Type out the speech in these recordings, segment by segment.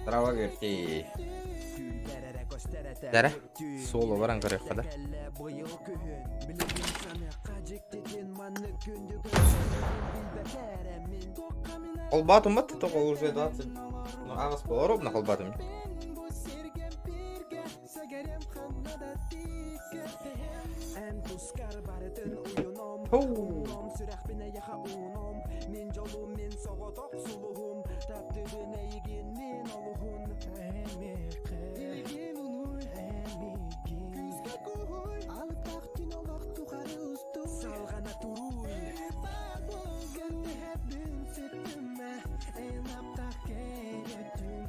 Трава герти. Дәрі? Солы баран көрек қада. Қолбатым бат, тоқ уже 20. Ну, ағыз болар обна қолбатым.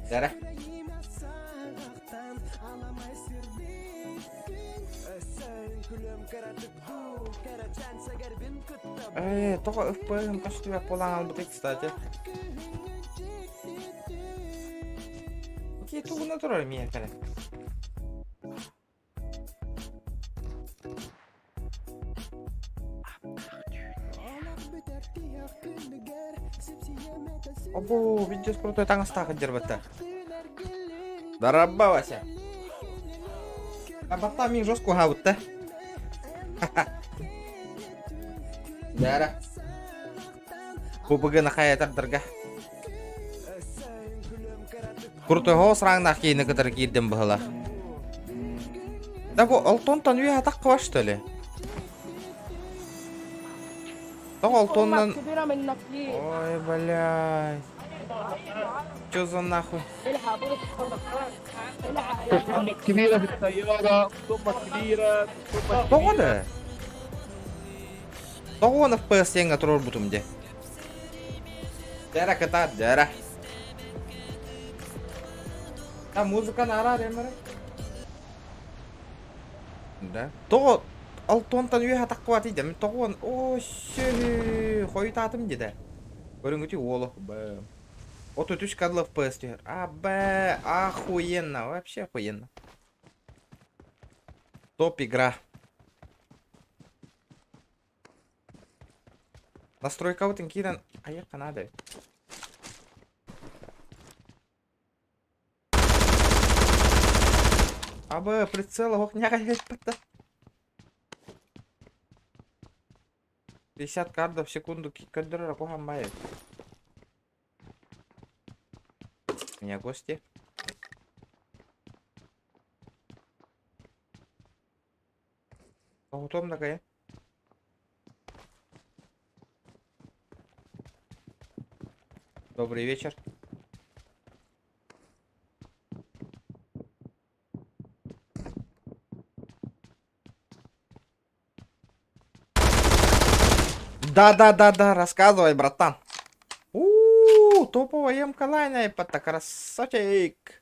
Дәрі? Тоға өппайым қашты бәк болан албыды, кстати. Окей, туғына тұрар мен кәрі. Обо, видеос крутой таңыстағы дербітті. Дараба, Вася. Абатта мен жоску хабытты. Дәрі. Көпігі нақаятардырға. Крутой ғос раңнақ кейіні кітір кейдім бұғыла. Да бұл алтонтан үйе атақ қываш төлі. Алтоннан... Ой, блядь. Чё за нахуй? طمة كبيرة في السيارة، طمة كبيرة. Тоғады? Тоғаны FPS еңі тұрор бұтым де. Дәрі кіта, дәрі. Да, музыканы арар емірі. Да. Тоғы... Алтонтан үйе атақ қыват еді. Мен тоғын... Оши... Қойы татым деді. Көріңгіті олы. Вот тут кадлы FPS тер. Охуенно, вообще охуенно. Топ игра. Настройка вот инкиран. Аяққа надо. Прицела охняга еппатта. 50 кадров в секунду кадра ракохамбает. У меня гости. Готов такая. Добрый вечер. Да, рассказывай, братан. Топовая емка лайна, епата, красавчик.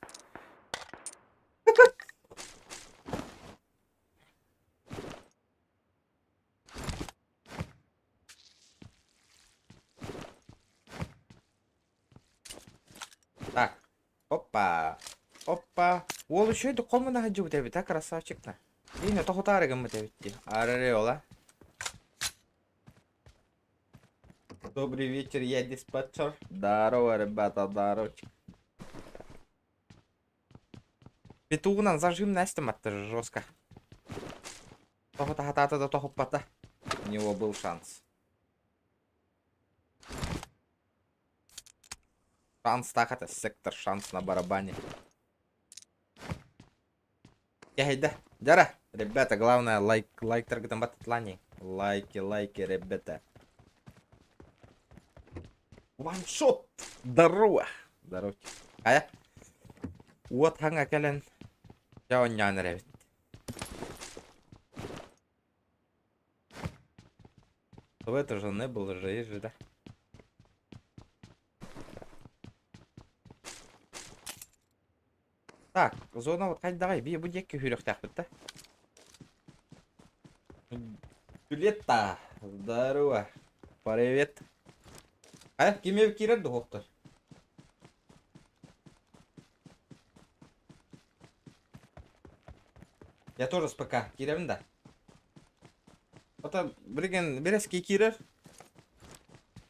Так, опа. Ол еще это комната хаджу тебе, так красавчик-то. И на то хутарыгам тебе. Ареола. Добрый вечер, я диспетчер. Здорово, ребята, здорово. Петугунан зажим Настя матты жестко. Того-то хата до того пота. У него был шанс. Шанс так это сектор, шанс на барабане. Я Дара, ребята, главное лайк торгатам бататлани. Лайки, ребята. Ваншот! Здорово! Здорово. Ая? Вот ханга келен. Я он не нравится. В это же не было же, есть же, да? Так, зона вот хоть давай, бей будь-який хюрях тяхпет-то. Привет-то! Здорово! Привет! Кеме кирер доктор. Я тоже с ПК. Кирер, да. Вот березкий кирер.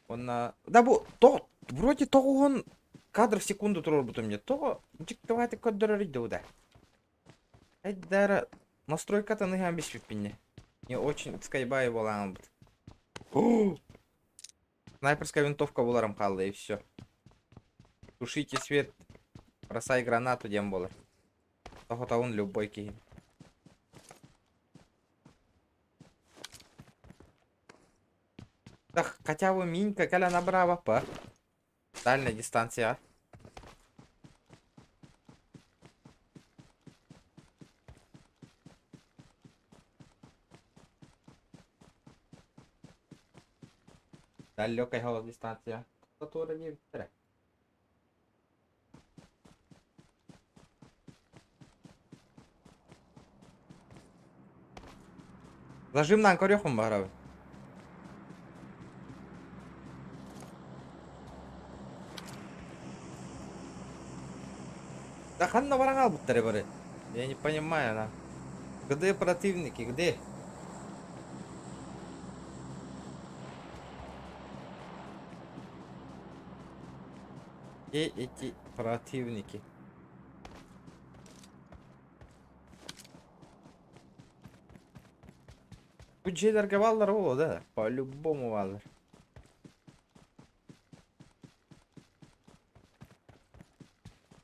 Он да, вроде того он кадр в секунду турор бутум не. То диктовать коддер иду да. Эддара настройка-то не амбиш пипине. Не очень скайбай болам. Снайперская винтовка буларам қалды и все. Тушите свет. Бросай гранату дем болар. Тохотавун любой кейн. Так, хотя бы минька, каля набрава па. Дальняя дистанция. Далекая его дистанция. Которая не втре. Зажим на анкорехом барав. Да ханна варангал буттаре бары. Я не понимаю, она. Где противники, где? Где эти противники? Тут жейлерге балдар боло, да? По-любому балдар.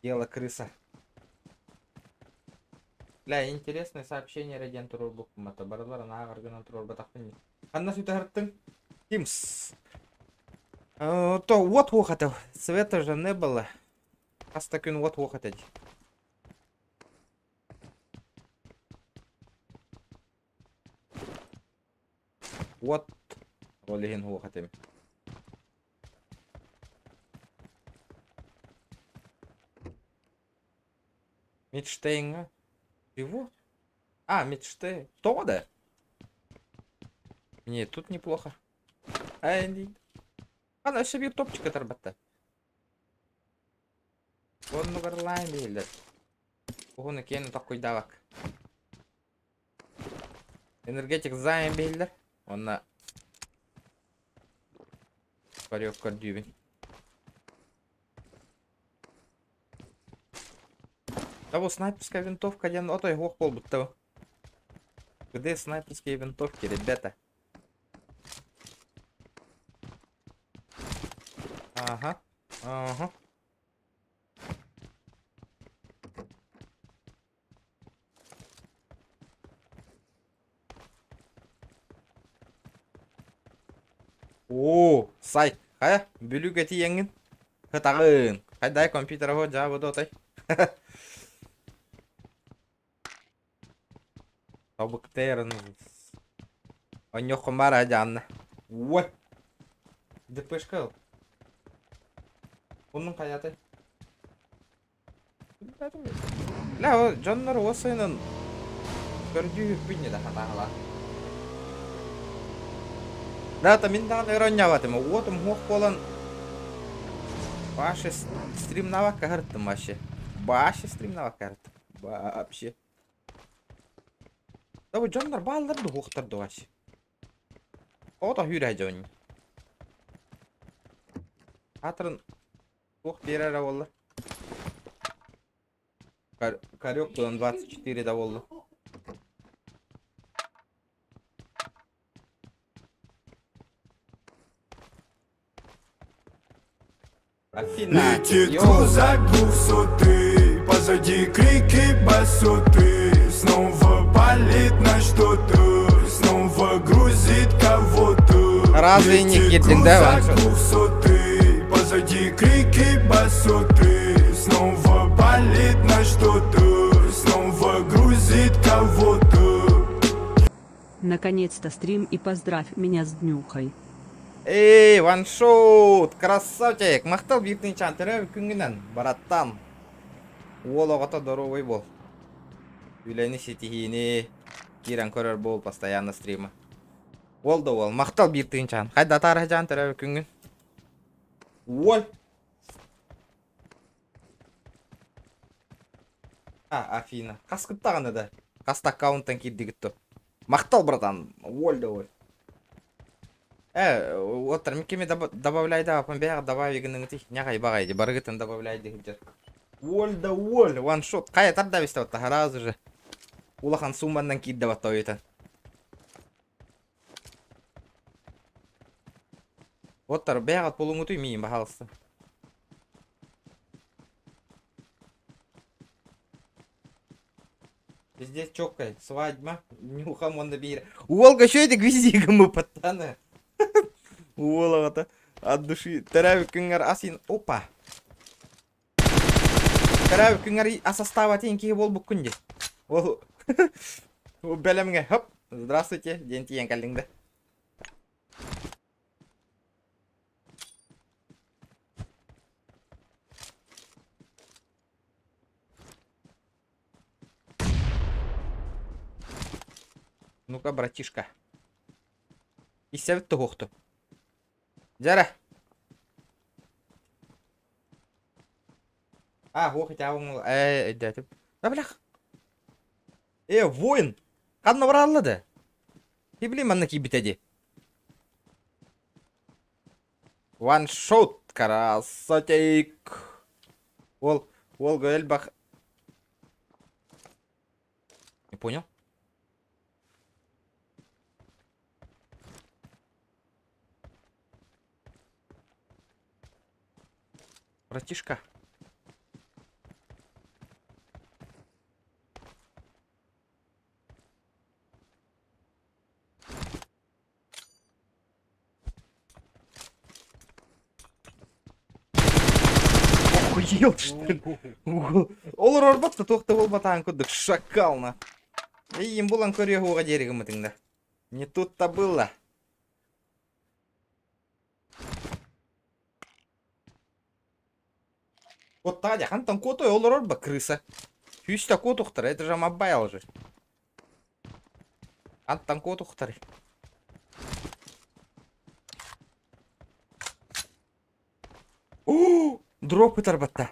Дело крыса. Бля, интересное сообщение Радиан Турбук. Мата барабара на органа Турба тахпини. Анна сютахартын. Тимс. То вот вохател. Света же не было. Астакин вот вохател. Вот. Олеген вохател. Мидштейн. Чего? А, Мидштейн. То да? Нет, тут неплохо. Ana işte bir top çıkartır batta. Onu garlayın değiller. Bunu kendi takkoy davak. Energetik zayın değiller. Ona парёк кардюбин. Да вот снайперская винтовка, я на той глох пол будто. Где снайперские винтовки, ребята? Ага, ага. О, сайт. Хая, бүлүгө тиеңин. Хытагын. Хайдай компьютерго жабы дотай. Табыктерин. Онёком бар аjanna. Ой. ДПшка. Onun hayatı. La o canlar o senin gördüğü binne de hatalar. Да, там иногда ирония тема. Вот он мог полон. Ваши стримного карты вообще. Ваши стримного карты. Вообще. Да вот жанр баллар да хохтарды вообще. O da hürece Hatırın. Ох, берер волла. Карек он 24 доволла. Афина, летит крузак двухсотый, позади крики басоты. Снова палит на что-то, снова грузит кого-то. Разве не Китлин, да, двухсотый, позади крики басоты. Снова палит на что-то, снова грузит кого-то. Наконец-то стрим и поздравь меня с днюхой. Эй, ваншот, красавчик, мақтал биртин чантыры күнгінен, бараттан. Ол оғата здоровый бол. Үйлені сетихини, кирен көрер бол постоянно стрима. Ол да ол, мақтал биртин чан. Қайда тарih чантыры күнгін. Ой. Афина. Қасқыттағаны да. Қаста аккаунттан кирді гітті. Мақтал, братан. Ол да ол. Оттар мекеме добавляйды апан бяга добавигінің ти няғай бағайды баргытын добавляйды хиджер. Уоль да уоль, ваншот. Қая тарда бесті отта хараз уже. Улахан суммандан кидді батта ойытан. Оттар бягат болуңу туй мейін бахалысты. Здесь чокай, свадьба, нюхам он набира. Уолга шо это гвиздига мы паттаны. Уолга-то от души. Тарав күнгар асин. Опа. Тарав күнгар асастава тенки бол буккунде. Ол. О белемге хоп. Здравствуйте, ден тиен калдыңды. Ну-ка, братишка. И севет тогохту. Жара. Хохить ауың. Дәтіп. Да, блях. Воин. Қадына бара да. И блин, манна кибитеди. One shot, красотик. Ол Гэльбах. Не понял? Братишка. Охуел, что ли? Олар орбатты тоқты болбатан күдік шакална. Им булан көрегуға дерегім өтіңді. Не тут-то было. Вот Тадя, хантан котой олар орба крыса. Хюста котухтар, это же мобайл же. Хантан котухтар. Дроп и торбата.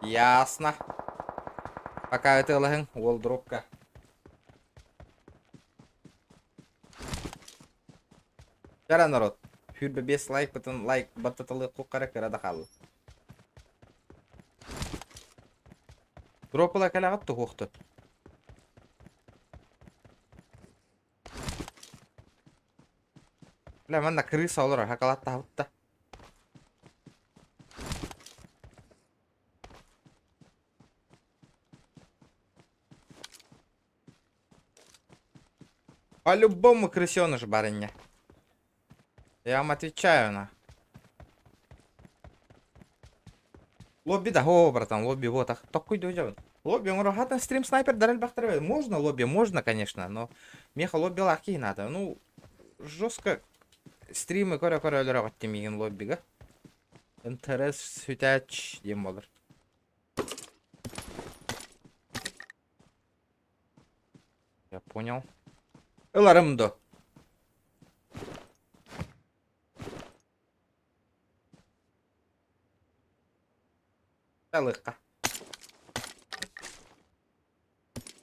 Ясно. Пока это лаген, уол дропка. Жара народ. Хүрбе 5 лайк бутын лайк баттатылы куккара кырада калды. Дропла калагат тухукту. Бля, манда крыса олар хакалатта хавтта. По-любому крысёныш, барыня. Я вам отвечаю на. Лобби да, братан, лобби вот так. Такой дойдёт. Лобби, он рогатый стрим снайпер дарель бахтаревый. Можно лобби, можно, конечно, но меха лобби лаки надо. Ну, жестко стримы коре-коре өлөрөгөт демеген лоббига. Интерес сүтәч дем болар. Я понял. Ыларымды. Лыка.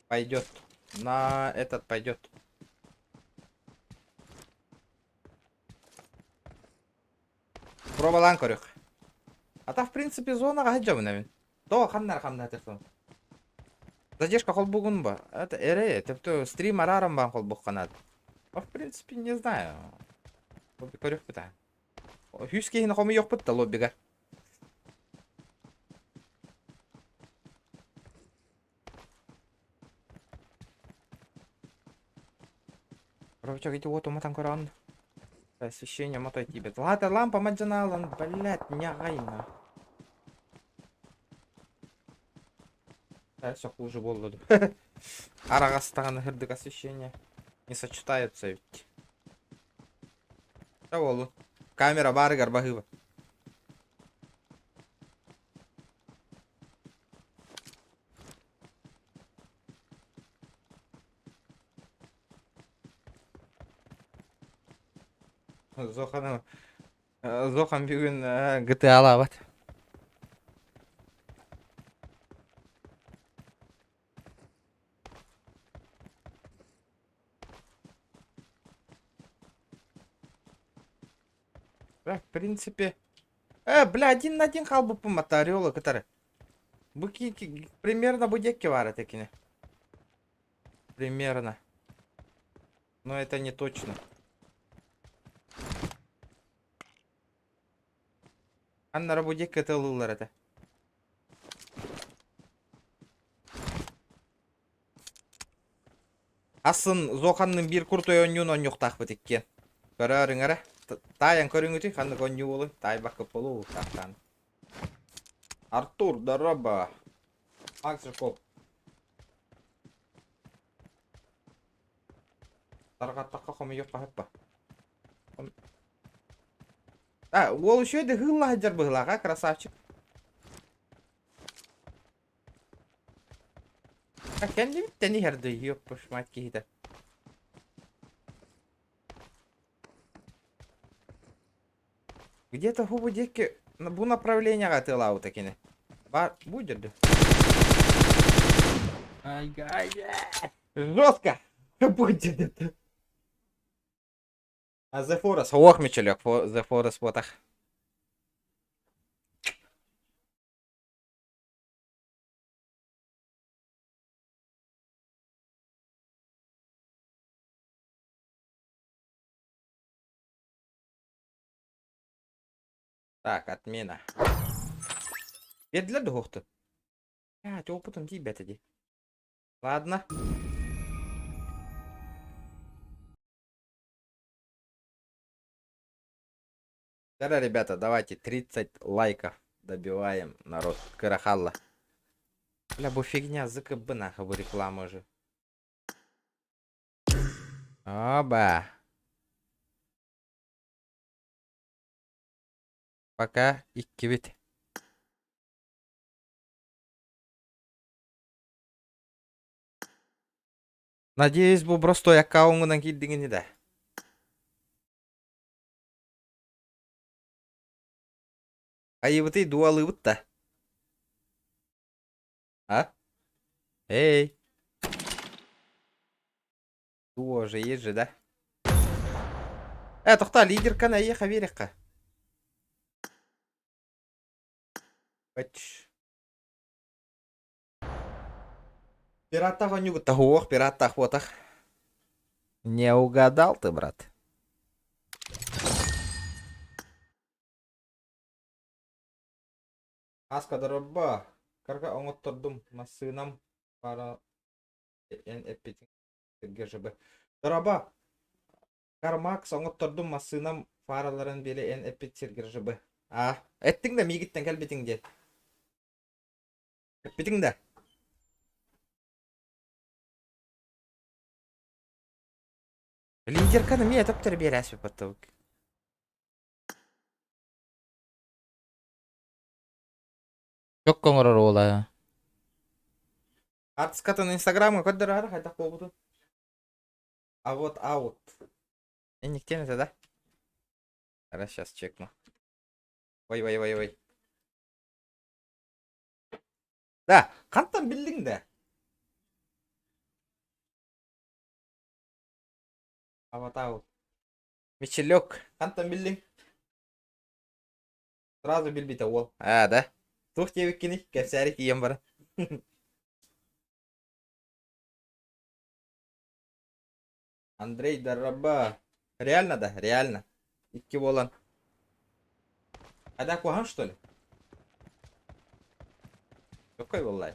Пойдет. На этот пойдет. Пробалан корюк. А та в принципе зона гаджам навин. То ханнар тефон. Задержка холбугун ба. Это эре, тепто стрим арарам бан холбук канат. А в принципе не знаю. Лобби корюк пита. Хюски на хоми yok пытта лоббига. Ровчак, иди вот уматан коран. Освещение мотой тебе. Ладно, лампа маджаналан, блять, не гайна. Все хуже болду. Арагастан гырдык освещение. Не сочетаются ведь. Чего? Камера бары гарбагыва. Зохан бүгін GTA алабат. В принципе... бля, один на один қалбы по материалу, который... Примерно будекки вары такие. Примерно. Но это не точно. Анна будекки это лулар это. Асын зоқанның бір күрт ойынын он юқтақ бітіккен. Көрерің әрі. Таян көріңі қанды көңі болу. Тай бақы болу тақтан. Артур, дороба. Максер коп. Тарғаттаққа қомы жоқ қағып ба. Ол үші өйді ғылла жар бұғылаға, красавчик. Kendi bir tane yerde yokmuş matkiydi. Где-то в будеке bu направление атыла у такие. Будет. Жестко. Будет это. А The Forest. Ох, мечелек. The Forest вот так. Так, отмена. Я для дохта. Ты опытом тебя тоді. Ладно. Тогда, ребята, давайте 30 лайков добиваем народ. Карахалла. Бля, бо фигня, ЗКБ нахуй реклама же. Оба. Пока и кивит. Надеюсь, бұл простой аккаунтынан келдіңіне да. Айыбыты дуалы бұтта. А? Эй. Дуа же есть же, да? Тоқта, лидерка на еха вереққа. Пирата вонюга тахуох, пирата хвотах. Не угадал ты, брат. Аска дороба. Карга оңоттырдым масынам пара эпитин ГЖБ. Дороба. Кармакс оңоттырдым масынам параларын беле эн эпитир ГЖБ. Эттің да мегіттен кәлбетің де. Эпитің да. Лидерканы мен етіп тәрбие рәсіп баттауық. Çok koңырыр ола. Артскатын инстаграмға көддір ары қайдақ болбуды. А вот аут. Нектен это, да? Раз сейчас чекну. Ой. Да, қантан білдің да. Аватау. Мечелек. Қантан білдің? Сразу білбейті ол. Да. Тух тебе кені, кәпсәрі кием бара. Андрей Дороба. Реально, да, реально. Икки болан. Ада куған, что ли? Какой валлай?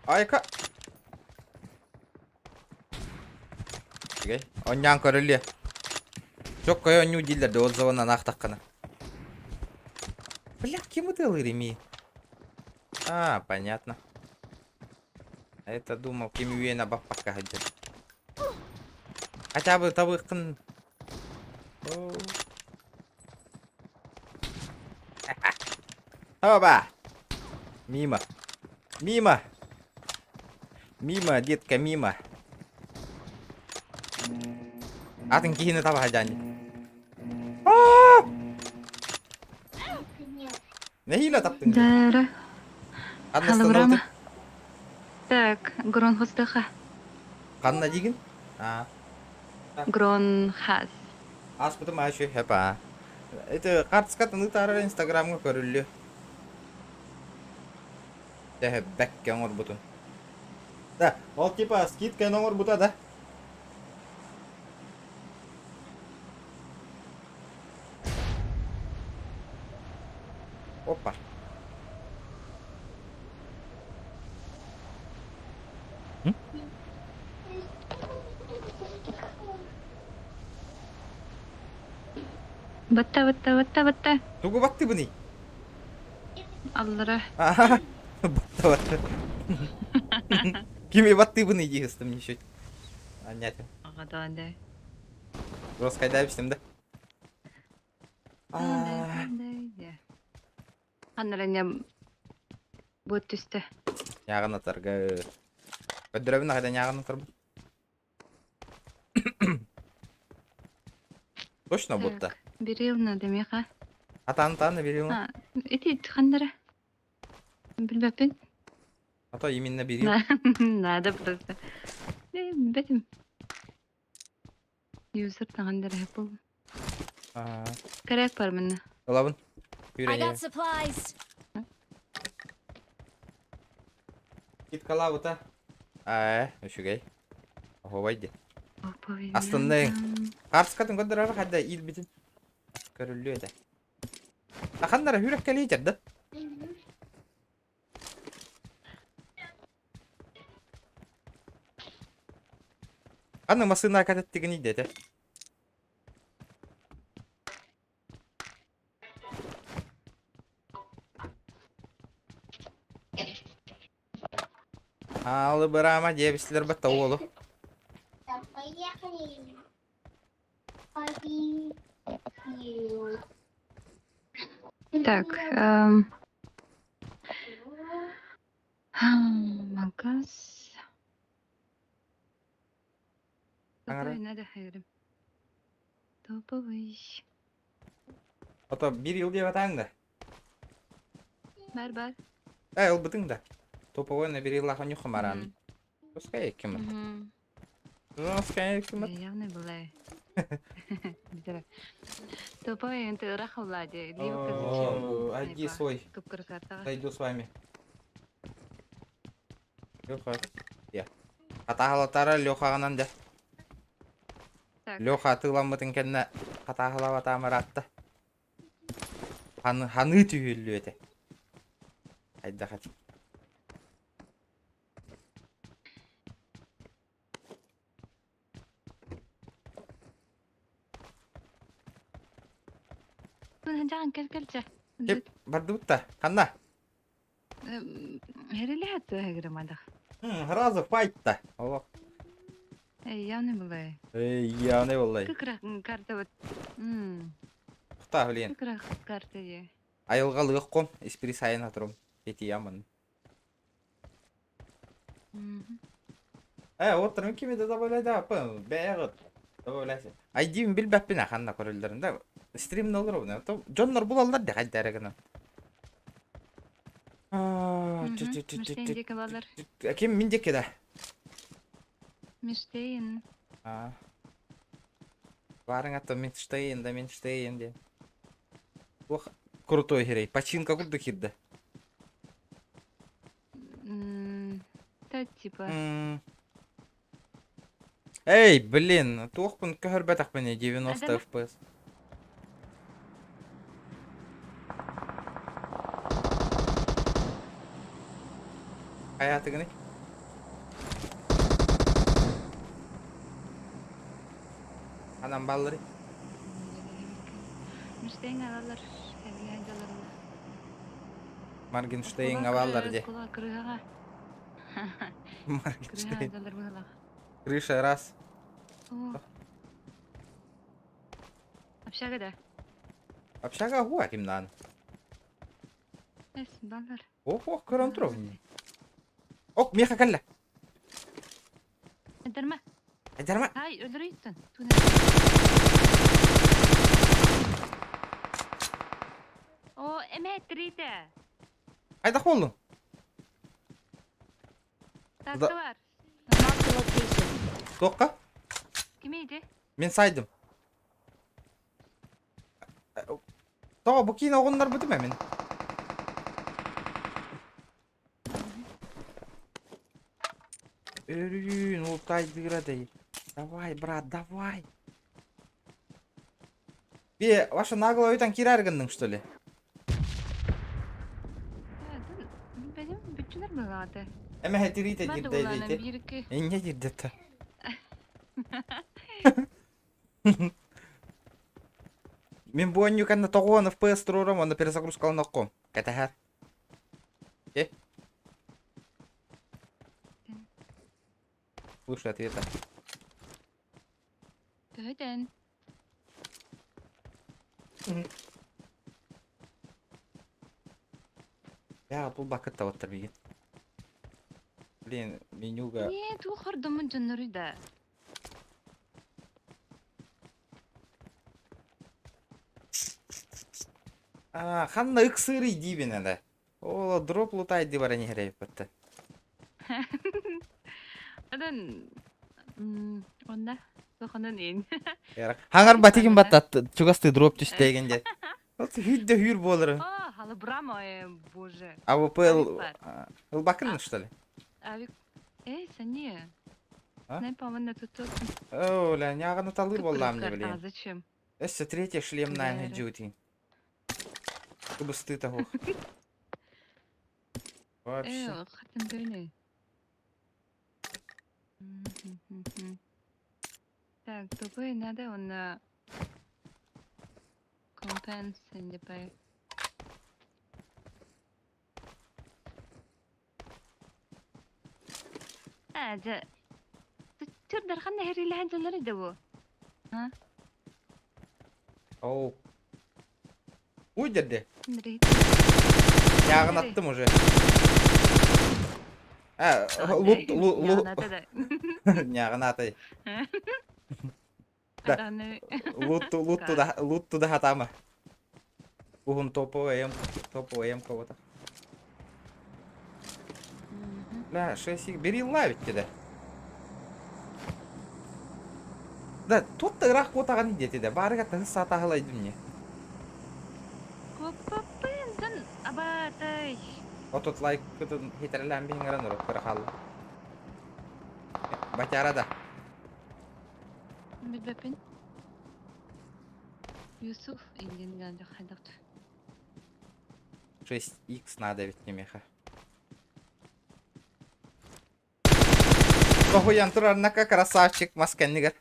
Айка. Оннян көрілі. Çok koyu önü değillerdi o zaman nақтаққаны. Бля, кем это лыреми? Понятно. Это думал, кем ее на бабка ходит. Хотя бы того их... Оба! Мимо. Мимо, детка, мимо. Атын кейіні таба хажаны. Не хилі таптың? Дәрі. Халыбырама. Так, гронгостыға. Kanna digin? Ha. Гронхас. Ас бутум ашы хепа. Это картска тары Инстаграмга көрүлү. Дэ бэкке оңор бутун. Да, ол типа скидка оңор бута да. Опа. Батта. Тугу батты буни. Аллара. Батта. Кими батты буни дигестим ничуть. Понятно. Агаданда. Просто кайда бистим да. Аннарanya бут түсті. Ягын атарга. Көдөрөбүн кайда ягын атарбы? Точно бутта. Бирилна демеха. Атаны берем. Эти хандара. Билбеппин. А то именно берем. Надо просто. Бетим. Юзер тагандара хепул. Керек бар мына. Олабын. I got supplies. Кит калабыта. Өшүгей. Ховайди. Астында Карскатын көдөрөр кайда ил битин. Көрүлү эде. Ахандара хүрөк келе жерде. Анын масына катеттигин идете. Алы бырама дебислер бата олу. Так, магаз. Топовый надо хайрым. Топовый. Ото бир ыл деп атаңда. Бар. Ыл бытыңда. Топовой на бир ыллаха нюхамаран. Пускай ким. Пускай ким. Явно была. Топовый это рахавладе. Иди свой. Тупкарката. Дойду с вами. Лёха. Я. Катахалатары Лёхаганан да. Лёха тыламытын кенне катахалава тамаратта. Ханы түйүлү эте. Айда хат. Jangan kelkelce. Кеп бардыбытта. Канна? Hereli hattı hegirmada. Разы файтта. О. Явно была. Я не болай. Как раз карта вот. Кута билен. Как раз карта ye. Айылга лык ком, испири сайын атырым. Эти ямын. Отырым кими да добавляйда, бәгыт. Добавляйсы. Айдим билбәппин аханна көрөлдөрүндө. Стримде olur bu ne? Jonlar bulallar da kayda aragana. Müşteyindeki balar. Kim mindeki de? Müşteyin. Varın hatta Münsteyin diye. Bu крутой херей. Починка курду хирде. Да, типа. Эй, блин, тухпун көхөрбетак мене 90 FPS. Hayatı gini. Anam balları. Müşteyin ağalar. Yancalarında. Marginstein avallar diye. Kulağı kırığa. Kırığa Marginstein. ağalar bağla. Крыша раз. Общага да. Общага хуа кимдан. Эс, балар. Ох, көрөнтүрөм. Ок, меха калла. Эдерме. Айдарма. Ай, öldürüyorsun. O, emetriydi. Айда холдун. Taskı var. Mark the location. Тоққа? Кимейди? Мен сайдым. Тоға бұл кейін оғындар бұды ма мен? Өрін, ұлтайды ғырадай. Давай, брат, давай. Бе, ваша нагло өйтен кираргындың, что ли? Benim bütçüler mi vardı? Әмі хәтірейті Ben de дирдай olanın дейді. bir iki. Не дирдетті? Мен бұл өңі кәнді 9 FPS тұрырым, оны перезагрузкалын оққым. Кәтәхәр. Е? Слушай, ответа. Döden. Я бұл бақытта оттыр беген. Блин, менюға... Niye tu kırdımın canları da? Қанна ұқсырый дейбен әлі. Ола дроп лутай деп бара не херейіп бітті. Adan onda sokanın en. Хаңар батеген баттатты, чугасты дроп түшті дегенде. Хүдді хүр болыры. Aa, halı bramo bоже. АВП ылбақын, что ли? Abi, sen niye? А? Снайпа мені tutuyorsun. Оля, няғаны талыр болам не А білем. зачем? Эссе третья шлемная Бәрі. джути. Чтобы сты того. Вообще. Хотим böyle. Так, тупой надо он компенсен yapay. Aja. Türdür xanna heriyle hancaları da bu. Ha? Оу. Уй, деді. Nereye? Няғын аттым уже. Yanada da. Няғын атай. Да. Adanı. Лутту да хатама. Угун топовая кого-то. Бля, 6 бери лавить кеде. Да, тут да рақ отаған идеті де. Барыға тағы сата ғылайды мне. Kopapın abatay. Отут лайк күтін хитерлән бейін ғыран ұрып бір қалы. Бәтяра да. Müdbepin. Yusuf indin geldi hadak. 6х надо ведь немеха. Кохуян тұрарнака красавчик маскеннигер.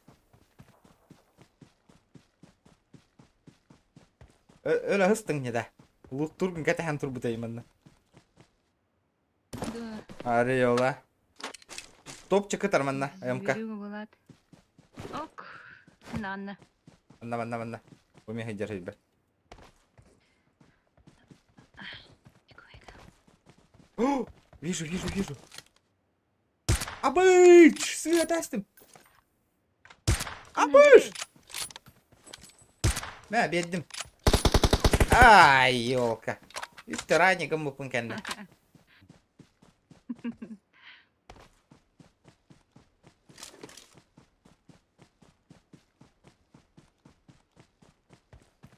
Öyle hıstın ne de. Lut turgun kete hem tur butayım ben de. Arı yola. Top çıkıtar ben de. Ayamka. Ok. Nanna. Ben de. Bu mi hıcar hıcar. Oh! Вижу. Абыч! Свет астым. Абыч! Мә, бердім. Ай, елка. Үтті ранигім бұпын кәнді.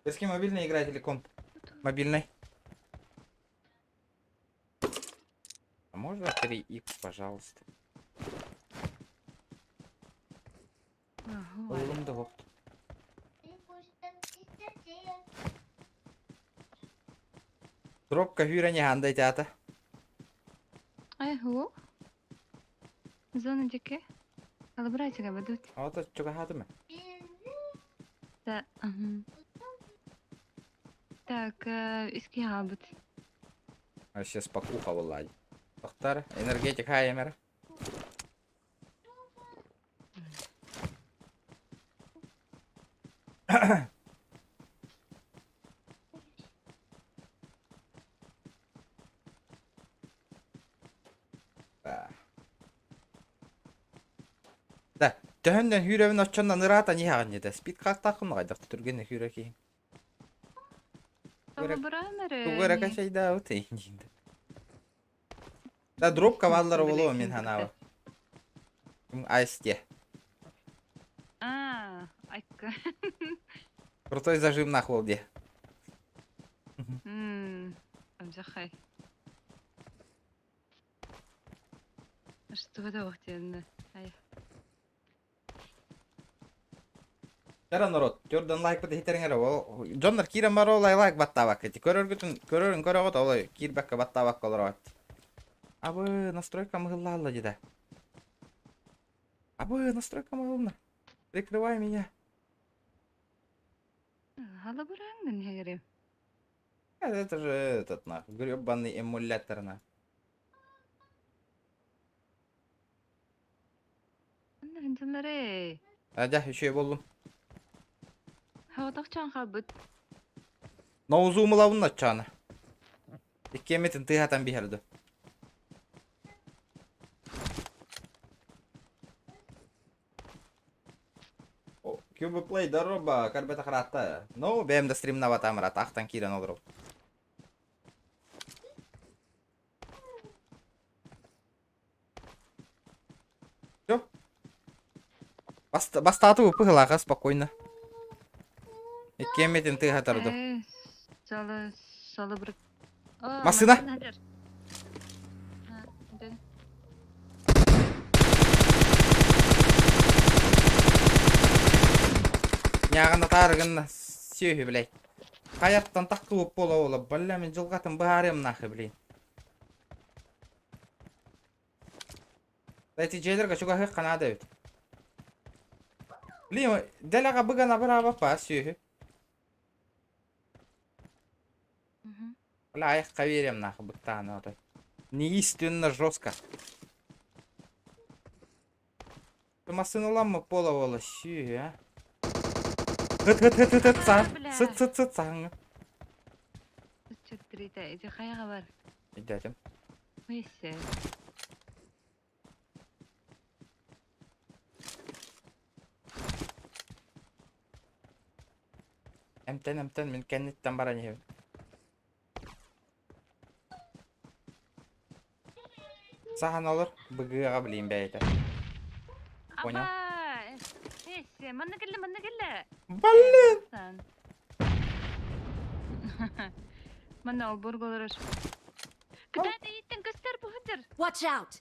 С кем мобильный играть или комп? Мобильный. А можно 3х, пожалуйста? Oğlum da koptu. Дропка хүйрәне хандай тята. Ай, ху. Зона деке. Алабрайчага бадут. Ата чуга хаты мı? Да. Так, иски хабыт. А сейчас покуха влади. Тохтар, энергетик хаймер. Да, төхөндөн хүйрәбин оччондан ырата не хаган еді. Спид қақтақын қайдақ түрген хүйрәки. Тугара кашайда өте енді. Да, дроп каваллары болу мен ханауы. Айсте. Айка. Крутой зажим на холде. Амжахай. Что это вахтенне? Ай. Jara narod, Jordan like pati hiteringera wo. Jonnar kira maro like battavak keti. Көрөрүн көрөгөт олой кирбекке battavak колорот. Абы настройка мыгылла жида. Абы настройка мыгылна. Прикрывай меня. Хала бураңнан хегерем. Это же этот нахуй гребаный эмулятор на. Ханталары. Адя еще болдум. Хаватакчан хабыт. Наузумулавын начана. Иккеметин тыгатан бихерди. Кюбы плей дороба, карбета храта. Ну, бемда стрим на ватамра, тахтан киран олру. Всё. Бастату пыгылага спокойно. Иккеметин тыгатарды. Салы бір. Масына? Ягына тарыгына сүйі, блядь. Қаяқтан таққы өп бола. Бәлі мен жылғатын бағарем нахы, блядь. Дайти жейлерге шуға хық қанады өт. Блин, дәл аға бұғана бір абапа сүйі. Бля, аяққа берем нахы бұттағаны отой. Неистинно жестко. Масын оламы пола сүйі, а? Хыт, сыт, саңы. Чөктірейді, әйде қаяға бар? Идетім. Өйсе. Әмтен, мен кәнеттен бара не. Саған олар, бұғыға білейін бәйді. Понял? Өйсе, манна келі. Блин! Манна ол бұрғылырыр. Күдәді еттің көстер бұғыдыр. Watch out!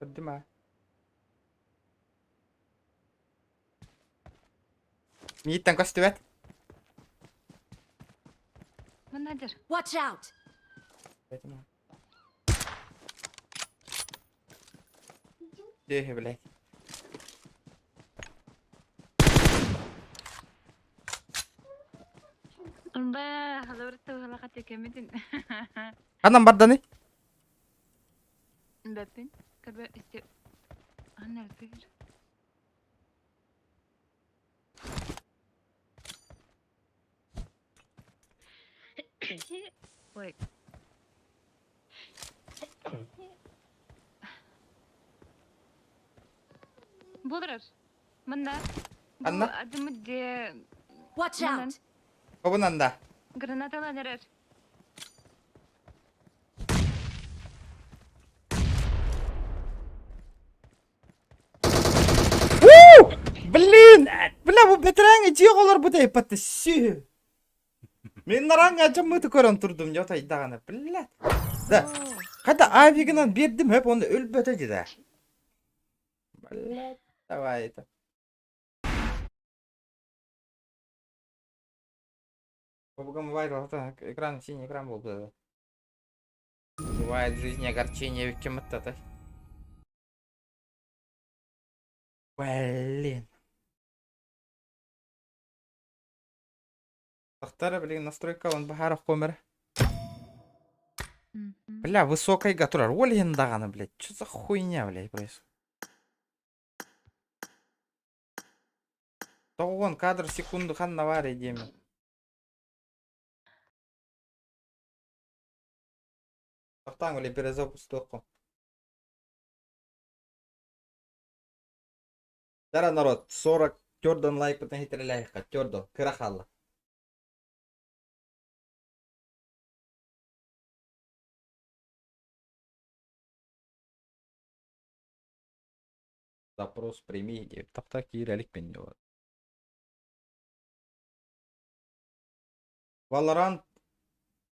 Көрді ма? Ниеттен көсті бәт? Маннадыр. Watch out! Көрді ма? Дөйі, блядь. Ба, халавыртты ғалақат екемедін. Қанан барданы? Бәппен, кәрбә істе... Ан әртігір. Ой. Болдырар. Мында. Анна? Адымы де... Watch out! Қобынан да. Гранаталан әрер. Блин! Бля, бұл бәтірәңі жеғ олар бұдай патты сүйі. Мен нараңға жамыты көрін тұрдым, жота идағаны. Бля. Да. Қайда авигінан бердім, өп, оны өл бөті жеді. Бля, давай это. Побугам бывает, экран, синий экран был. Бывает в жизни огорчение, ведь чем это-то. Блин. Тахтара, блин, настройка, он бахаров комер. Бля, высокая гатура. Олин дагана, блядь. Что за хуйня, блядь, происходит? Тогон кадр секунду хан навари деме. Тахтан, блядь, перезапуск тоқу. Дара народ, 40 Jordan лайк потом хитрляйха. Jordan, кырахалла. Запрос прими деп тақта киірелік мен де бар. Valorant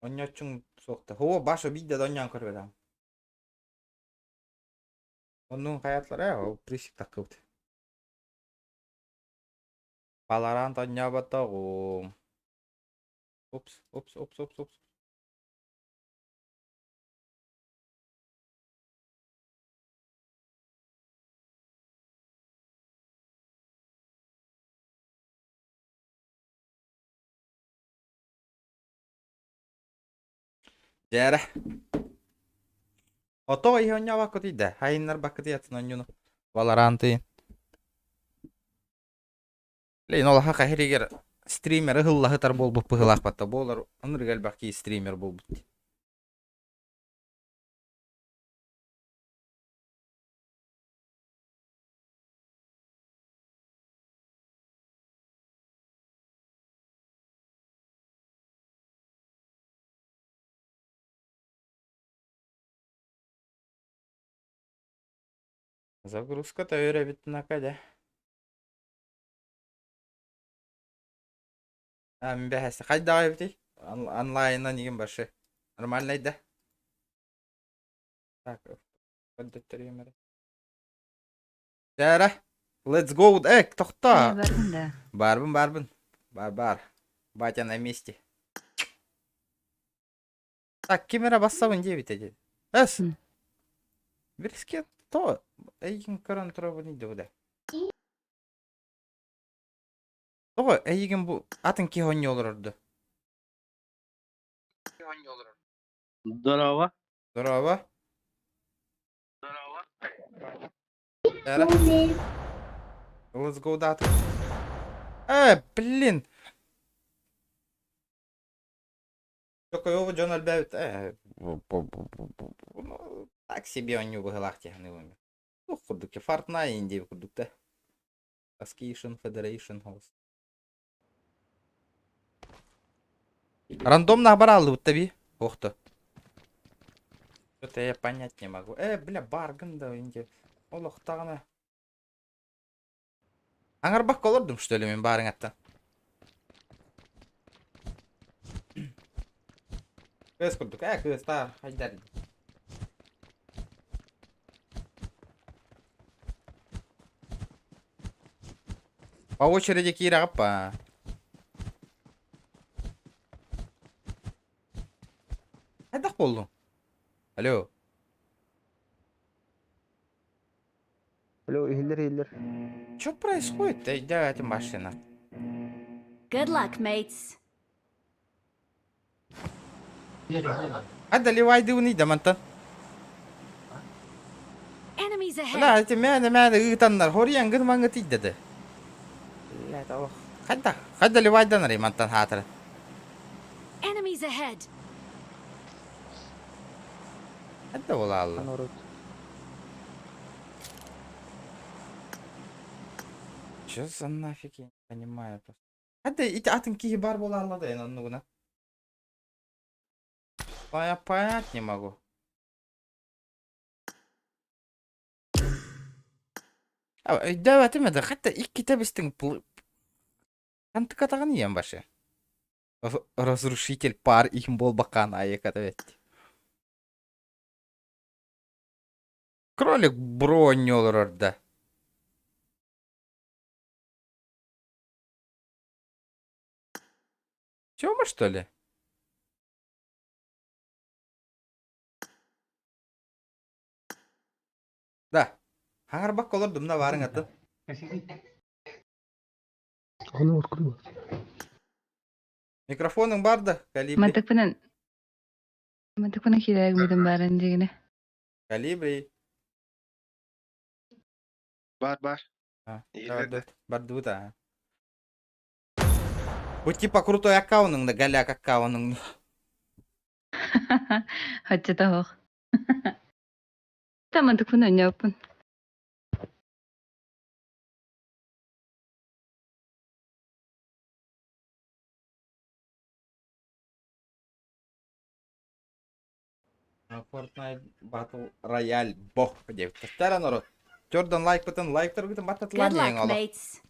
oynayacağım soğukta. Hova başı bir de oynayan körbedim. Onun hayatları ya o prisik takıldı. Valorant oynayabatağı. Ops ops ops ops ops. Jere. Oto iyi oynayabak değil de. Hainler bakıdı yatın oyunu. Valorant'ı. Leyin ola haka heriger streamer hılla hıtar bol bu pıhılak batta. Bolar onur gel baki streamer bol bitti. Загрузка-то öğrebittin hakade. Мен бәхәсі қайда ғайып дей? Онлайннан еген баршы. Нормальнайды. Так, көндеттер емері. Жәрі. Let's go. Әк, тоқта. Барбын да. Барбын. Бар. Батя на месте. Так, кемера бассабын дебет әдеді. Әс. Біріске то. Әйген көрін тұрабы нейді бұда. Ого, әйген бұл атын ке ойны олырырды. Здорово. Здорово. Жәрі. Let's go да атын. Блин. Только его Джон Альберт. Так себе он не выглах тягнул. Ну, курдуки Fortnite Индии курдукта. Askation Federation House. Рандомно оборал вот таби. Ох-то. Что-то я понять не могу. Бля, барган да инде. Олох тагына. Аңарбак олордум, что ли, мен барың аттан. Көз курдук, көз тар, хайдар. По очереди кира апа. Хайдак болду. Алло. Алло, хиллер. Что происходит? Да, это машина. Good luck, mates. Hadi livaydı bunu da mantan. Enemies ahead. La, это мәді ığıtanlar. Horiyan gırman gıtı dedi. La, tamam. Hadi livaydan arayı mantan hatırı. Enemies ahead. Hadi ola Allah. Что за нафиг, я не понимаю просто. Hadi iti atın ki бар бола алады en onu buna. Я понять не могу. Да, etmedi. Hatta ilk kitap istin kanты katağını yiyen başı. Разрушитель пар им бол бакан аяк evet. Кролик бронь olur orada. Тёма, что ли? Да. Harбак olurdum da varın atın. Onu открыла. Mikrofonun vardı. Kalibri. Мантыкпынан кирээгмитэн баарын дигине. Kalibri. Бар. Bardu da. Bu типа крутой аккаунтың да галяк аккаунтың. Хотчата хоох. Та мантыкпынан онньооппун. Fortnite Battle Royale бог деп. Тастара народ. Jordan like button, like'тар бутын Good баттатылан ең luck, олы. mates.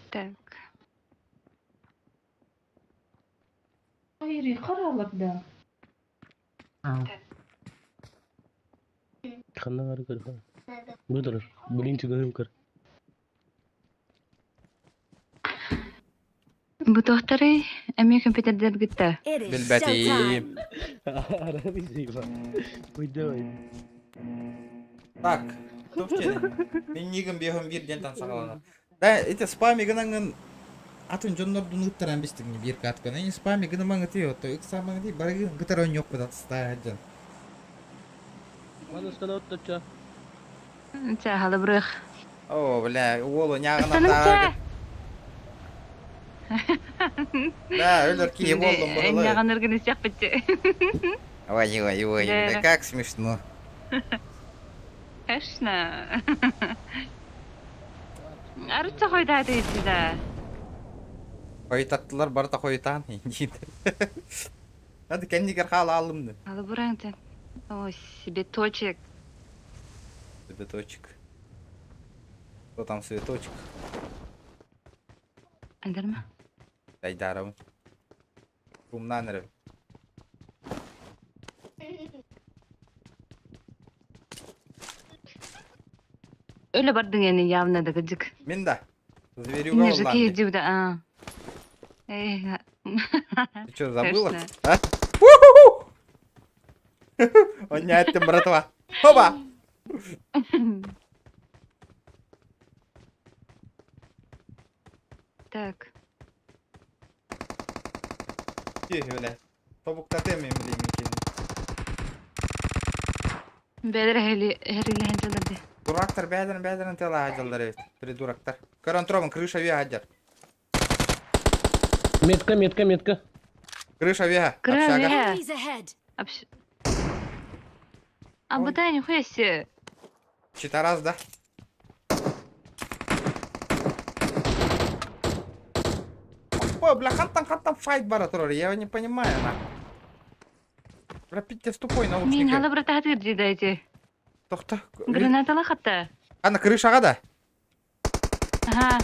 Так. Hayır, kararlıkta. Khanna कर कर बुदर बुलिंग चुगन कर Bu tohtары әме компьютердер гитта. It is Bilbeti. showtime. आराम से बा बुदर Так, топчене. Мен нигім бейхім бірден тансағалана. Да, это спами гынаңын атын жоннордун ыттаран бестігіне бір каткан. Эни спами гыны маңы тей отто. Икса маңы тей, бары гытар өн yok быдат стаджан. мана стана оттача Ча халы бұрық. О, бля, олу няғына Станымча! тағы. Да, өлір кейіп олдым бұрылы. Әняған ұргын істеп бітті. Ой, Да. бля, как смешно. Конечно. Арытса қойда дейді да. Қойытаттылар барда қойытан. Hadi kendikер қалы алымды. Халы бұраңды. О, цветочек. Цветочек. Кто там цветочек? Андыр ма? Дайдарым. Кумнан әрі. Өлі бардың әне явна да гыджик. Мен да. Зверюга Не же олланды. кей дюда, а. Эй, Ты что, забыла? Точно. А? У-ху-ху! Он не это, братва. Опа! Так. Ей, бля. Тобукта темем білеймін. Бәдір әрілі әнжелерді. Дурактар бәдірін тела ажалдар evet. Придурактар. Көрін тұробын, крыша вега аджар. метка Крыша вега. Крыша Общага. вега. Enemies ahead. А бұда не хуясы. Читараз, да? Ой, бля, хантан файт бара тұрар. Я его не понимаю, на. Бля, питтес тупой Мен наушники. халы бір тағдыр дейді әйте. Тоқта. Гранаталы қатта. Ана, крышаға да. Ага.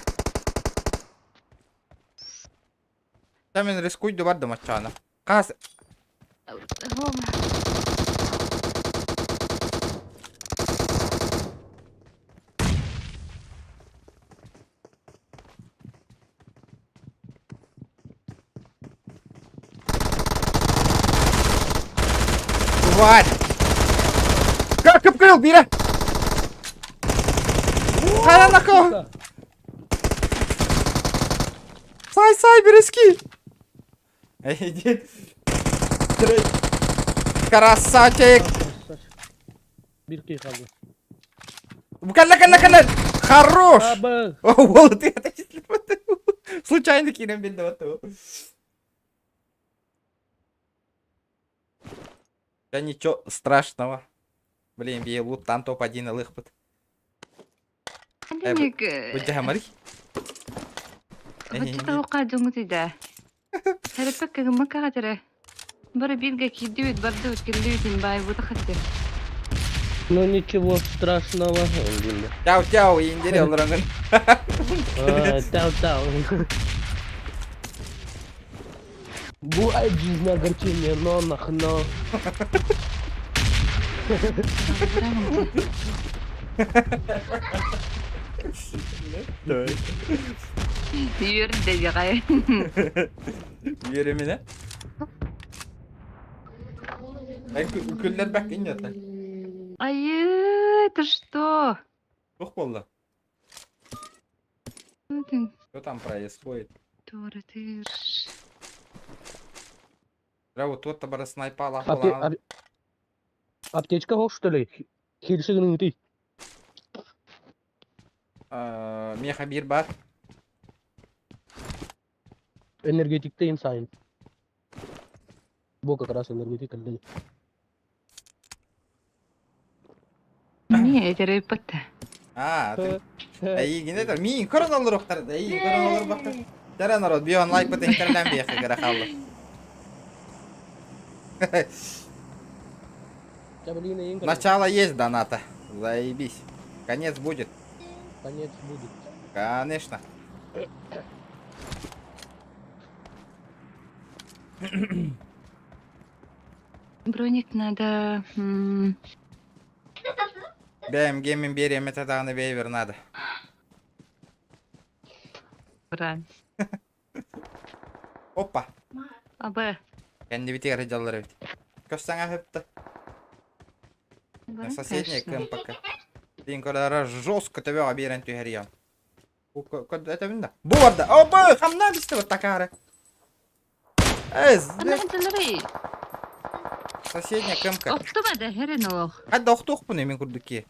Та мен рискуйду бардым атчағына. Қас. Тварь! Как кыпкырыл, бире! Қара нақы! Сай, берески! Эй, дед! Красавчик! bir key kaldı Калла! Хорош! аба О, Вова, ты это случайно кинем бенді вот. Да ничего страшного. Блин, бей луттан топ-1 лыхпыт. Әндемек. Будь хамари. Бұтты оқа жоңы дейді. Сәріппек кәгім маққа қатыры. Бары бирге кейді өт барды өткерлі өтін бай бұты қатыр. ну ничего страшного он говорит. Чау, индире олрангын. Тау бывает жизнь огорчение но нахно Үйерді де қай. Yürü mine. Күллер бәк инде. Айы, ты что? Ух болды. Что там происходит? Торы ты. Бля, вот тут бары снайпала. аптечка хош что ли хилшигінің ты Меха бир бар. энергетиктейін сайын бұл как раз энергетик әлде Не, это репота. Ай гине тар мин көрөн алыр октар. Ай көрөн алыр бактар. Тара народ бион лайк бутын терден бияк кара халлы. Javelina yin karo. Начало есть доната. Заебись. Конец будет. Конец будет. Конечно. Броник надо... БМГ мен берем метаданы бейвер надо. Бран. Опа. Аба. Kendi biti aracalar evet. Köstene hepti. Бран, Соседняя конечно. КМПК. Блин, когда жестко тебя оберен тюгерьям. Это винда. Борда. Опа, хамна бисте вот такая. أنا عند الري. Соседняя КМК. أختم هذا هرنوخ. Hadi oktuk bunu emin kurduk ki.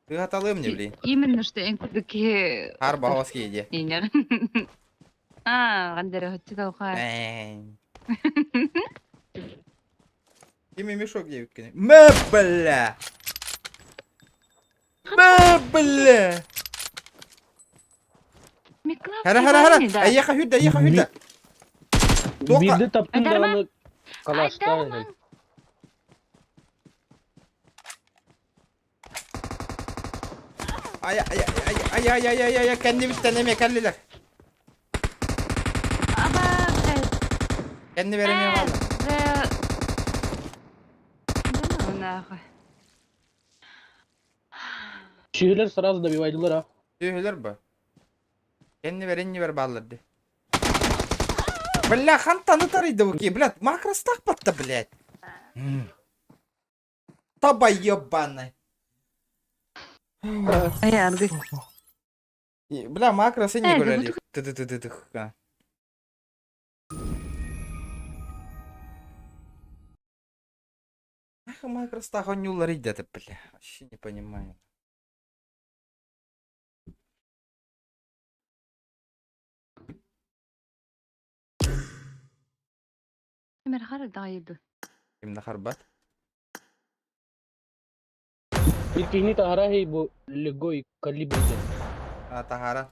Тыгаталы мне, блин. Именно что я كده Harba havas giydi. يعني. عندنا هتدا وخا. Kimi мешок где выкини. Мебля! Мебля! Hara. Ayyaqa hüdda. Toqa. Bir de taptım Öder mi? dağını kalaşta. Ay. Kendi bitten emeye kelliler. أبا. Kendi veremiyor valla. Şehirler sırası da bir vaydılar ha. Tühülür bu. Kendi verenini ver ballardı. Бля, хантаны тарайды буки, блядь, макрос так подта, блядь. Таба ебаный. Бля, макросы не гуляли. Ты. Ах, макрос так он не уларит это, бля. Вообще не понимаю. Kimde harbat? İlk ini tahara है वो legoi калибрде. Tahara.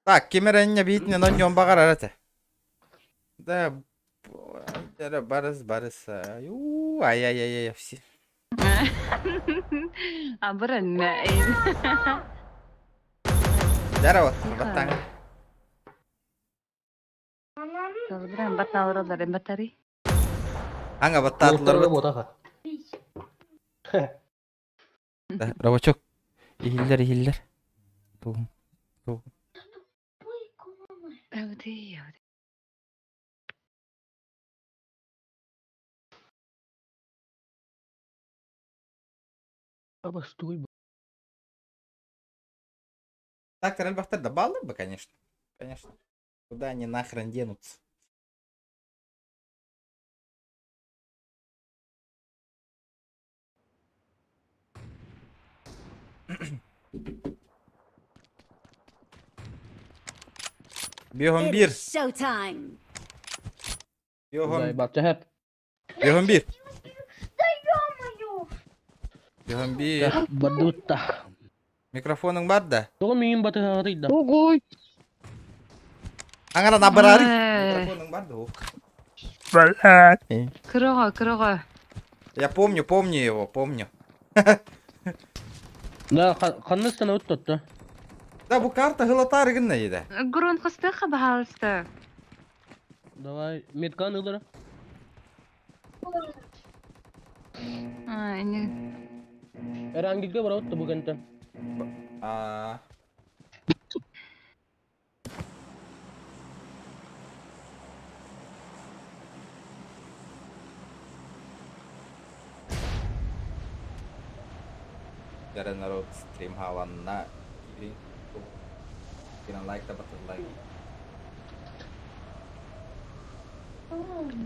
Так, кемеренне битне нон жон багар арате. Да, это барыс. Ай, все. عبرن Здорово, батан. Бран батна уралар батари. Anga battadılar. бота. Ravachok. İhiller. Tohum. Авди. Аба стой. Так, Рельбахтер добавил бы, конечно. Куда они нахрен денутся? Бьем It bir. is showtime. Зай бакча hep. Бьем bir. Bьем bir. Badutta. Mikrofonun var da. Togo miyim batı harida. Ого. Аңара набрали. Mikrofonun var da. كرغة. Я помню его, помню. Да, қанныстан өттотты. Да, bu karta hılatar gınna yedi. قرون خستخ بهالستا. Давай, меткан ылдыра. إني. Erangilge bara öttü bu kentten. Aa. Dari narod stream hawan na. Kina like dapat like.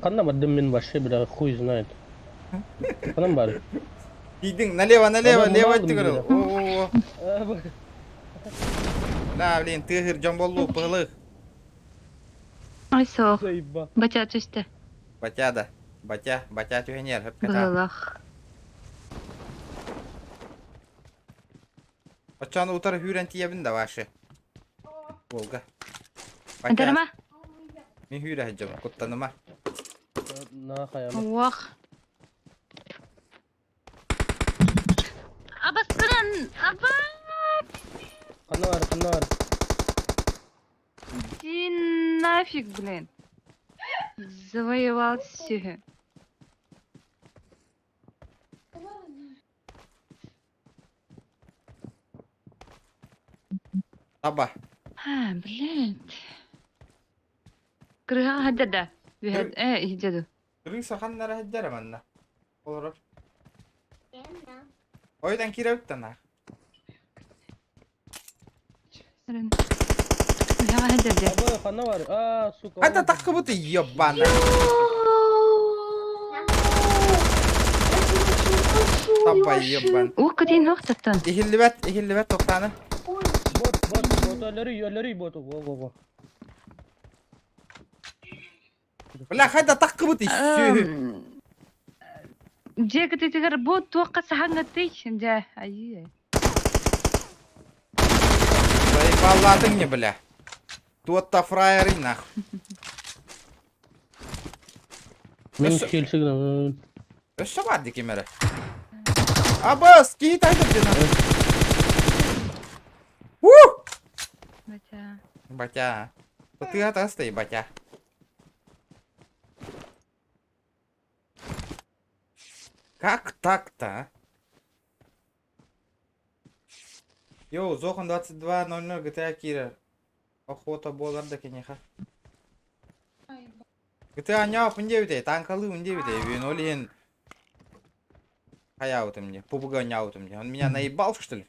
Kanna maddim min başı bir daha хуй знает. Kanam bari. Gidin налево, Adam лево aldım тигр. bir de. Oo. Да, блин, тигр жамболу пылых. Ой сох. Zayıba. Бача чисте. Батя тюгенер, хэп ката. Бгалах. Açanı utarı hürenti yebin de başı. Volga. Дарма. Min hüre hecem kuttanıma. Na khayal. Вах. Абасырын. Аба. Kanna var. Иди нафиг, блин. Завоевал все. Sabah. Блин. Крыга хадда. بهد يجدو. Kırık sakanlara hecere manna. Olur. Oydan kira ötten ha. Крыга хадда. Aba kanna var. Suka. Hadi takı bu yiyor bana. Sabah yiyor ben. Ух, катин хоқтаттан. İhilli bet toktanı. Bot yolları bot. Go. Ulan hadi takı bu yiyor. جاك تتغير بوت توقع سحنتي جا اي Zayıfalladın ya bile. Tuotta frayerin nah. Men skillsi gna. Össe vardı kimere. Abas ki tayda dina. Woo! بتا Baca. Tuti atas teh baca. Как так-то? Йоу, Зохан 22.00 GTA Кира. Охота болар да кенеха. GTA ня пундевите, танкалы пундевите, винолин. Хаяу ты мне, попугай няу ты мне. Он меня наебал, что ли?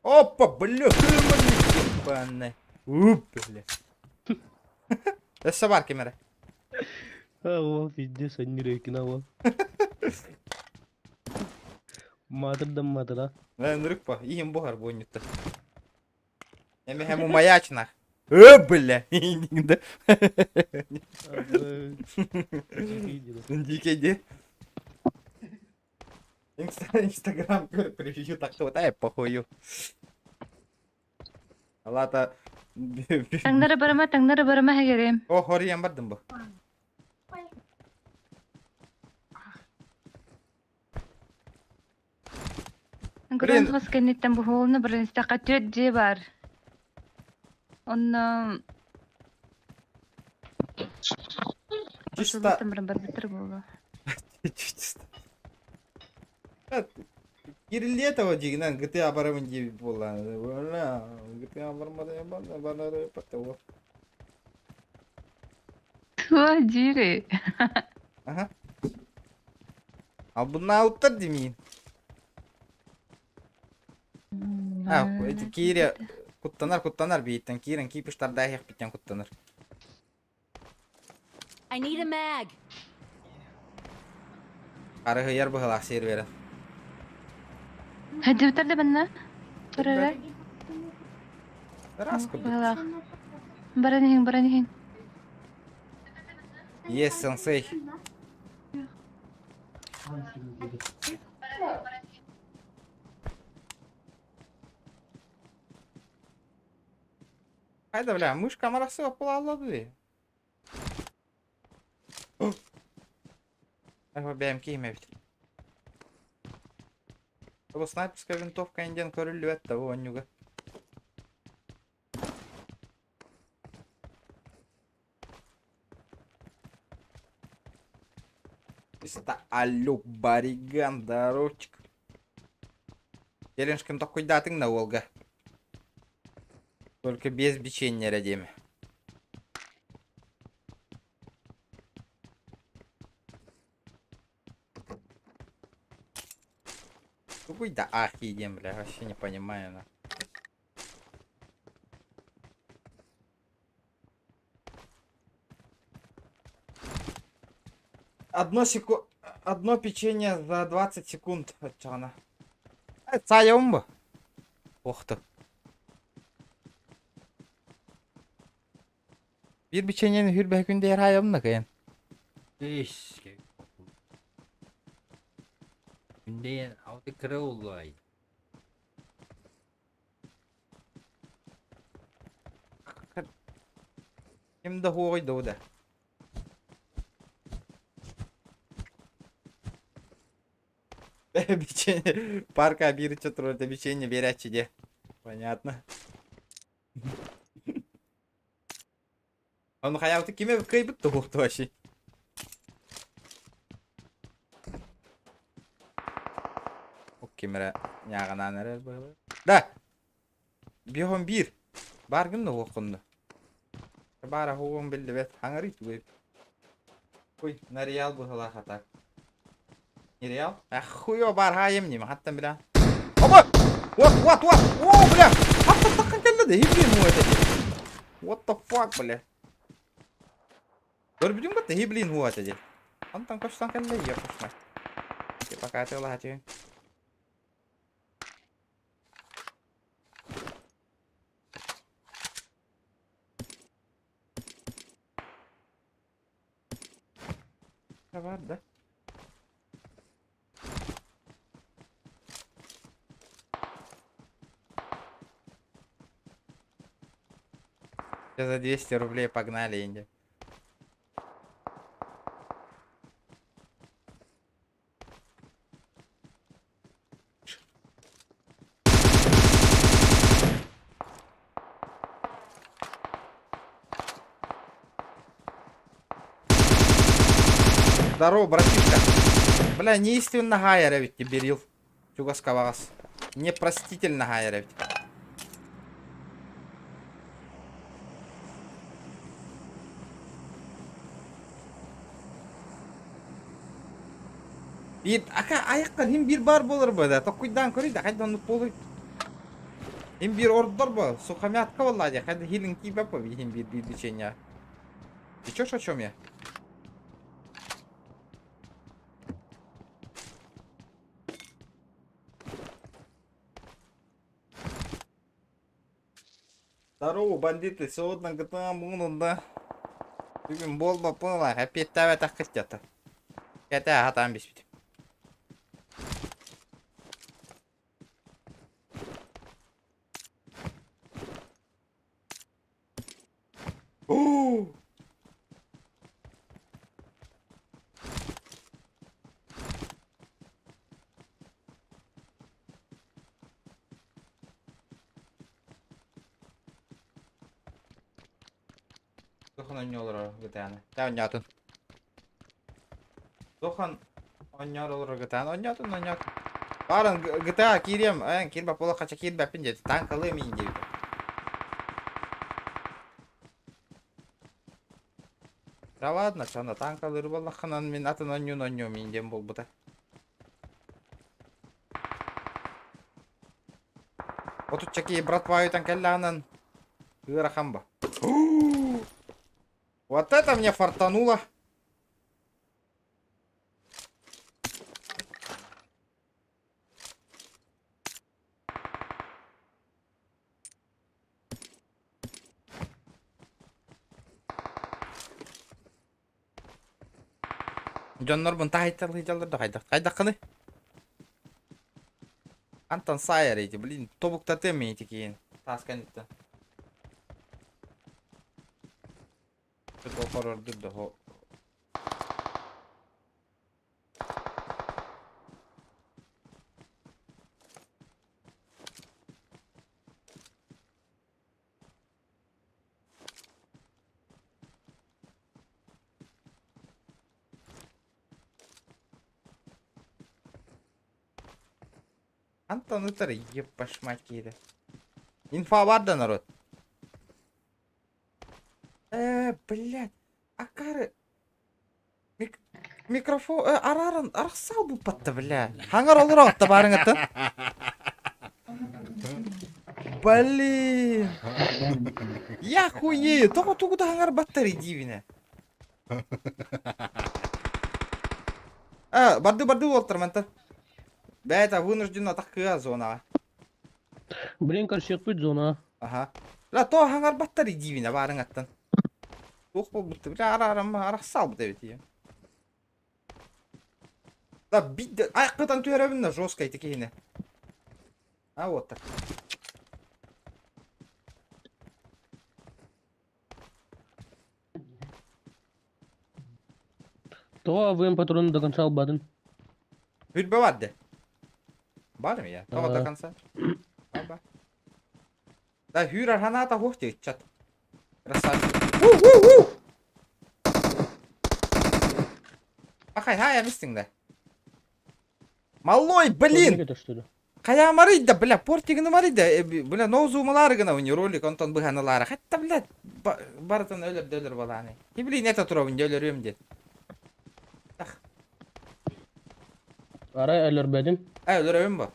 Опа, бля, ебаный. Бля. Это собар камера. Wa fidde sanire kinawa. Матада. Нырыкпа, ием бухар бонит-то. Эми хему маячнах. Бля. Да. Дикеди. Инстаграм превью так вот, похую. Алата. تنغر برما هجريم О, хори я бардым бу. نقولون خلاص كنت تنبهولنا برنستقى جي بار он Чисто. تمرن بتر بوغا Чисто. Кирилли этого дигнан, GTA барамын дебит болла. Вона, GTA бармада я бана патого. واجيري Ага. Ал бұна ауттар демейін. Эти кире куттанар бейттен. Кирен кипіштар дайық біттен куттанар. I need a mag. Қарығы ер бұғыла сервері. هدي بتر بنا برا Раско бұл. بلا برانيهن Yes, сенсей. Hayda bля, мышь камерасы опалалады. Ага, бәйім кейме бит. Бұл снайперская винтовка инден көрілі бәтті, бұл онюға. Чисто алюк, бариган, дорогчик. Еленшкин только куйдатың на Волга. Только без бичения радеме. Какой да ахи едем, бля, вообще не понимаю, на. Одно печенье за 20 секунд от чана. Цаемба. Ох ты. Bir biçenin hür be günde yer hayam ne kayan. Günde altı kere oldu ay. Hem de hoydu o da. Печенье. Парка бирча труда печенье берячи де. Понятно. Он хаявты киме кайбыт тухту вообще. Кемере яғынан әрер байлы. Да! Беғын бір. Бар күнді оқынды. Бара хоғын білді бәт. Хаңыр ит өйіп. Ой, нареал бұғыла қатақ. Нереал? Хуё бар хайым нема, хаттан біля. Оба! Вот! О, бля! Хатта таққан кәлді де, хиблин хуа әтеді. What the fuck, бля? Көрбідің бәтті, хиблин хуа әтеді. Антан көштан кәлді, е көштан. Пока әті ола әтеді. Var da. Сейчас за 200 рублей погнали, Инди. Здорово, братишка. Бля, неестественно гайера ведь тебе берил. Чугаскавагас. Непростительно гайера ведь. Bir ayakkan hem bir bar bolur bu da. Tokuydan körü de haydi onu bolu. Hem bir ordur bu. Sukhamyatka vallahi. Haydi healing keep up hem bir biçenya. Ты чё, о чем я? Здорово, бандиты, сегодня GTA мунунда. Бүгін болма пыла, опять тавя так хотят. GTA хатам беспит. Zohan oynuyor GTA'nı. Ya oynatın. Zohan oynuyor GTA'nı. Oynatın. Barın GTA kirem. Kirba pola kaça kirba pince. Tankalı mı ince? Да ладно, что на танкалы рыбалаханан мен атын oynuyorum индем бол бута. Отут чаки братва ютан келланан. Гырахамба. Вот это мне фартануло. Жоннор бун тайталды кайдакыны. Антон Сайер эти, блин, тобуктар темейти кейін. Тасканитті. Тут хоррор дұрды ғо. Антон утыр, ебаш мать кейді. Инфа бар да, народ. Блядь. Акары. Микрофон, арарын, арықсал бұл патты, бля. Хаңар олыр ауытта барың аты. Блин. Я хуею. Тоғы-тоғыда хаңар баттар идивіне. Барды олтыр, мәнті. Бәйта вынужден атаққыға зонаға. Блин, короче, отпуть зона. Ага. Ла, то хаңар баттар идивіне барың аттан. Тоқ бол бұтты. Бля, арарым, арақсал бұт әбет ие. Да, бидді. Айққытан түйеребін да, жестко айты кейіне. А, вот так. То АВМ патроны до конца албадын. Hülbe vardı. Var mı ya? Tava da Aa. kansa. Baba. Da hyrar han ata hohti chat. Красавчик. Ахай, хай, мистинг да. Малой, блин! Это что ли? Каямарыйда, бля, портигini marıydı. Bля, nozumlar gına oynuyor rolik ondan bıhanalar. Hatta bля, baratan ölür bala hani. Hibli neta turabın ölürüm diye. Ara eller bedin. Ölürüm bu.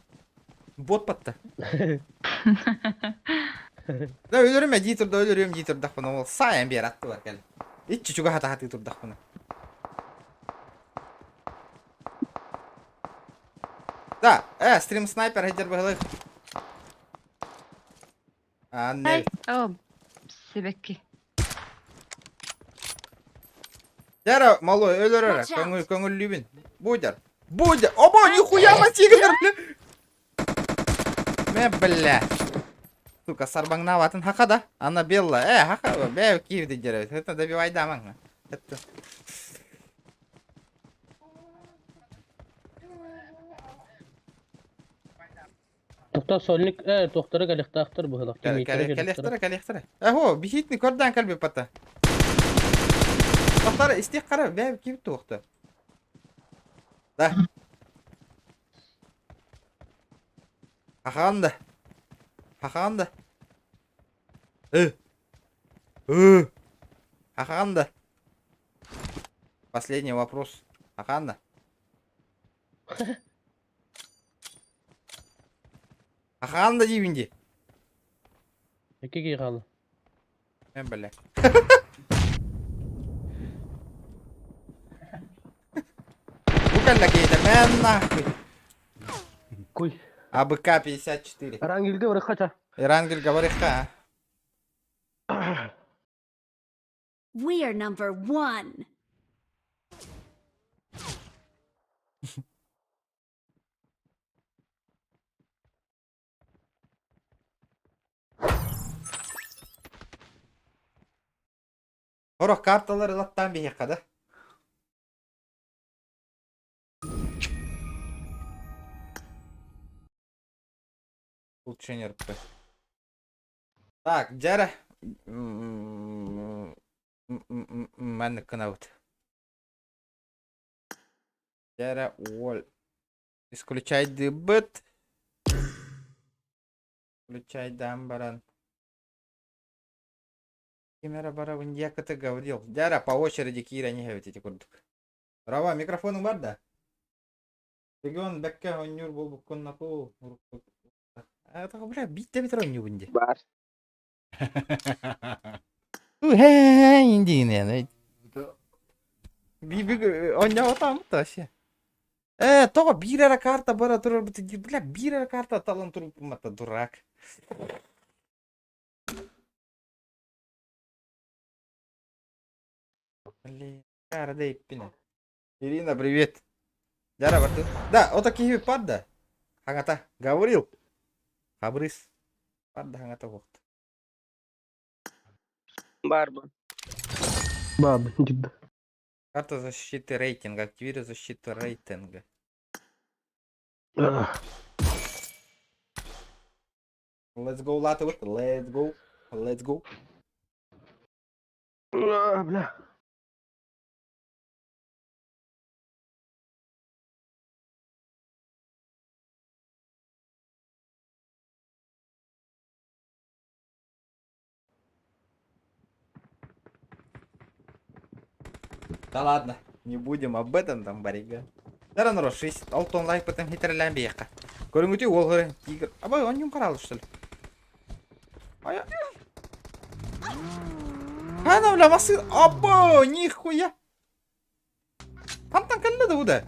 Bot battı. Da ölürüm ya, jitur da ölürüm, jitur da bana ol. Sayan bir yer attı var gel. Hiç çuçuğa hata tur da bana. Да, стрим снайпер хедер быгылык. Анне. Ай, о, себекки. Жара, малой, өлөрөр. Watch out. Көңүллүбүн. Будер. Будер. Оба, нихуя масигидер, бля. Ме, бля. Сука, сарбаңна ватын хакада. Ана белла. Хака, бе кивди жеребит. Это добивай дамаңна. Это. Тохта сольник, тохтары калехтахтар быхылак. Коллектора. Ахо, бихитни көрдөн калби пата. Тохтар истек кара, бе кивди тохта. Да. Хаханда. Хаханда. Последний вопрос. Хаханда. Хаханда дивинди. Эки калы. Мен бля. Букально кейда, мен нахуй. Куй. АБК-54. Рангилге врахача. Ирангель говорит, ха. We are number 1. Horok kartaları lattan bir yakada. Улучшение РП. Так, Джара. Мен кнаут. Джара Уолл. Исключай дебет. Включай дамбаран. Кемера барабын якыты говорил. Джара по очереди Кира не говорите курдук. Рава, микрофоның бар да? Тегон бекке онюр бол букконна ку. Это, бля, битте битер оню бунде. Бар. Индине. Би оня отам таше. Тога бирера карта бара турар бит. Бля, бирера карта талан туруп мата дурак. Блин, кара да иппине. Ирина, привет. Дара, барту. Да, о такие падда. Хагата, говорил. Хабрис. Падда хагата вахт. Барба. Баб, джидда. Карта защиты рейтинга. Активируй защиту рейтинга. Let's go, Латвот. Let's go. Let's go. Бля. Да ладно, не будем об этом там, барига. Дара народ, 6 алтон лайк потом хитрелям бияка. Көрүнгүтү ол көрүн, тигр. Абай, он юм каралы, что ли? Ая. Ана, бля, масы. Або, нихуя. Тамтан каллады буда.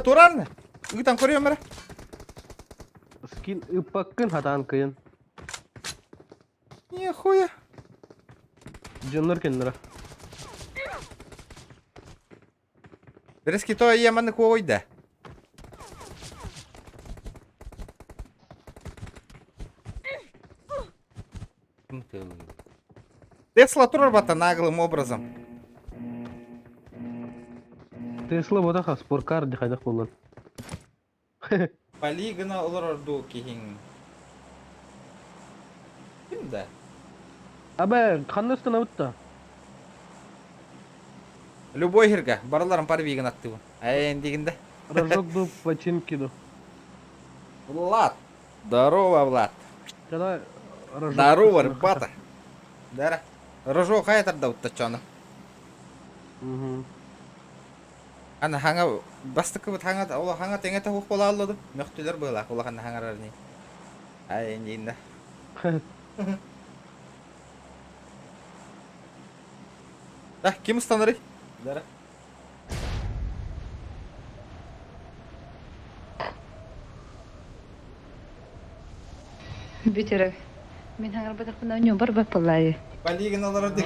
Турарны. Үгүтан көрөм бара. Скин ыпаккын хатан кыйын. Нихуя. Жоннор кеннера. Берески то яманы койда. Тесла турар бата наглым образом. Тесла бодаха спорткар дихайдах болот. Полигона олорду кихин. Кимда? Абе, қандастан аутта. Любой херга, барларым парвигін атты бұл. Әйін дегенде. Рожокду починкиду. Влад. Здорово, Влад. Когда рожок... Здорово, ребята. Дара. Рожок қайтарда ұттачаны. Ана хаңа, бастықы бұт хаңа, ола хаңа теңеті хуқ бола алады. Мөқтілер бұла, ола хаңа хаңарар не. Әйін дегенде. Да, кем ұстаныры? Дара. Бүйтерек. Мен хаңар бадақ бұна өнеу бар бап болайы. Полигон оларды.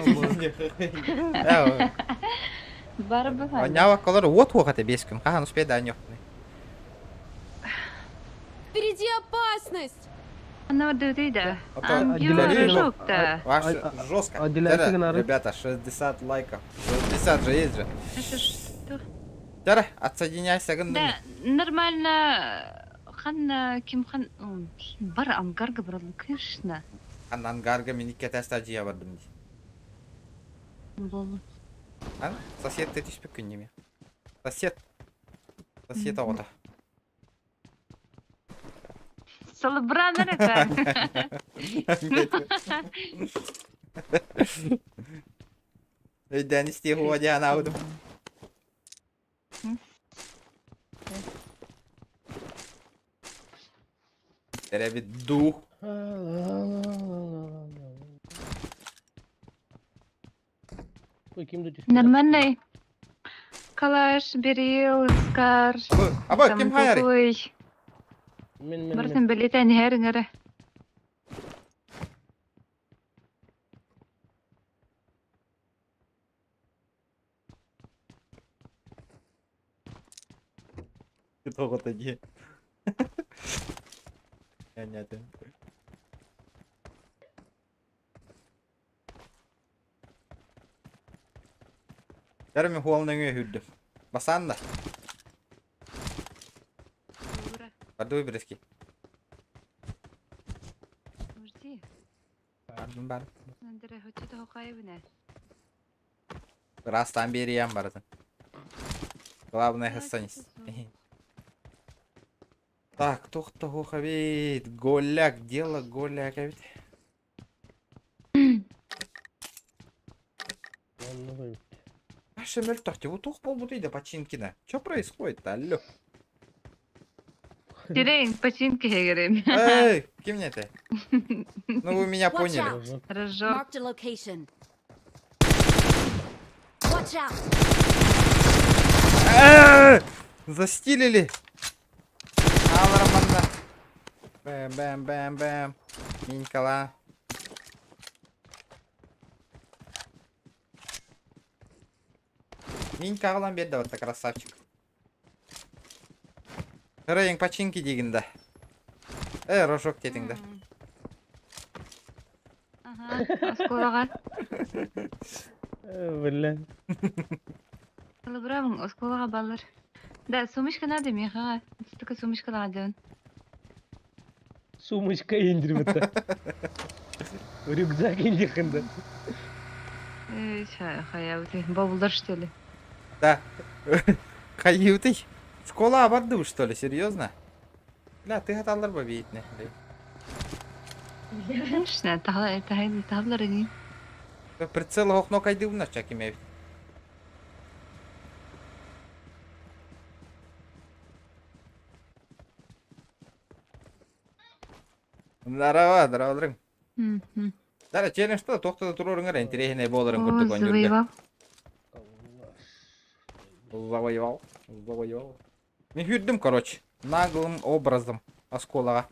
Бар бап болайы. Нява колор вот хуқаты 5 күн. Қаған успейді анёқ. Впереди опасность! Ана өдейді. Отделяли Рожок-то. Ваш жестко. Отделяйте Тара, гонорары. ребята, 60 лайков. 60 же есть же. Это что? Тара, отсоединяйся гын. Да, нормально. Хан ким хан бар ангарга баралым, конечно. Ангарга миникке тестаджия бардым. Бол. Ан, сосед ты тиспек күн неме. Сосед. Сосед ауыта. Салыбраныр екен. Өйден істей хуа диан аудым. Тереби дух. Ой, ким дутиш? Нормальный. Калаш, берил, скар. Абы, ким хайари? Мен. Барсын білетен herіңірі. Тоғыта де. Понятно. Дәрмен хуалының өй хүлді. Басан да. Барды өй бірески. Мұрди. Бардым бар. Нандыры хөтчеті хоқайы бұны. Растан бері ям бардың. Главное хастанис. Так, тоқта хуха бейт. Голяк, дело голяк бейт. Ашем өлтіқте, бұл тоқ бол бұдайды починкина. Чё происходит-то, алло? Терең, починки хегерем. Эй, кем не ты? Ну вы меня Watch поняли. out! Рожок. Marked a location. Watch out! Застилили. Аларманда. Бэм. Минькала. Минька алам берді, вот красавчик. Рейң починки дегенді. Рожок дедіңді. Ага, осколаған. Бля. Салыбырамын, осколаға балыр. Да, сумышка надо меха. Столько сумышка надо. Сумочка индирбата. Рюкзак индирхында. Хаябыты, бабулдар что ли? Да. Каюты. Школа абарды что ли, серьезно? Бля, ты хаталар ба бейтіне. Конечно, тағылар не? Прицел оқно кайды ұнар чаким әбіт. Здорово, дрын. Дара, челен что, тоқтады тұрорыңар, интересіне болырын күртік он жүрге. Завоевал. Мен хүрдім, короче, наглым образом осколаға.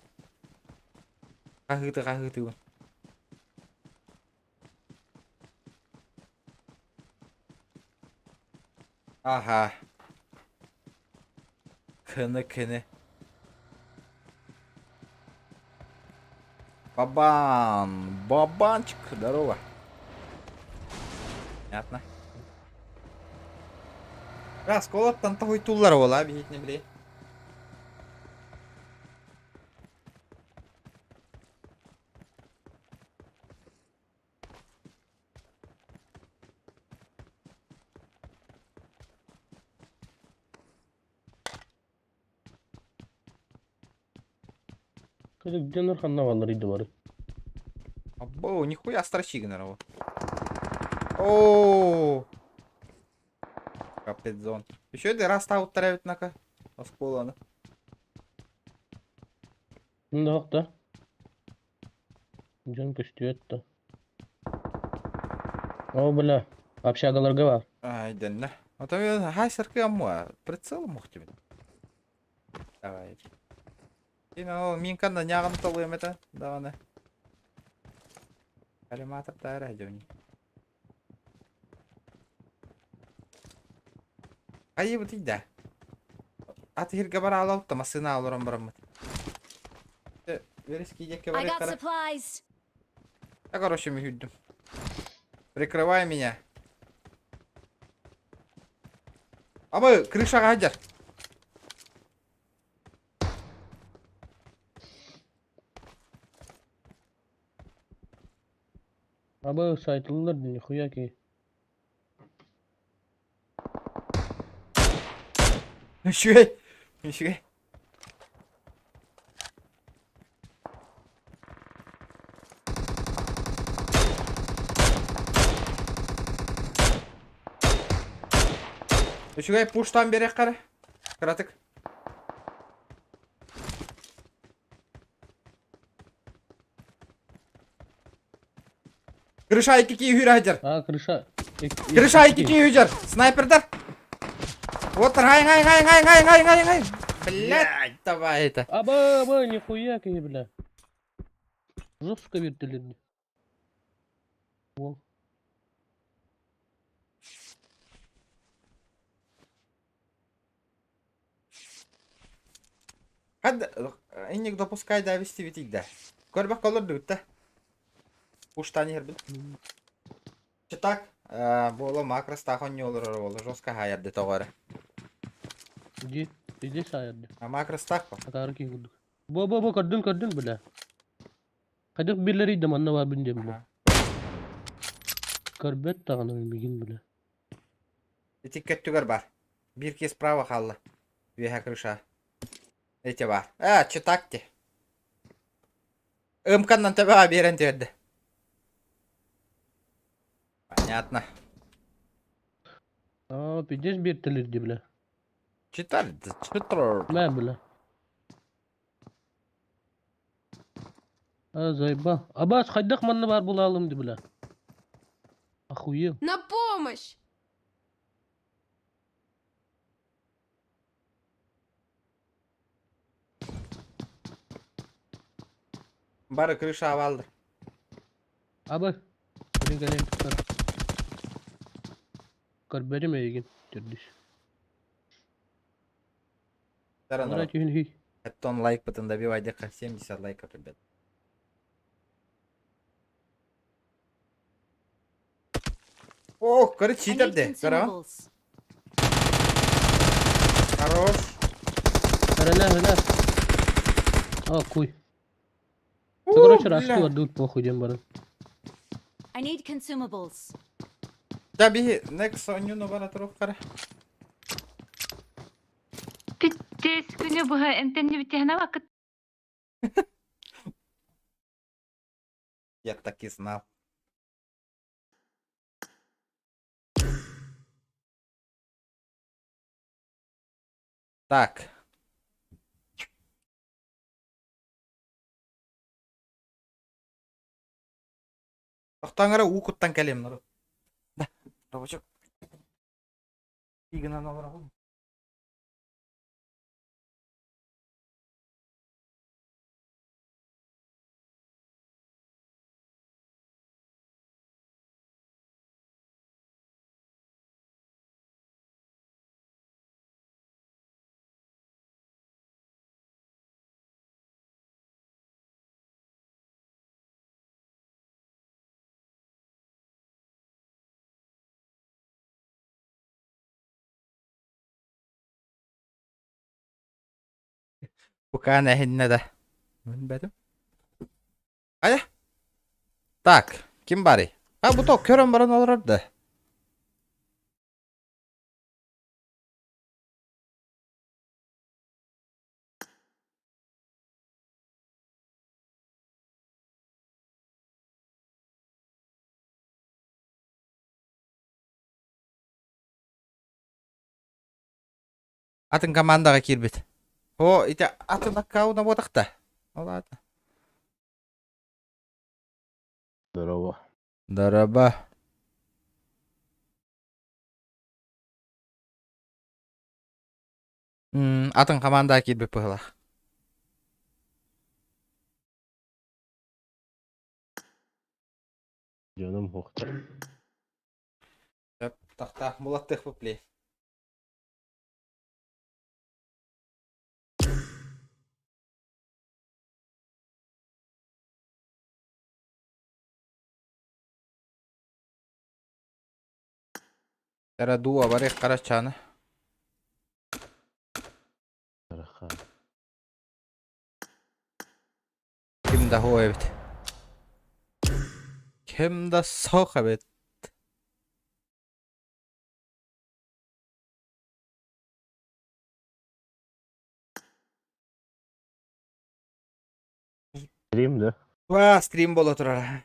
Қағыты. Ага. Кыны. Бабанчик, здорово. Понятно. Раз, колоттан тахой туллар бола, бейітне біле. Где нархан навалар иди бары. Або, нихуя страчига, наверное. Ооо. Капец зон. Еще один раз та уттарявит нака. Осколана. Ну да. Жан көстүөттө. О, бля. Общагаларга бар. Ай, да. А то я хайсерки амуа. Прицел мог тебе. Давай. И ну, минкан на нягам толуем это. Давай. Коллиматор тайра идём. Ай, вот иди. А ты габар алау, там асына алурам барамат. Верески деке I got барет. supplies. Я, короче, мигюдю. Прикрывай меня. Абы, крыша гадер. Абы сайтылар нихуя ки. Ничего. Ничего. Ничего, пуштан берек кара. Кратык. Крыша iki hür hajar. А, крыша. Крыша iki hüjar. Снайпердер. Вот, гай. Блядь, давай это. Абы, нихуя ки, бля. Жестко вертелерди. Ол. Hadi, innik допускай да вести витик да. Көрбак колор дүтті. Пуштан ербіл. Читак, болы макрос тахон не olur болы. Жостка хайарды тоғары. Иди сайырды. Макрос так па. Атары ки курдук. Бо, кырдын, бля. Кадык бирлери да манна бар бинде, бля. Көрбет тағаны мигин, бля. Витик көттігір бар. Bir kez права қалды. Веха крыша. Эти бар. Читак те. Ымканнан тебе берен терді. Понятно. А, пиздец вертелерди, бля. Читар. Мә, бля. А, зайба. Абас, хайдақ манна бар бола алымды, бля. Охуел. На помощь! Бары крыша авалды. Абы. Кален тұтар. Көрбері ме еген? Түрдіш. Ора түйін хей. Эттон лайк бутын добивай дека 70 лайков, ребят. О, короче, I читер need де. Кара. consumables. Хорош. Рәлә. А, куй. У, Короче, бля. расты варды похуй дем барын. I need consumables. Да би, next онюну бара туруп кара. Титтес күнү буга энтенни битехна вакыт. Я так и знал. Так. Тоқтаңыра укуттан кәлем нұры. Да, рабочок. Игінан алыра ғой. Bu kan ehinne de. Bilmedim. Aya. Так, kim bari? Ha bu da körüm baran olur da. Атын командаға кирбит. О, ите атын аккауна ботақта. Ладно. Здорово. Здорово. Атын командаға кирбит пыгыла. Canım hokta. Тақта, мулаттық пыплей. Тара дуа барик қарачаны. Раха. Kimde ho evet. Kimde sok evet. Gireyim de. Va stream bola turar.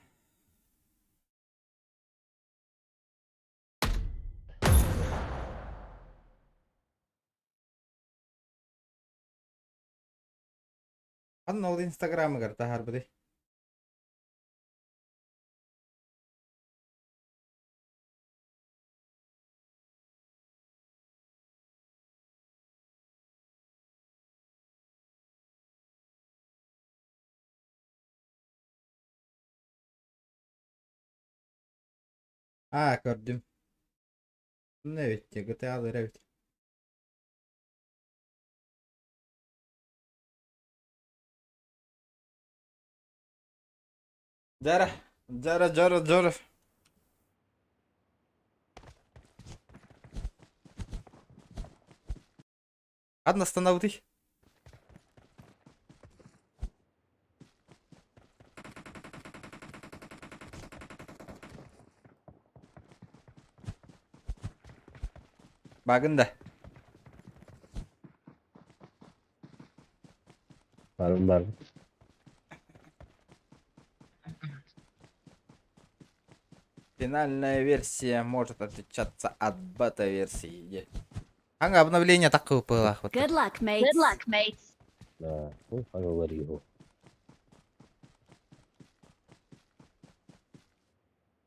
Anna ol Instagram'ı karta harbide. Ha gördüm. Evet ya GTA'lar evet. Jara, jara. Одна останови. Bagında. Varım. Финальная версия может отличаться от бета-версии. Ага, обновление такое было. Вот. Good luck, mates. Да. Ну, поговорил.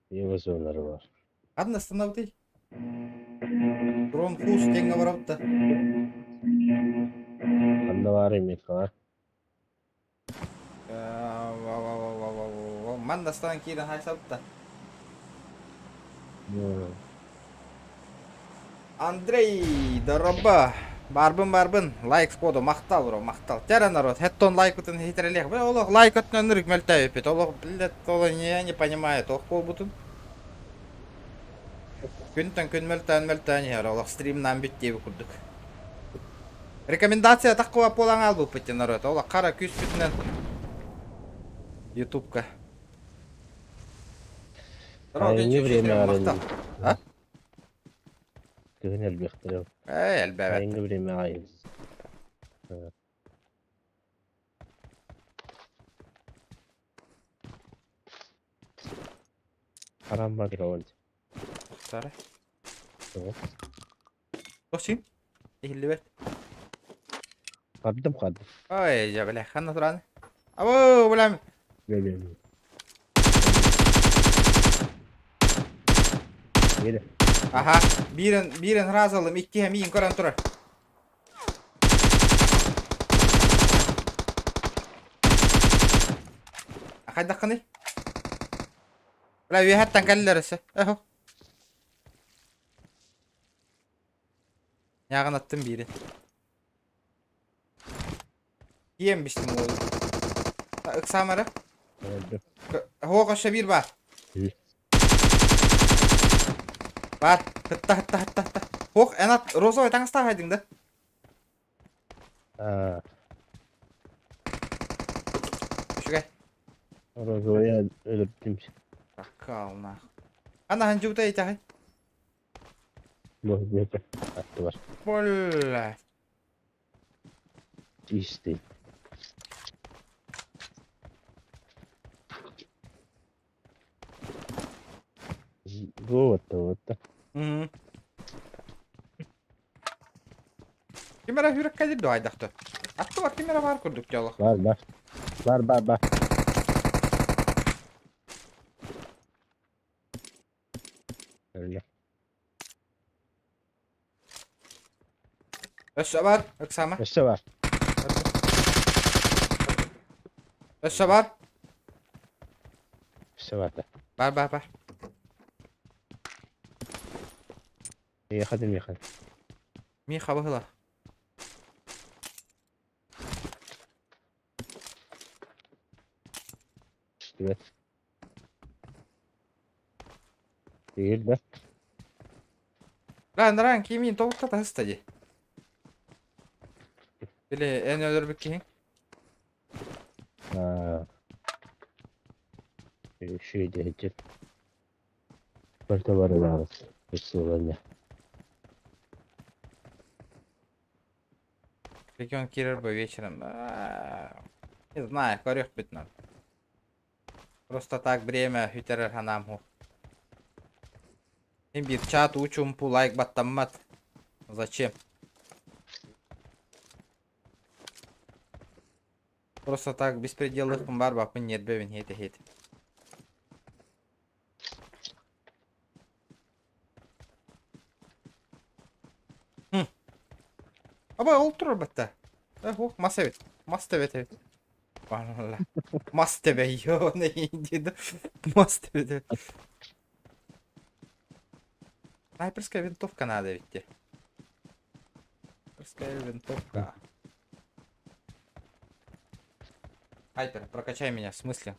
Его зонар var. Одна останови. Дрон фуз тенге барапты. Anda var emek var. Манда стан кирен хайсапты. Андрей, дороба. Барбын. Лайк споду, мақтал, бро, мақтал. Тәрі народ, хеттон лайк ұтын хитрелех. Бе, олық лайк ұтын өнірік мәлтәй өпет. Олық, білет, олық не понимает. Оқ бол бұтын. Күнтен мәлтәй не, олық стримнан бүт дейбі күрдік. Рекомендация таққыва полан ал бұл пөтті народ. Олық қара күз бүтінен. Ютубка. Не время мақтал. А? Güvenel bekliyorum. Әлбәбәт. Aynı время ayız. Haram var oldu. Sarı. Evet. Toşin. İhilli ver. Kaddım. Ой, я, бля, ханна тураны. Abo, бля. Geliyorum. Gel. Aha, birin razalım, ikki hem yiyin koran turar. Hayda kanı. Bля, bir hattan kallarısı. Eho. Yağın attım biri. Yemiştim oğlum. Iksamara. Öldü. Hava koşa bir var. İyi. Var. Hıtta. Hok enat Rosa tanısta haydın da. Aa. Розовая ölüptüm. Какал нахуй. Ана ханжута итахай. Bu bir attı var. Бля. İşte. Вот. Мгм. Кимера хүрек кадир айдақты. Атты бар кимера бар күрдік жолы. Var. Öyle. Össe var. Öksama. İşte var. Össe var. İşte var da. Бар. Yakaladım. Миха была. Evet. Değil de. Ран, кимин тобукта тастади. Биле, эн өлөр бик кийин. Ha. Şey diyeceğim. Başta var ya. Hepsi olan ya. Регион Кирер бы вечером. Не знаю, корёх бит надо. Просто так время хүтерер ханам ху. Им бир чат учум пу лайк баттаммат. Зачем? Просто так беспределлыхым бар бапын нербебин хете. Аба ол тұрыр бітті. Ох, мас әбет. Мас төбет әбет. Валла. Мас төбе. Йоны деді. Мас төбет. Снайперская винтовка надо ведь. Снайперская винтовка. Хайпер, прокачай меня. В смысле?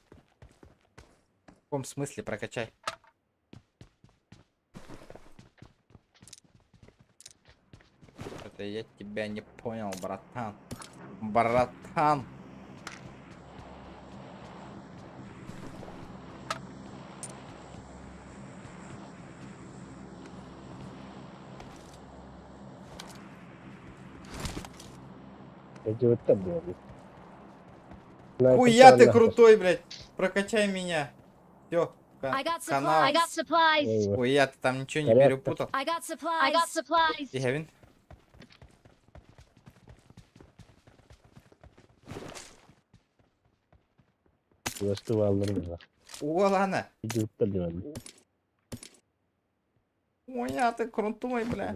В каком смысле прокачай? Это я тебя не понял, братан. Братан. Это вот так было. Хуя ты крутой, блядь. Прокачай меня. Все. I got Канал. supplies. Хуя ты там ничего не Порядок. перепутал. I got supplies. И Гевин. Восту alırım ya. Уолана. Gidiyor da diyorum. Хуя ты крутой, бля.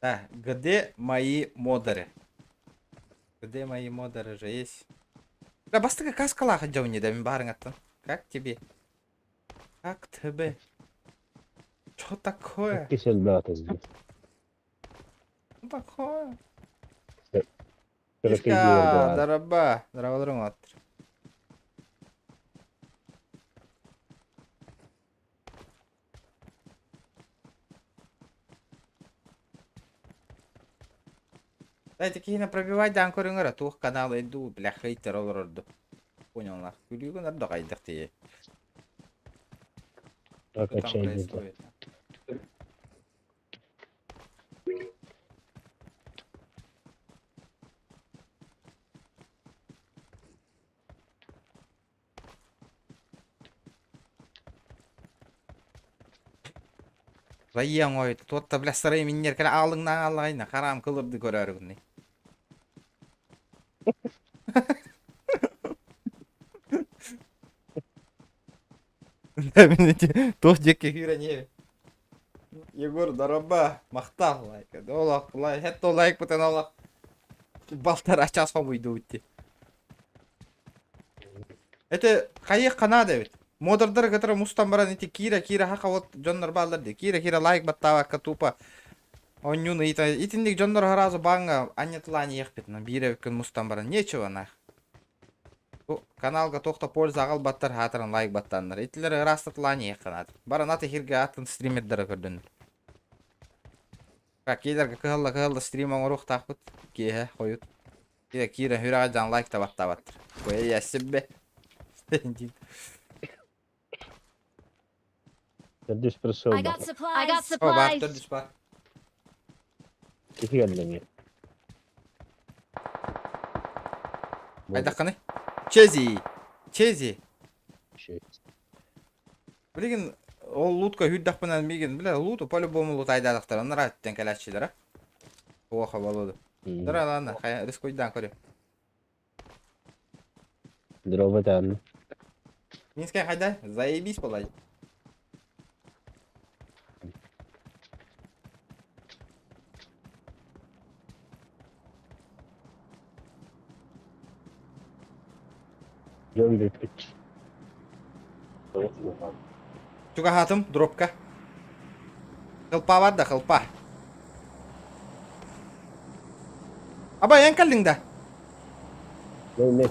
Так, где мои модеры? Где мои модеры же есть? Да бастыга каскалаха жауни да мен барың аттан. Как тебе? Как тебе? Что такое? Kişisel dağıtız. Что такое? Şöyle Мишка, gidiyor. здорово. Здорово, отыр. Дайте кейіні пробивать дан көріңір, туық канал еду, бля, хейтер олар орды. Понял, күлігін орды қайдық тие. Что там Прокачай dedi. происходит? Зайяң ойды, тотта бля сырай миннер кәлі алыңнан алайна, қарам қылырды көрер күнне. Да, мен тоқ жекке күйрі не? Егор, дороба, мақтал лайк. Олақ, лайк, хетто лайк бұтын олақ. Балтар ачасқа бұйды өтті. Это қайық қанады өт. Модердер который мустан баран эти кира хака вот жоннор балдырды. Кира лайк баттава катупа. Онюны итиндик жоннор харазы банга анятылани ехпетна. Биревкен мустан баран. Нечего нах. Каналга тохта польза агал баттар хатырын лайк баттандар. Итилер растатылани ехканат. Баран аты хирге атын стримердері көрдөнөр. Kakkiler kıhıllı stream oğruk takpıt. Kihe koyut. Kira hürağa can like tabattır. Koya yesin be. Terdis perso I got bak. supplies. I got O bak supplies. dur düş bak. Kiki geldim ya. Hayda kanı. Çezi. Şey. Bilgin o lutka hüddak bilen bilgin bile lutu по-любому lut aydalıktır. Onlar attın kelaşçılara. Oha havalı. Dur lan. Kaya riskoydan koruyor. Drop'a tane. Минская хайда, заебись полай. Yön bir piç. Juga hatım dropka. Хылпа var da хылпа. Aba yang kalling da. Ne?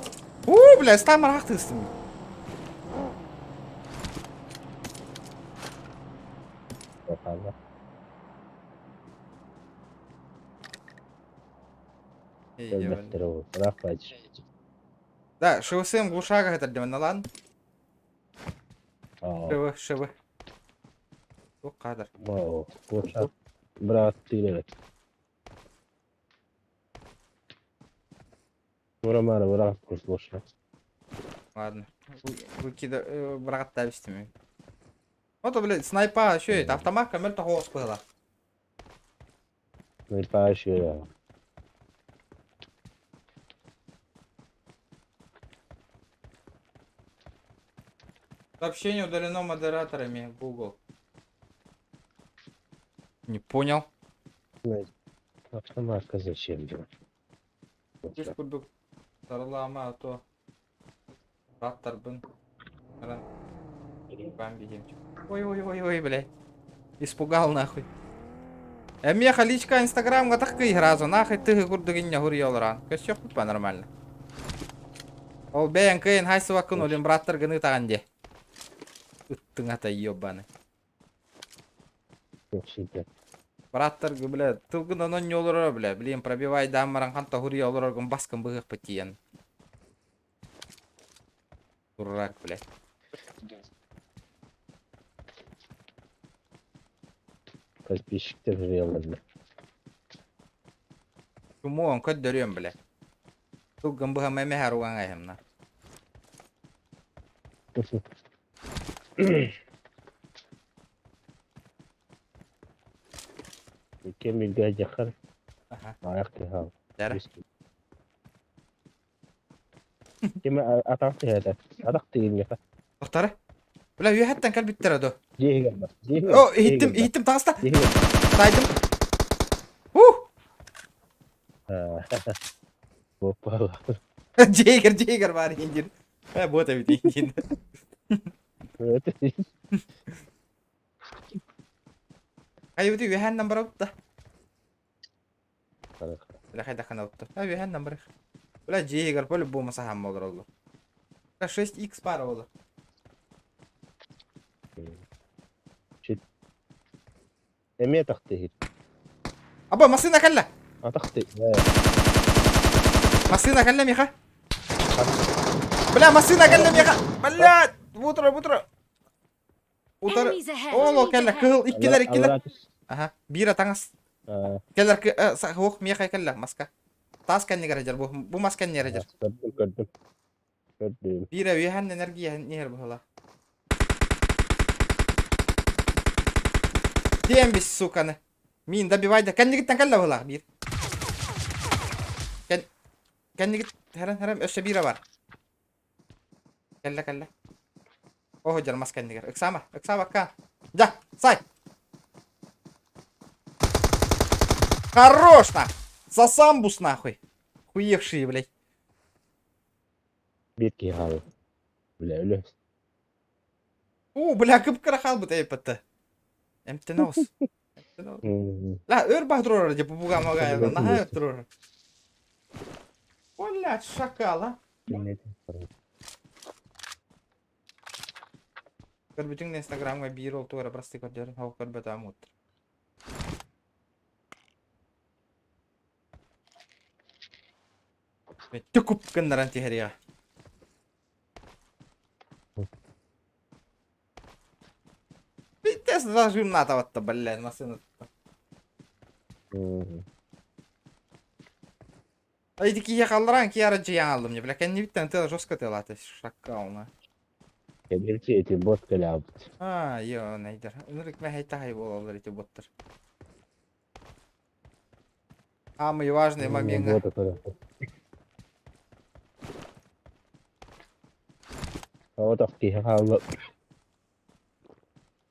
Bля, стамар хахтыстым. Bakalım. Elbette o. Bırak bacı. Да, шевысым глушага это для меня, ладно? Aa. Шевы. O kadar. Wow. Boşa. Bırak değil. Vuramara bırak kurs boşa. Ладно. Выкида брат да бистими. Вот, блядь, снайпа, что это? Автомат, камер того спыла. Ne taşıyor ya. Сообщение удалено модераторами Google. Не понял. Ne? Автоматка зачем diyor. Здесь курдук. Сарлама, а то. Раттар бын. Бамби демчик. Ой, блядь. Испугал нахуй. Мне халичка инстаграмга такой гразу. Нахуй ты курдугиння гурьел ран. Костюк по нормально. Ол бэйн кейн хайсы вакын олим браттар гыны таганде. Ыттың ата ёбаны. Şiddet. Браттар ғы, бля, тылгын онон не олора, бля. Блин, пробивай дамаран ханта гурьел олоргын баскын быгық патиен. Дурак, бля. Подписчиктер жияларlar. Чуму он код дөрөм, бля. Тылгын быга мәмә харуган айхымна. Kemil gajahar. Aha. Ayak hal. Dara. Kemil atak hada. Atak tigin ya. Оқтары? Бля, үй хаттан кәлбиттер адо. Jihi gelmez. О, иттим тағыста. Jihi gelmez. Тайдым. Hoppa. Джейгер бар инжир. Бота бит инжир. Evet. Кай бит үй хан номер отта. Barak. Бля, хайда хана отта. Үй хан номер. Бля, джейгер по-любому сахам olur oldu. 6x пара olur. Eme taktı. Аба, машина калла. Ataktı. Машина калла миха. Бля, машина калла миха. Бля, бутра. Enemies ahead. Оло калла, кыл, иккилер. Allah. Ага, бира таңас. Келлер сахух миха калла, маска. Тас кенне гаражар, бу маска не гаражар. Gördüm. Бира вихан энергия нер бахала. Дем бис суканы. Мин добивайда. Кенне гиттен калла бахала бир. Кенне гит харам өсө бира бар. Калла. Ого жар маска не гар. Иксама ка. Да, сай. Хорош на. Засамбус нахуй. Хуевший, блядь. Bir ki hal. Öyle. Бля, кып-кыра халбыт эйпатты. Эмтенос. Ла, өр бахдрора же бубуга магайла. Наха өттүрөр. Бля, шакала. Көрбүтүң инстаграмга бир ол туара просты көрдөрүн. Хау көрбөт амут. Тюкуп кеннерен тихерига. Биттес зажимната ватта, блядь, машина. Айди кие қалдыран, кие арачы яң алдым, не, бля, кен не биттен тела жестко телаты, шаккауна. Кебирчи эти бот калябыт. Йо, найдер. Нурик мэ хайтахай болалар эти боттар. Самый важный момент. Бота калябыт. Вот авки хавла.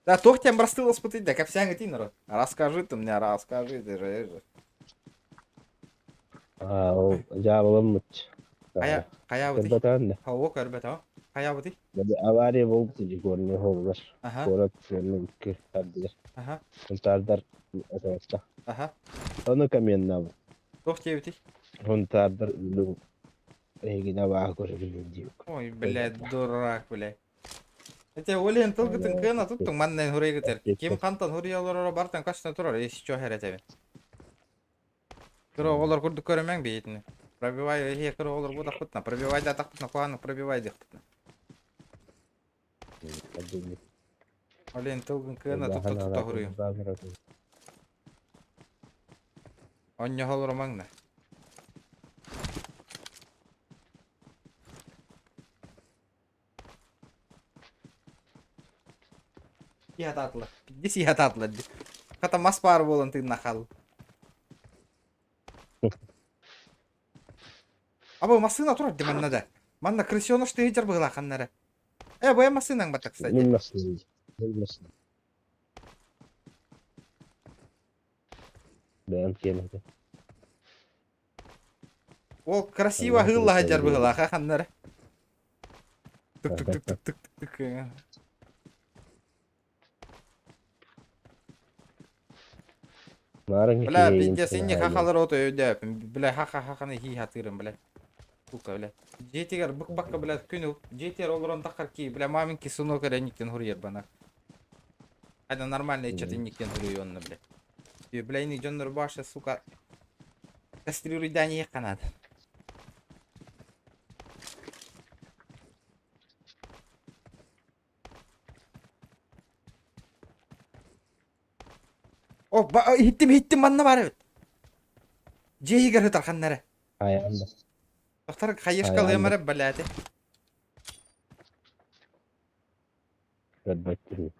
Да, тох тем простыл испытать, да, как вся народ. Расскажи ты мне, расскажи, ты же. Жабылымыч. Кая бути? Кырбатан да. Хау көрбет, а? Кая бути? Баба авария болуп тижигорны холбар. Ага, Корат сенин ки таддыр. ага, Хунтардар атаста. ага. Оны каменна. Тох те бути? Хунтардар үлү. Эгина баа көрүлү. Ой, блядь, дурак, блядь. Эти олен тылгытын кына туттың маннен хурегитер. Ким кантан хуриялар бартан качтан турар, эси чо херетеби. Кыро олар курдук көрөмөң бейтини. Пробивай, кыро олар буда кутна. Пробивай да так кутна, куаны пробивай дик кутна. Олен тылгын кына тутта хурию. Оння холор маңна. Сиятатлы. Пидди сиятатлы. Ката маспар болын ты нахал. Абы масына турар ди маннада. Манна крысёныш ты хитер была ханнара. Бая масынаң бата, кстати. Минмасын. Бәм келеді. Ол красиво хылла хажар была ханнара. Тук-тук-тук-тук-тук-тук. Бля, пиздец, инне хахалар ото өйдеп. Бля, ха-ха-ханы хи хатырым, бля. Тука, бля. Жетигер бык-бакка, бля, күнү. Жетер олорон такар ки, бля, маминки суно керениктен хурьер бана. Айда нормально ичетинниктен хурьер онна, бля. Бля, ини жоннор башы, сука. Кастрируй да не канат. О, хиттим манна бар эбит. Жейгер хытар ханнары. Аянда. Доктор хайышкал эмере баляты. Рәдбәттірі.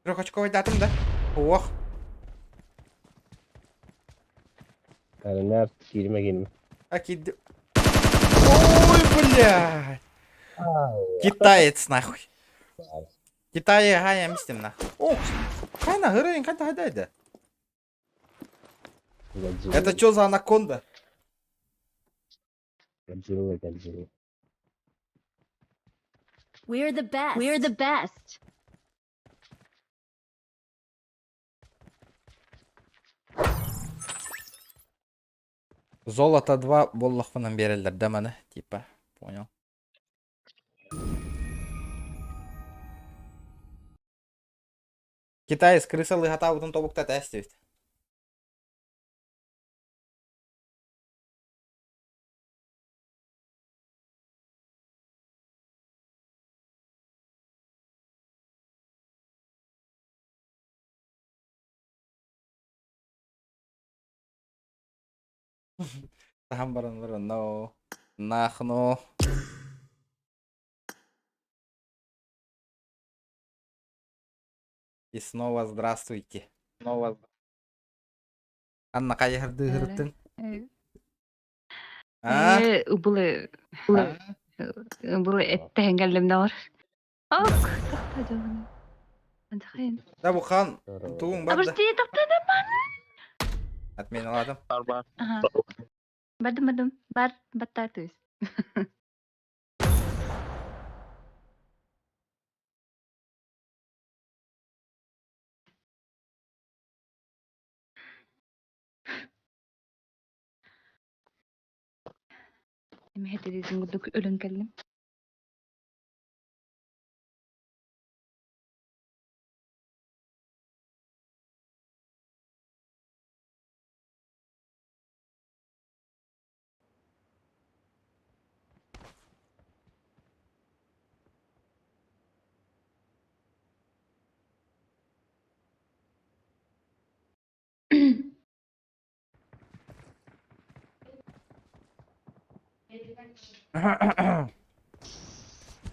Трох очко ойдатым да. Ох. Әрінәр кирime келім. Акиды. Ой, блядь. Китаец нахуй. Китай хая мистем нахуй. О, кайна хырын кайда хайдайды. Это чё за анаконда? Гадзилла. We're the best. We're the best. Золото 2 боллахпынан берелдер да мана, типа, понял. Китай крысалы хатабытын тобукта тестивит. Tahan bareng-bareng, no. Нахну. И снова здравствуйте. Снова. Анна кайырды хырыттың? А? Бұл әттәһен кәллемне бар. Ок, тақта жоғын. Антахин. Да bu хан туың бар да. Абырсты тақтады бар. Отмен аладым. Бардым. Бар, баттар төз. Эми хетедизин гудук өлөн келдим.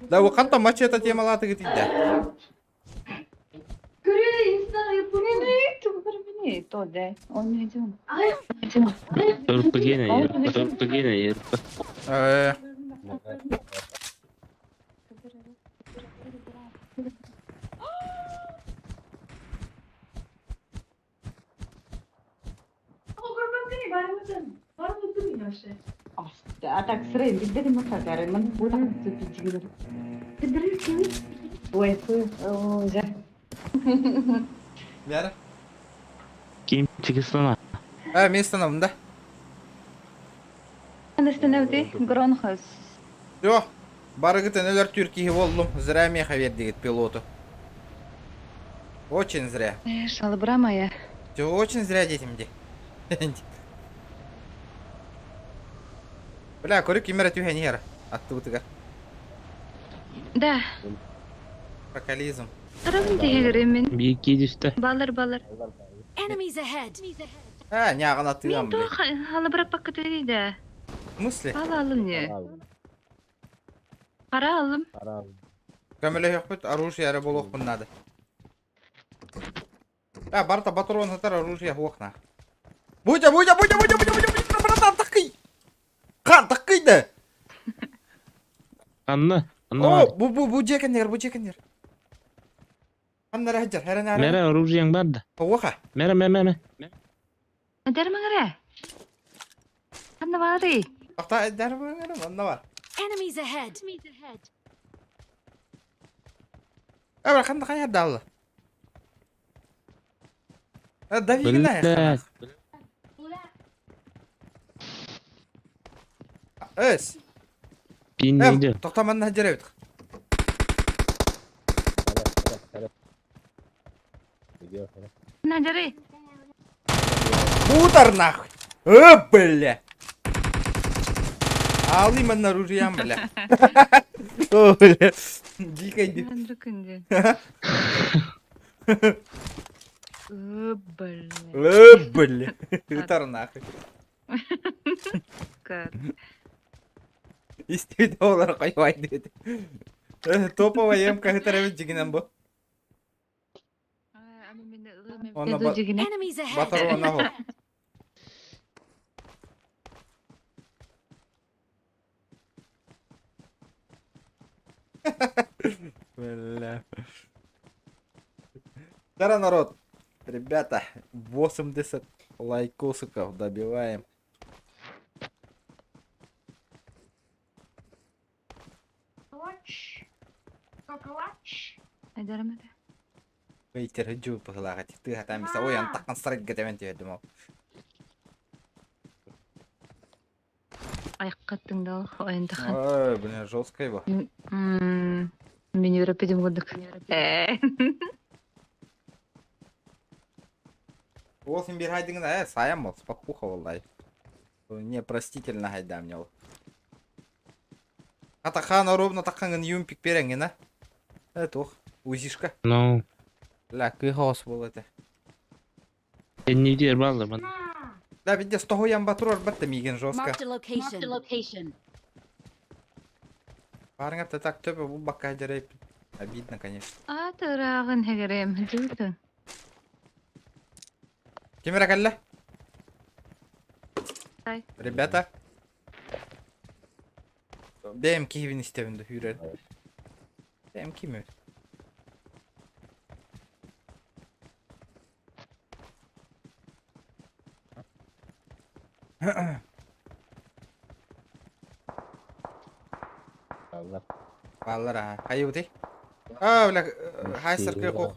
Да вы канта матч это тема латы гитида. 그래 인스타가 예쁘네. 좀 그러면 또 돼. 언니 좀. Turpagina, turpagina. А так срей, бедери макагаре, ман бута цупичигер. Бедери кими? Ой, за. Яра. Kim çıkısına. Мен станамын да. Анастеневди Гронхас. Жоқ, барыгыт энелер түркии болдум. Зря меха бердигит пилоту. Очень зря. Шалбрамая. Жоқ, очень зря детимди. Бля, көрі кемера түйен ер. Атты бұтыға. Да. Прокализм. Арам дегеремен. Bir iki düştü. Балар. Enemies ahead. Няғын аттыған, Мен то бля. халыбрап пакет дейді. В смысле? Ал алым не? Қара алым. Көмілі жоқ бұд, оружие әрі бол оқпын нады. Барта батурон атар оружие оқна. Будя, братан, тақый! Қан, тақыйды! Anla. О, bu cekендер. Қандар әджер, әрін әрі. Mere orucuyan vardı. Оқа. Mere. Дәрмәңірі. Қанды бары. Ақта әджер бұңырым, онда бар. Enemies ahead. Бір қанды қай әрді алды? Давигін аяқ. Өз. Bin neydi? Тоқтаманын әджер өйдік. Нәдәрі. Удар нахуй! Бля! Алиман оружием, бля. О, бля. Дико иди. Нәдәрі күнде. Бля. Удар нахуй. Кар. Истеуді олар қоймайды деді. Топовая емка ғытарабет жігінен бұл. Оны Enemies ahead. батыр оны ғо. Бля. Здорово, народ. Ребята, 80 лайкосиков добиваем. Әдәрмәді. Вейтер жу пыгылагы тикти хатан биса оян таккан страйк кетемен дедим ал. Айққаттың да ойындаған. Ой, блин, жесткой бу. Мен Европеден көрдік. Ол сен бир хайдыңда, саям бол, спокуха болдай. Непростительно хайда мне ол. Атахана ровно таккан юмпик береңген, а? Тох, узишка. No. Ля, кыхос бол это. Sen neydi yer bağlı bana. Да, бидде 100 хоян батурор батта миген жестко. Marked a location. Барыңа так төбө бу бакка жарайып. Обидно, конечно. Атырағын хегерем. Жүлді. Кемера калла? Ай. Ребята. Бем кивин истебинде хүрер. Бем кими? Баллар, хайыуды. Бля, хайсыркы қоқ.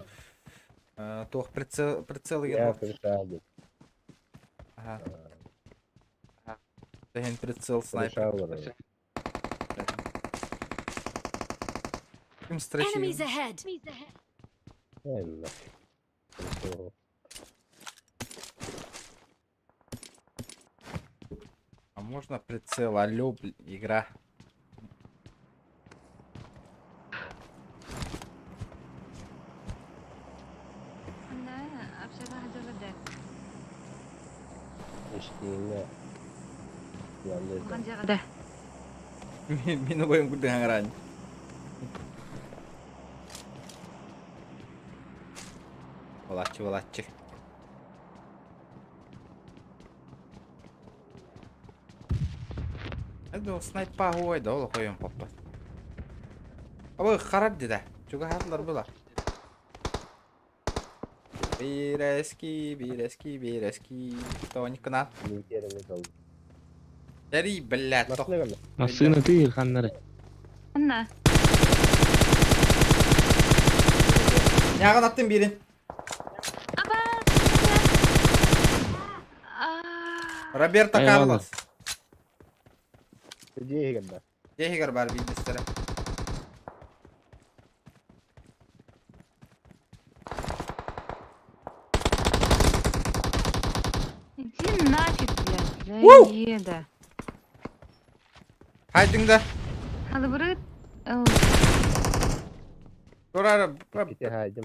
Тоқ прицел еген қоқ. Ага. Теген прицел снайпер. Ким страшил? Enemies ahead. А можно прицел? Алло, игра. Eşliğinde. Yalnız. Хан жағада. Мені боєм куди грань. Волатчы. Это снайпа ойда ол қойым поппа. Абы қарап деді. Жүгі хатылар бұлар. Бирески. Тоникна. Linklerimiz oldu. Дәри, блядь, Nasıl тоқ. ne kadar? Масыны тыйыр ханнары. Анна. Яғын аттың берін. Роберто Eyvallah. Карлос. Hediye geldi. Егер бар бизнестері. Иди нафиг, блядь. Уу! Заеда. Қайдыңда? Халыбырыт. Тұрары. Giti haydim.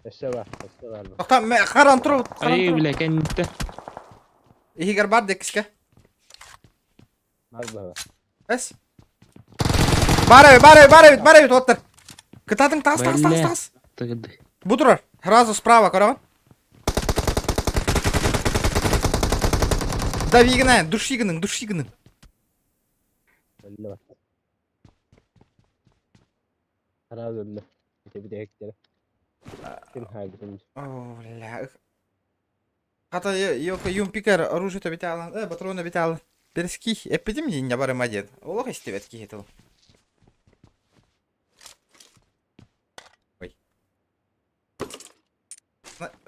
Eşe var. Тоқтам, қаран тұру. Ай, бля, кәнітті. Егер бар декішке. Var. Әс. Бар өт, оттыр. Кытадың тас. Тыгыды. Бұ тұрар. Сразу справа, қараған. Да вигінайын, дұшигінің. Öldü bak. Karar öldü. Bir de ekleri. Kim haydim? О, бля. Хата йока юм пикер оружие-то биталан. Патроны биталан. Перски, эпидемия не барым один. Олох истевет кихетл. Ой.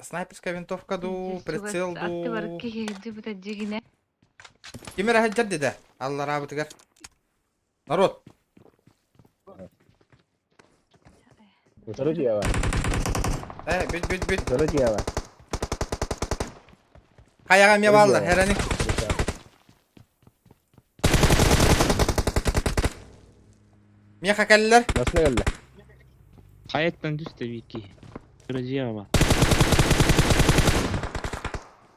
Снайперская винтовка ду, прицел Атты бар ду. кеге бұта дегіне. Кемер хаджар деди. Алла рабытыгар. Народ. Uçurucuya var. Бүт. Uçurucuya var. Каяга ме балдар, херани. Меха каллар. Nasıl geldi? Hayattan düz tabii ki. Kırıcıya ama.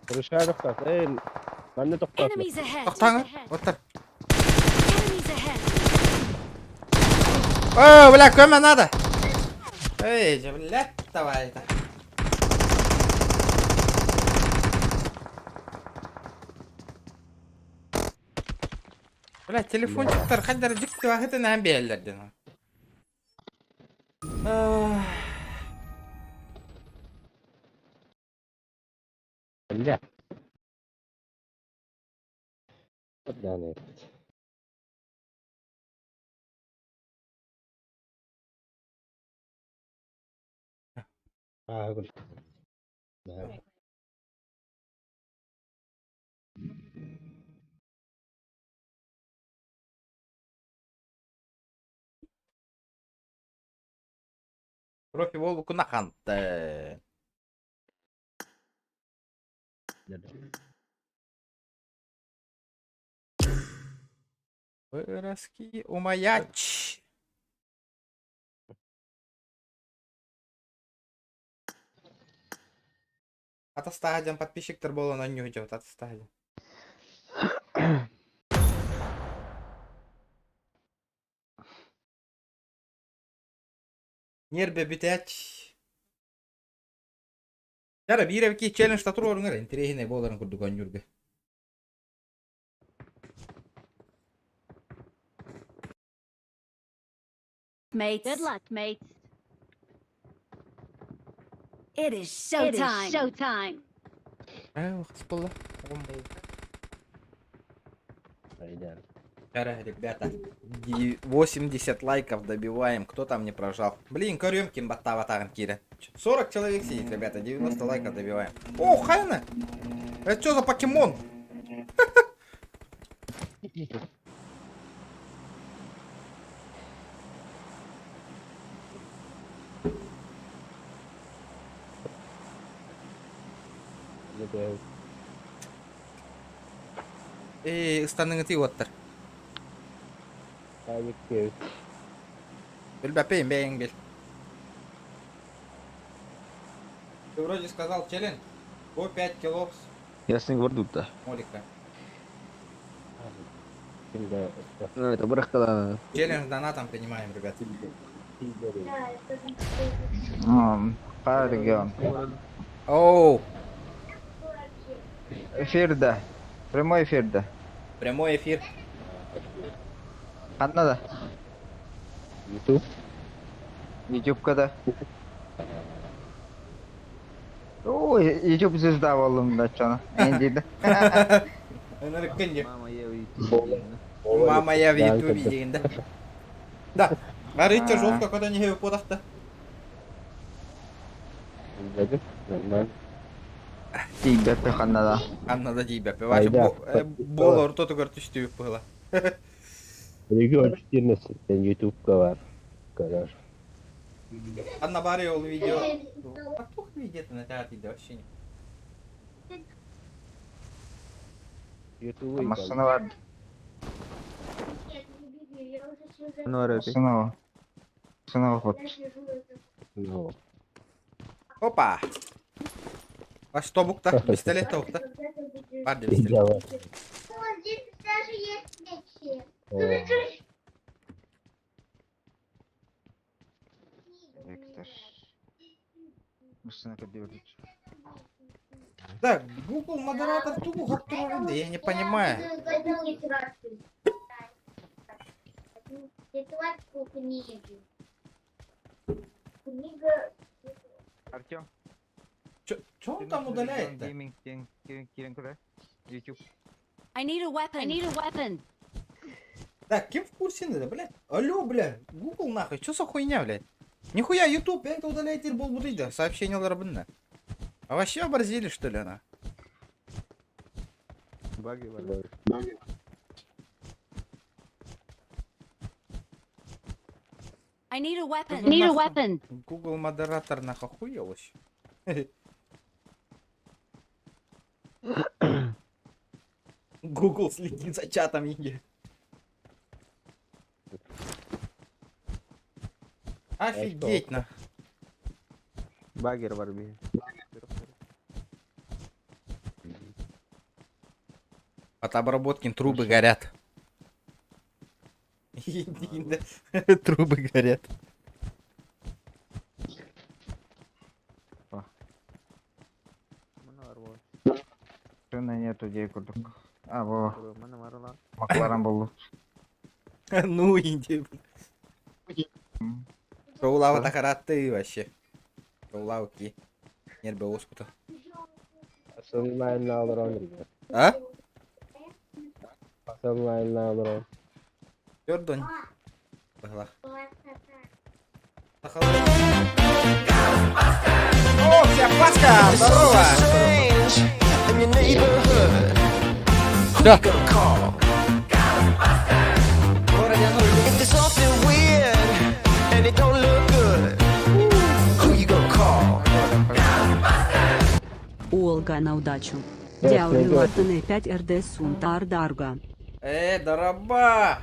Kırışa doktor. Ben de doktor. Enemies ahead. Тоқтаңыз. Оттыр. Enemies ahead. О, бля, көмө надо. Эй, же, блядь, давай это. Бля, телефончиктер қайдар жүкті уақытын әмбейлерден. Geldi. Yani. Gül. Профи болу күна қанты. Выраски умаяч. Атастаган подписчиктер болу на нюх жаут атастаган. Нербе битач. Жара биревки челлендж татуруңар интерегине боларын курдуган юрге. Mates. Good luck, mates. It is showtime. Вақыс болды. Aynen. Жара, ребята, 80 лайков добиваем. Кто там не прожал? Блин, Карёмкин батаватаган кире. 40 человек сидит, ребята, 90 лайков добиваем. О, хайна! Это что за покемон? Ыстаныңы тиіп оттыр. Бәпейін бәйін бел. Ты вроде сказал челлендж по 5 килов Ясный гордук да. Молика. Şimdi Ну, это бырахтала. Челлендж донатом принимаем, ребят. Қай регион? Оу, Эфирда. Прямой эфирда. прямой эфир. Қаннада? YouTube. YouTube-када. Ой, YouTube звезда болдым да чана. Эндиді. Өнеріккен Мама, я в YouTube. Мама, я в Да, ютубе да. дегенде. Да. Арыйча жолка кода не хебіп подақта. Dedim. Normal. Тигбепе қаннада. Аннада дейбәпе. Ваша Айда. бол ортоты көртүштү бұғыла. Регион 14. Sen YouTube'da var. Kadar. Анна бари ол видео. А пух видео на театре вообще не. YouTube'u Массана бар. Массана. Массана ход. Ну. Опа. Ваш тобукта, пистолет тобукта. Бар де пистолет. Давай. О, Вектор. Массана кәде берді. Так, Google модератор тугу хаттырында, я не понимаю. Артем. Чё он там удаляет-то? Гейминг, кирен куда? YouTube. I need a weapon. I need a weapon. Так, кем в курсе надо, блядь? Алло, блядь, Google нахуй, чё за хуйня, блядь? Нихуя, YouTube, это удаляет был будыйда, сообщение ларабынна. А вообще оборзели, что ли, она? Баги бар. I need a weapon. Need a weapon. Google модератор нахуй охуелось. Google следит за чатом Иги. Офигеть, на. Багер бар бе. От обработки трубы горят. Трубы горят. Шына нету дей күрдік. А, бұл Mana marala. мақларан болды. Ну иди. Шоулава так ты вообще. Шоулава ки. Нербе оскута. Asılmayla alır onu. А? Asılmayla alır onu. Görдон. Бахла. О, вся Паска! Здорово! Да. Городе Нур. Олга на удачу. Дяули Латане 5 РД Сунтар Дарга. Дороба!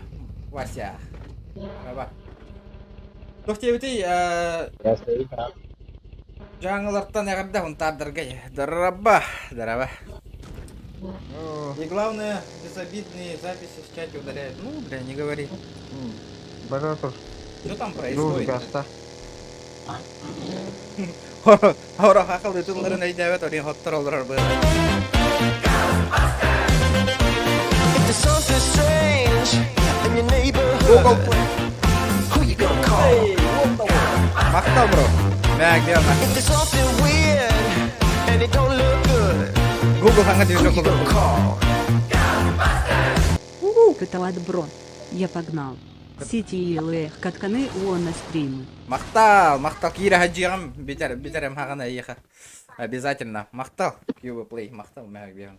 Вася. Дороба. Тохте үтей, Ya sayı da. жаңыларттан ягырда унтардыргай. Дороба. Дороба. И главное, безобидные записи в чате удаляют. Ну, бля, не говори. Багатор. Что там Друг происходит? гаста. Ора хакыл ютубларын айдабет, орин хоттар олар бы. Google Play. Эй, вот того. Мақтал, бро. Мәк, верно. Google ханга движок olur. Каталат бро. Я погнал. Сети и лэх, катканы он на стримы. Мақтал, кире хаджигам, битерем хагана еха. Обязательно. Мақтал, Cube Play, мақтал, мәк, верно.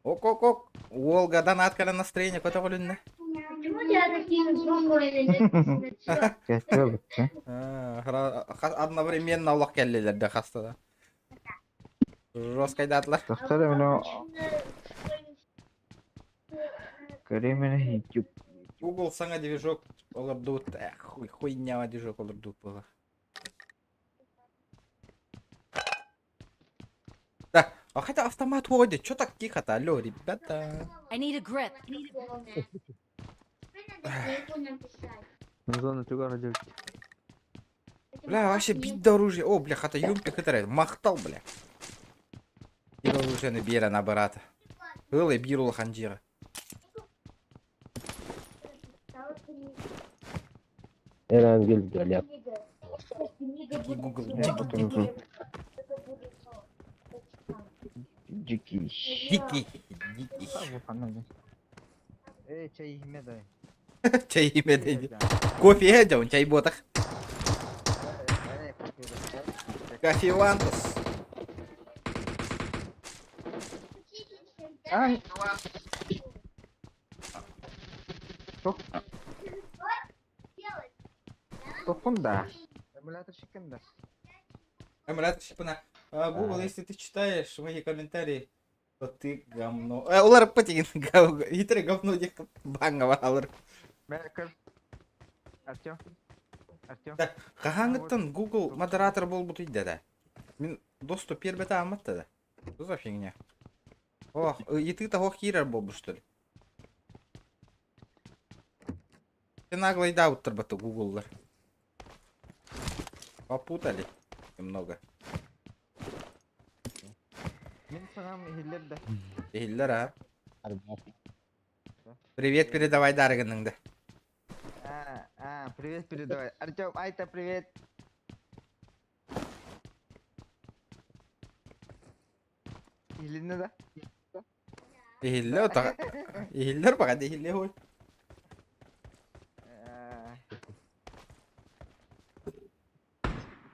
Ок. Волга донаткаля настроение, кота голюнне. Кәтті бітті. Одновременно Аллах келлелер де хастада. Жестко айдатылар. Достар емені көремені YouTube. Google саңа движок олар дут. Хуйнява движок олар дут было. Да, А хотя автомат ходит. Чё так тихо-то? Алло, ребята. I need a grip. Зона тюгара делать. Бля, вообще бит оружие. О, бля, хата юмпик это мақтал, бля. Bir оружиені бері набираты. Ылы bir ул ханжира. Эран келіп келіп. Дикий. Дикий. Чай име дай. Чай име дейді. Кофе жауын чай ботақ. Кофе вантус. Ай. Токунда. Эмулятор шикында. Эмулятор шипына. Google, если ты читаешь мои комментарии, то ты говно. Олар патигин хитре говно дек баңға алыр. Бәкір. Артем. Артем. Қағаңғыттан Google модератор бол бұты да. Мен доступ бербеті аматты да. Что за фигня? Ох, и ты того хирер был бы, что ли? Ты наглый даутер баты Google. Попутали немного. Мен саған хиллерді. Хиллер, а? Привет передавай Дарганыңды. Привет передавай. Артем, айта привет. Хиллерді да? Хиллер пока де хиллер хой.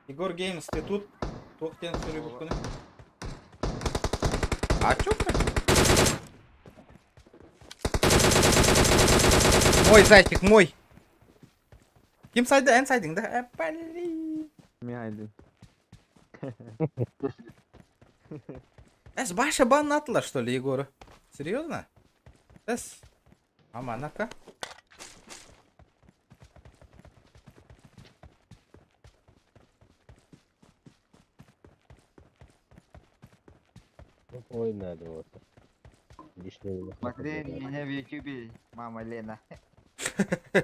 Егор Геймс, ты тут? Тоқтен сөйлеп өткені. А чё ты? Мой зайчик, мой. Ким сайды, ән сайдың да? Блин. Мен айдым. Эс баша бан атылар, что ли, Егору? Серьезно? Эс. Аманака. Ой, надо вот. Лишнего. Смотри меня в ютубе, мама Лена.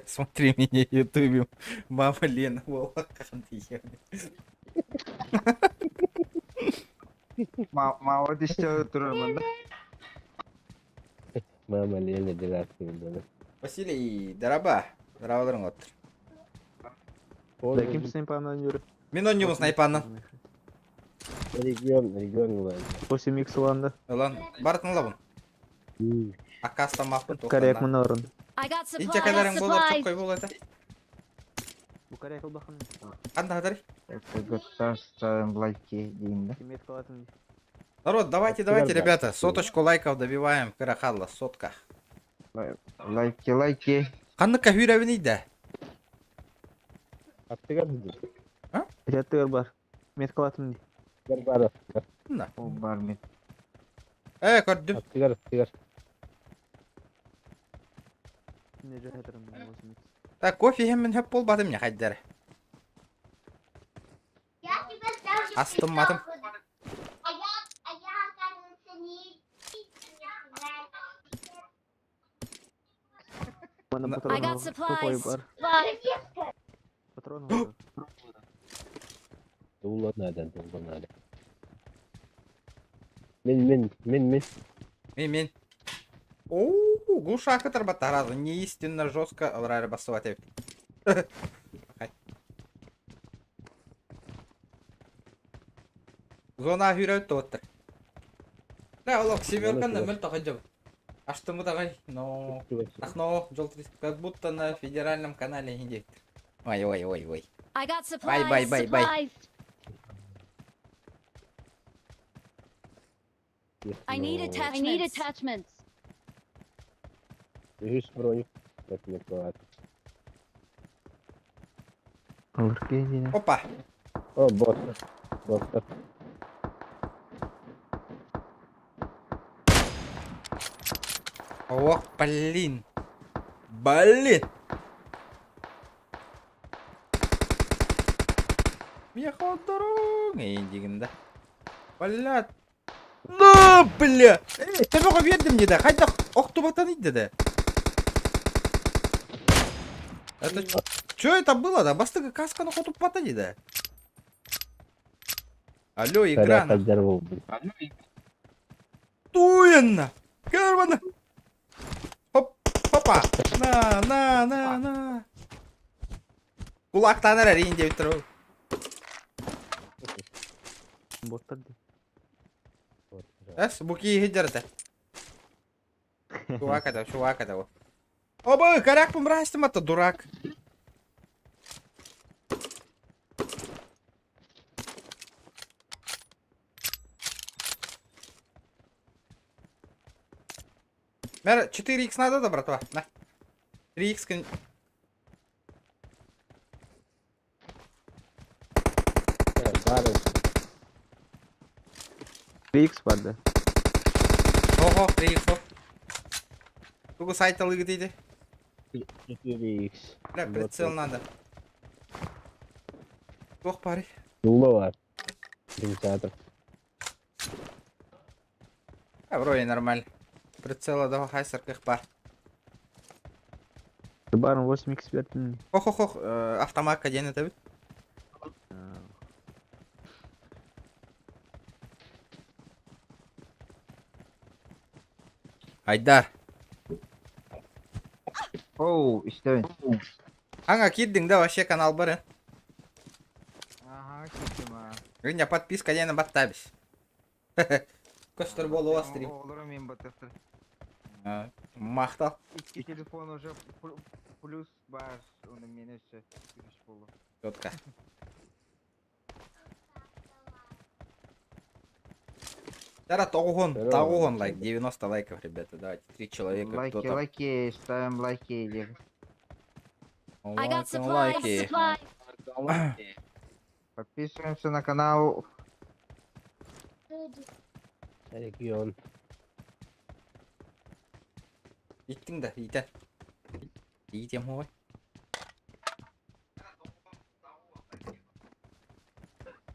Смотри меня в ютубе. Мама Лена, волохан ты Мама диште тұрмын да. Мама Лена директор. Василий, дораба. Дорабаларың отыр. Ким снайпанан жүріп? Мен он жұмыс снайпаннан. Регион ұлайды. 8x ұланды. Ulan, baratın la bunu. Akasta mahmut Коряк мұны ұрын. I got supplies. İnce kadarın bolur çok koy bol ete. Bu коряк ұлбақын. Anda hadır. Ставим лайки дейін да. Народ, давайте, ребята. Соточку лайков добиваем. Кырахалла, сотка. Лайки. Қаныққа хүйрәвін ейді? Аттыгар бүді. Жаттығыр бар. Мет қылатын дей. Бар. Ол бар мет. Көрдім. Аттыгар. Не жаттырым. Так, кофе хеммен хөп бол бадым не қайдары. Астым матым. I got supplies. Патрон бар. Дулат надо. Мен. Мен. Оу, глушака тарбата разу. Неистинно жестко алрайры басыват ев. Зона хүйрәуітті оттыр. Да, олақ, семерканы мүл тақыджым. Аштымы тағай, но... Ахно, жол как будто на федеральном канале индектор. Ой. I got supplies. Bye. Supplies. I need attachments. Жүз броник. Алыр кейдені. Опа. О, бот. Ох, блин. Меха дорог. Ендігінді. Блядь. Ну, бля! Тебе вердім деді, қайда оқты батан деді. Это что это было, да? Бастыгы касканы қотып бата деді. Алло, экран. Қадар болды. Туенна! Кармана! Хоп, хопа! На! Кулақтан әрі рейін деп тұр. Боттады. Әс, бұки егедерді. Чувак это. Оба, коряк помрастым, это дурак. Мэр, 4х надо, да, братва? На. 3х. Икс vardı. Ого, 3х. Тугу сайт алығы дейді. 4x. Бля, прицел надо. Ох, пари. Дула var. Инициатор. Вроде нормально. Прицела да хайсер кых бар. Барın 8x verdin. Ох, автоматка дені табит. Айдар. Oo işte. Аңа киддің да вообще канал бары. Aha gittim ha. Гыня подписка дені баттабис. Көстер болу астрим. Olur muyum batıftır? Мақтал. İki telefon уже plus var. Onun menüsü. Giriş bolu. Четко. Зараз таугон лайк, 90 лайков, ребята, давайте, 3 человека, Лайки, кто-то. лайки, ставим лайки. I got supplies. Подписываемся на канал. Регион. Иттің да, иттен. Иттем ғой.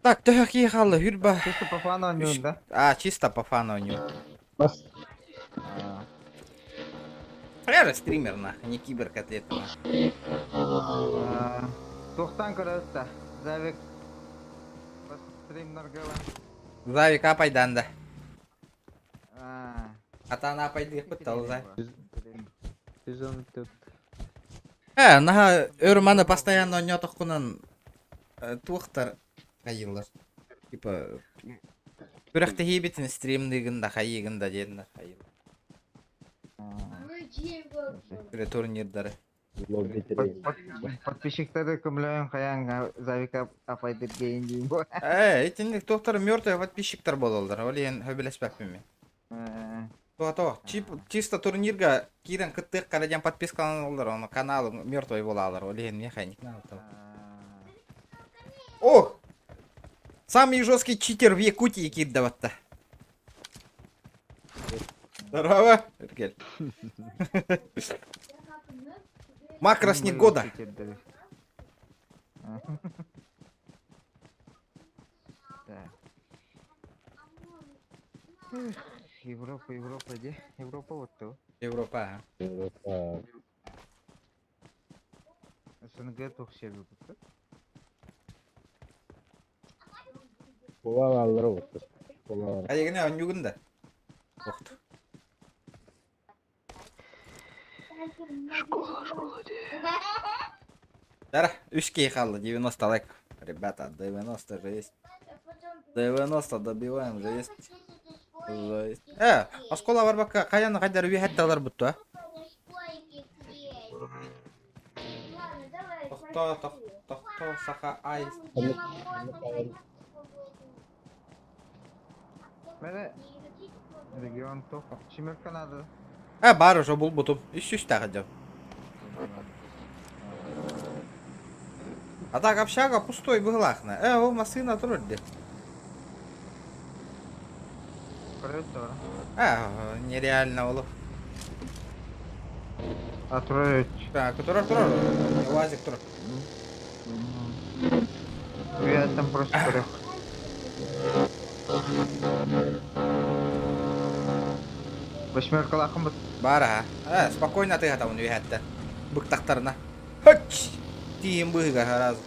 Так, төхек ехалы, хүрба. Чисто по фану oynuyorsun da. Чисто по фану у него. Я же стример, нахуй, не киберкотлет. 90 kırıldı. Zavik. Streamler gelen. Завик апайдан да. Aa. Атаны апайды еппіт талызай. 114. Наха өрманы постоянно ойнатық күнін туықтар қайылыр. Типа, біріқті хейбетін стримдігін да қайығын да дедін да қайылыр. Бірі турнирдары. Подписчиктарды көмілеуін қаян Завик апайды дейін дейін бұл. Етіндік тоқтары мертвый подписчиктар болылдар. Олі ен хөбілеспәппен мен. То, чисто турнирга кирен кыттык караден подпискаланылар, оны каналы мертвый болалар. Олі ен механик надо. О! Самый жесткий читер в Якутии киддаватта. Здорово, Эргель. Макросник года. Европа де? Европа вот то. Европа. Европа. СНГ тоқ шебі бұқты. Bola alır oldu. Bola. Ayegine önügünde. Oxtu. Школа де. Дара, 3 қалды, 90 лайк. Ребята, 90 же есть. 90 добиваем, же есть. Аскола бар бака, қаяны қайдар үй хатталар бұтты, а? Тоқто, сақа, ай. Мәне регион тоқ. Шимер Канада. Бар уже бұл бұтым. Үш тағы деп. А так общага пустой бұғылақна. О, машина тұрды. Корректор. Нереально олы. Атроич. Так, тұрар. Уазик тұрар. Я там просто корректор. Восьмерка лаком бут. Бара, спокойно ты готов университет. Быктактарына. Хач! Тиим быга сразу.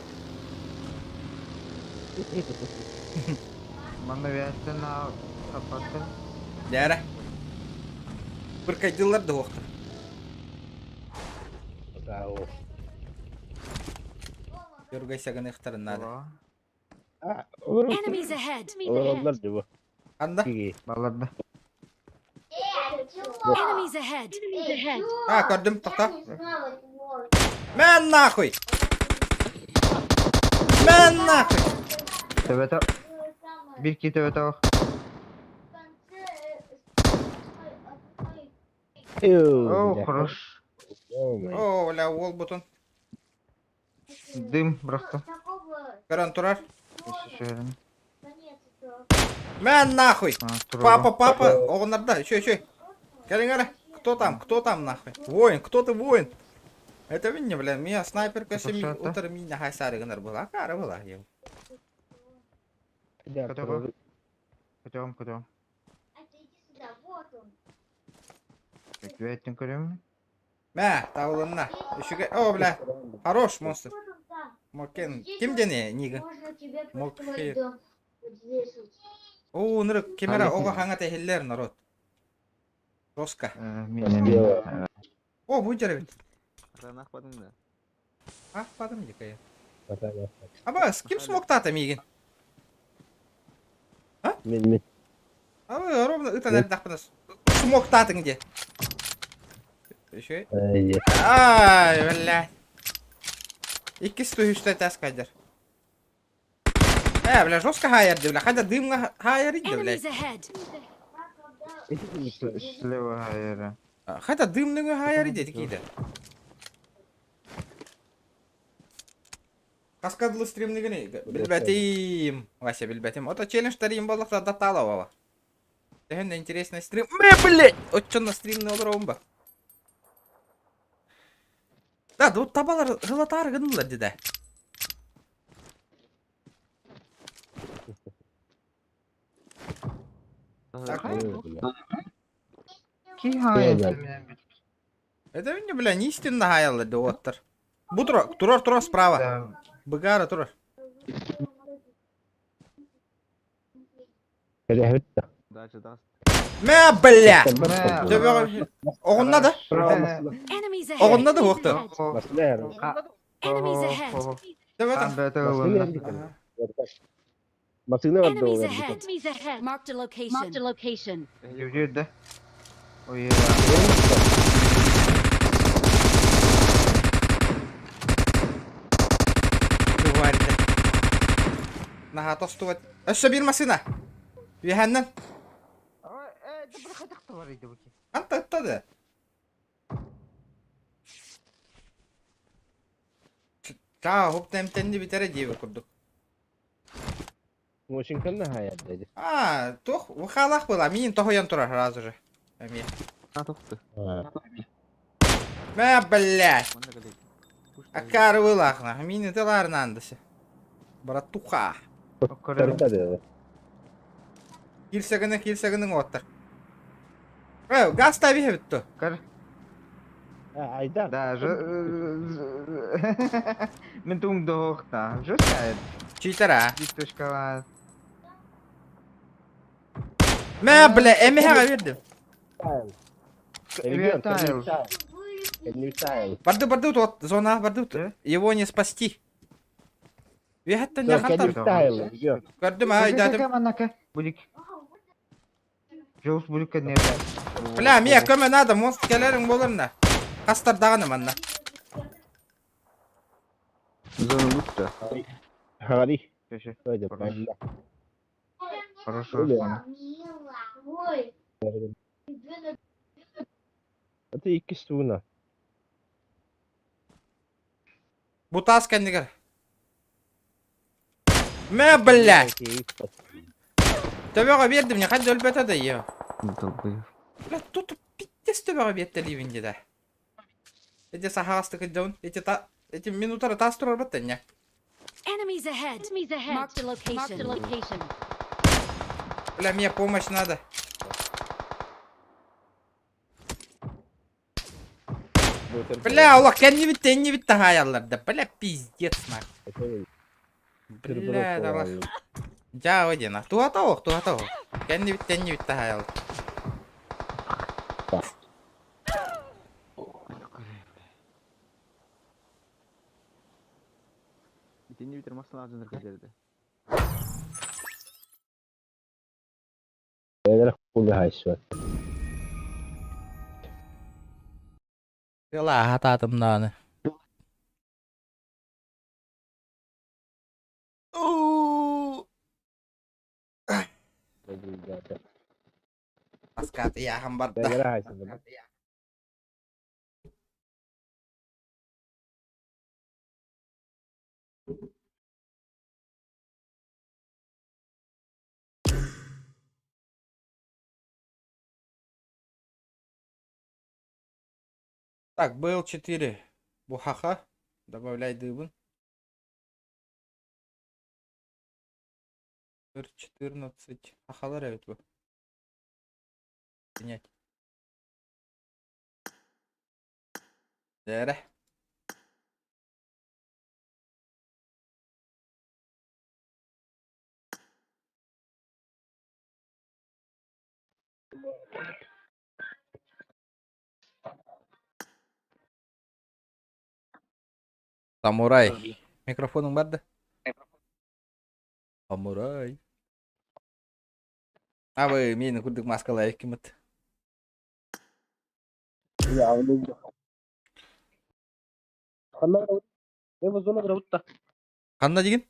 Манна вястен на капастен. Дяра. Бір кайдылар да оқты. Bravo. Görgay sagın ikhtarın nada. Enemies ahead. Oralar da bu. Anda? İyi. Балларда. Enemies ahead. Ha gördüm tohta. Men nahуй! Men nahуй! Төбөтө. Бир ки төбөтө. О, хорош. О, ля ол бутун. Дым просто. Көрөн турар. Шерин. Мен нахуй! Папа. Папа, оғынарда, еще. Келингара, кто там нахуй? Воин, кто ты воин? Это винни, бля, меня снайперка Это семи что это? утр меня хайсары гынар была. А кара была, ев. Пойдем. Ответим, Крым. Мә, тавылынна. Үшіге, о, бля, хорош монстр. Мокен, ким дене, нига? Мокхир. О, нырык, кемера, оға хаңа тәхиллер, народ. Роска. О, bu жарабит. Ахпадым дека я. Аба, ким смоктата мигин? Мен. Аба, ровно ытан әрдақпынас. Смоктатың де. Еще? Ай, бля. Иккис түйішті тәскайдыр. Бля, жестко хайырды, бля. Қайда дымға хайырыйды, бля. Enemies ahead. Слева хайра. Қайда дымның хайырыйды, дейді. Каскадлы стримнігіне, білбәтейм. Вася, білбәтейм. Ото челленджтар ем болдықта даталы бала. Тәхенде интересный стрим. Блядь! Отчонна стримні олар ба. Да, вот табалар ғылатары ғынылар деді. Ки хайра. Это не, бля, не истинно хаялы да оттар. Бу турар справа. Быгара турар. Керехетті. Мә, бля! Мә. Оғынна да? Enemies ahead. Оғынна да оқты. Басылар. Enemies ahead. Басылар var da Enemies olur. ahead. Marked a location. Жүрді. Ой, Наха тостуват. Өссө бир масына. Виханнан. да бір қайдақта бар еді бұке. Анта ыттады. Чаа, хуп темтенди битере дейбі күрдік. Washington da hayat dedi. Тох, выхалах была. Мин тохоян турар сразу же. Мә, блядь. Акары вылахна. Мин тыларынан десе. Братуха. Tarıda dedi. Килсегінің оттар. Газ таби хебітті. Кар. Aydan. Да, мен туң доғықта. Жөскайд. Читара. Дистошкалар. Мә, бля, эмеха вердім. Барды тут, зона барды. Его не спасти. Вехатта не хатар. Көрдім, айдадым. Маннака. Булик. Жоус булик не. Бля, мия көме надо, монстр келерің болырна. Қастар дағаны манна. Зона лутта. Hari. Köşe. Öyle. Хорошо. Это iki stuna. Bu tas kendine. Mə, bля. Төбеға бердім, не қайды өлбет ады, ев. Бля, тут питтес төбеға бетті ливенде да. Эти сахасты кыддауын, эти минутары тас тұрар бітті, не? Enemies ahead. Marked a location. Бля, мне помощь надо. Бля, улак, не бит хаялларда. Бля, пиздец нахуй. Бля, да лах. Жа одена. Тугатоо. Не бит хаял. Итинни битермастан ажыныр кедерди. Beyler full haş var. Lah hatatımdan. Oo. Askat ya hambar Beyler da. haş var. Так, БЛ4. Бухаха. Добавляй дыбын. 14. Хахалар evet bu. Принять. Дәрі. Самурай. Микрофоның бар да? Самурай. Абы, мені күрдік маскалай кіміт. Ya oğlum. Kanlar da. Eva zona gravutta. Қанда деген?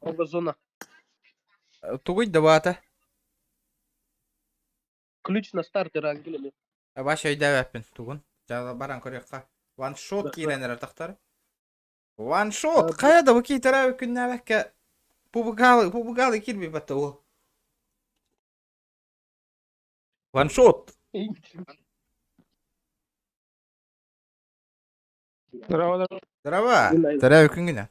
Eva zona. Тугой да бата. Ключ на стартер ангелами. Баш өйдә вәппен тугын. Жағы баран көрекқа. Ваншот кейленер артақтары. Ваншот! Қаяда бұл кейтара өкінне бәкке. Пубығалы кирбей бәтті ол. Ваншот! Здорово. Здорово! Тара өкінгіне.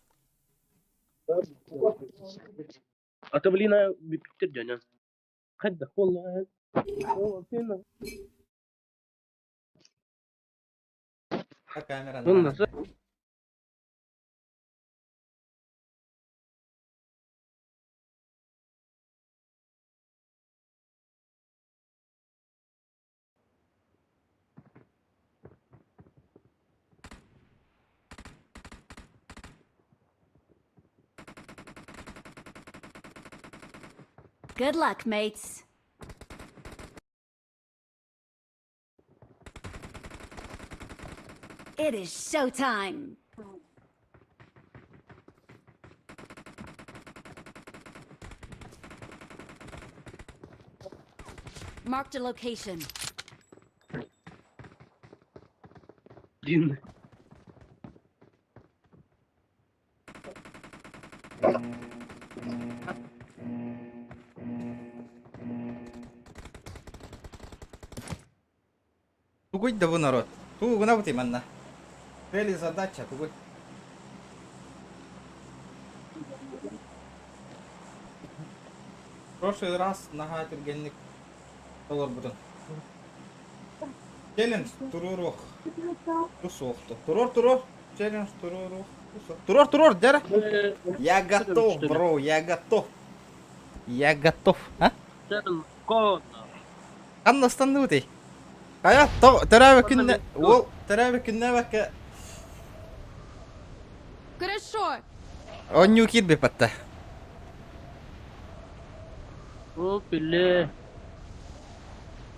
Атавлина биптер жана. Қайда қолла. О, сена. Камераны. Good luck, mates. It is showtime. Marked a location. Din. Тугой да вы народ. Тугу на вот именно. Цели задача тугой. В прошлый раз нага тергенник толор будун. Челлендж турурух. Тусохту. Турор. Челлендж турурух. Турор, дяра. Я готов, бро, я готов. Я готов. А? Анна станути. Кая, тарава күнне, ол тарава күнне бәкке. Хорошо. Он не укид бе патта. О, пиле.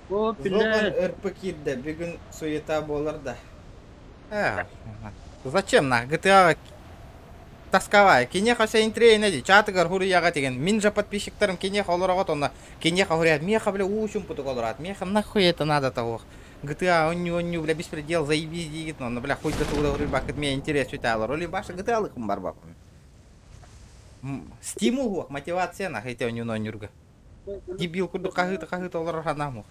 О, Зоган пиле. РП кидде, бүгін суета болар да. Зачем на GTA тасковая? Кинеха се интрей неди, чатыгар хурияга деген. Мин же подписчиктарым кинеха олорагат онна. Кинеха хурияд, меха бля учум путук олорат. Меха нахуй это надо того. GTA онню бля беспредел заебись дигит, но бля хоть до туда рыбак от меня интерес читала. Роли баша GTA лыком барбаком. Стимул, мотивация на хайте онню нонюрга. Дебил курду кахыта олораханаму.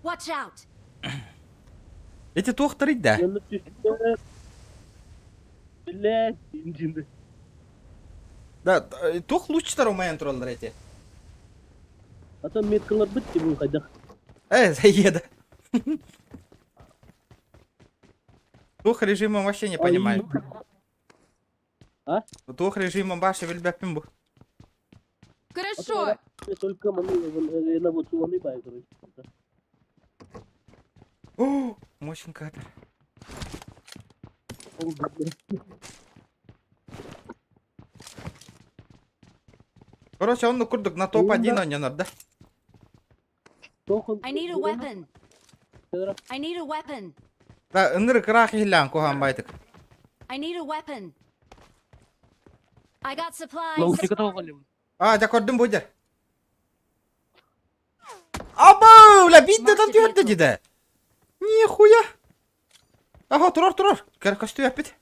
Watch out. Эти тохтары да. Пиле. Дин. Да, тох лучтар у меня троллер эти. А там меткалар битти бу кайда. Заеда. Тух режимом вообще не понимаю. А? Тух режимом баши билбеппин бу. Хорошо. Только мы на вот он и бай, короче. О, мощный кадр. Короче, он курдук на топ-1 ойнанар да. I need a weapon. I need a weapon. Да, ыныры кырах хиллян кохан байтык. I need a weapon. I got supplies. Наушника тоғылым. А, да көрдüm bu жер. Аба, ла битте там жөрдü диде. Нихуя. Ага, турар. Кыркышты яппит.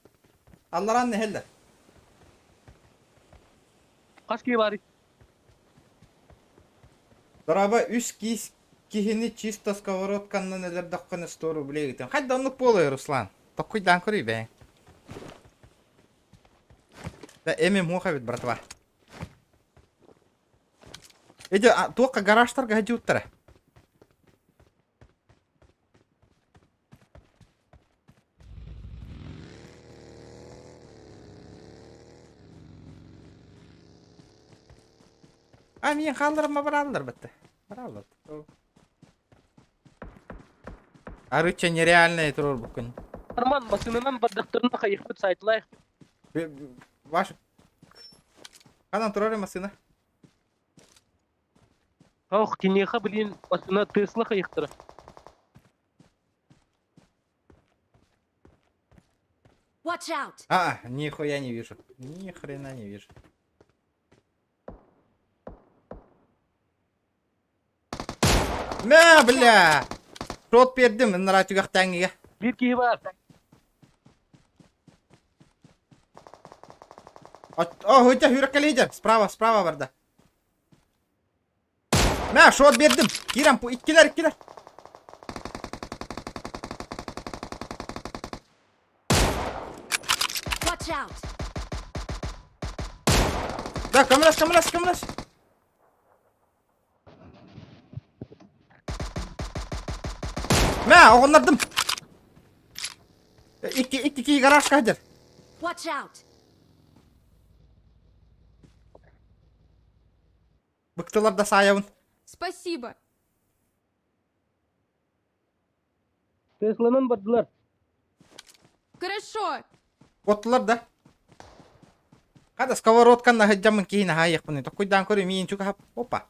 Алларан не хелдер. Kaç kişi var? Дораба үс кихини чисто сковородканна нелер даққаны 100 рублей гитен. Хай донлук болой, Руслан. Токуйдан көрүй бәң. Да эми муха бит, братва. Эде тоққа гаражтарға хаджи уттара. А, мен қалдырыма баралдар бітті. Баралдар. Арыча нереальный турор бүкін. Арман машинадан бардақтарына қайықпет сайтлайық. Ваш... Қанан турар масына? Ох, кенеха, блин, машина Тесла қайықтыры. Watch out. Нихуя не вижу. Ни хрена не вижу. Мә, бля! Шот бердім, ыныра түгіқтәңіге. Bir kişi var. О, өте хүреккелі еді. Справа барды. Мә, шот бердім. Кирам, иккелер. Watch out. Да, камылаш. Мә, оғындырдым. Икки гараж қадыр. Watch out. Бұқтылар да саяуын. Спасибо. Tesla'nın bardılar. Хорошо. Оттылар да. Қада сковородканна хаджамын кейіні хайық бұны. Тоқуйдан көрі мейін чука хап. Опа.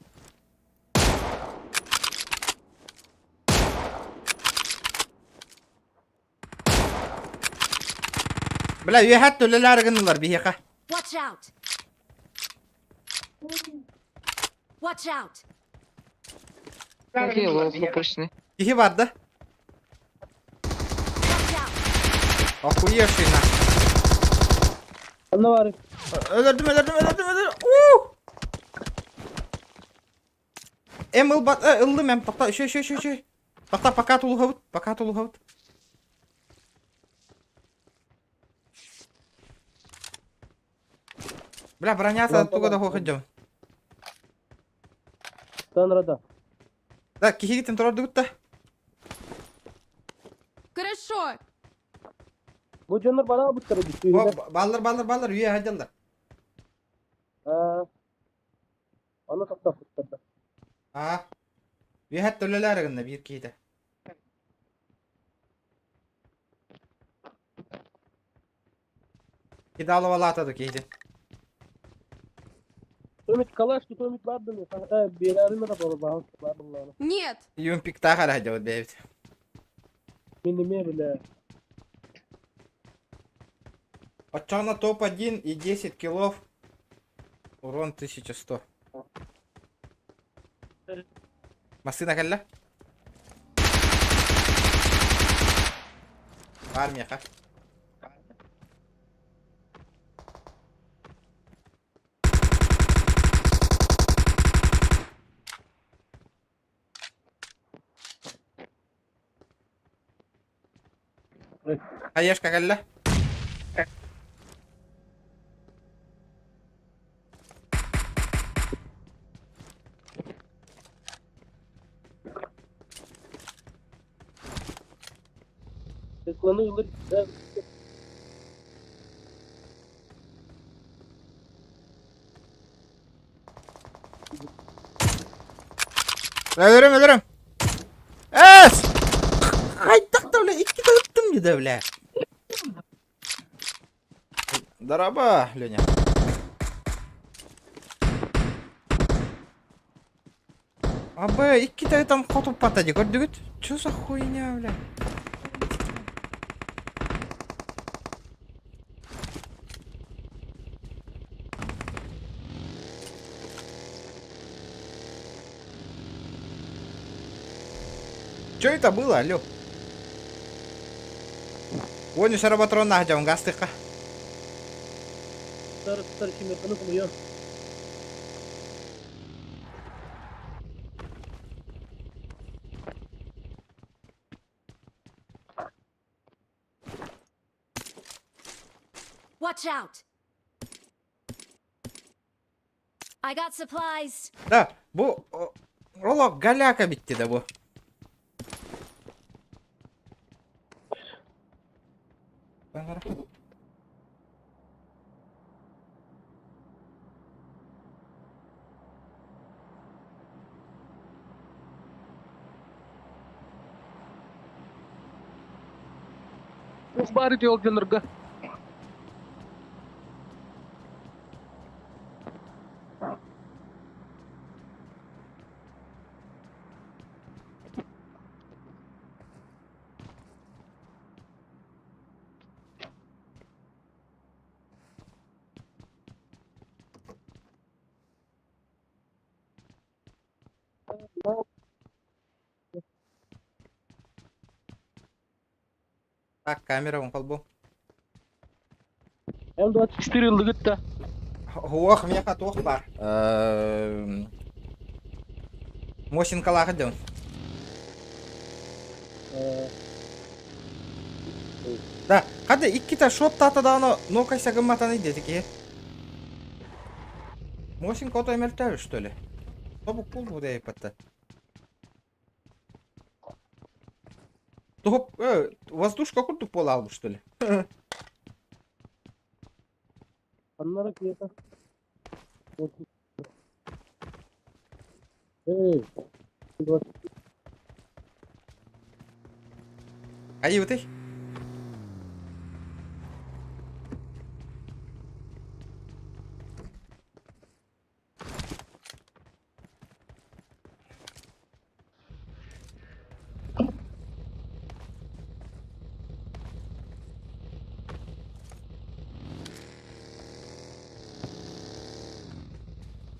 Бля, үйәхәт төлелер гынылар бейеқа. Watch out. Watch out. Кихи бар да. Watch out. Охуевший на. Anne var. Öldürdüm. Ил бат, ылдым эм. Тоқта, шөй. Тоқта, пока тулу хавыт. Бля, броняться туга да хоходжам. Tanrı'da. Да, кихи гитин турарды гутта. Хорошо. Bu canlar bana bıttırı düştü. Баллар, үйе хаджалдар. Onu takta bıttırdı. Үйе төлелер гынна бир кейді. Кейді алып алатады кейді. Tomit kalaş, tomit vardı mı? Bir arayla da baba var bunlar. Нет. Юмпик тахар хаджават бейбит. Minime bile. Отчана топ-1 и 10 киллов. Урон 1100. Масына кәллә? Армия ха. Хаешка кәллә? Tesla'nı ılır. Ölürüm ölürüm. Es! Kaydık da öyle iki de öttüm bir de öyle. Здорово, Леня. Абе, iki de там коту патади, gördük. Чё за хуйня, бля? Чё это было, алё? Вон еще работрон нахдем, гастыха. Tutar şimdi kanı kılıyor. Watch out! I got supplies. Да, bu Rolo galyaka bitti de bu. Bari diyor canırga. Так, камера вон колбу. M24 yıldı gitti. Ох, мне катох бар. Мосин калаха дем. Да, hadi iki ta shot tata da onu нокайся гаматаны dedik ya. Мосин кото эмертер что ли? Тобу пул буде епатта. Топ, воздушка курту пол албы что ли? Anlara kıyata. Hey. Ай, вот ты.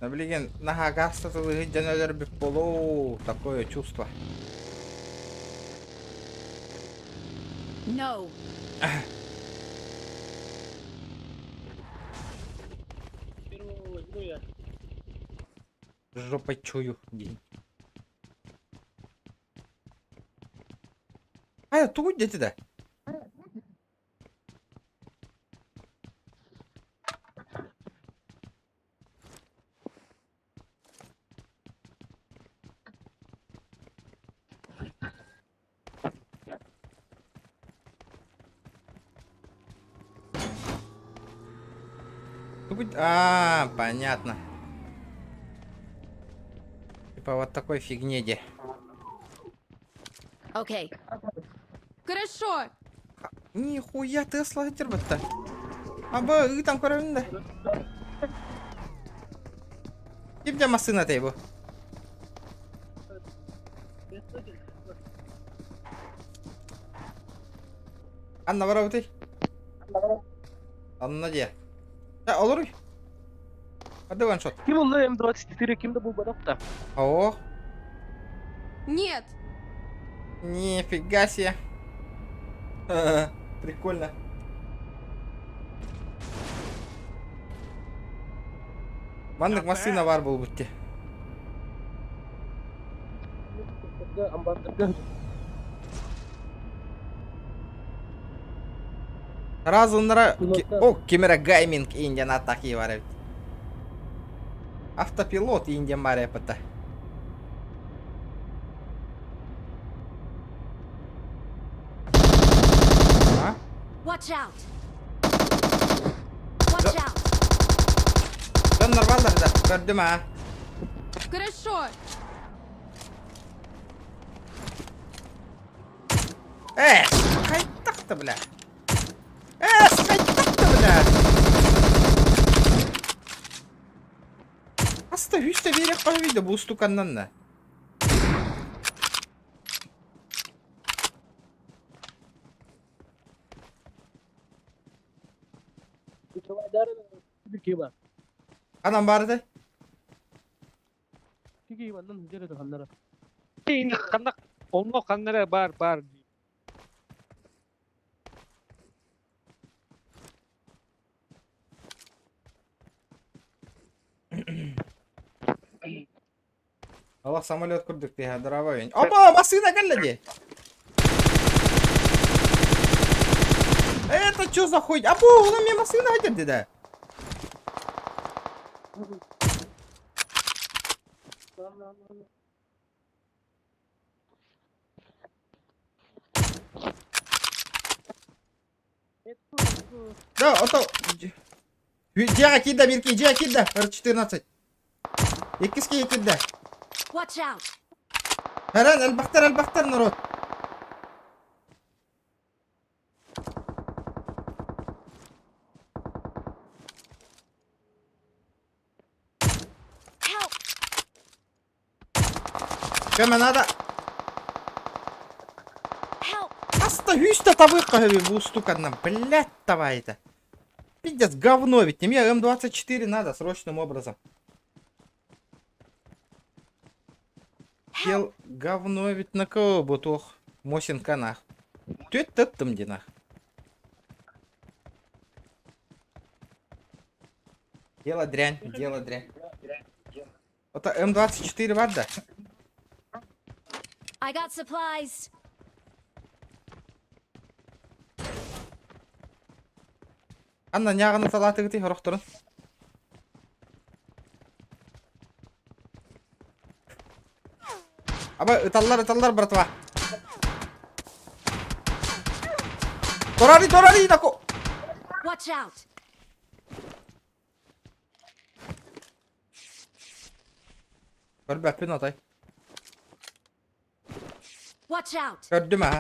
Да, блин, на гаста тут генералер бесполу, такое чувство. No. Жопой чую. День. А, тут где-то да? А, понятно. Типа вот такой фигнеди. Okay. Хорошо. Нихуя Тесла тербатта. Аба, и там коровинда. Где машина его? Анна вороватый. Anna diye. Ya olur. Hadi one shot. Kim oldu M24 kimde bu barakta? О, Нет. нифига себе. Прикольно. Mandık masina var bu bitti. Разынlara о, камера гайминг Индиан атаки var. Автопилот Индиан var yapıta. Watch out! Watch out! Жандар балдар да. Gördüm ha. Хорошо! Қайттақты, бля. Қайттақты, бля. Аста хүшті берек қойбейді бұл стуканнан да. Киба. Адам барды. Кибандан жерде ханнара. Енді қандақ онло қандары бар. Allah самолет курдук дейha дровой. Опа, машина галлади. Это что за хуй? Апу, он мне машина хотят да. Да, ото. Жега кидда, бирки, жега кидда. R14. Екіске екідді. Watch out! Харан, әлбақтар, народ. Help! Кәмі надо. Help! Аста хүшті табыққа бұл стуканнан. Блядь, давай это. Пиздец, говно ведь. Мне М24 надо срочным образом. Кел говно ведь на кого бутох. Мосин канах. Тёт тыттым динах. Дело дрянь. Это М24 варда. I got supplies! Анна няғаны салаты гыты хорохторун. Аба ыталлар братва. Торари нако. Watch out! Көрбі әппен атай. Watch out! Gördüm ha.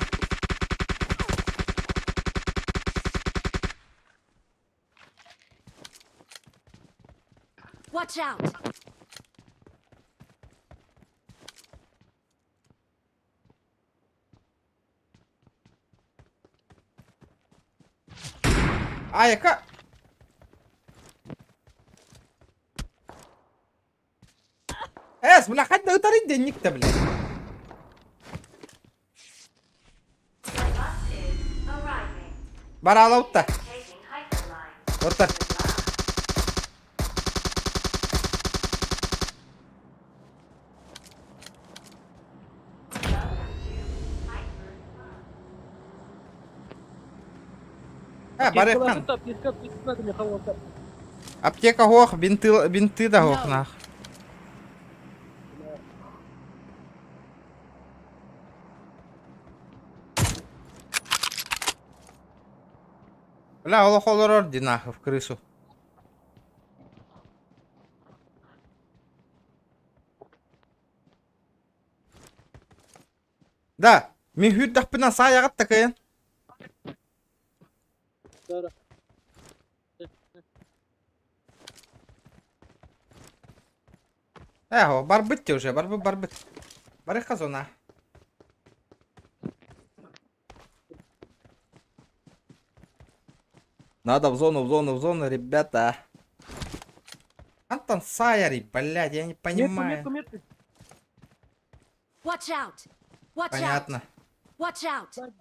Watch out! Яка? бля, хоть на второй денник-то, бля. Бара алаутта. Отта. Барыхан. Аптека гох, бинты да гох нах. Бля, олох олор орди нахуй в крысу. Да, мен хүддақпынан саяғат такайын. Бар бітте уже, бар біт. Барыха зона. Надо в зону, ребята. Антон Сайари, блядь, я не понимаю. Watch out! Watch Понятно. out! Watch out!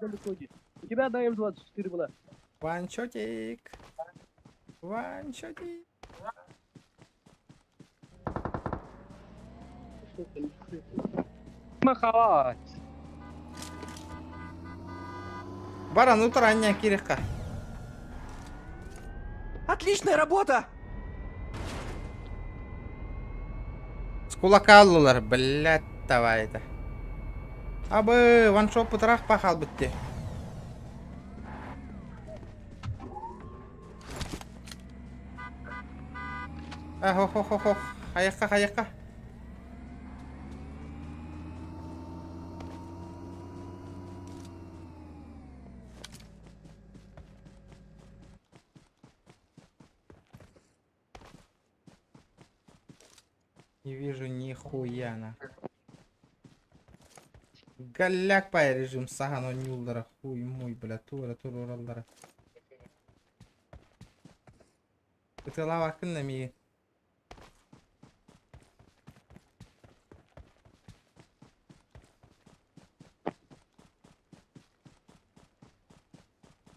У тебя на М24 была. Ваншотик. Махалат. Баран, утренняя кириха. Отличная работа! С кулака аллылар, блядь, давай это. Абы, ваншоп путарах пахал бітті. Ох. Қаяққа. Не вижу нихуя на. Галляк пай режим саған он юлдара. Хуй мой, бля, тура оралдара. Бытыла вакын на ми.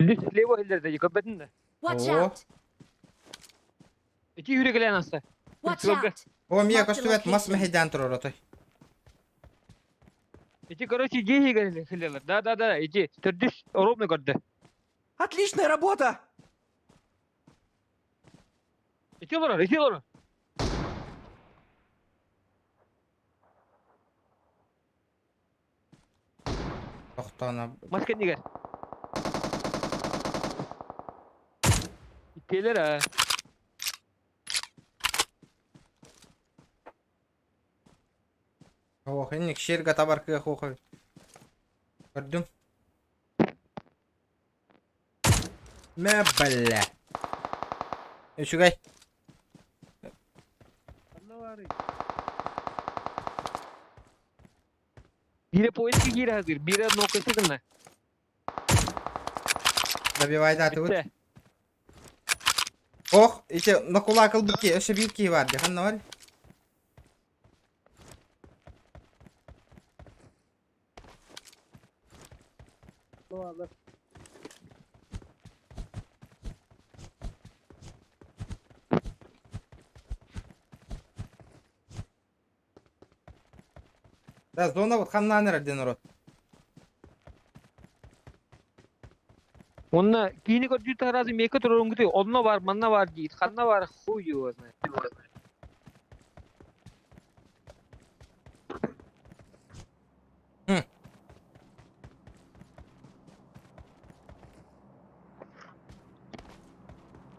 Лево иллерде көбөдүн да. Watch Oh. out! Ити юре келен аста. Watch Көбө. out! О, мия Mark the көстүбет мас location. мехеден турар отой. Ити, короче, гейи келелер. Да. Ити, төрдүш ровно көрдү. Отличная работа! Ити лора. Тоқтана. Маскен негер. Ителер а. Ох, инник шерга табаркыга хохой. Көрдүм. Мә бля. Үшүгай. Бире поиски гире hazır. Бире нокасы гына. Добивай да тут. Битте. Ох, иче накулакыл бирки, өшө бирки бар. Ханна бар. Да, зона вот ханна нерде народ. Онна кийини көрдү таразы меке турун гыты. Онна бар, манна бар дейт. Ханна бар, хуй его знает.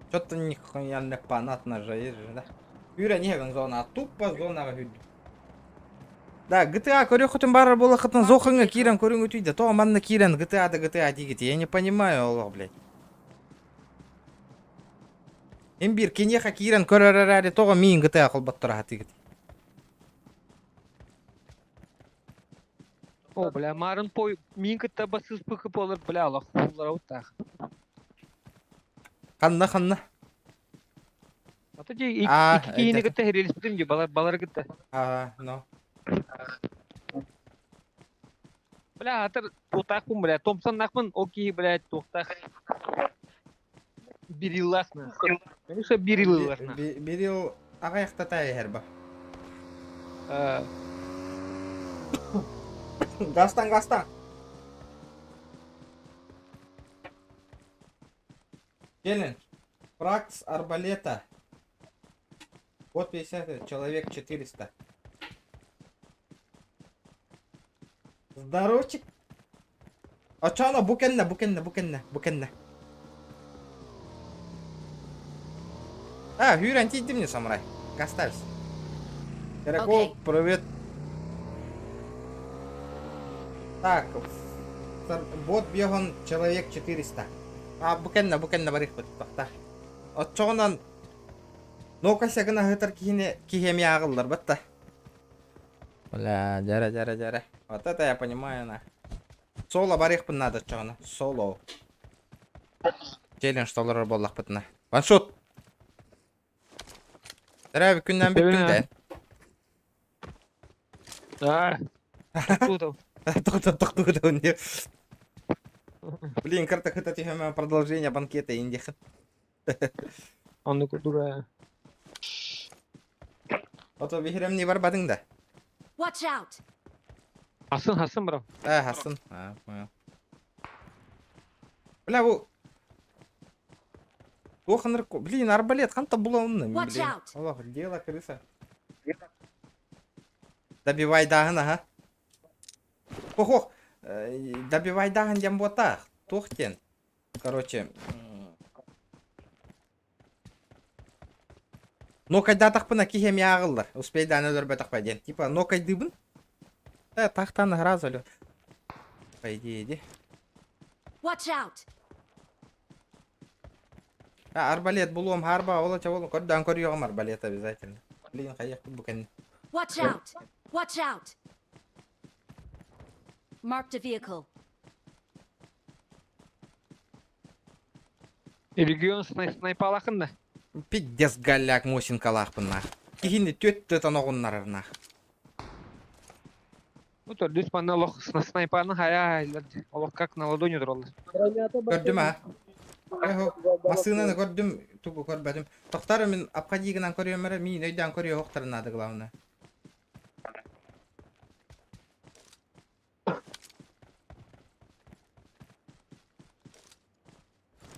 Что-то нихуя непонятно же есть же, да? Юра неген зона, тупо зонага хүд. Да, GTA көрөкөтүн бары болахытын зохыңа кирен көрүңү түйдө. То манна кирен GTA дигити. Я не понимаю, Аллах, блядь. Эм бир кенеха кирен көрөрөрөри тога мин GTA кылбат турат дигити. О, бля, марын пой минка табасыз пыкы болар, бля, Аллах, хулар аутах. Ханна. Ата же iki это- kiyini gıtta hereliz bütün ki balar gıtta. No. Бля, атыр тохтак бум, бля, Томпсон нахмын, окей, бля, тохтак. Бириллахна. Конечно, бириллахна. Бирил агаяқта тайгерба. Гастан. Челлендж. Пракс арбалета. Вот 50 человек 400. Здоровчик. А чё оно? Букенна. А, Юрий, иди мне, самурай. Оставься. Теракол, Окей. привет. Так, бот бегон человек 400. А, букенна барих бутта. От чоғынан нокасягына хытыр кихеме ағылдар бітті. Бля, жара. Вот это я понимаю, на. Соло барихпын надо чоғына. Соло. Челлендж толырыр боллақ бітіні. Ваншот. Дәрәбі күннен біткінде. Тоқту. Блин, карта хыта тихо продолжение банкета индиха. Анны курдура. Ото бихирем не бар бадыңда. Watch out! Хасын, бро. Хасын. Понял. Бля, бұл... Оханырко. Блин, арбалет, қанта бұл онны. Watch out! Аллах, дело крыса. Добивай дағын, ага. Ох. Добивай дағын дем ботақ. Тоқтен. Короче. Нокайда тақпына кихем яғылдар. Успейдан өлір бәтақ байден. Типа нокайдыбын. Тақтаны ғыраз өлі. Пайдейді. Watch out! Арбалет булуым харба ола чаболу. Көрден көріоғым арбалет обязательно. Блин, қаяқты бүкән. Watch out! Watch out! Marked a vehicle. Регион снайпалақында. Пиддес галяк мосин калақпын нақ. Кихинді төтті тонығыннар нақ. Ну, то дис панна лох снайпаны хая, олох как на ладони дролы. Көрдім Масынаны көрдім, тугу көрбәдім. Тоқтары мен апқадигінен көріем әрі, мен өйден көріе оқтарын ады главны.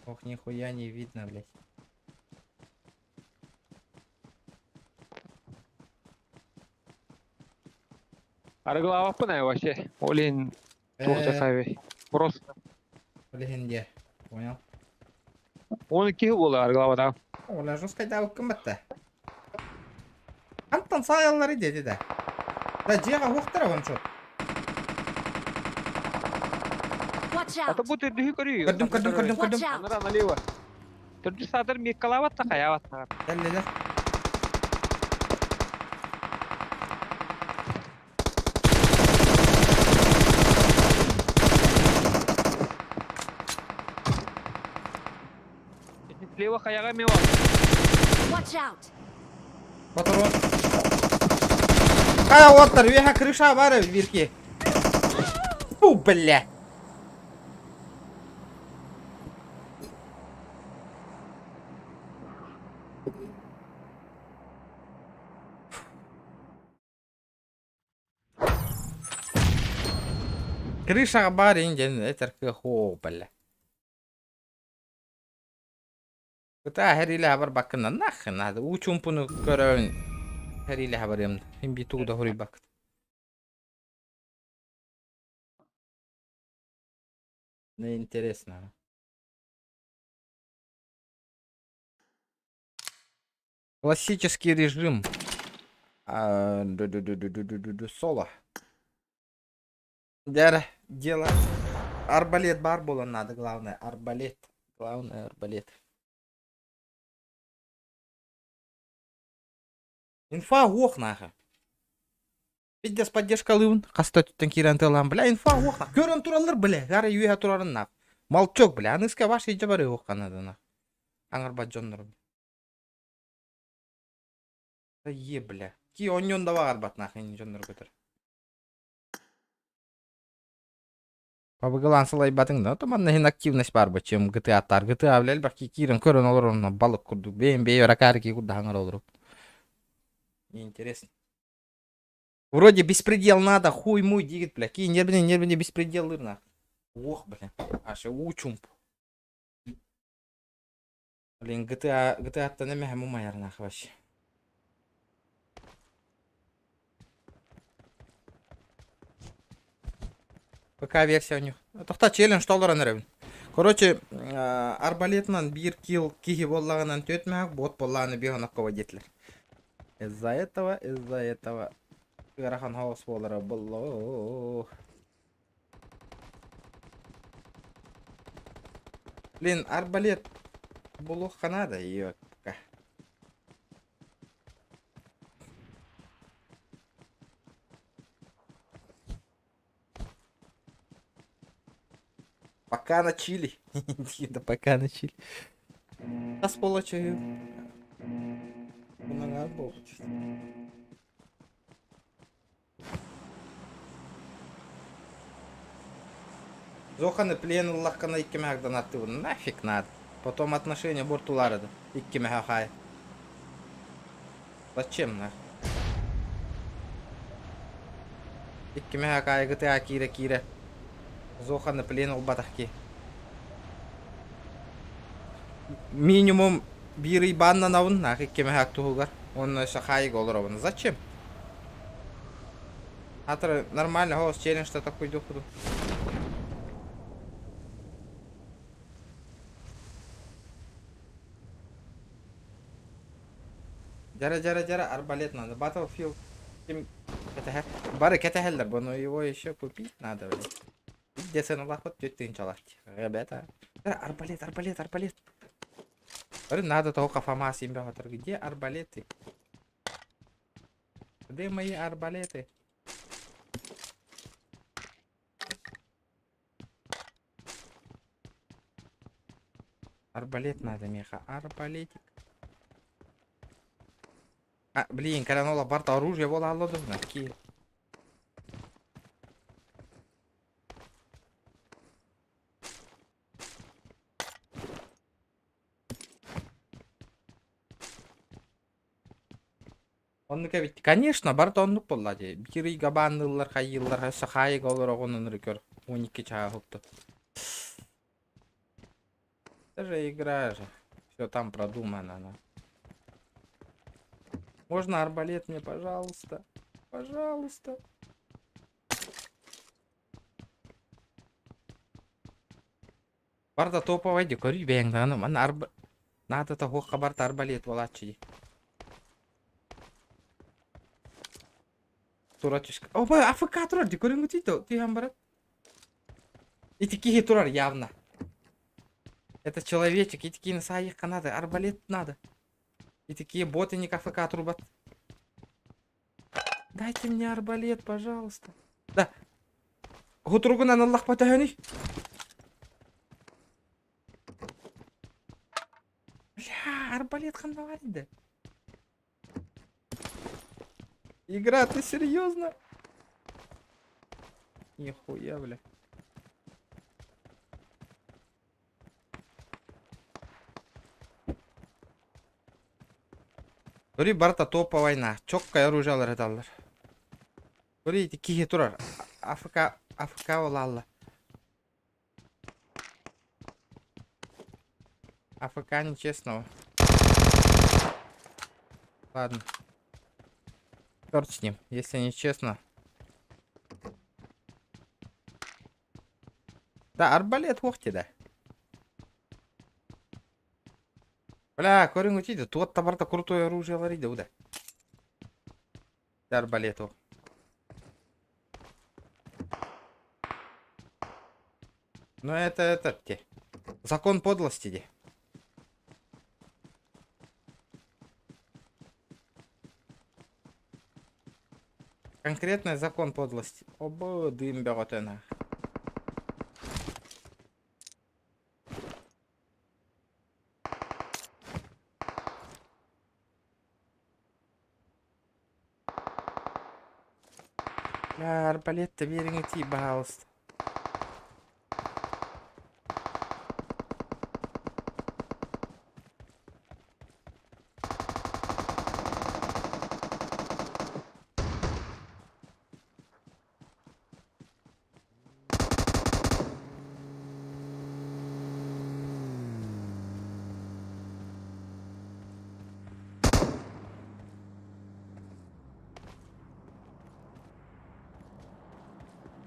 Ох, нихуя не видно, блядь. Арглава пына вообще. Олин тухта сайвей. Просто. Блин, понял. Он кихи болды арглавада. Ола жосқайда өккім бітті. Антон сағалары деді да. Да жеға оқтыра оншот. Watch out! Это будет духи кори. Көрдім. Watch out! Анара налево. Төрді садыр меккалават та хаяват. Дәлелер. Слева хаяга мева. Watch out! Патрон. Оттыр, веха крыша бары вирки. Фу, бля. Крыша бар инген, это хо, бля. Кыта хәриле хабар бакына нахын ады. Учумпуны көрәүн. Хәриле хабар емді. Хим биту да хури бак. Не интересно. Классический режим. Соло. Дело. Арбалет бар было надо, главное. Арбалет. Главное арбалет. Инфа ох нахы. Пиздец поддержка лывын. Қасты түттен кирен тылан, бля, инфа ох нахы. Көрін туралыр, бля, гары юеға турарын нахы. Малчок, бля, аныска ваш ейджі бары ох қанады нахы. Аңырба джонныр. Е, бля. Ки оньон да бағар бат нахы, джонныр көтір. Пабығылан сылай батыңда, томан нахин активность бар ба, чем GTA аттар. GTA білел, бір кирен көрін олыр онына балық күрді. Бейін бей өракары ки күрді хаңыр олыр. Неинтересно. Вроде беспредел надо, хуй мой дигит, бля. Ки нервіне беспредел лырна. Ох, бля. Аша учумп. Блин, GTA-то немеге мумайар нах вообще. ПК версия у них. Тоқта челлендж толыран рәвін. Короче, арбалетнан бір килл кихи боллағынан төтмәк, бот боллағаны бейханаққа водетлер. Из-за этого Гарахан хаос болары было. Блин, арбалет булу ханада ее. Пока на чили. Да пока на чили. Сейчас получаю. Зоханы плен лахкана иккемек донатты. Нафиг надо. Потом отношения бортулары да. Иккемек хай. Зачем нахуй? Иккемек хай GTA кире. Зоханы плен улбатахки. Минимум бири банна наун нахи иккемек тухугар. Он шахай голрован. Зачем? Атра нормально голос челлендж что такой духу. Жара, арбалет надо. Battlefield. Бары кетехелдер, но его еще купить надо, блядь. Где цену лохот, тетя чалахти. Ребята. Арбалет. Бары надо того кафама симбиотер. Где арбалеты? Где мои арбалеты? Арбалет надо, меха. Арбалетик. А, блин, когда нола барта оружие, вола алло, ки. Он ведь, конечно, барта он поллади. Бири габанылар, хайылар, сахай голор огонын рекер. 12 чага хопты. Это же игра же. Все там продумано, она. Можно арбалет мне, пожалуйста? Пожалуйста. Барда топовый декори бенга, ну, man надо того хабарта арбалет волачи. Туратишка. Опа, АФК турар декори мутито, ты амбарат. И такие турар явно. Это человечек, и такие на саих надо, арбалет надо. И такие боты не АФК трубат. Дайте мне арбалет, пожалуйста. Да. Гутругунан Аллах потаяни. Бля, арбалет хандаварида. Игра, ты серьезно? Нихуя, бля. Говори, барта топа война. Чокка оружие алар. Говори, такие турар. АФК олалла. АФК нечестного. Ладно. Черт с ним, если нечестно. Да, арбалет вохти, да. Бля, корень учите, тут табарта крутое оружие варить, да. Да, арбалет вох. Но это те. Закон подлости, де. Конкретный закон подлости. Оба дым берет она. Бля, арбалет-то верен идти, пожалуйста.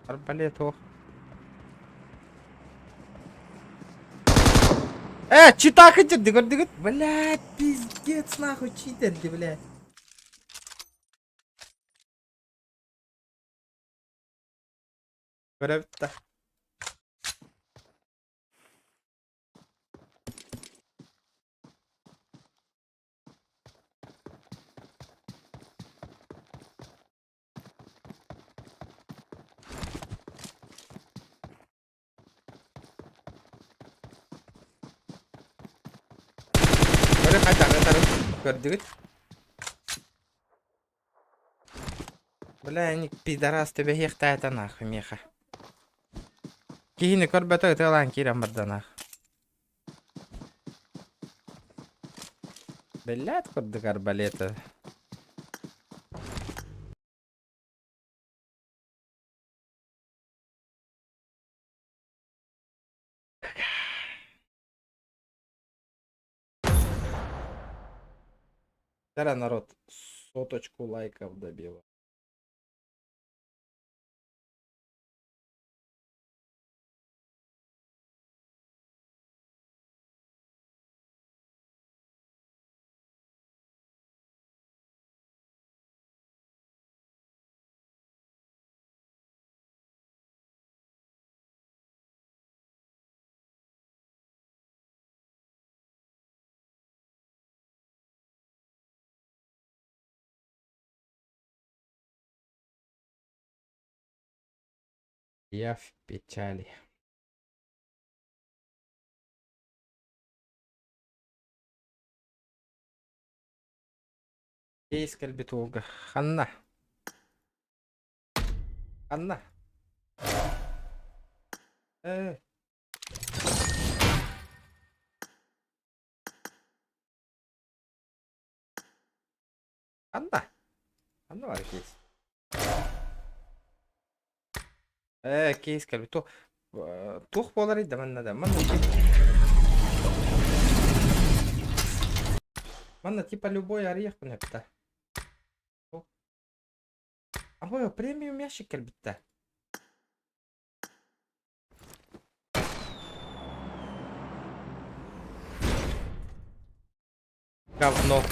Арбалет, ох. Чита хотят, дыгот. Блядь, пиздец, нахуй, читер, ты, блядь. Правда. Böyle kaç tane tarım gördük. Бля, ник пидорас, тебе хехтает нахуй, меха. Кихини корбето ты лан кирам барданах. Блядь, кордык арбалета. Зараз народ 100 лайков добил. Я в печали. Кейс кальбитуга. Ханна. Ханна. Э. Ханна. Ханна var кейс. Кейс кальбиту. Тух болар иде манна да. Манна типа любой орех понятно. А бой премиум ящик кальбитта. Говно.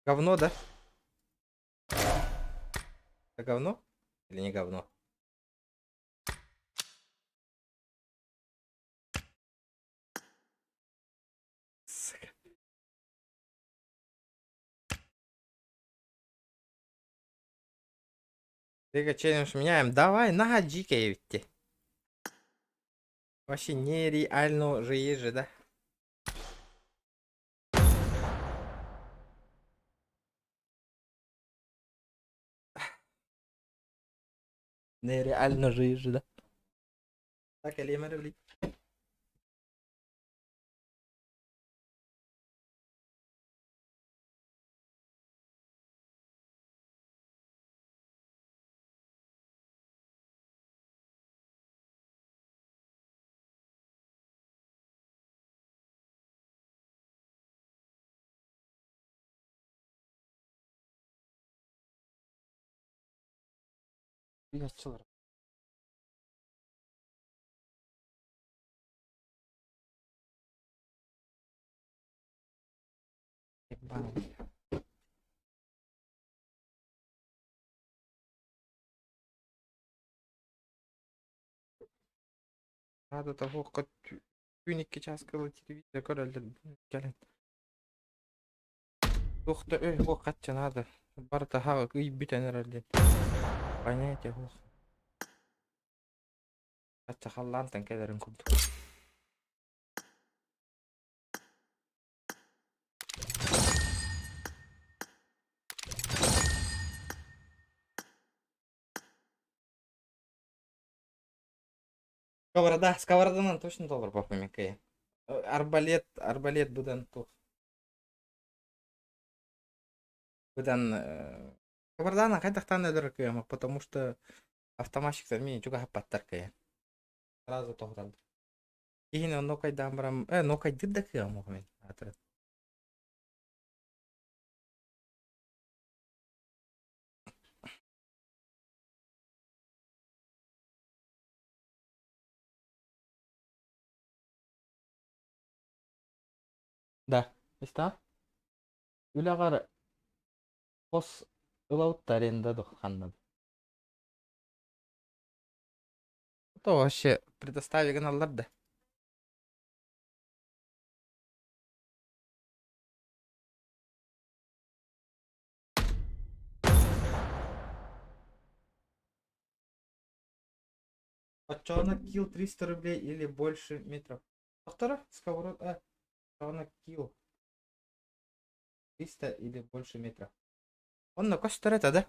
Говно, да? Это говно? Или не говно? Сука. Ты челлендж меняем. Давай на джикаевте. Вообще нереально же есть же, да? Нереально же есть же, да? Так, или я Yaşlılar. Ебаный. Надо того, как тюники час кылы телевизор көрөлдүр. Келин. Тухта о катча надо. Барта хага ый бүтенерелден. Понятие хо. Катча халлантан келерин курду. Сковороданы точно доллар попамекай. Арбалет будан тух. Будан сковороданы кайдактан өлөрөк, потому что автоматчиктер мени жуга хаппаттар кая. Сразу токталды. Кийин нокайдан барам, нокайдыр да кыям мен. Атыр. Да. Иста? Үлагар кос ылауттар энде ханнады. Это вообще предостави каналдар да. Пачонок килл 300 рублей или больше метров. Доктора? Сковород, пачонок килл 300 или больше метров. Он на костер это, да?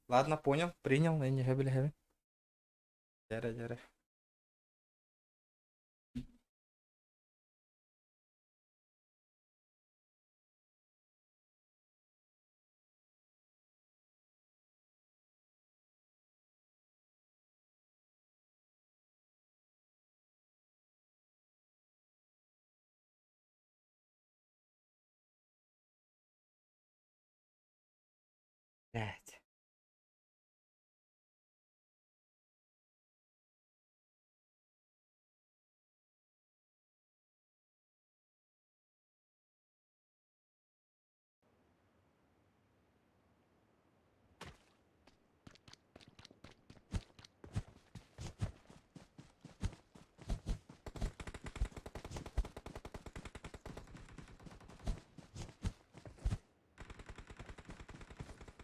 Ладно, понял, принял, я не хэбли. Жара. Блять.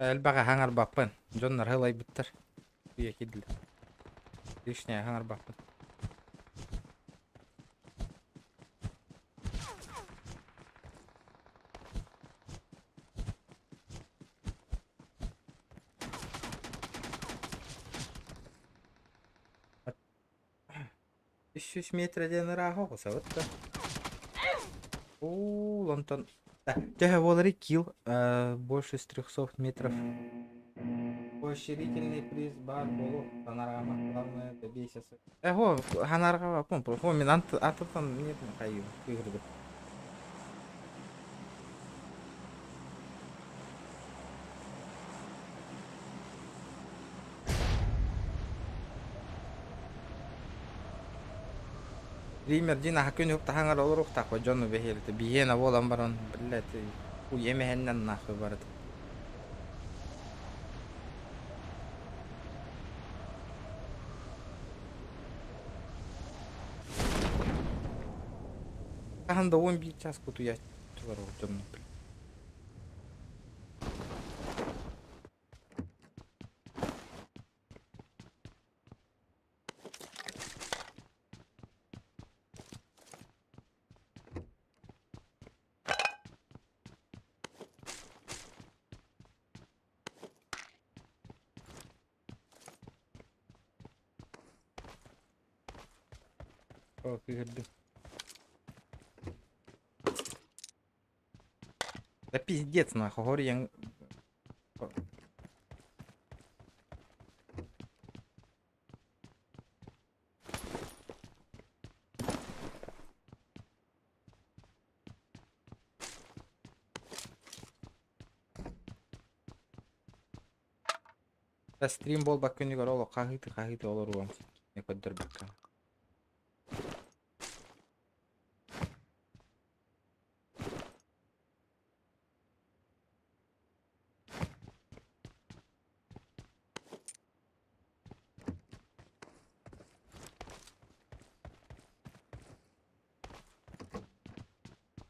Элбага хаңар баппын. Жоннар хылай биттер. Үйе киділ. Лишняя хаңар баппын. Үш метрден ыраға қоса өтті. Ооо, лонтон. Тәхе олары кил. Больше с 300 метров. Поощрительный приз бар болу. Ханарға главное добейся. Го, ханарға бапын. Го, мен атыптан нетін қайы. Күйгірді. Ример дина хакын юкта хаңар олурук таква жону бехелти. Бихена болан баран. Блядь, у емехеннен нахуй барды. Каханда 11 час куту я чувару жону. О, күйгірді. Да пиздец нахуй, горьян. Да стрим бол баккөнігер олы қағиты олар уам. Не көддір бакка.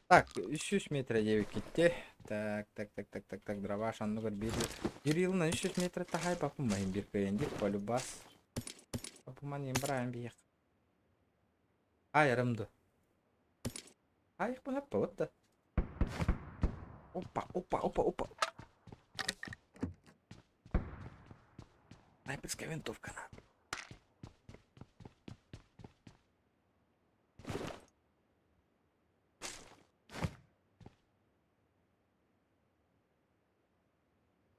Так, 300 метра девик кетті. Так, дрова шаннығыр берді. Bir yılına 300 metre tahay bakılmayın bir köyünde polubas. Bakılman yembrayın bir yak. Ayrımdı. Ay, bu ne yaptı? Опа. Снайперская винтовка на.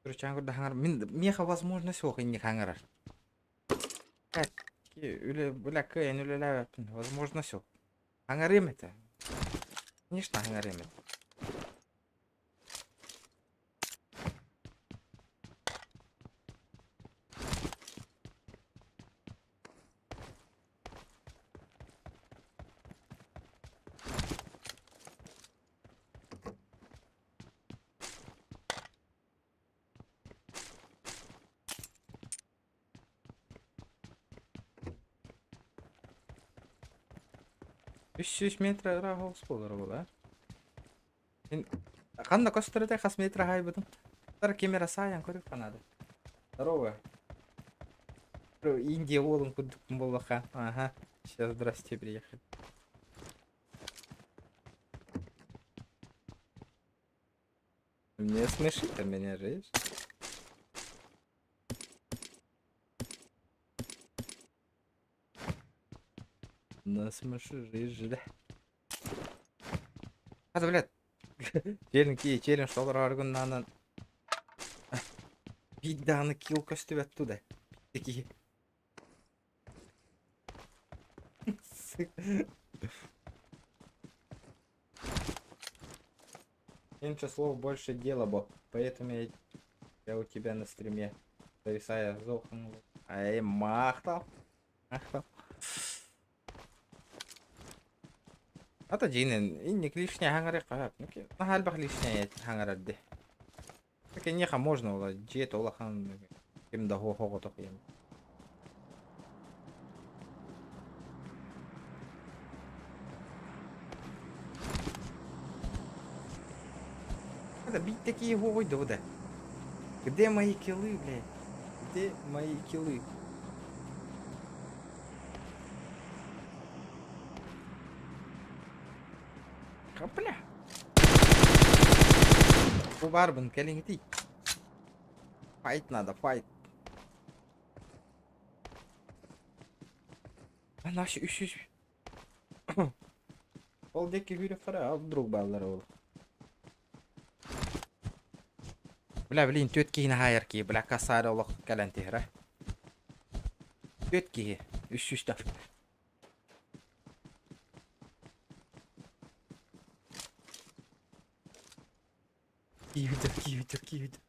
Короче, аңғырда хаңар. Меха возможность оқ инне хаңарар. Үлі бүләк көйен үлі ләвәпін. Возможность оқ. Хаңар еметі. Конечно, хаңар еметі. Үш метр ырағылыс болыр бұл, а? Қанда көстірді қас метр ғай бұдым. Бір кемера сайын көріп қанады. Здорово. Индия олың күдікпін болуға. Ага, сейчас здрасте, приехали. Не смешите меня, жесть. Насмеши жизнь, да. Hadi блядь. Челин шолар аргыннан. Биданы кил көстүп аттуда. Такие. Меньше слов, больше дела, бо. Поэтому я у тебя на стриме зависая зохнул. Ай, махтал. Ата жинен инник лишняя хаңары қағап. Нахал бақ лишняя хаңары де. Так неха можно ола жет ола хан кем да хо тоқием. Ата бит такие ойды ода. Где мои киллы, блядь? Где мои киллы? Хопля. Барбан, калинги. Файт надо, файт. Ana şu üç. Oldaki bir fara al друг баллары ол. Бля, блин, төткейін хайырки, бля, касары олық калантихра. Төткейі, үш тап. Киевидер.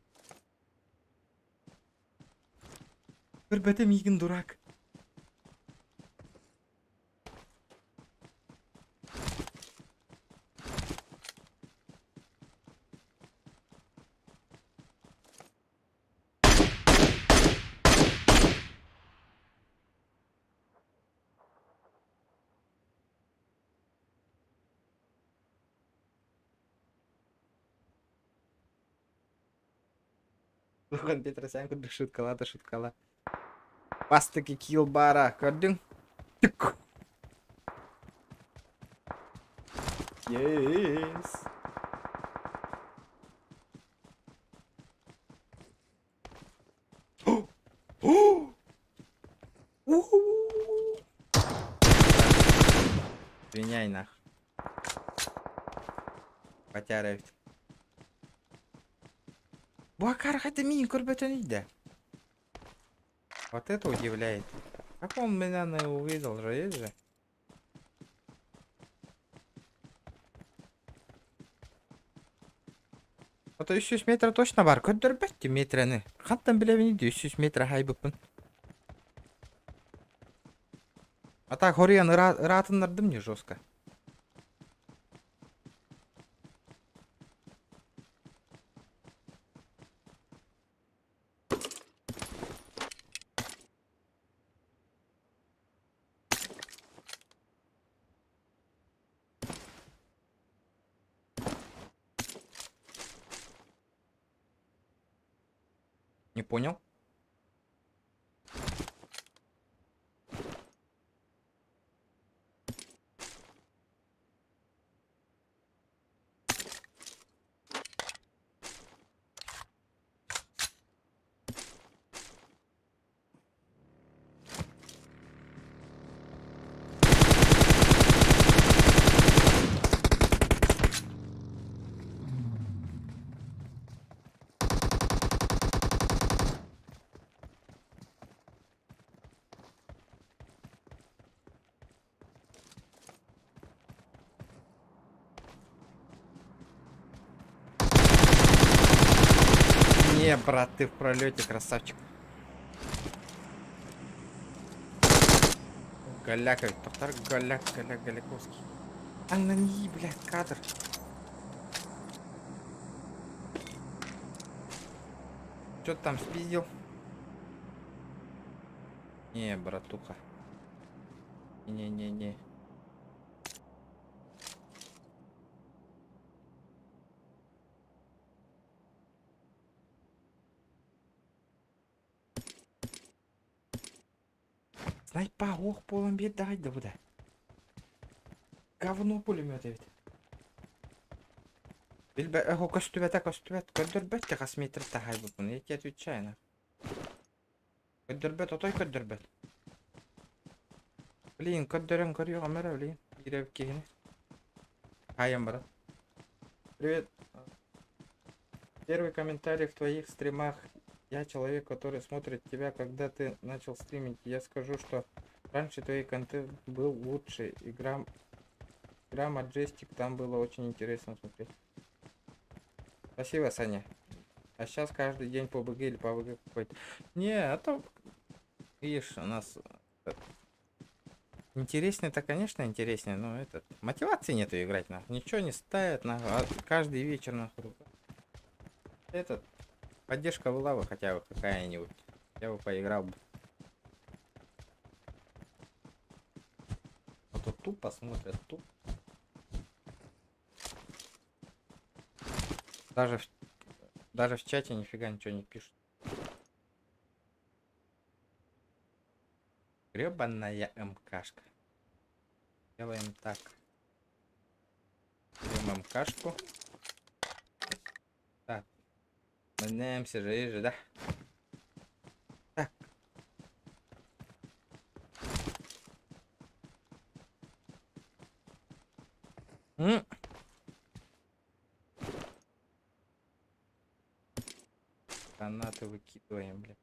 Bir bete migin durak. Bukan Petrosyan kudu шуткала. Пастыки килл бара, көрдің? Түк. Yes. Извиняй нах. Потярают. Буакар хотя мини курбетон да. Вот это удивляет. Как он меня не увидел же, есть же? Вот 300 метр точно бар. Көндірбәтті метрені. Қаттан білемін 300 метр хайбыппын. А так хориян ыратынырдым не жестко. Не понял? Не, брат, ты в пролете, красавчик. Голяка, тоқтар Голяковский. Анани, блядь, кадр. Чё ты там спиздил? Не, братуха. Не. Снайпа, ох, полон бед, давай, да куда? Говно пулемета ведь. Билбе, ого, костюбет, көддөрбет те косметр тахай бупун, я тебе отвечаю на. Көддөрбет, отой көддөрбет. Блин, көддөрөн көрüyor камера, блин. Гиреп кегини. Хаям, брат. Привет. Первый комментарий в твоих стримах. Я человек, который смотрит тебя, когда ты начал стримить. Я скажу, что раньше твой контент был лучше. Игра Majestic, там было очень интересно смотреть. Спасибо, Саня. А сейчас каждый день по БГ или по ВГ какой-то. Не, а то... Видишь, у нас... Интереснее-то, конечно, интереснее, но этот... Мотивации нету играть, нахуй. Ничего не ставят, нахуй. А каждый вечер, нахуй. Этот... Поддержка была бы хотя бы какая-нибудь. Я бы поиграл бы. А то тупо смотрят, тупо. Даже в чате нифига ничего не пишут. Гребаная МКшка. Делаем так. Берем МКшку. Так. Меняемся же, да? Так. Гранаты выкидываем, блин.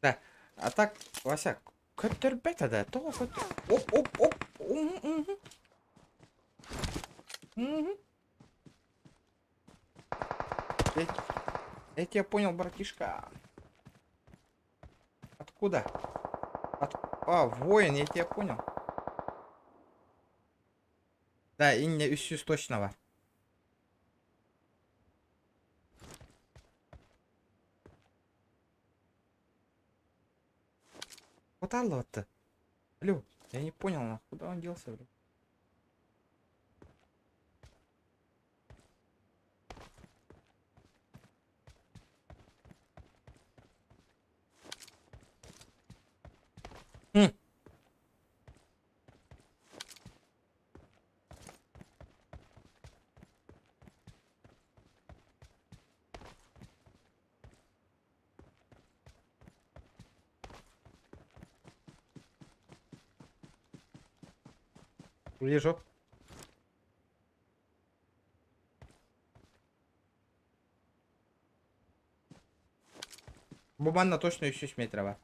Да, а так, Вася, көттербет да, то оп, оп, оп, Я тебя понял, братишка. Откуда? А, воин, я тебя понял. Да, и не үсүс точного. Вот Алло-то. Алло, я не понял, нахуй, куда он делся, блин? Вижу. Буманна точно еще метрова.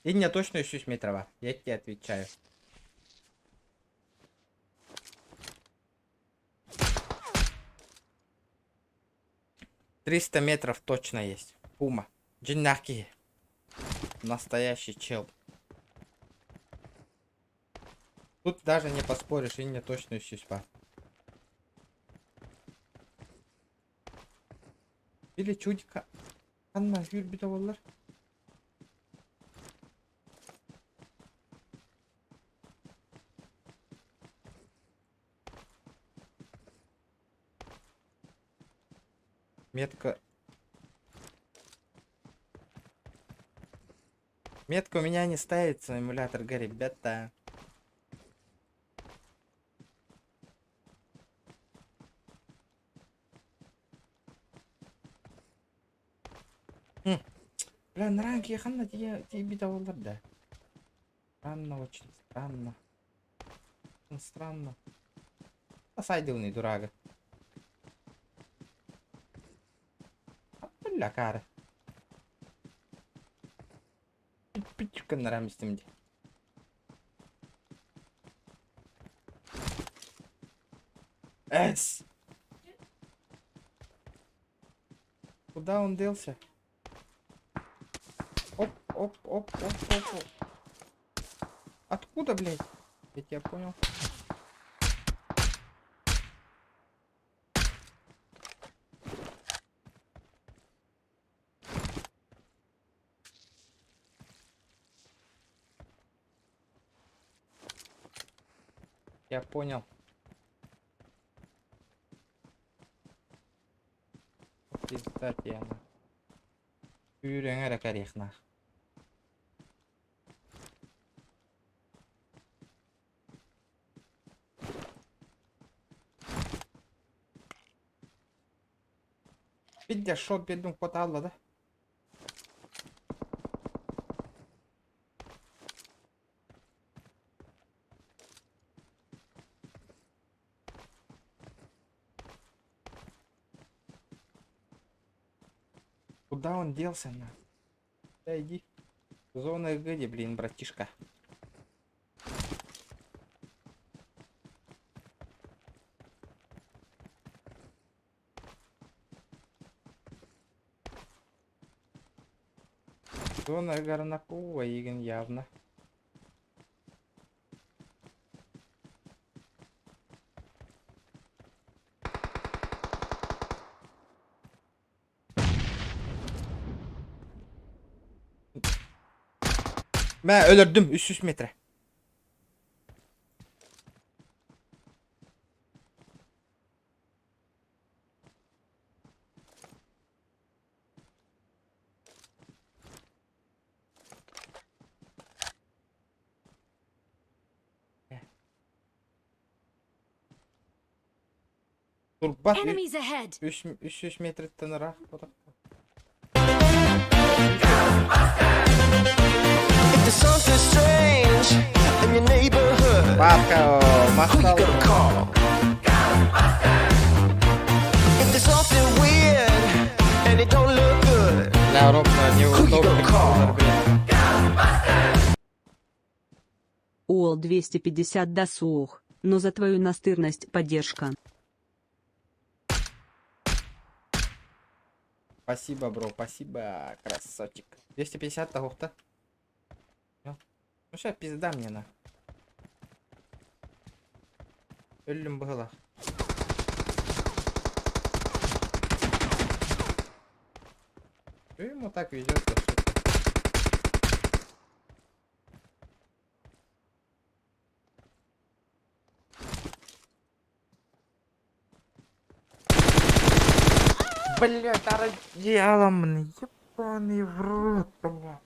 И не точно еще метрова. Я тебе отвечаю. «300 метров точно есть. Пума. Джиннаки. Настоящий чел. Тут даже не поспоришь, и не точно ищусь. Или чудика. Анна, юрбита болар. Метка. Метка у меня не ставится, эмулятор, ребята. Бля, на ранге ханна тебе бита болар, да. Странно, очень странно. Очень странно. Посадил дурага. Бля, кара. Пичка на рамистим. Эс! Куда он делся? Оп, оп, оп, оп, оп, оп. Откуда, блядь? Я тебя понял. Я понял. Пизда тебе. Үйреңер корректно. Видя, шо бедун хватало, да? Куда он делся, на? Да иди. Зона где, блин, братишка. Зона Горнакова, Игорь, явно. Ben ölürdüm 300 metre. Dur bak Enemies ahead! 300 metre tanırak. There's something strange in your neighborhood. Bak o Who you masal. gonna call? If there's something weird and it don't look good, Для ровно who you gonna неудобных call? номер, блин. УОЛ 250 досух, но за твою настырность поддержка. Спасибо, бро, спасибо, красавчик. 250 того-то. Ну сейчас пизда мне на. Ölüm было. Что ему так везет-то? Блять, одеялом, ебаный в рот, бля.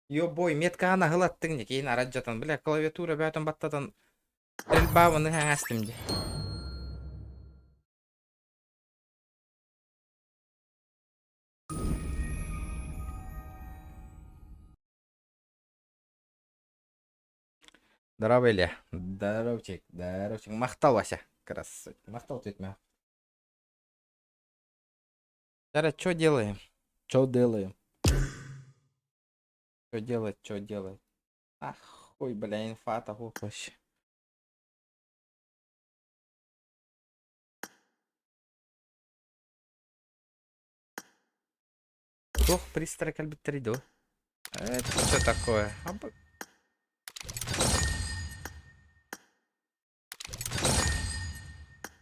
Ёбой, метка ана гылаттың кейін арат жатан. Бля, клавиатура бәтін баттатан стрельбавыны аңастым де. Здорово, Илья. Здоровчик, здоровчик. Мақтал, Вася. Красавчик. Мақтал тетмя. Зараз что делаем? Что делаем? Что делать, что делать? Ах, хуй, бля, инфа того вообще. Тох пристрой кальбитридо. Это что такое?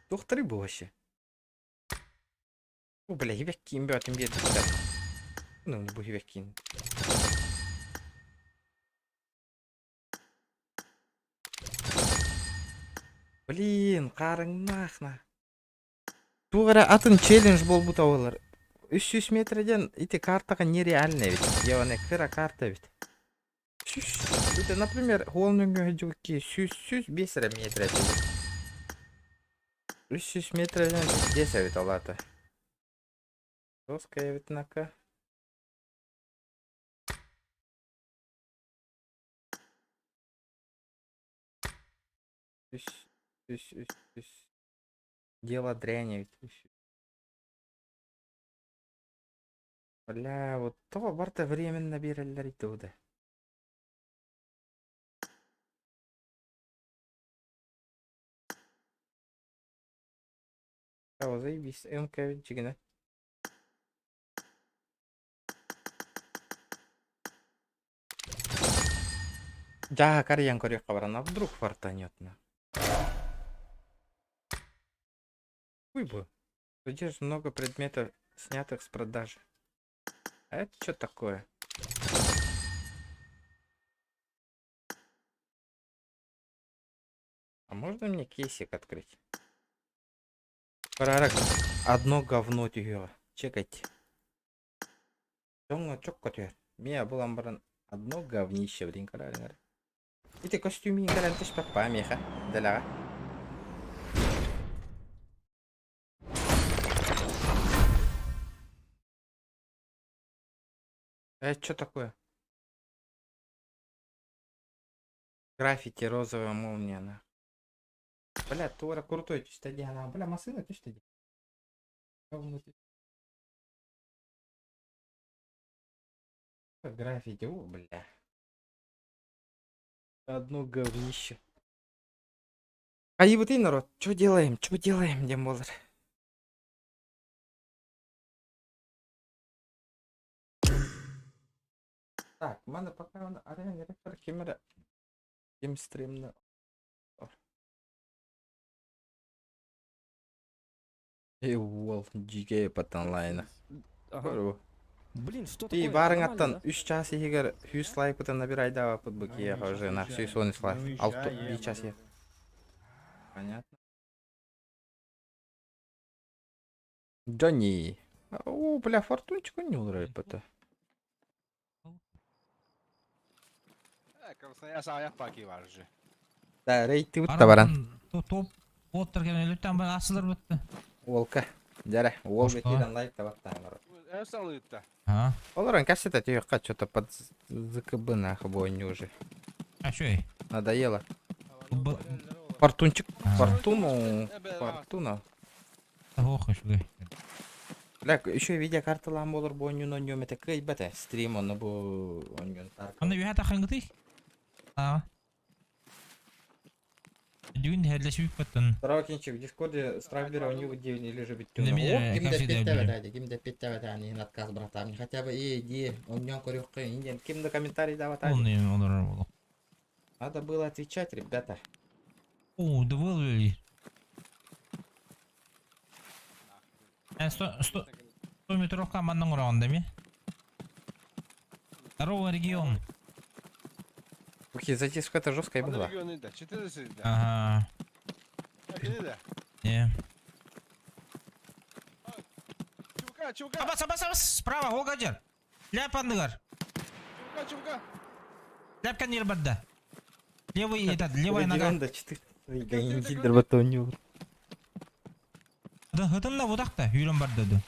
Тухтары вообще. О, бля, hivekkiin bötin vietystä. No niin, hivekkiin. Блин, қарыңнақ. Туғара атын челлендж бол бұта олар. 300 метрден ити картаға нереально ведь. Яғни кыра карта ведь. Это, например, голның жүгіке 100-5 метр. 300 метрден 10 ведь алаты. Жесткая ведь нака. Дело дряни ведь. Бля, вот то барта временно берелер итуды. А, заебись, МК ведь чигина. Да, карьян корек а вдруг фартанет на. Ой, бы. Здесь много предметов, снятых с продажи. А это что такое? А можно мне кейсик открыть? Парарак. Одно говно тюгева. Чекайте. Тонго чоккотер. Меня было одно говнище в ринкарарингаре. И ты костюмин гарантиш папа меха. Даляга. Это что такое? Граффити розовая молния на. Бля, Тора крутой, ты что делала? Бля, машина, ты что делала? Граффити, о, бля. Одно говнище. А и вот и народ, что делаем, демолер? Так, в мене поки арена ректор кемера. Кем стрімно. И Wolf GK патанлайна. Блин, что И такое? барың Нормально, аттан да? 3 час егер 100 лайк бутан набирай да футбол кие хожи на все сон слайк. 2 час я. Понятно. Джонни. О, бля, фортунчику не урай пота. Красная саяк паки var же. Да, рейти бутта баран. Топ отырген электен бер асылыр бітті. Волка. Жаре, волга Ошко. кидан лайк табаттан. Салыта. А? Оларан кассета тюрка что-то под ЗКБ нахуй бойни уже. А что ей? Надоело. Фортунчик. А. Фортуну. Фортуна. Ох, что Бля, еще видеокарталан болор бойню но нём это кей бете. Стрим он бу он Анда bir hata hangıtı? Aa. Düğün herleşip battın. Тракинчик в Дискорде страйбера у него 9 или же бит. Да меня, Кимде как всегда, питтевет блин. айди, кимде питтевет ани отказ братам. Хотя бы иди, он нём корюк кыйын. Кимде комментарий дават Он айди. не olur. Надо было отвечать, ребята. О, да был ли? 100 метров командның урагында ме? Здорово, регион. Ух, затиска это жесткая была. Регионы да. 400 да. Ага. Да. Не. Чука. Абас, справа, Волгодер. Ляпандыгар. Чука. Ляпкан ербадда. Левый, левая нога. До 4. Гайндилдер батоню. Да, хытын да будакта, үйрен бар деді.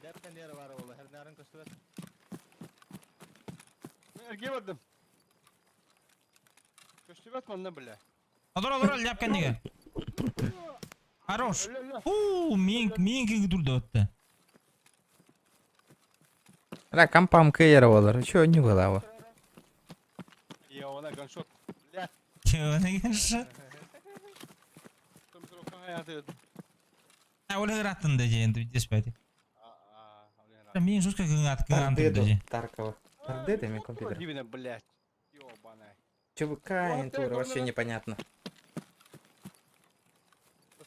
Ляпкан yeri var oğlu. Her narın köstüvet. Erkeğe vardım. Köstüvet manna bile. Odor, ляпкан неге. Хорош. Мен кеңі тұрды өтті. Бля, компам кэйер болар. Чё не было его? Ya ona gunshot. Bля. Кеуінеген шы. 100 метровка hayatı öldü. Олі ғыраттын да же, енді деспайды. Aa. Мен жұртқа кің Тардеду. же. Таркова. Тардеду ми компьютер. Дивина, блядь. Ёбаная. ЧВК, интур, вообще непонятно.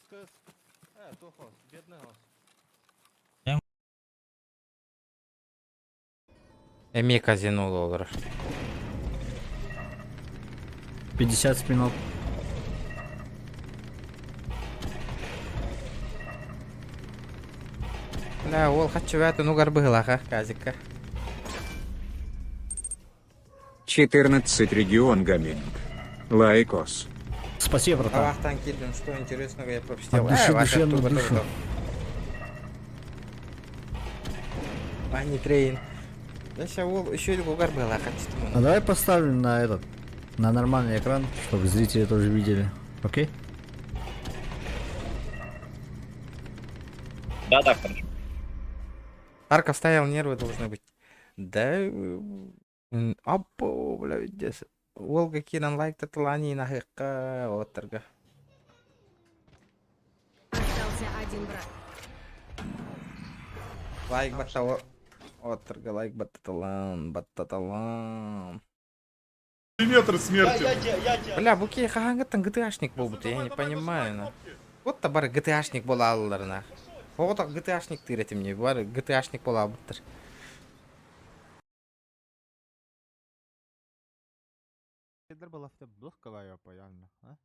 Kız. He, tohos. Bедный hos. Эми казино олар. 50 спинов. Бля, ол хачеваты, ну горбыла, казика. 14 регион гаминг. Лайкос. Спасибо, А братан. вахтан киден, что интересного я пропустил. От души ваша душевно туба душу. тоже. Ани трейн. Я сейчас ол еще и горбыла, А хочу. давай поставим на этот, на нормальный экран, чтобы зрители тоже видели. Окей? Тарков стоял, нервы должны быть. Да. Апо, бля, здесь. Волга кинан лайк таталани на хэкка отторга. Остался один брат. Лайк баттала. Отторга, лайк баттаталан. Метр смерти. Бля, буки хагангаттан ГТАшник был бы, я не понимаю, на. Вот табар ГТАшник был алларна. Вот так ГТАшник тырете мне, бар ГТАшник был албыттыр. Nedir bu lafta blok kalıyor yani? Ha?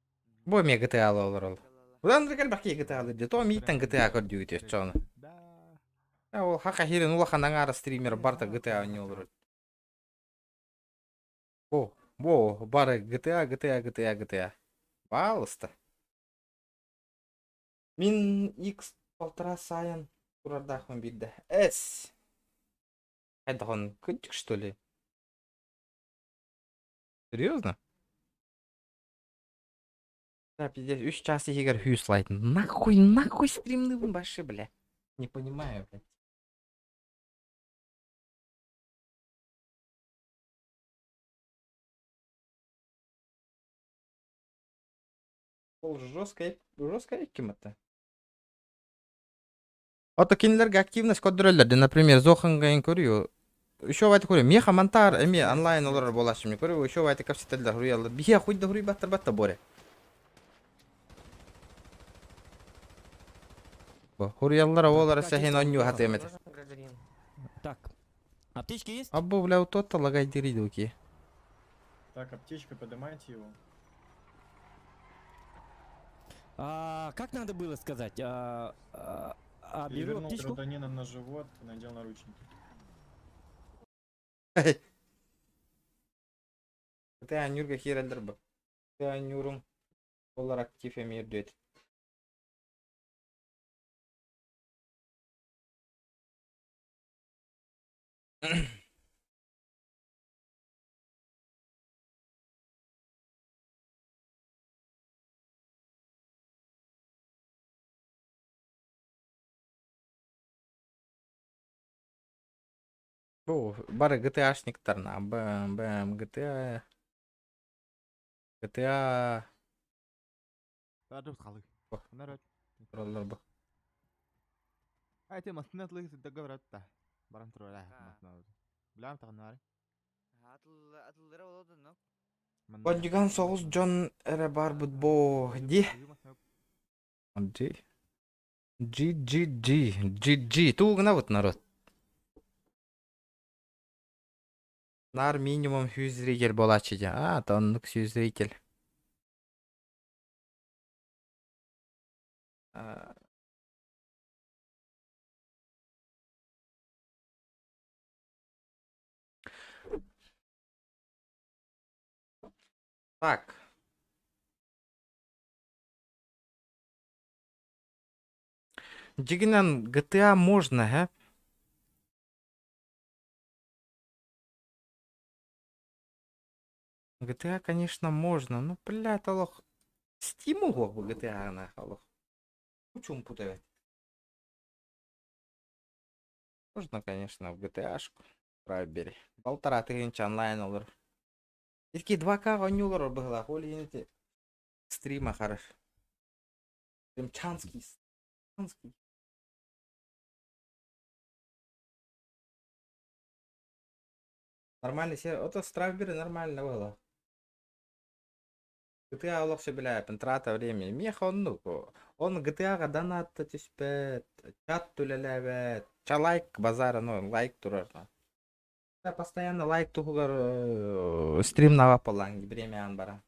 Бой мне GTA алалар ол. Удан дегел баки GTA алды, то миттен GTA көрдү өтө чоны. Da. А ол хака хирен улахандан ары стример барта GTA не olur. Во, бары GTA. Балыста. Мин X полтора сайын турардахмын бидде. С. Это он кытик, что ли? Серьезно? Да, пиздец, 3 час игр Хьюслайт. Нахуй стримный баши, бля. Не понимаю, блядь. Ол жесткая кем-то. Ото кинлерге активность көдөрөлөрдү, например, Зоханга көрү. еще вайты көрем. Меха монтар эме онлайн олар болашы мне көрем. Еще вайты капсетелдер хуялар. Бия хуйда хуй баттар боре. Хуялар олар сахин онню хатемет. Так, аптечки есть? Абу бля у тот лагай диридуки. Так, аптечка, поднимайте его. Как надо было сказать? Беру Перевернул аптечку. гражданина на живот, надел наручники. Ты анюрга хирелдер бу. Ты анюрум олар актив эмир дет. Бу бары GTA-шниктарна. Бэм GTA. GTA. Адып қалы. Народ. Олар бу. Айтем астынатлы договор та. Баран турала. Билам тагнары. Атылдыра болду, но. Поддиган соғыз Джон әрі бар бұд бо. Ди. GG. Туғына бұд народ. Нар минимум 100 зритель болачы де. Тоннық 100 зритель. Так. Дигинан GTA можно, а? GTA, конечно, можно. Ну, бля, лох. Стимул в GTA нахалох. Почему путать? Можно, конечно, в GTA-шку. Правбери. 1500 онлайн olur. Ilki 2K oynuyorlar bıgla. Holi yine стрима хорош. Прям Чанский. Нормальный сервер. Это Стравбери нормально было. GTA Allah все bilen трата времени. Мех он ну. Он GTA донат тиспет. Чат төлелебет. Чалайк базара, ну лайк турар. Постоянно лайк тугар стрим нава поланги время анбара.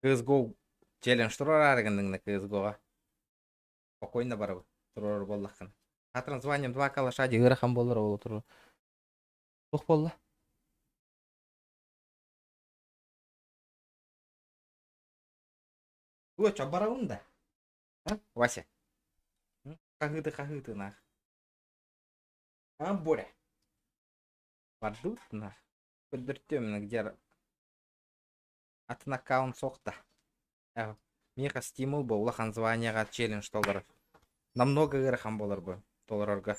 CSGO челлендж турар аргандың на CSGO-га. Спокойно барабы. Турар боллахын. Хатын званием 2 калаша дегірахам болыр ол турар. Тух болла. Ой, чё барауында? Вася. Хагыты нах. Боря. Падут на. Поддертёмно где от накаун сохта. Меха стимул был лахан званияга челлендж толар. Намного гырахам болар бы толарга.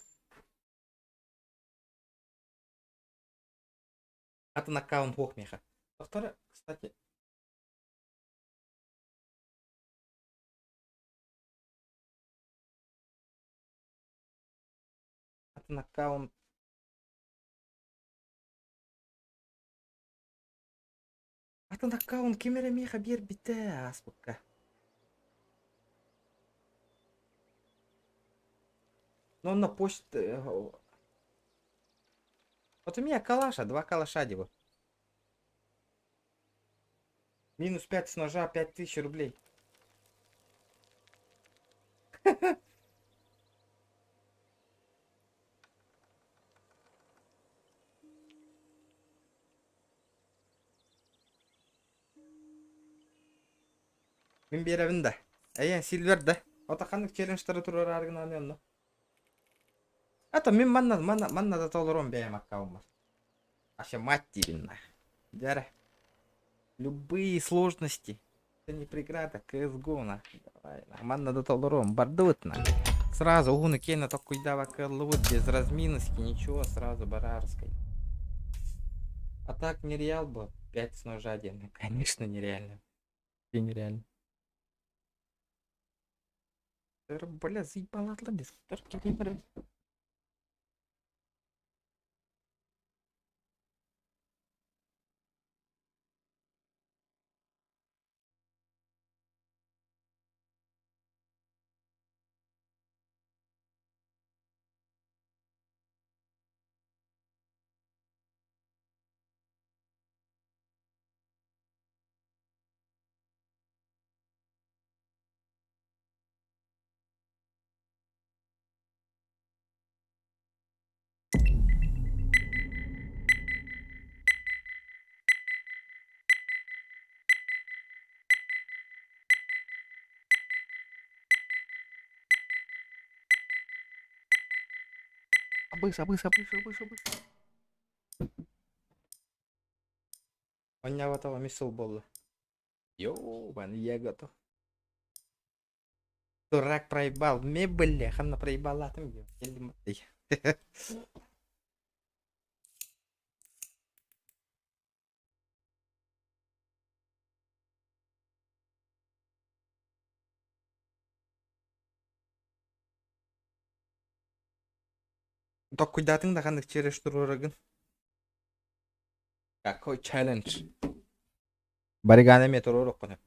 От накаун хох меха. Повтора, кстати. От накаун. Атын аккаунт кемере меха бер бите аспыкка. Но он на почте. Вот у меня калаша, 2 калаша дева. Минус 5 с ножа, 5000 рублей. Мен беремін да. Сильвер да. Отақандық челленджтары тұрар аргынан енді. Мен манна да толыром бәйім аккаумар. Аша мать тебе. Дәрі. Любые сложности. Это не преграда, CSGO на. Давай, манна да толыром. Бардут на. Сразу угуны кейна так куйдава карлывут без разминности, ничего, сразу барарской. А так нереал бы 5 с ножа один. Конечно, нереально. И нереально. Бля, заебала отландец. Быстро. Понятно, мисл был. Ёбан, я готов. Дурак проебал. Мне, бляха, на проебала там. Так куйдатың да қандық череш тұрырығын. Какой челлендж. Баригане тұрырық қыны.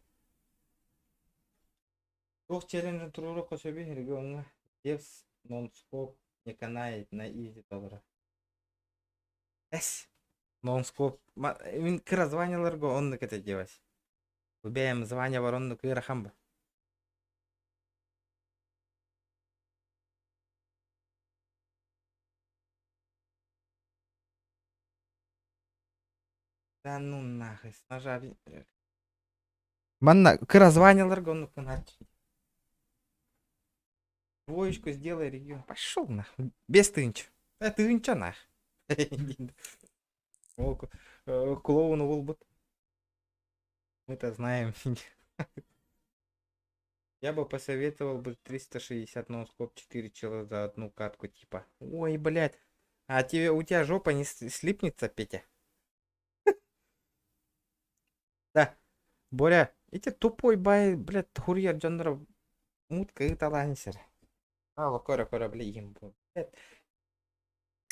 Тоқ челленджін тұрырық қосөбе регионға. Девс, нон-скоп, не канает на изи толыра. Эс, нон-скоп. Мен кыра званяларға онны кете девас. Убеем званя бар онны кыра хамба. Да ну нахуй, нажали. Манна, кыра званяларға онны кынат. Двоечку сделай регион. Пошел нахуй. Без тынч. Тынча нахуй. Клоун Улбут. Мы-то знаем. Я бы посоветовал бы 360 ноускоп 4 чела за одну катку типа. Ой, блядь. А у тебя жопа не слипнется, Петя? Да. Боря, эти тупой бай, блядь, хурьер жанров. Мутка и талансер. Кора блин.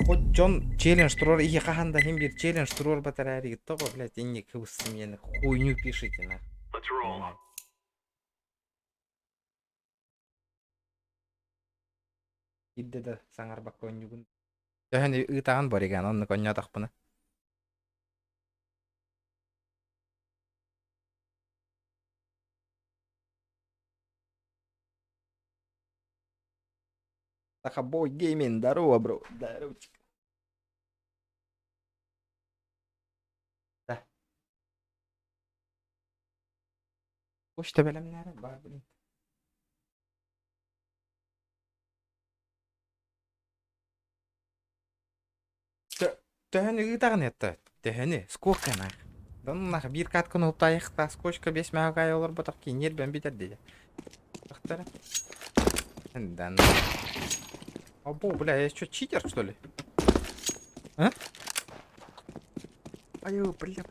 Хоть Джон челлендж турор и хаханда химбир челлендж турор батареи того, блядь, и не кусмена хуйню пишите на. Идде да саңар баккон югун. Тәһәне ытаган бар икән, аны конья тахпына. Тахабой гейминг, здорово, бро. Здоровчик. Да. Почта белемнәре бар, блин. Тәһәне ытаган ятты. Тәһәне, сколько нах? Дан нах бир катканы утайыкта, сколько 5 мегагай олар бутак ки нербен битер диде. Тахтара. Дан. Або, бля, я что, читер, что ли? А? Аю, бля,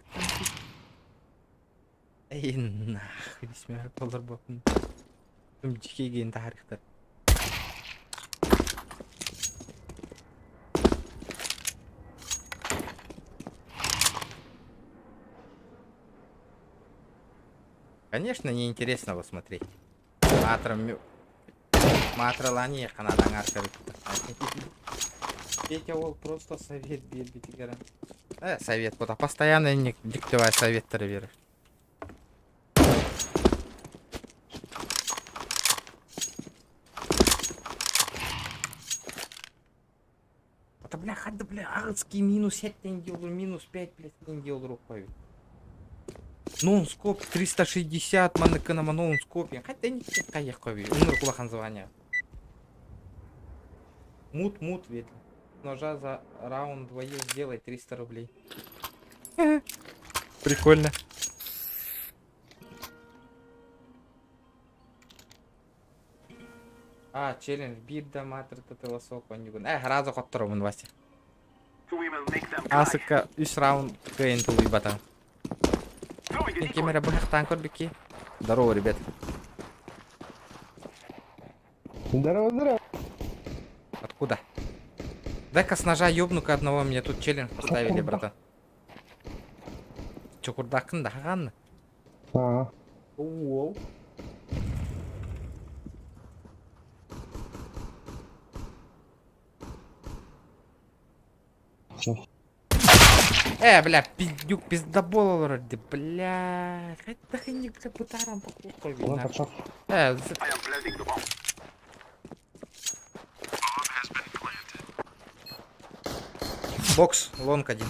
эй, нахуй, $5 доллар болсын. Тüm жекеген тарихтар. Конечно, неинтересно его смотреть. Матралани канадан аркары. Петя ол просто совет бербит игра. Совет, вот постоянно не диктовай советтары берешь. Это бля, хада бля, арский минус 7 делаю, минус 5, блядь, не делал рукой. Ноунскоп 360, манеканама ноунскопе. Хотя не каяхови, умер кулахан звания. Мут, ведь. Ножа за раунд двоих сделай 300 рублей. Прикольно. Челлендж бирда матр тателосок онюгун. Раза котторумун Вася. Асыка 3 раунд кайын тулуй батан. Камера бахтан корбики. Здорово, ребят. Здорово. Откуда? Дай-ка с ножа ёбну-ка одного, мне тут челлендж поставили, братан. Чё, курдакын да хаган? Оу. Бля, пиздюк, пиздобол вроде, бля. Хоть не к путарам покупай. Бокс, лонг один.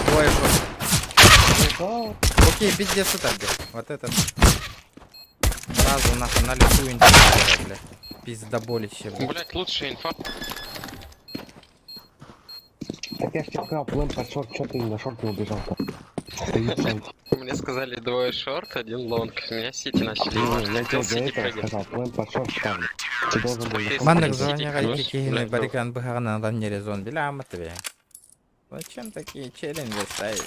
Двое шот. Окей, пиздец это, бля. Вот этот. Сразу нахуй на лицу интеллект, бля. Пиздоболище, бля. Блять, лучшая инфа. Так я ж тебе сказал, план под шорт, что ты на шорт не убежал-то? Стоит сам. Мне сказали двое шорт, один лонг. Меня сити начали. Я тебе до этого сказал, план под шорт ставлю. Ты должен был... Маннык звоняга икекейный барикан быхагана адам нере зон билямы тебе. Зачем такие челленджи ставить?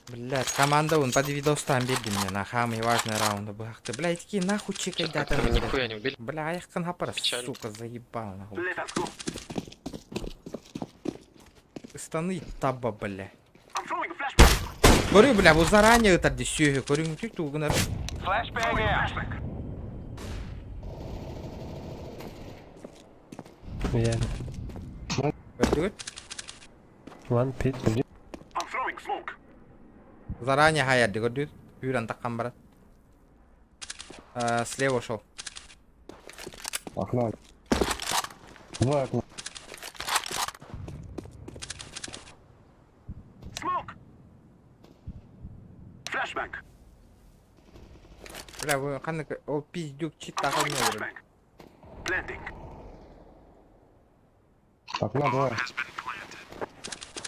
Блядь, команда он под видостан берди мне на самые важные раунды быхакты. Блядь, такие нахуй чекай дата. Нихуя не убили. Бля, я их канапара, сука, заебал нахуй. Станы таба, бля. Говорю, бля, вот заранее это десёги, говорю, ну ты тут, гнар. Я... Good. One pit, подожди. Заранее хаят, говорю, Юран такан брат. Слева шел. Окно. Два окна. Бля, вы ханны, о, пиздюк, чита ханны, бля. Окна два.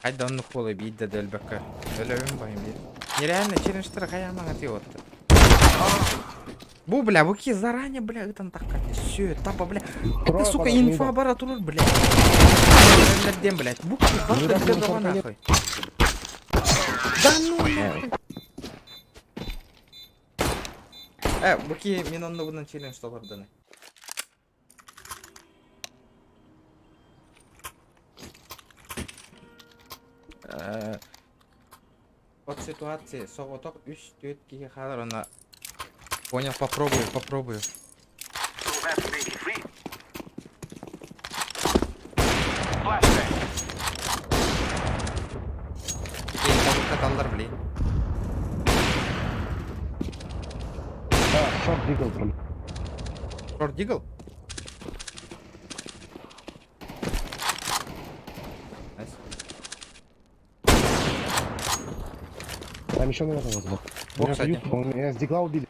Hayda onu kola bir de del baka. Öyle mi bayım bir? Нереально челлендж каяма атıyor. Bu бля, bu ki заранее, бля, это так как все, тапа, бля. Это, сука, инфа баратурur, бля. Öllerden, блядь. Bu ki bak da bir de нахуй. Да ну. Bu ki мен онда bundan челлендж табарданы. От ситуации соғоток 3-4 киге қалар она. Понял, попробую. Кейін табылка талдар, блин. Да, шорт дигл прям. Шорт дигл? Там еще, наверное, возможно. Меня с дигла убили.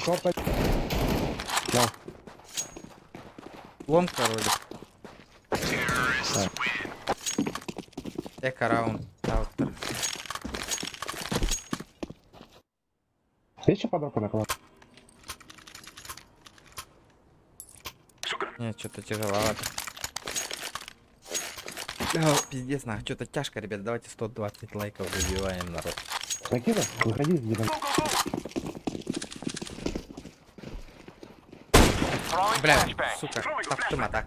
Шорт. Да. Лонг, короче. Эко раунд. Аутер. Есть еще подробка на класс? Нет, что-то тяжеловато. Пиздец, нахуй, что-то тяжко, ребят. Давайте 120 лайков забиваем, народ. Накида, выходи с дигла. Бля, сука, так ты так.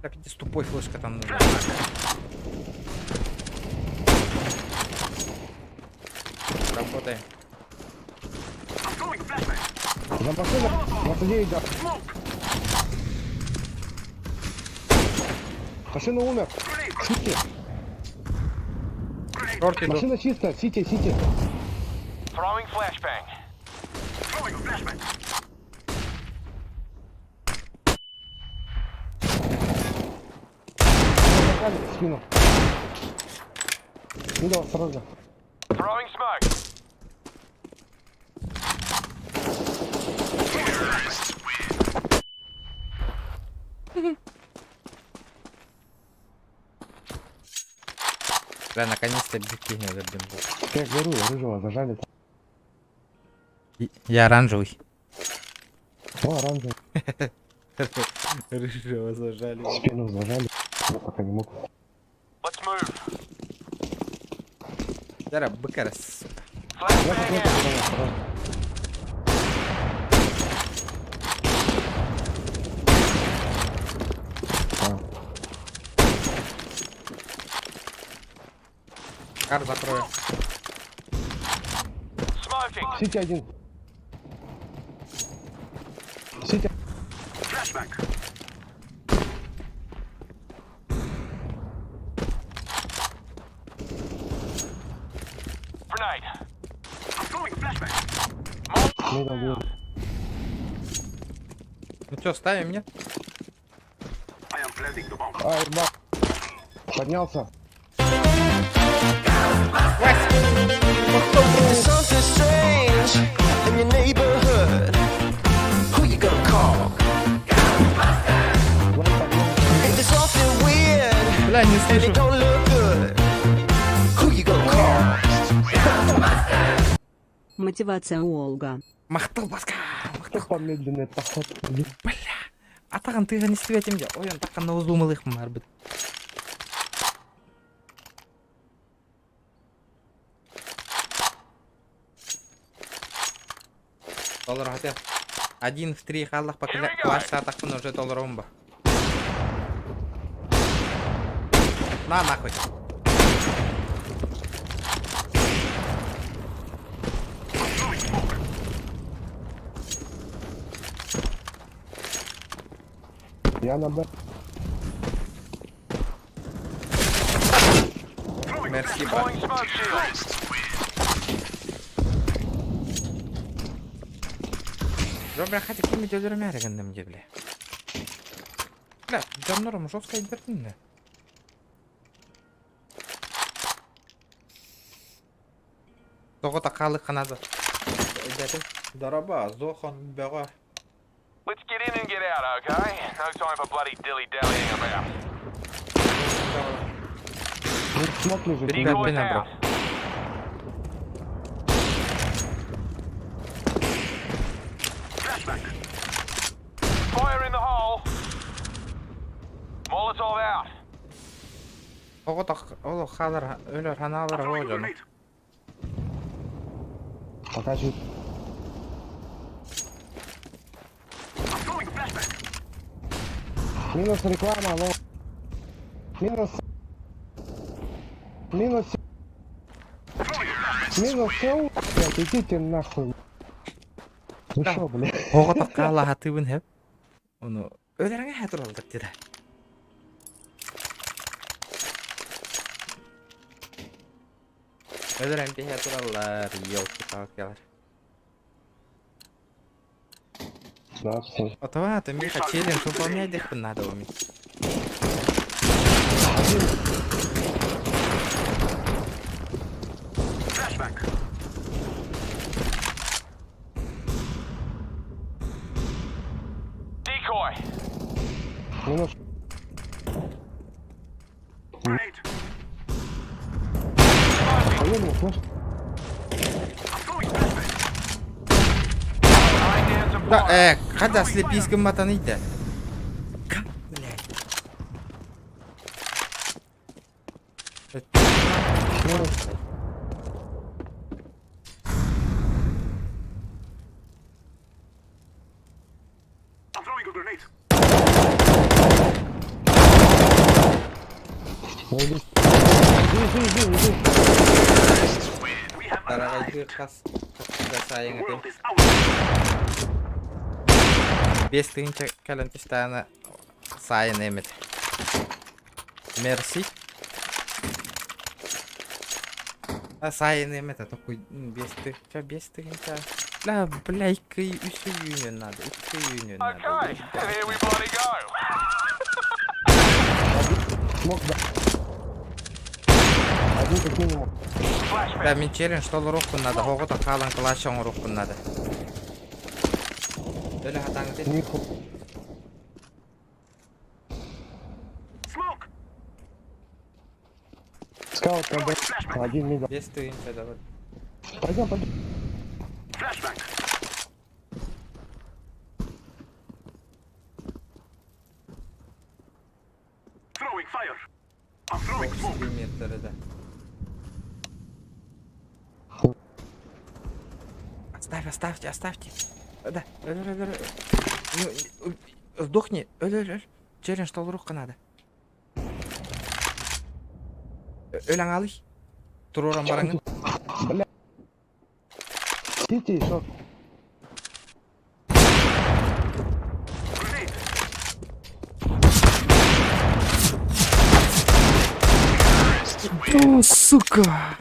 Как иди тупой флешка там нужна. Работаем. За машину, 29, да. Машина умер. Сити. Машина чистая, сити. Спину. Видел, осторожно. Бля, наконец-то бюки не забил. Я говорю, рыжего зажали. Я оранжевый. О, оранжевый. Рыжего зажали. Спину зажали. Я пока не мог. Зараз быка раз, сука. Кар закрою. Сити один. Сити. Ну чё, ставим, нет? Ай, ба. Поднялся. There's something strange in your neighborhood. Who you gonna call? Бля, не and it слышу. don't look good. Who you gonna call? Мотивация Олга. Мақтал басқа. Мақтал. Помедленный поход. Бля. Атаған тыға не істеп етем де. Ойын таққан науыз думалықпын бар біт. Доллар хотя 1 в 3 халлах по класс атакпын уже доллар омба. На нахуй. Я на Б. Мерси, брат. Жо, бля, хотя кем идет румяригандым де, бля. Бля, жаннорым жестко идбертін де. Тоғыта қалы қанады. Дәтім, дараба, зохан бәға. Let's get in and get out, okay? No time for bloody dilly-dallying about. Смог лежит. Ребят, Decoys бля, бро. out. Flashback. Fire in the hole. Molotov out. Тоғыта олы қалыр, өлір ханалар ғой жаным. Покажи. Минус реклама, алло. Минус. Минус. Минус сел. Блядь, идите нахуй. Вы шо, блядь? Тоғыта қала хатыбын хеп. Оны өлеріңе хәтір алдық деді. Өлерің бе хәтір алар, елкі тағылар. Отова, ты Миха челлендж выполнять их надо уметь. Decoy. Минус. Поедем, слышь? Да, когда слепийским матаните? Блядь. Минус. Иди, иди, иди. Дорогой қас жасайың етем. Бес тыгынча кәлінтіштаны сайын емет. Мерси. Сайын емет, такой бес тыгынча. Бля, икки үші үйінен надо, икки үйінен надо. Okay, and here we bloody go. Смог, да. Один как минимум. Бля, мен челлендж толы рухпын надо, хоғыта қалан клашон рухпын надо. Өлі хатаңы дед. Ниху. Скаут на Б. Один мига. Бес тыгынча давай. Пойдем, пойдем. Метрі, да. Оставьте. Да, ну, сдохни, челлендж толы рухқа надо. Өләң алый. Тұроран бараңын. Бля. Сити, шо? О, сука!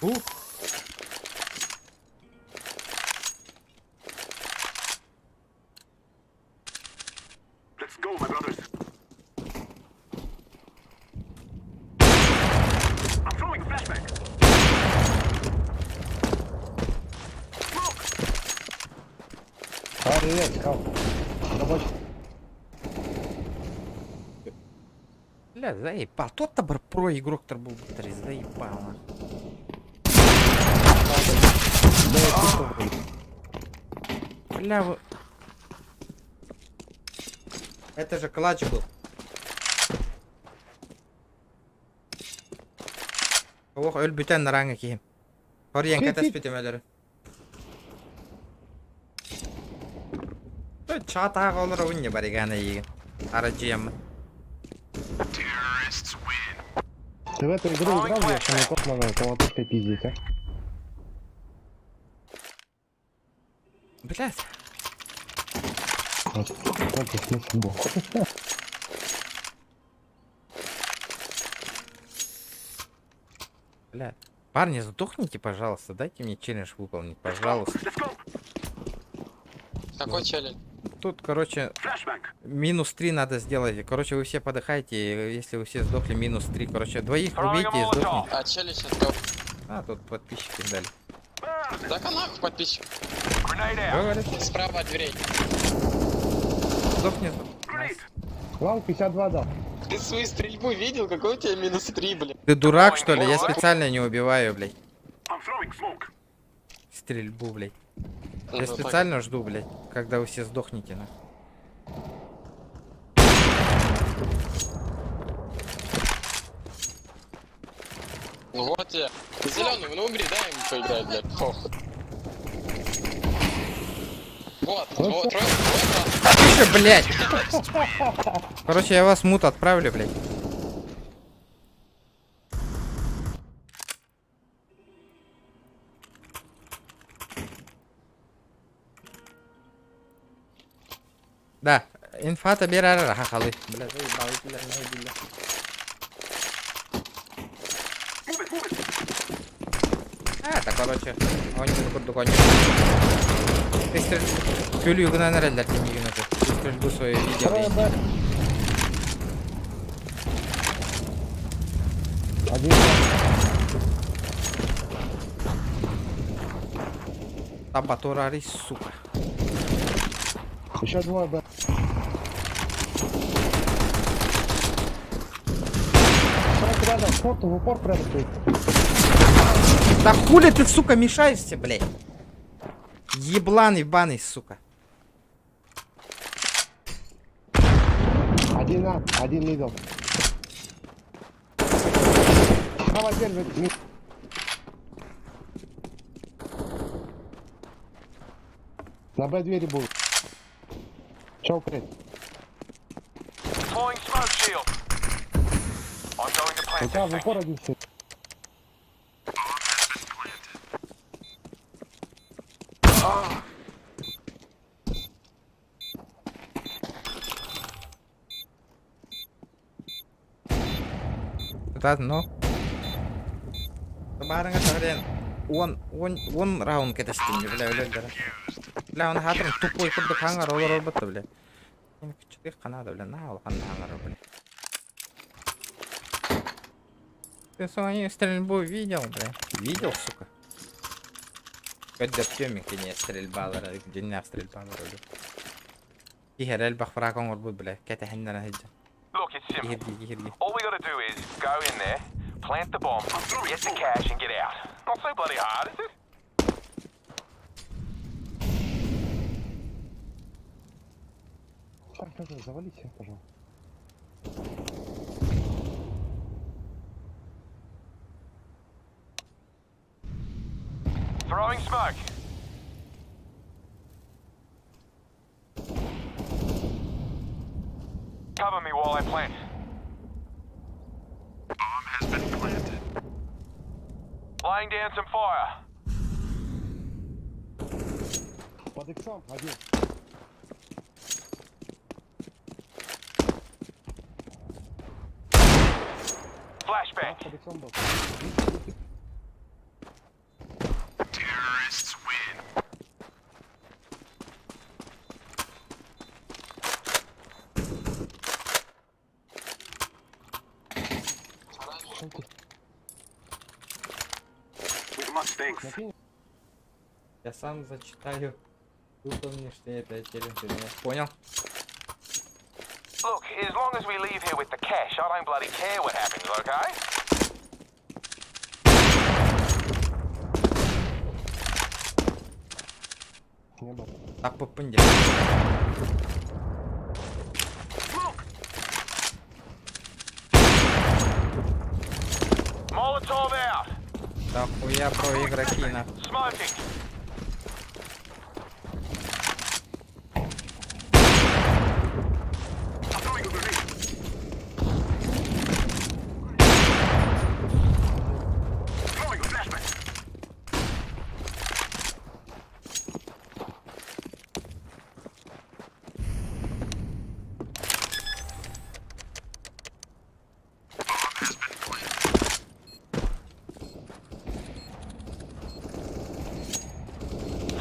Ух! Let's go, my brothers. I'm throwing a flashback. Рабочий. Бля, заебал. Тот-то про игрок-то был, блядь, заебал. нахуй. Бля, вы... Это же клатч был. Ох, өлбүтен нараңы кийим. Хорьян кетес битемелери. Чатаға олар ойне бариганы еген. Арачиямы. Ты в эту игру играл, где Шамиков надо колотушкой пиздить, а? Блядь. Вот смысл был. Блядь. Парни, сдохните, пожалуйста. Дайте мне челлендж выполнить, пожалуйста. Какой челлендж? Тут, короче, -3 надо сделать. Короче, вы все подыхаете. Если вы все сдохли, -3. Короче, двоих убейте и сдохните. А челлендж это... А, тут подписчики дали. Так а нахуй подписчик. Говорит, Справа от дверей. сдохни. Найс. Вал 52 дал. Ты свою стрельбу видел? Какой у тебя -3, блин? Ты дурак, что ли? Я специально не убиваю, блядь. Стрельбу, блядь. Я специально жду, блядь, когда вы все сдохнете, на. Ну вот я. Зеленый, ну убери, дай ему поиграть, блядь. Похуй. Вот, вот, трое, Тише, блядь! Короче, я вас мут отправлю, блядь. Да, инфата берара хахалы. Бля, заебал, бля, нахуй. Это, короче, он не курдук, он не. Ты стрель... Кюлю гына нарелдер, ты не юнаты. Ты стрельбу свою видел. Один. Табатурари, сука. Еще двое, Б. Рядом, форту, в упор прямо стоит. Да хули ты, сука, мешаешься, блядь? Еблан ебаный, сука. Один А, один мидл. Давай, держи. На Б двери будут. Че укрыть? У тебя в упор один сидит. Да, но. Барыңа тағырен. Он раунд кетесін, бля, өлелдері. Бля, оны хатырын тупой күрді қаңар, олар орбытты, бля. Мен күчіде қанады, бля, на ол қаңар, бля. Ты свою стрельбу видел, бля? Видел, сука? Когда пьемик не стрельбалары, где не стрельбалары, бля. Тихер, эльбах фракон орбут, бля, кәті хендера хеджа. Look, it's simple. All we gotta do is go in there, plant the bomb, get the cash and get out. Not so bloody hard, is it? Завалите всех, пожалуйста. Throwing smoke. Cover me while I plant. Bomb has been planted. Laying down some fire. Под иксом, один. Flashback. Под иксом был. Terrorists win. Я сам зачитаю Выполнишь ты это челлендж или нет? Понял? Look, as long as we leave here with the cash, I don't bloody care what happens, okay? Не было. Так по пынде. Molotov out. Да хуя про игроки на. Smoking.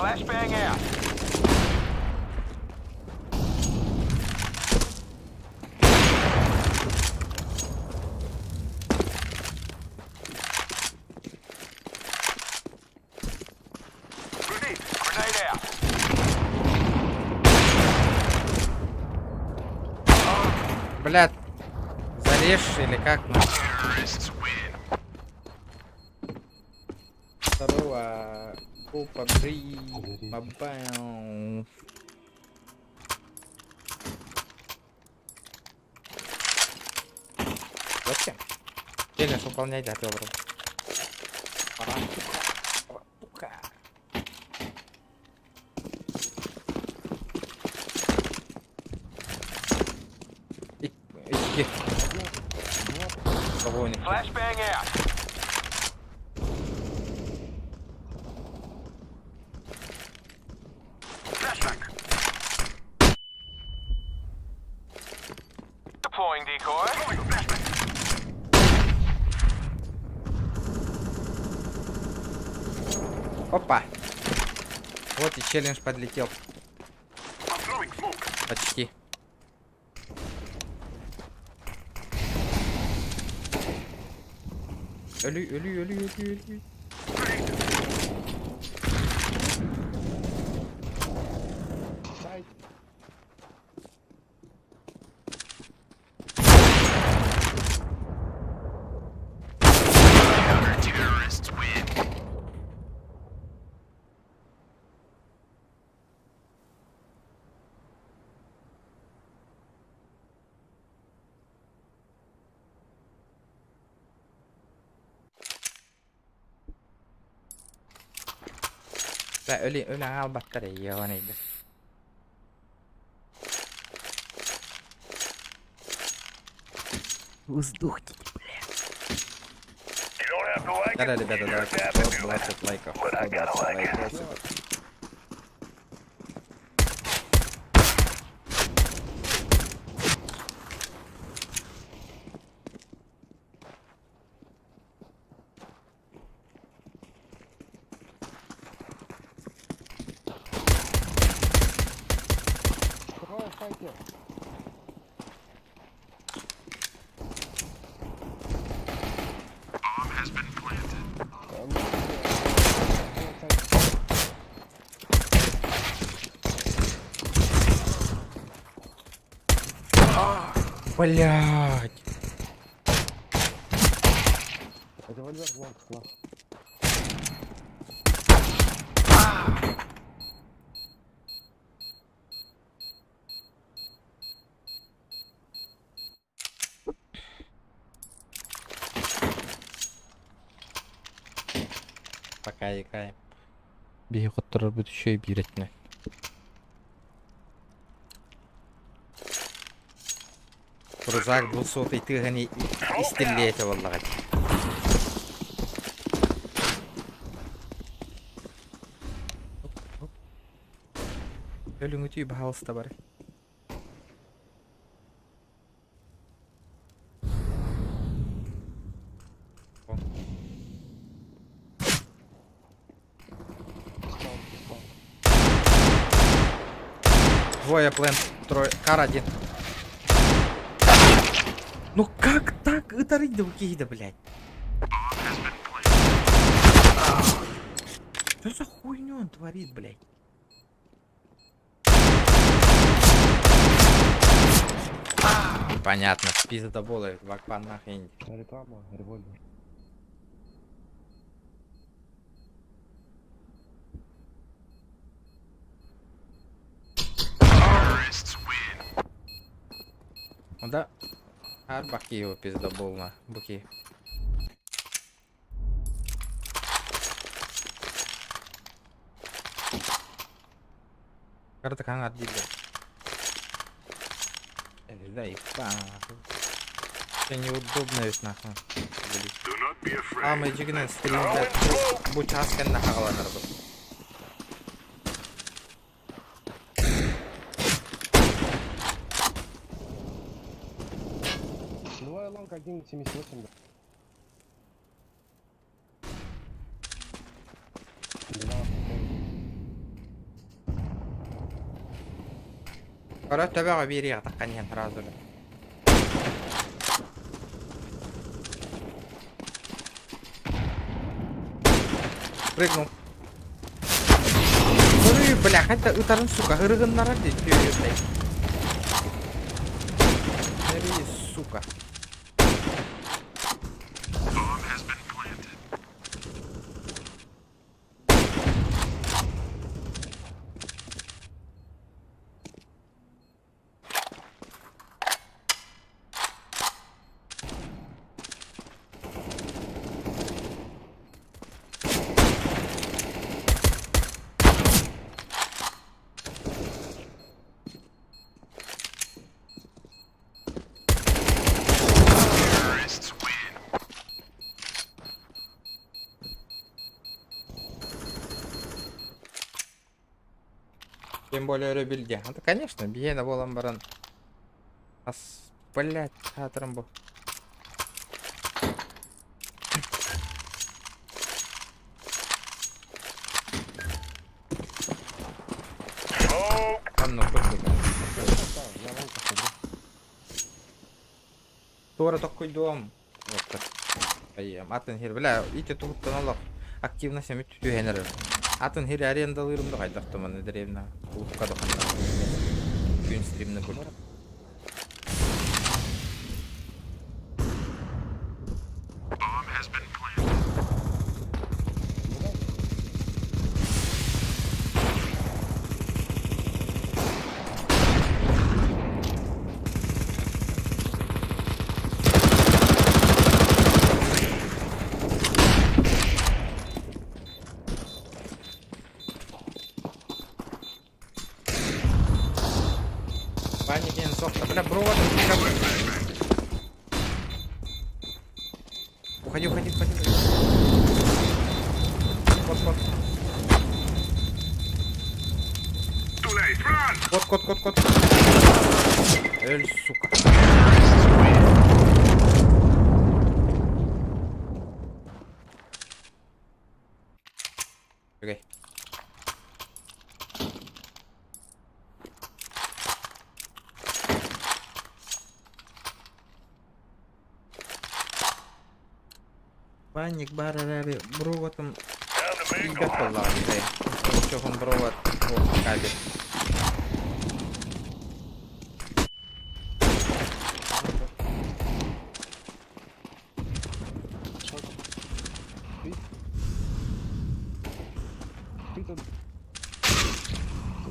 Flashbang out. Grenade out. Блядь. Зарежь или как? Ну? Второго. PUBG Mobile. Зачем? Челлендж выполнять, да, добро. Иди. Погони. Flashbang out. Deploying decoy. Опа. Вот и челлендж подлетел. Почти. Ölü. Да, ölü al батарею, он идет. Воздухните, блядь. Да, ребята, давайте 120 лайков. 120 лайков. Блядь. Револьвер лонг, класс. Пока играем. Бейготтар будет еще и бирать. Рузак 200 тыгани истеллете валлахи. Ölün ütüyü bahalısta bari. Двое плен, трое, кар один. Ну как так? Это рейдовки, блядь. Что за хуйню он творит, блядь? Понятно, пизда болы, вакпан нахрен. Реклама, револьвер. Да. Ар баки его пизда болна. Буки. Карта канат дилер. Да и это неудобно ведь нахуй. А мы жигнен стрим бу часкен нахагаланар бу. Давай лонг 1.78. Кара төбөгө бери атаккан ен сразу. Прыгнул. Ой, бля, хотя утарын, сука, ырыгыннара дейт, түйөйөй. Нери, сука. Тем более ребельде. А то, конечно, бьена болан баран. Блять, хатрам бу. Анну Тора такой дом. Вот так. Атын хер, бля, ите тугуттан алак. Активно семит түйенер. Атын хер арендалырымды кайдактымын древна. Утка да күн стримны бул. Паники не сохта, бля, провод. Уходи, уходи, уходи. Кот. Кот. Эль, сука. Бегай. Паник барараби броватом ига коллады. Чохон броват вот кабель.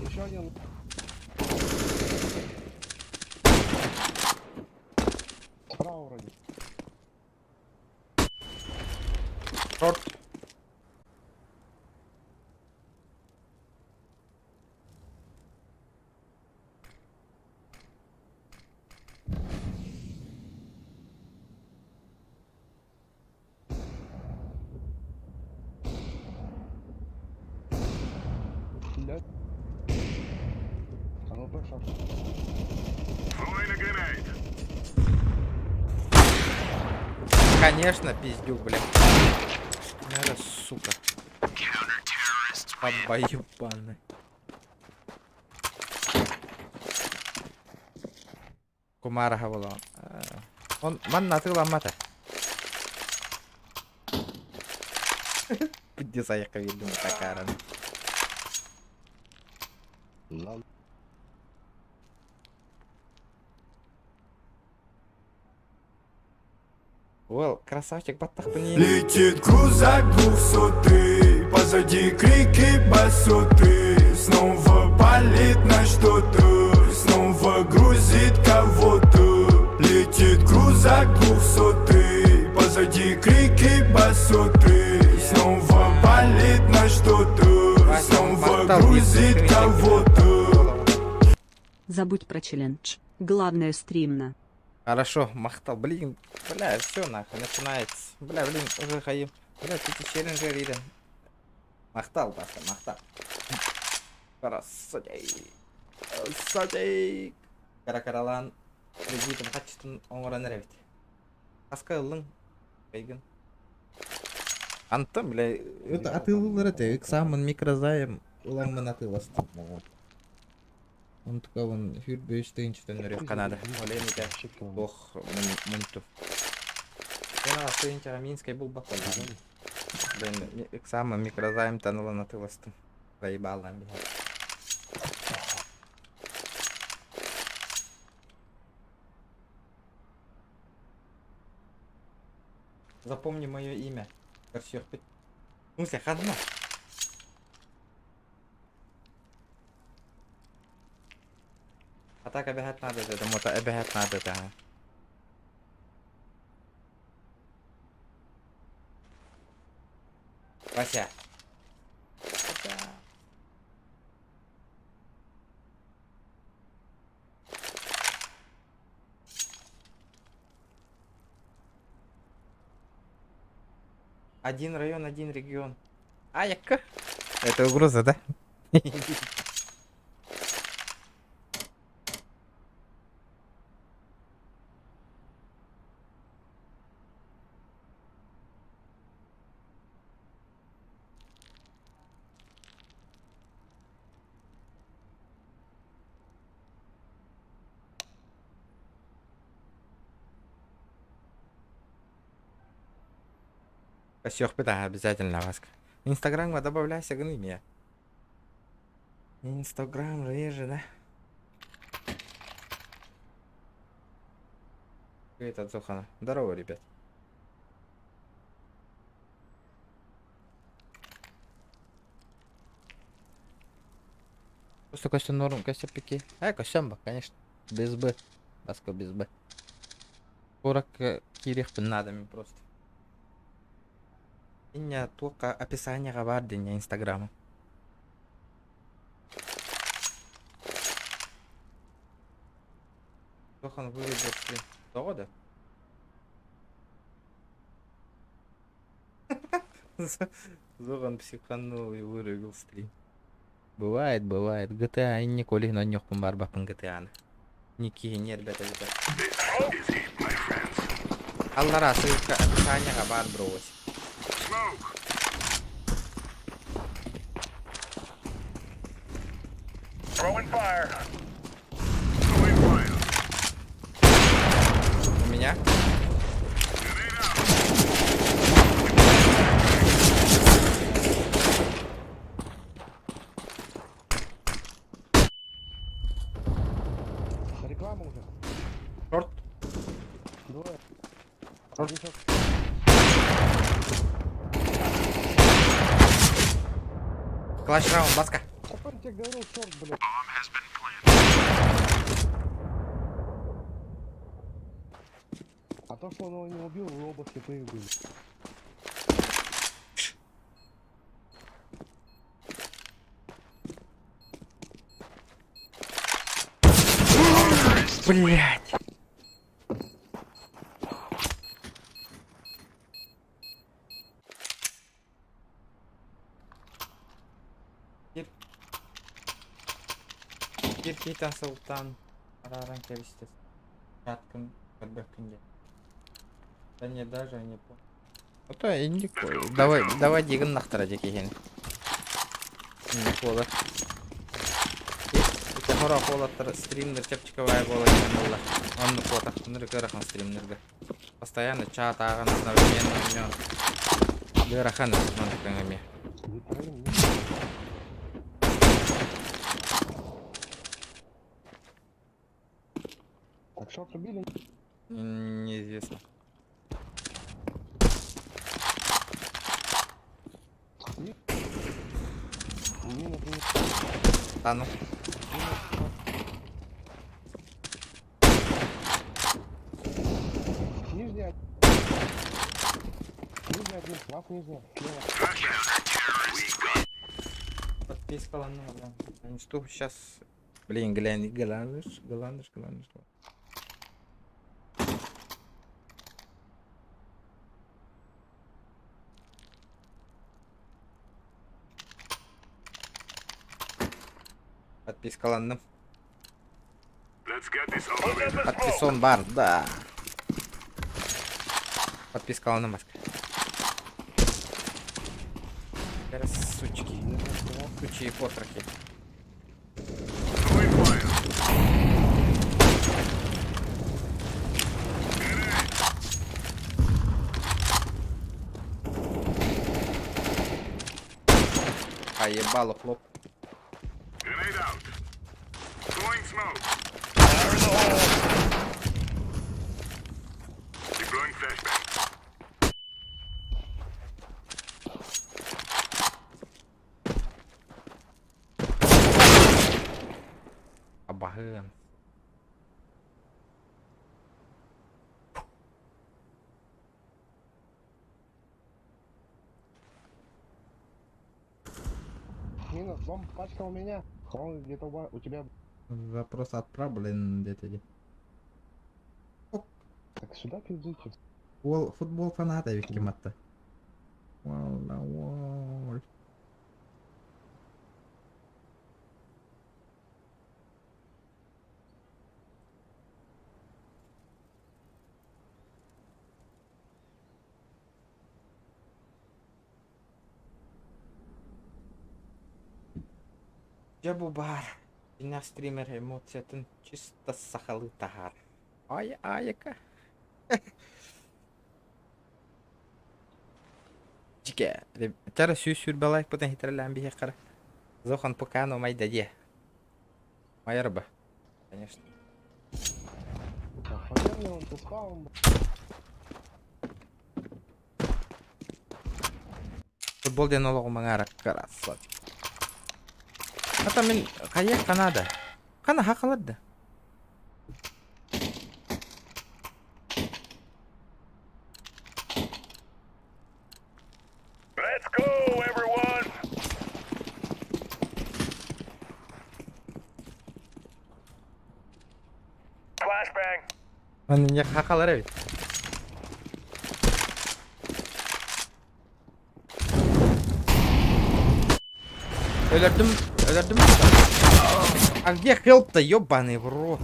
Еще один. Справа вроде. Шорт. Да. Оно пошел. Конечно, пиздюк, блядь. Надо, сука. Обоюбанный. Кумара хавала. Он манна атыламата. Где заехал, видимо, такая. Ол, красавчик, баттах не. Летит крузак 200, позади крики басоты. Снова палит на что-то, снова грузит кого-то. Летит крузак 200, позади крики басоты. Снова палит на что-то, снова грузит кого-то. Забудь про челлендж. Главное стримно. Хорошо, махтал, блин, бля, все нахуй, начинается. Бля, блин, уже хаю. Бля, эти челленджи рида. Махтал, баста, махтал. Красавчик. Красавчик. Каракаралан. Кредитім қачтын оңыран рәбет. Қасқа ұлың. Бейгін. Антым, бля, это атылылыр әте. Экзамен, микрозайым. Улаңмын атыластым. Он такой вон фирбейштейн читаныры Канада. Олейн ете. Ох, мұнту. Мен астыйынчаға Минскай бұл бақпал. Блин, экзамен, микрозайым танылын атыластым. Заебалдан бейгін. Запомни мое имя. В смысле, Ханна? А так обягать надо, это мото обягать надо, да. Вася. Вася. Один район, один регион. А, яка? Это угроза, да? Косёх да, обязательно, Васка. Инстаграм добавляйся, гны меня. Инстаграм реже, да? Привет от Зохана. Здорово, ребят. Просто Костя норм, Костя пики. Костямба, конечно. Без Б. Васка без Б. 40 кирих надо мне просто. Иня только описание гавардения Инстаграма. Тохан выведет довода. Зоган психанул и вырубил стрим. Бывает, бывает. GTA и Николи на нёхпун барбапын GTA. Ники не, ребята, Аллара, ссылка описание гавард брось. Throwing fire. У меня? Реклама уже. Шорт. Двое. Шорт. Клатч раунд, баска. Я тебе говорил, шорт, блядь. А то, что он его не убил, вы оба слепые были. Блять. Киркитан Султан. Араран келистес. Яткын көрбөккүнде. Да не даже не по. Ото инди. Давай дигин нактара жекеген. Не пола. Это хора холаттар стримдер чепчиковая бола жаналла. Он ну фото. Ныргырахан стримдерге. Постоянно чат аган одновременно у него. Гырахан нандыкаңами. Так шорт убили? Неизвестно. Тану. Нижняя. Нижняя, один, лав нижняя. Слева. Подписка, ладно, ладно. Ну что, сейчас... Блин, глянешь. Подписка, ладно. Подписон бар, да. Подписка, ладно, маска. Сейчас, сучки. Сучи и потрохи. А ебало, хлоп. Обахын. Минус, бомба, пачка у меня. Он где-то у тебя. Запрос отправлен где-то. Так сюда пиздите. Футбол фаната Викиматта. Вау. Жабу бар. Меня стример эмоциятын чисто сахалы тахар. Аяка. Чике, тара сюр балайк потен хитралям бихе кара. Зохан покано майдадье. Моя рыба. Конечно. Наверное, он спал. Футбол ден олог мангара красавчик. Ата мен каяк Канада. Кана хакалады. Let's go, everyone! Flashbang! Мен як хакалар бит. Öldürdüm. А где хелп-то, ёбаный в рот?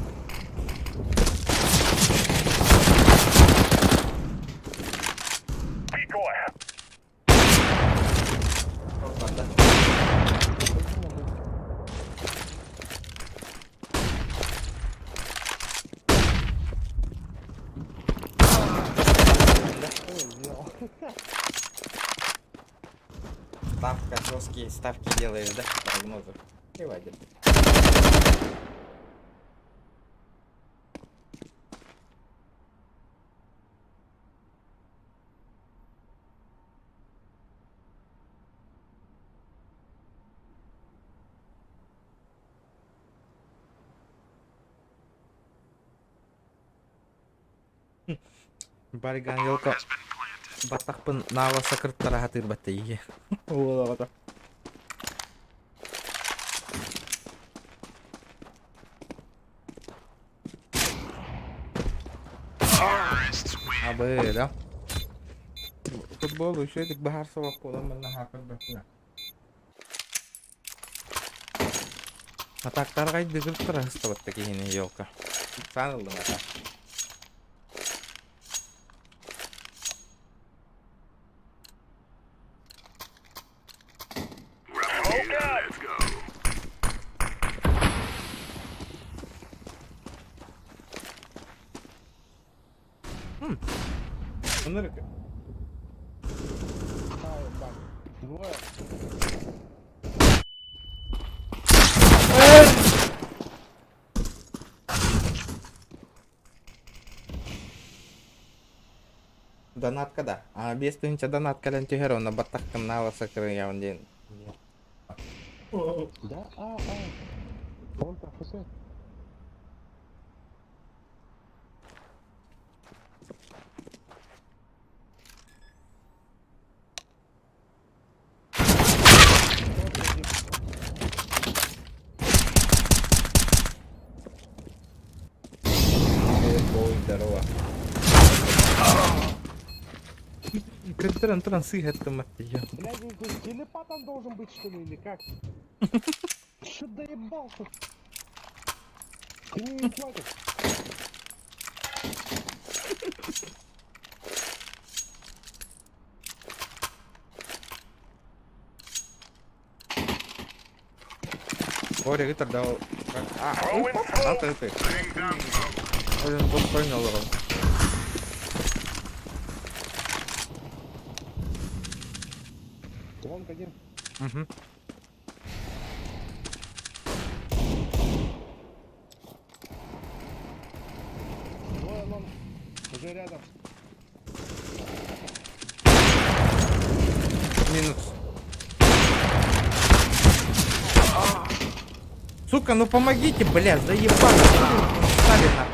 Ставка, жесткие ставки делаешь, да? Прогнозы. Приводит. Бариган елка батақпын наваса кырттара хатыр баттайы. Ола бата. Абы, да? Футбол еще дик бахар сова полон мана хакыр баттайы. Атактарға айды кырттара хыста баттайы хине елка. Санылдым ата. Нырка. Двое. Донатка да. А без пинча донатка лен тигерон на батак канала сакры я он день. Да, Он профессор. Ой, здорово. Тран сыгать-то, мать её. Блядь, телепат он должен быть, что ли, или как? Чё доебался? Ты не хватит. Ори, Виктор дал... ты. Он вот понял, Лорен. Вон один. Угу. Двое вон. Уже рядом. Минус. Сука, ну помогите, бля, заебали. Стали нахуй.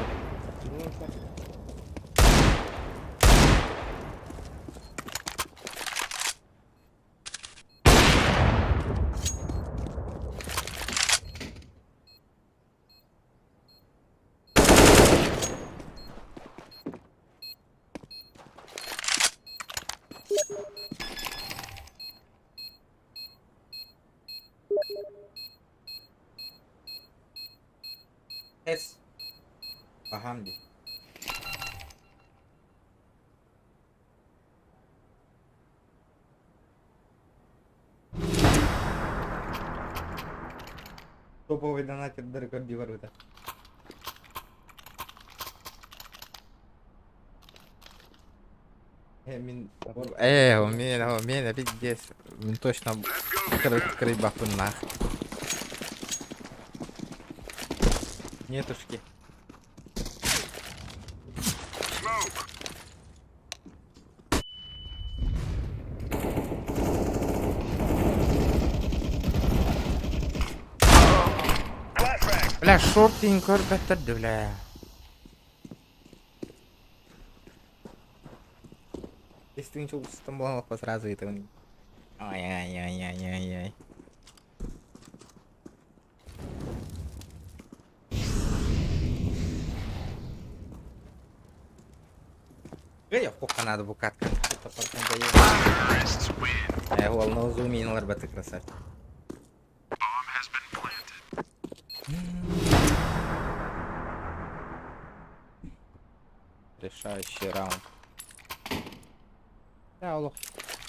С. Погамди. Топовый донатер до рекордів ворота. У меня пиздец. Він точно крейбаху нахуй. Нетушки. Бля, шортинг беттерді, бля. Если ты ничего стамбулов, сразу это... Ай-яй-яй-яй-яй-яй. Я вкуха надо букатка. Это потом даю. Я волну зуминал, ребята, красавчик. Решающий раунд. Да, лох.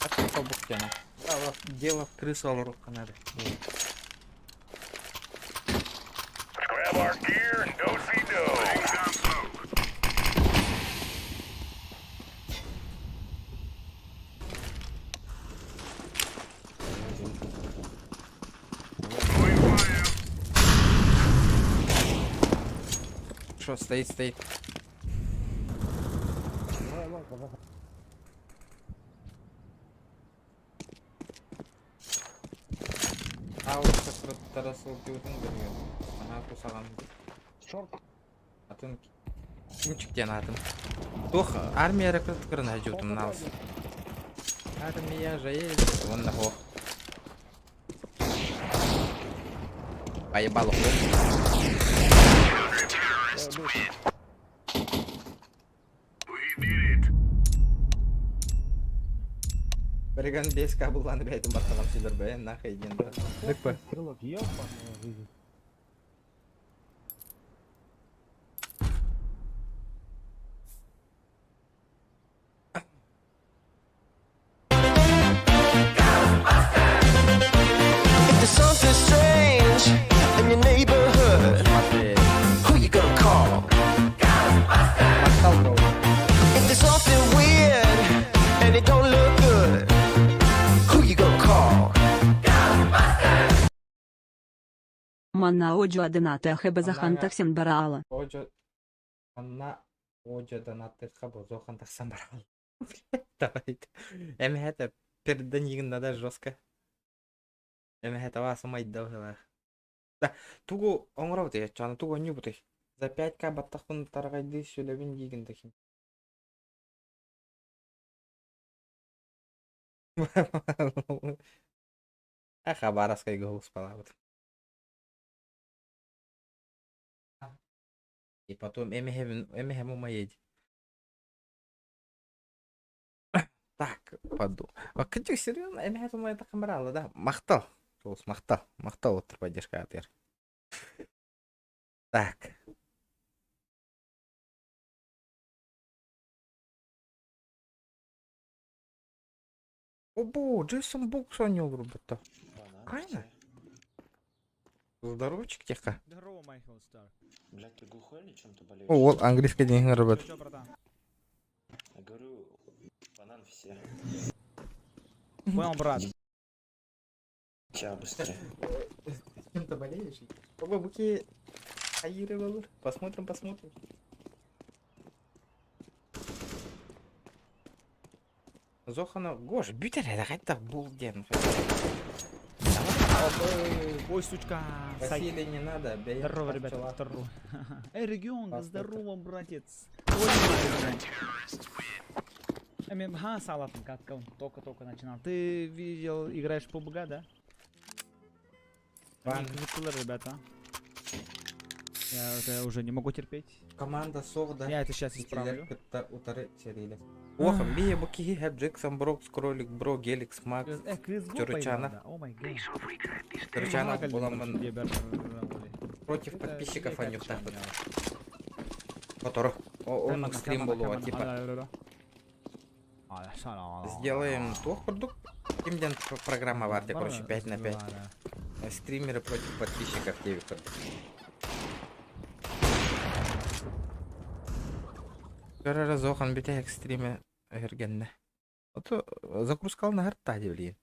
Это по бухтяну. Да, лох. Дело в крысу лоровка надо. Grab our gear, go see no. Что, стоит. А вот как тарасыл пиутын берген. Ага, кусаган. Шорт. Атын кимчиктен атын. Тох армия рекруткырына жутум налс. Армия жайы. Вон на хо. Поебал. Береган без кабуланы бәйтім бастаған сөйлер бәйін нахай енді. Дікпі. Крылов, ёбаная жизнь. If there's something strange in your neighborhood, who you gonna call? If there's something weird and it don't look good, who you gonna call? Манна оджу аденате хебе захантах сен бараала. Оджо... Анна... Оджо донатты хабо зохантах самбарал. Давайте. Эми это перед нигін надо жестко. Эме этого самайда была. Да, тугу оңрау те, чана тугу не буты. За 5к баттахын таргайды сөйлебин деген таким. А хабаровской голос палават. И потом эмехем моеди. Так, поду. А качек серьезно, эмехем моя так камерала, да? Махтал. Соус махтал. Махтал вот поддержка от. Так. Обо, Джейсон Бокс анял робота. Правильно? Здоровчик тихо. Здорово, Майкл Стар. Блядь, ты глухой или чем-то болеешь? О, вот английский день работает. Чё, братан? Я говорю, банан все. Понял, брат. Ча, быстрее. Чем-то болеешь? Оба буки Аиры Валур. Посмотрим. Зохана, Гош, бютере, это булден. Ой, сучка. Василий не надо, бей. Здорово, ребята, здорово. Эй, регион, Паспорт. здорово, братец. ММХ салатом каткал, только начинал. Ты видел, играешь в PUBG, да? Ван. Они ребята. Я это уже не могу терпеть. Команда Совда. Я это сейчас исправлю. Утары серили. Ох, бие буки, хэп, Джексон, Брокс, Кролик, Бро, Геликс, Макс. Чурчана. О май гад. Чурчана Буламан. Против подписчиков они в тахтах. Который. Он стрим был, а типа. Сделаем тух продукт. Имден программа варте, короче, 5 на 5. Стримеры против подписчиков 9. Көрөрө Зохан бите экстриме эгергенне. Ото загрузкал на гарта девли.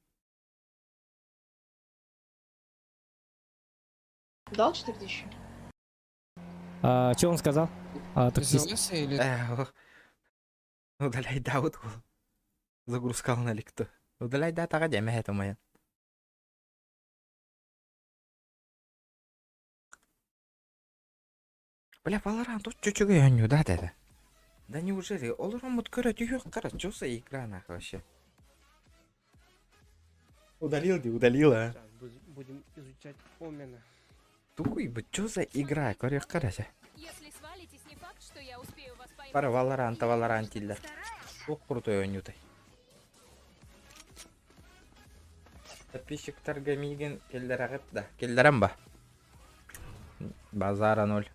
Дал 4000? Что он сказал? Таксист. Удаляй да вот. Загрузкал на ликто. Удаляй да тага деме это моя. Бля, Valorant тут чуть-чуть яню, да. Да неужели? Олором вот короче, что за игра нахуй вообще? Удалила. Будем изучать Омена. Тупой бы, что за игра? Короче. Если свалитесь, не факт, что я успею вас поймать. Пара Valorantилля. Ох, крутой онютай. Подписчик торгамиген келдерагыт да. Келдерем ба? Базара 0.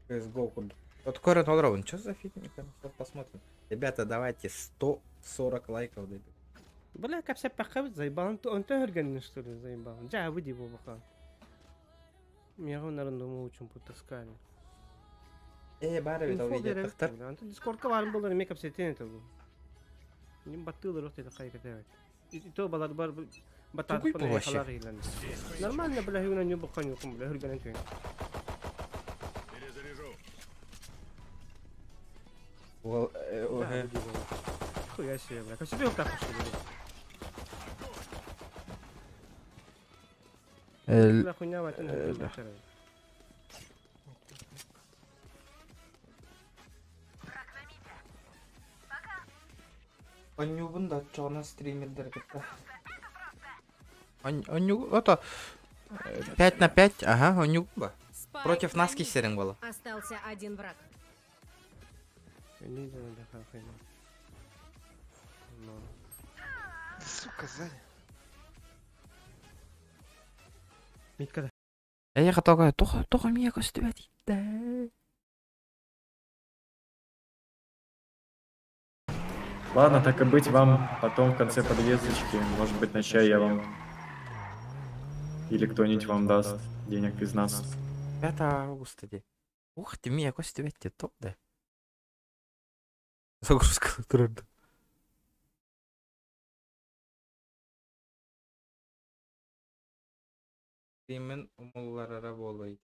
CSGO куда? Вот Корен Олрован, что за фигня? Посмотрим. Ребята, давайте 140 лайков дадим. Бля, как все пахают, заебал. Он тоже организм, что ли, заебал. Да, выйди его пока. Меня он, наверное, думал, учим потаскали. Бары видал видео тахтар. Антон дискордка var булар мекап сетен это. Ним баттылар рот это хайка тевет. И то балар бар батат пане халар илан. Нормально бля юна не буханю кум бля хурган тен. Хуя себе, бля. Как себе так что ли? Бля хуйня в этом. Анюбун да чона стримердер кетта. Аню это 5 на 5, ага, Анюба. Против нас кисеринг было. Остался один враг. Сука, сзади. Митка. Я хотел только меня костюмить. Да. Ладно, так и быть, вам потом в конце подвесочки, может быть, на чай я вам или кто-нибудь вам даст денег из нас. 5 августа день. Ух ты, меня костюмить топ, да. Загрузка трудно. Стримин умулларара болой.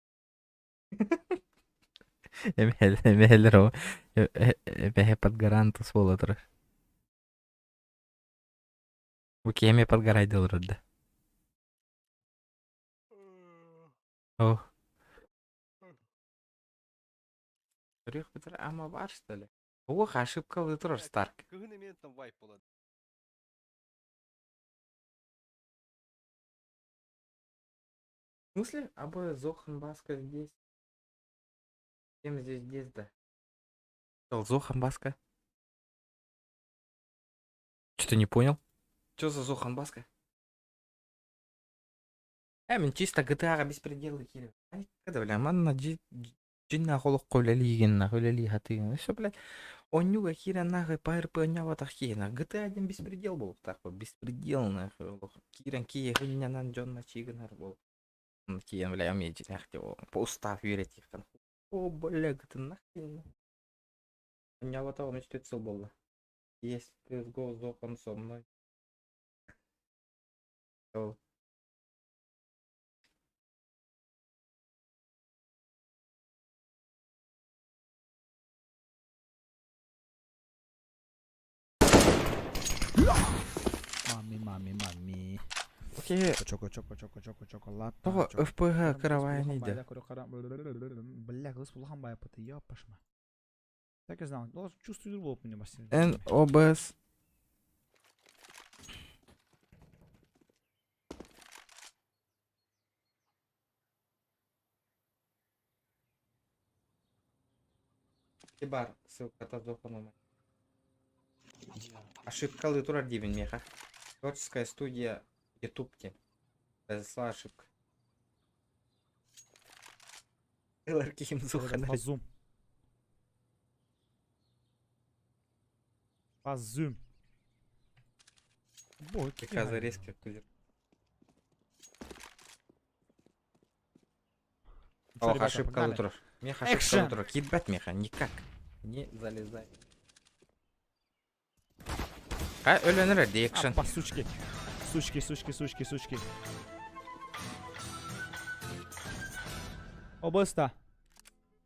Эмелеро. Эмеле под гарантус болотыр. Кеме подгорайды вроде. О. Үрек бітір ама бар, что ли? Ох, ошибкалы тұрар, Старк. Күгіне мен там вайп болады. В смысле? Зохан Баска здесь. Кем здесь, да? Зохан Баска? Что-то не понял. Что за Зохан Баска? Мен чисто GTA-ға беспределы керек. Когда, бля, манна джинна холок колялигенна, колялигатыгенна. Все, блядь, онюга кира нахай ПРП онява тахкена. GTA 1 беспредел был, так вот, беспредел нахай. Киран кие хынянан Джонна Чиганар был. Киен, бля, умеет нахтево. По устав верить их там. О, бля, это нахрен. Онява того мечтает был. Есть CSGO Зохан со мной. Мами. Окей. Чоко-чоко-чоко-чоко-чоколад. Того ФПГ каравая не йде. Бля, кылыс булган бай пыты, ёпашма. Так я знал. Ну, чувствую болуп мне бассейн. НОБС. Бар, ссылка та Зохану. Ошибка Литура Дивин меха. Творческая студия Ютубки. Произошла ошибка. Ларким Зохана. Фазум. Фазум. Бой, Какая зарезка кузер. Ох, ошибка Литура. Меха ошибка Литура. Кидбать меха никак не залезай. А, ölenir реакшн. По сучки. Сучки. ОБС-та.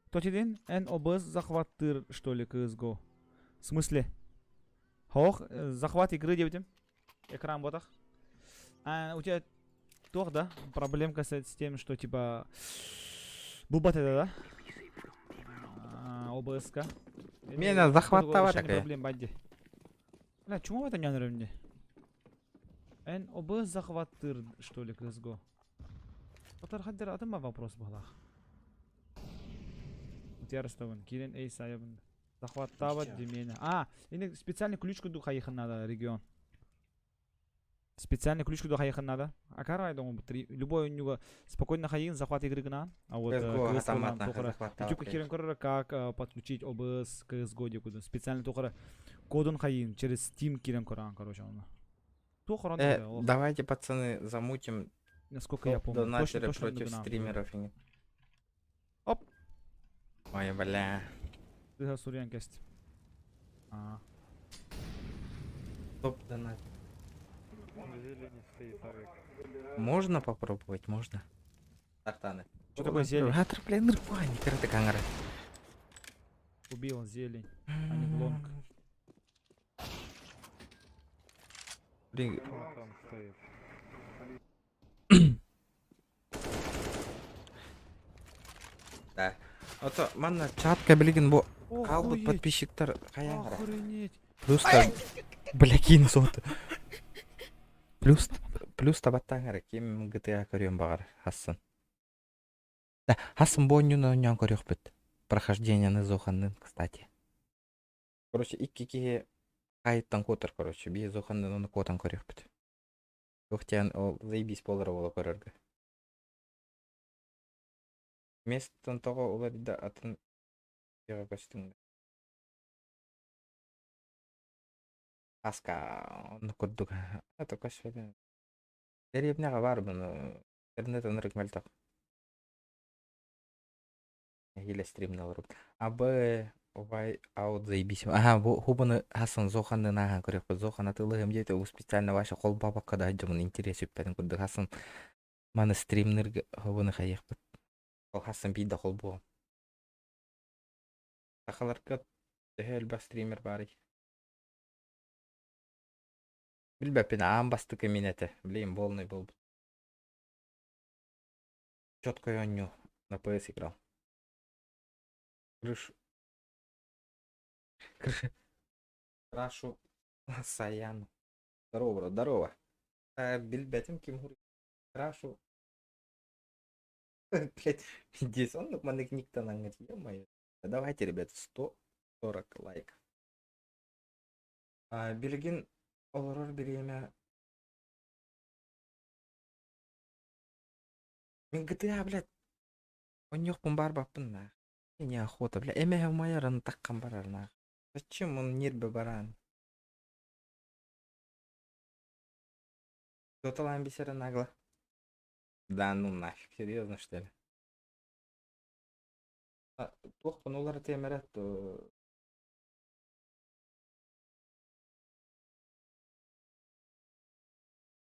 Кто тебе? ОБС захватыр, что ли, CSGO? В смысле? Хох, захват игры, девятым. Экран ботах. У тебя тох, да? Проблемка с тем, что типа... Бубат это, да? ОБС-ка. Меня захватала такая. Бля, чему это не нравится? ОБС захватыр, что ли, CSGO? Потом хадер, а там вопрос был. У тебя расставлен. Кирин эй сайбн. Захватывать демена. И специальный ключку духа ехать надо, регион. Специальный ключку духа ехать надо. А карай думаю, любой у него спокойно ходил, захват игры гна. А вот YouTube Кирин корра, как подключить ОБС к CSGO декуда. Специальный тухара кодон ходил через Steam Кирин корра, короче он. Давайте, пацаны, замутим. Насколько я помню. Донатеры против стримеров. Оп. Ой, бля. Ты сурьян кест. Топ донат. Можно попробовать, можно. Тартаны. Что такое зелень? Гатр, блин, нормально, карате кангара. Убил зелень, а не блонг. Блин. Да. Ото манна чатка билген бо калбыт подписчиктар каяңара. Охренеть. Бля, кин соты. Плюс табаттаңара кем GTA көрөм багар Хасан. Да, Хасан бонюна нян көрөк бит. Прохождение на Зоханын, кстати. Короче, икки кайттан котор, короче, би Зоханын оны котан көрөк бит. Охтян ол заебись полара боло көрөргө. Местон того уларда атын яга көстүң. Аска оны көрдүк. Это көшөдө. Деребнага бар буну. Интернеттен рекмелтак. Или стрим налырып. Абы овай аут заебись. Хубаны Хасан Зоханды наган көрөк. Зохан атылыгым жете у специально ваша кол бабакка да жомун интерес үппедин көрдүк. Хасан маны стримнерге хубаны хаяк бит. Ол Хасан бийда кол бу. Тахаларга хел ба стример барый. Билбеппин амбастыкы минете. Блин, полный был. Четко онню на PS играл. Крашу Саяну. Здорово, бро, здорово. Билбетим Кимгур. Крашу. Блять, Дисонок манык никто нангать, ё-моё. Давайте, ребят, 140 лайк. Билгин олорор береме. Мен GTA, блядь. Он ёкпун бар баппын на. Неохота, бля. Эме майорын таккан барар на. Зачем он нербе баран? Кто-то ламбисера нагло. Да ну нафиг, серьезно что ли? Тоқпын олар темірет.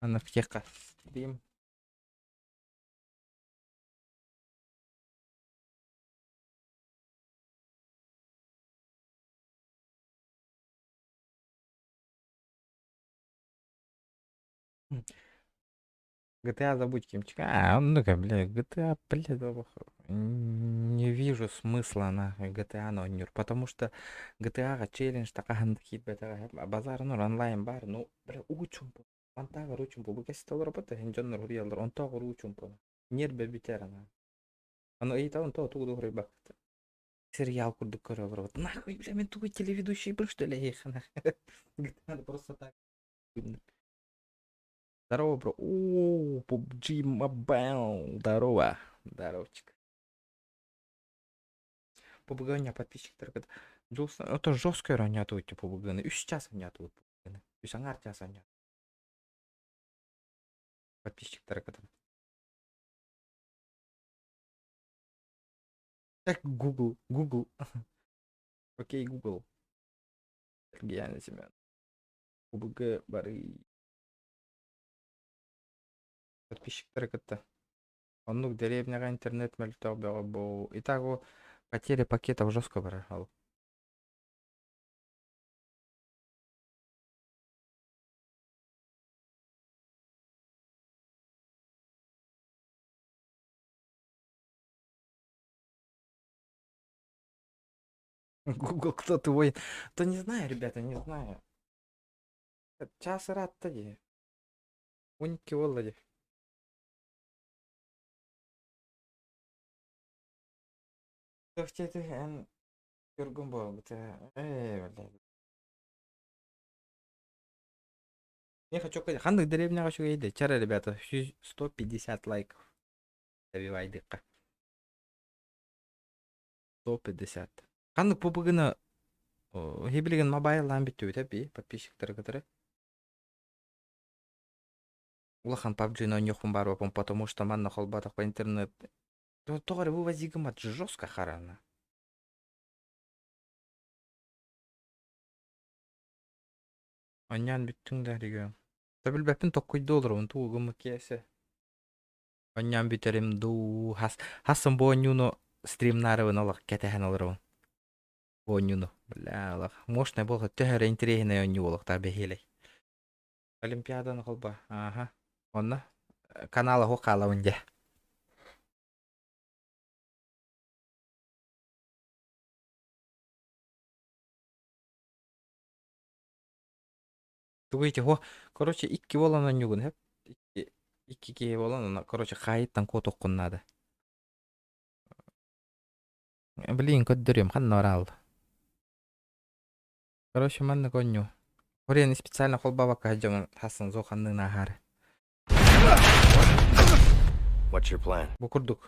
Ана в кеқа стрим. GTA забудь, Кимчик. Ну-ка, бля, GTA, бля, не вижу смысла на GTA нонюр, потому что GTA челлендж такая базар онлайн бар, ну, бля, учум по. Антагар учум по. Букес стал работать, хенджоннор хуриялдар, он тагар учум по. Нербе битерана. Оно и там то туду рыба. Сериал курду корова. Нахуй, бля, мен тугой телеведущий был, что ли, их, GTA просто так. Здорово, бро. О, PUBG Mobile. Здорово. Здоровчик. PUBG у меня подписчик торгает. Это жесткая ранят у тебя PUBG. И сейчас нет вот PUBG. И сангар тебя санят. Подписчик торгает. Так, Google. Окей, Google. Я на себя. PUBG бары. Подписчиктер кітті. Онлук деревняға интернет мәлітау бәға бұл. Итак, о потери пакетов жестко бар. Ал. Google, кто твой? То не знаю, ребята, не знаю. Час рад тоді. Уньки Володі. Тофтети эн көргөн болду. Блядь. Я хочу қандай деревняға шуға еді. Чара, ребята, 150 лайков. Забивай дыққа. 150. Қандай PUBG-ны хебілген мобайлан бітті өтәбі, подписчиктері кітірі. Улахан PUBG-ны ойнеқпын бар бапын, потому что манна холбатақ по интернет. Тоғары вывозигім ат жестко харана. Аньян біттің дәріге. Табіл бәпін $9 он туғымы кесі. Аньян бітерім ду. Хасын бұл онюну стримнарывын олақ кәтәхен олырын. Бұл онюну. Бля олақ. Мощный болға төхәрі интерегіне оню олақ та бәхелей. Олимпиаданы қолба. Ага. Онна. Каналы хоқалы өнде. Тугайте, короче, 2 болан онюгын, хеп. 2 болан, короче, қайыттан код оққын надо. Блин, код дөрем, қанна оралды. Короче, манны коню. Орен специально қолба баққа жаман тасын зоқанның нағары. What's your plan? Бұқырдық.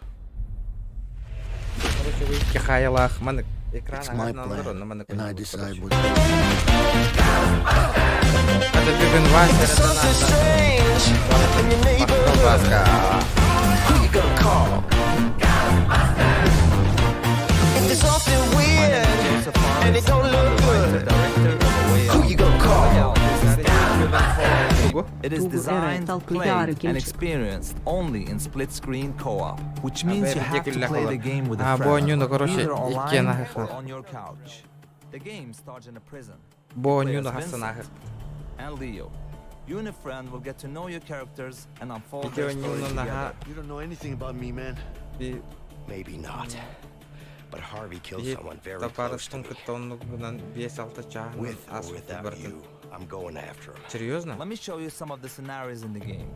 Короче, вы 2 қайылақ, манны экран It's my ағасынан plan, ұрын, манны and I коню. decide what Это бігін вайсер, это наша. Who you gonna call? If there's something weird and it don't look good, who you gonna call? It is designed, played, and experienced only in split-screen co-op, which means you have to play the game with a friend, either online or on your couch. The game starts in a prison. Боню Players на Vincent хасанах. and Leo. You and a friend will get to know your characters and unfold Видео their не story на together. You don't know anything about me, man. bir Maybe not. But Harvey killed bir someone very close to taparıştın me. kıtonluğundan 5-6 çağın With or asıl without bırakın. you, I'm going after him. Серьезно? Let me show you some of the scenarios in the game.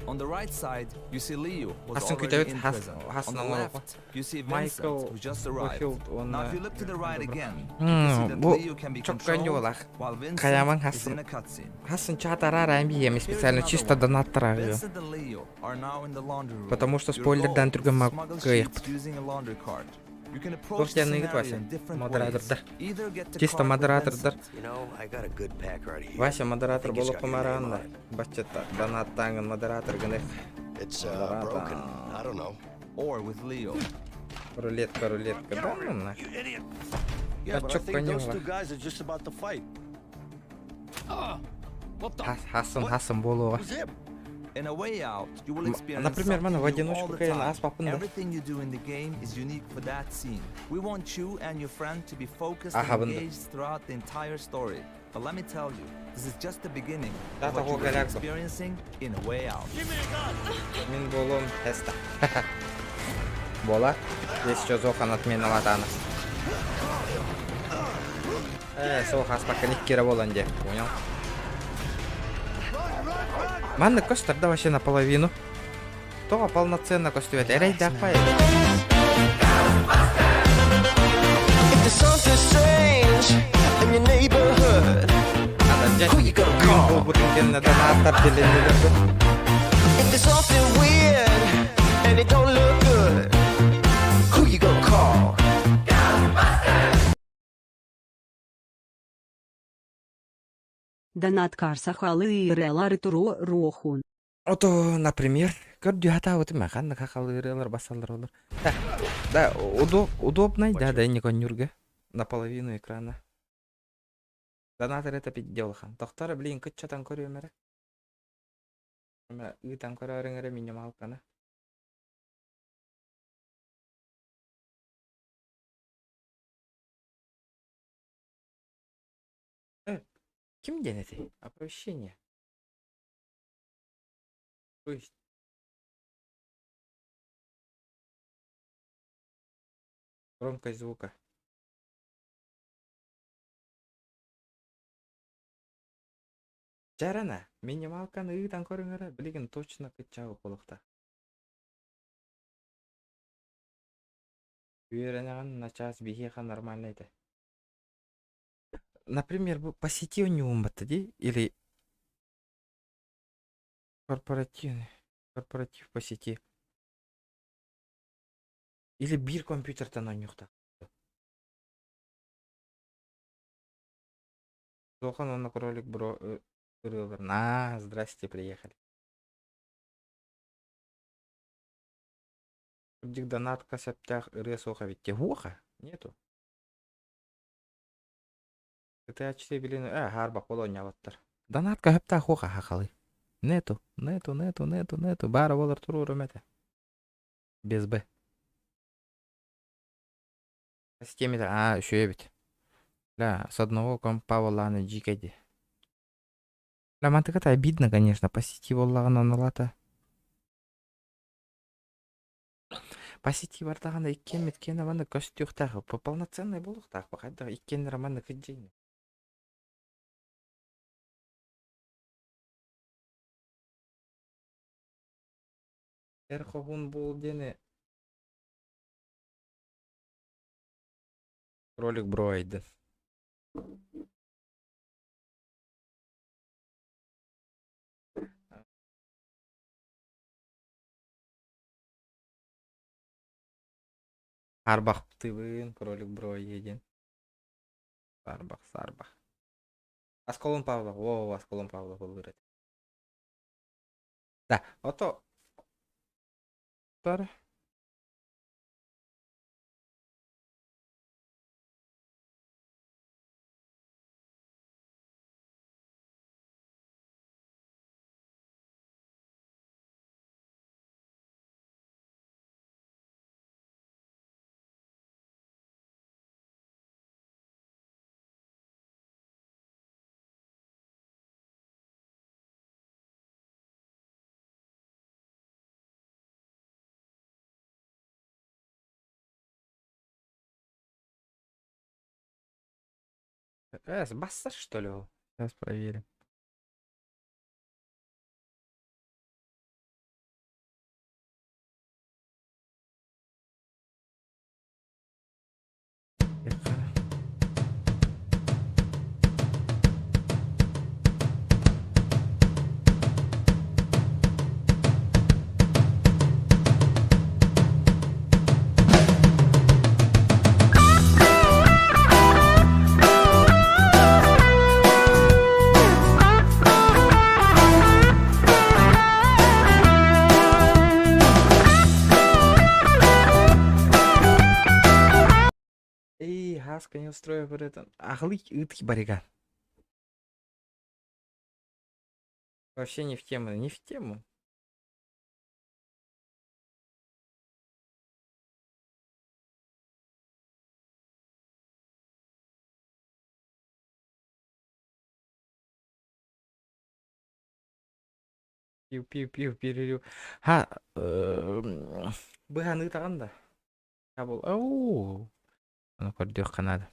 On the right side, you see Leo, who's Aslında already kütüvet in has prison. On has the namı left, you see Vincent, Michael who just arrived. Wakefield Now, if you onunla look to the right again, you can see that bu Leo can be çok controlled, kanyolar. while Vincent Kayaman is in hasın. a cutscene. Hasın çatарар bir Here's специально another чисто one. донаттырагы. Vincent and Leo are now in the laundry room. Потому что Your спойлерден goal is түргөн to smuggle кыйык. sheets using a laundry cart. You can approach Дос the янныгы scenario Вася. in different ways. Модератордар. Either get the Чисто cart with модератордар. Vincent, You know, I got a good pack right here. Вася модератор I think it's болуп got your name кумаранна. on it. Баччата донаттангын модератор гынек. It's broken. I don't know. or with Leo. Рулетка, да ну нахуй. Yeah, but I чё think those конёва? two guys are just about to fight. Хасын болуға. Who's him? In a way out, you will experience Например, something мана в new одиночку all the кайын time. аспапында. Everything you do in the game is unique for that scene. We want you and your friend to be focused Aha, and bunda. engaged throughout the entire story. But let me tell you, this is just the beginning Да, of what того you will be галяксу. experiencing in a way out. Мен болуым теста. Бола. Здесь что Зохан отмена латана. Соха аспакан иккера болан де. Понял? Манны костер да вообще наполовину. То полноценно костюет. Эрей да пай. If there's something strange in your neighborhood, Надо взять. who you gonna call? Был бутынкен на донатор деленилерді. If there's something weird and it don't look good, who you gonna call? Донат карсахалы и релары туро рохун. Ото, например, көрдү хата вот махан хахалырылар басалар олар. Да, удобно, да, не конюрга. Наполовину экрана. Донатор это пидделхан. Тохтара, блин, кыччатан көрөмөрө. Ытан көрөрүңөрө минималканы. Ким денети? Оповещение. То есть. Громкость звука. Жарана, минималканы ыйтан көрүңөрө, билигин точно кыччабы колукта. Үйренеган начас бихиха нормально это. Например, по сети у него батареи или корпоратив по сети. Или бир компьютер-то на нюхта. Зохан он на кролик бро на, здрасте, приехали. Дик донат касаптях ресоха ведь тегуха нету. GTA 4 билин гарба колония ваттар. Донат касаптях хуха хахалы. Нету. Бара болар туру ромете. Без Б. С теми еще ведь. Да, с одного компа воланы джикеди. Да, мантыка-то обидно, конечно, по сети воллағына налата. По сети бардағанда иккен меткені маны көстіқтағы. Полноценный болуқтақ. Бақайдағы иккен романы күджейні. Эрховун бол дені. Ролик бро айды. Арбах тывын, кролик бро еден. Сарбах. Асколон Павлов, Асколон Павлов был вырод. Да, ото. Тар. Басса, что ли? Сейчас проверим. Хаска не устроил por это. Ахлык итки барига. Вообще не в тему, не в тему. Пиу, перерыв. Быганы таганда. Кабыл. Ау. Аны көрдүк канады.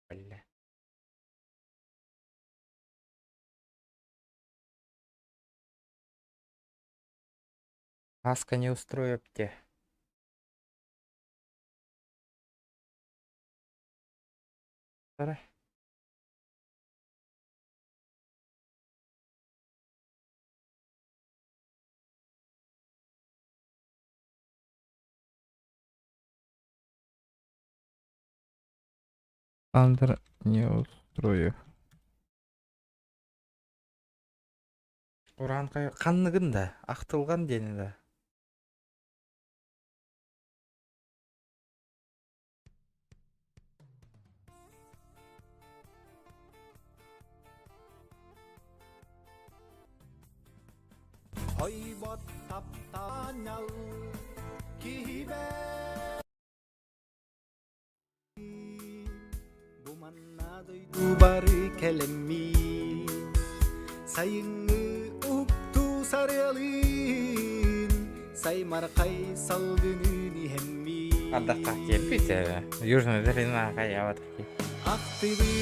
Бля. Хаска не устроит те. Давай. Андер не устрою. Уран канныгын да, актылган дени да. Hoybot taptanal kihibe Bu mannadoy dubari kelemi Sayıngı uktu sarıyalın Say markay salgınını hemmi Отдохта кепите. Южная долина каява таки. Aktibi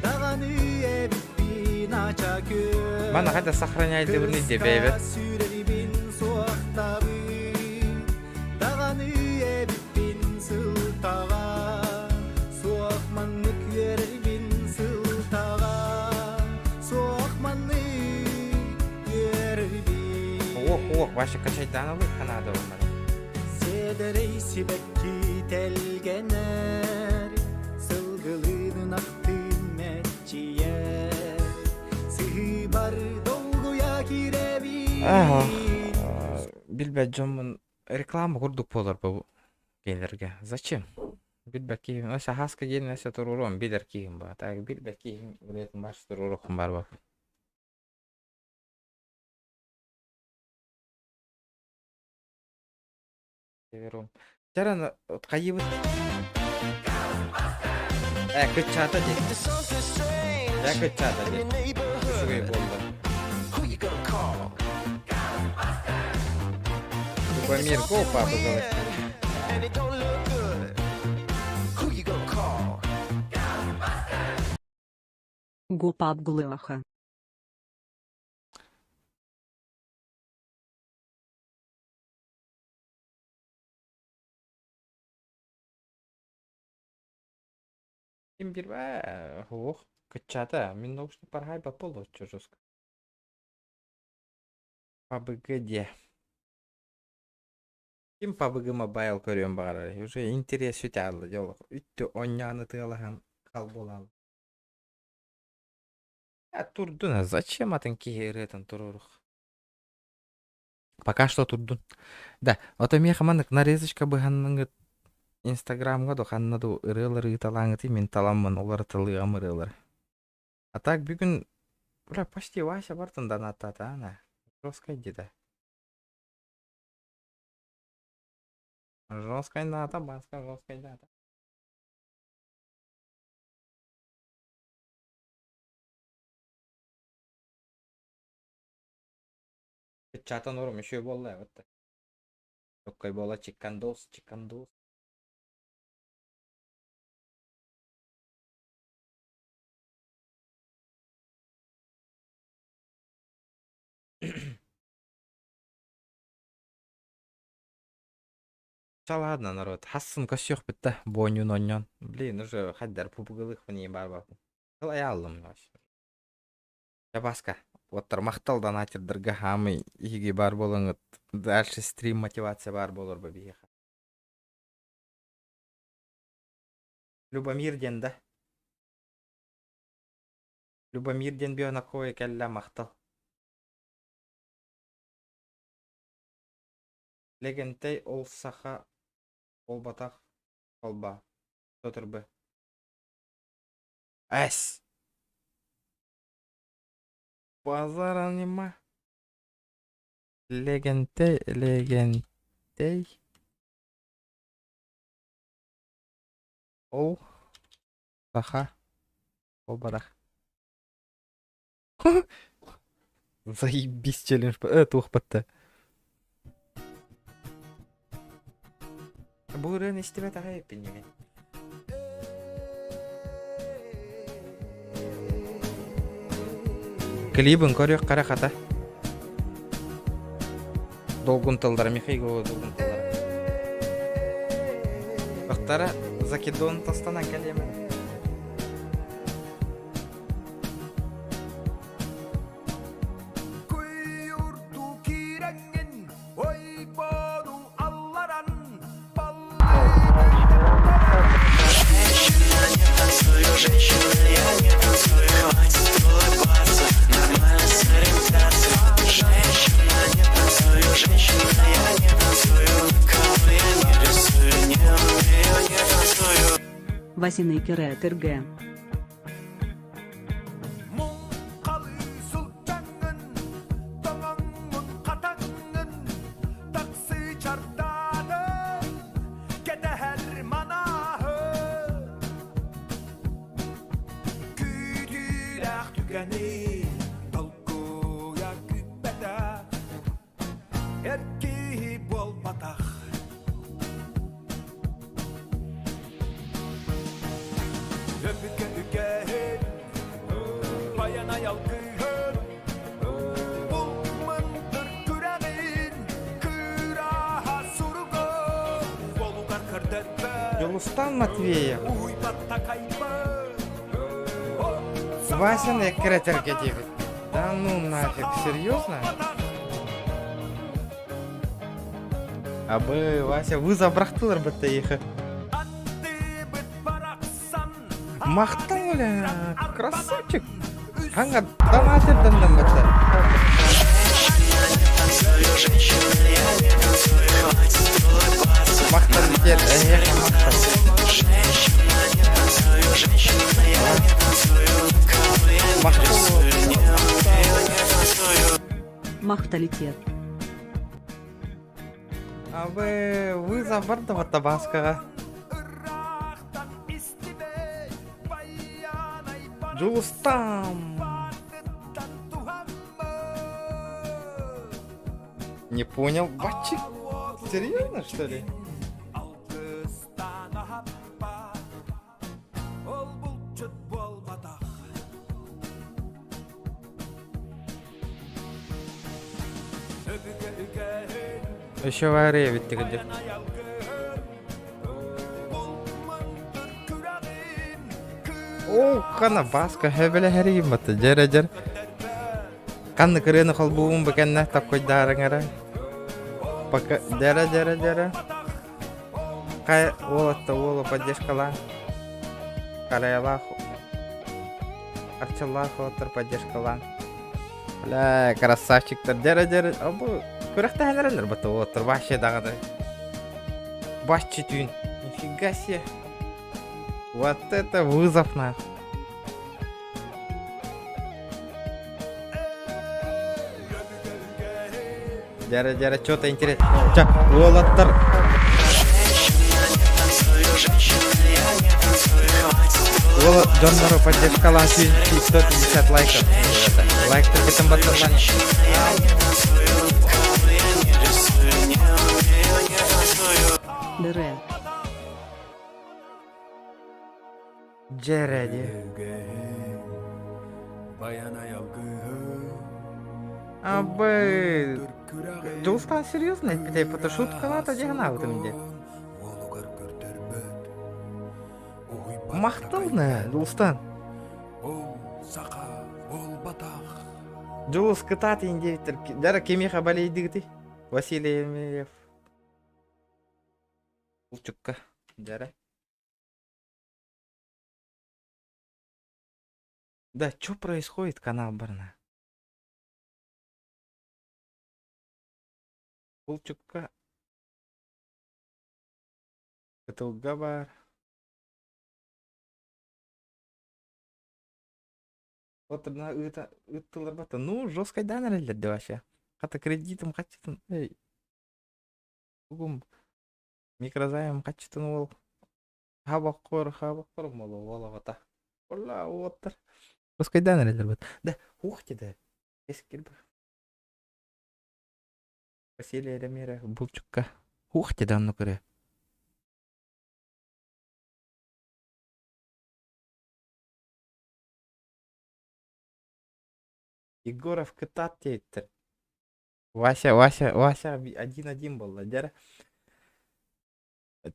dağını evdi naçakı Мана кайда сохраняйте bunu de beybe. Sürelibin soğuktabi Dağını evdin sıltağa Soğuk manlık yeribin sıltağa Soğuk manlık yeribin Ох, ваши качайтановы Канада onları. Sederey sibekki telgener Sılgılının aktın metçiye Sihbar dolguya girebil Билбет жомун реклама курдук болор bu гейлерге. Зачем? Билбет кийин, оса хаска келин эсе турурум, билер кийин ба. Так билбет кийин үретін баш турурухум бар ба. Severum. Жаран кайыбыт. Кычата де. Кычата де. Шугай болду. Любомир, го папа говорит. Гупап Глыаха. Ким бирба? Ох, кычата. Мен наушник паргай ба болду жуска. PUBG. Ким PUBG Mobile көрөм багара. Уже интерес өтө алды жолук. Үттү ойнаны тыгалаган кал болалы. Турдун, зачем атын киеретін турурук? Пока что турдун. Да, ото мен хамандык нарезочка быганның Инстаграмга до ханнаду ырылар ыталаңыты мен таламмын олар тылыгам ырылар. А так бүгүн бля почти Вася бартын донаттата ана. Жесткой деда. Жесткой дата, баска жесткой дата. чатан орум еще болла вот. Токкой бола чикандос. Все, ладно, народ. Хассын косёк бітті. Бонюн оньон. Блин, уже хаддар пупугылых мне бар бапы. Кылай алдым вообще. Я баска. Оттар мақтал донатердерге хамы иги бар болыңыт. Дальше стрим мотивация бар болор бы биеха. Любомирден да. Любомирден биона кое келла мақтал. Легентей ол саха ол батақ колба. Тотыр бы. Әс. Базар анима. Легентей. Ол саха ол батақ. Заебись челлендж. Тух бітті. Бұл үрін істеме тағай еппен немен. Клибін көрек қара қата. Долгун тылдары, Михайго долгун тылдары. Бақтары закидон тастана кәлемін. Васиный ТРГ. Юлустан Матвеев. Вася на кретерке 9. Да ну нафиг, серьезно? Абы, Вася, вы забрахтылар бітті ехі. Мақтал, красавчик. Ханга донатерден бітті. Мақтал летет, ехі мақтал. Махталитет. А вы за бардова табаскага. Джулстам. Не понял, батчик? Серьезно, что ли? Еще в аре ведь ты где? О, канабаска, хебеле херимата, джер. Канны кырыны холбуум бекенне такой дарыңара. Пока джер. Кай оло поддержкала. Караялаху. Арчалаху отыр поддержкала. Бля, красавчиктар, джер. Абу. Көректі әнерелер бұты отыр, башы дағыды. Башчы түйін. Нифига себе. Вот это вызов нах. Джара, что-то интересно. Ча, олаттар. Ола, Джоннору поддержкалан 150 лайков. Лайктар бітім баттарлан. Джереди. Абы... Жулстан серьезно айтпайт, потому шуткалата жагана өтімде. Мақталны, Жулстан. Жулус кытат индевитер. Дара кемеха балейдигити. Василий Емельев. Улчукка. Дара. Да, что происходит, канал Барна? Улчукка. Это угабар. Вот одна это ларбата. Ну, жесткой данные для вообще. Хата кредитом хотите. Эй. Угум. Микрозайм хотите, ну. Хабакор молу, воловата. Ола, вот. Жесткой данные для да, ух ты, да. Эскельба. Василий Ремера, Булчука. Ух ты, да, ну куре. Егоров кытат тейтер. Вася 1-1 был, ладера.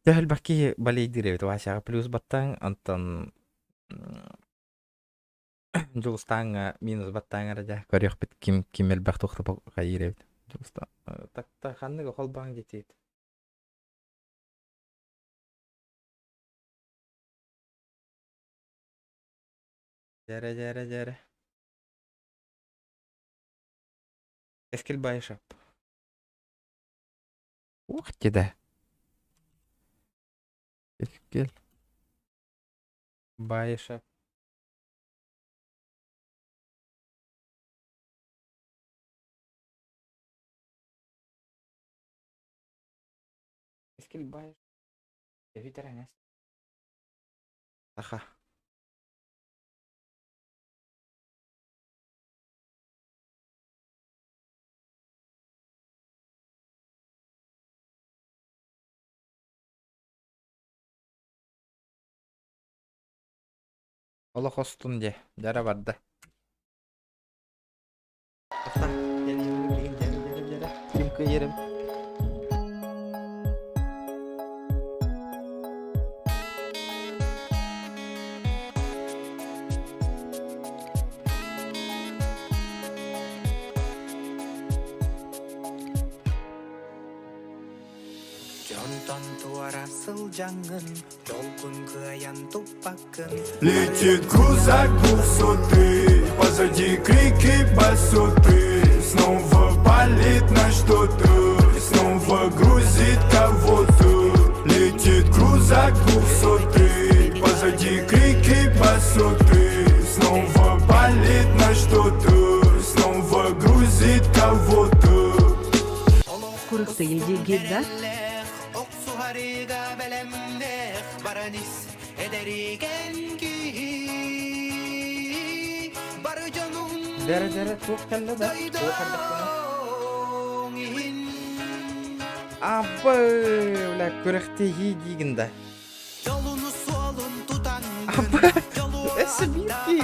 Тәл баки балейдиревит Вася плюс баттан, антон Жулстан минус баттан раja. Көрөк бит кимел бак токтоп кайревит. Жулстан. Так ханныга холбаң жетет. Жара. Эскел байшап. Ух ты да. Эскел байшап. Эскел байшап. Ветеранес. Аха. Allah hostun diye. Jara barda. Jara. Kim yerim. Летит крузак двухсотый, позади крики басоты. Снова палит на что-то, снова грузит кого-то. Летит крузак двухсотый, позади крики басоты. Снова палит на что-то, снова грузит кого-то. Курыкты елде гейда? Jara çok kalla da. Abba ulan kurekte yiydiğinde. Abba esi bilgi.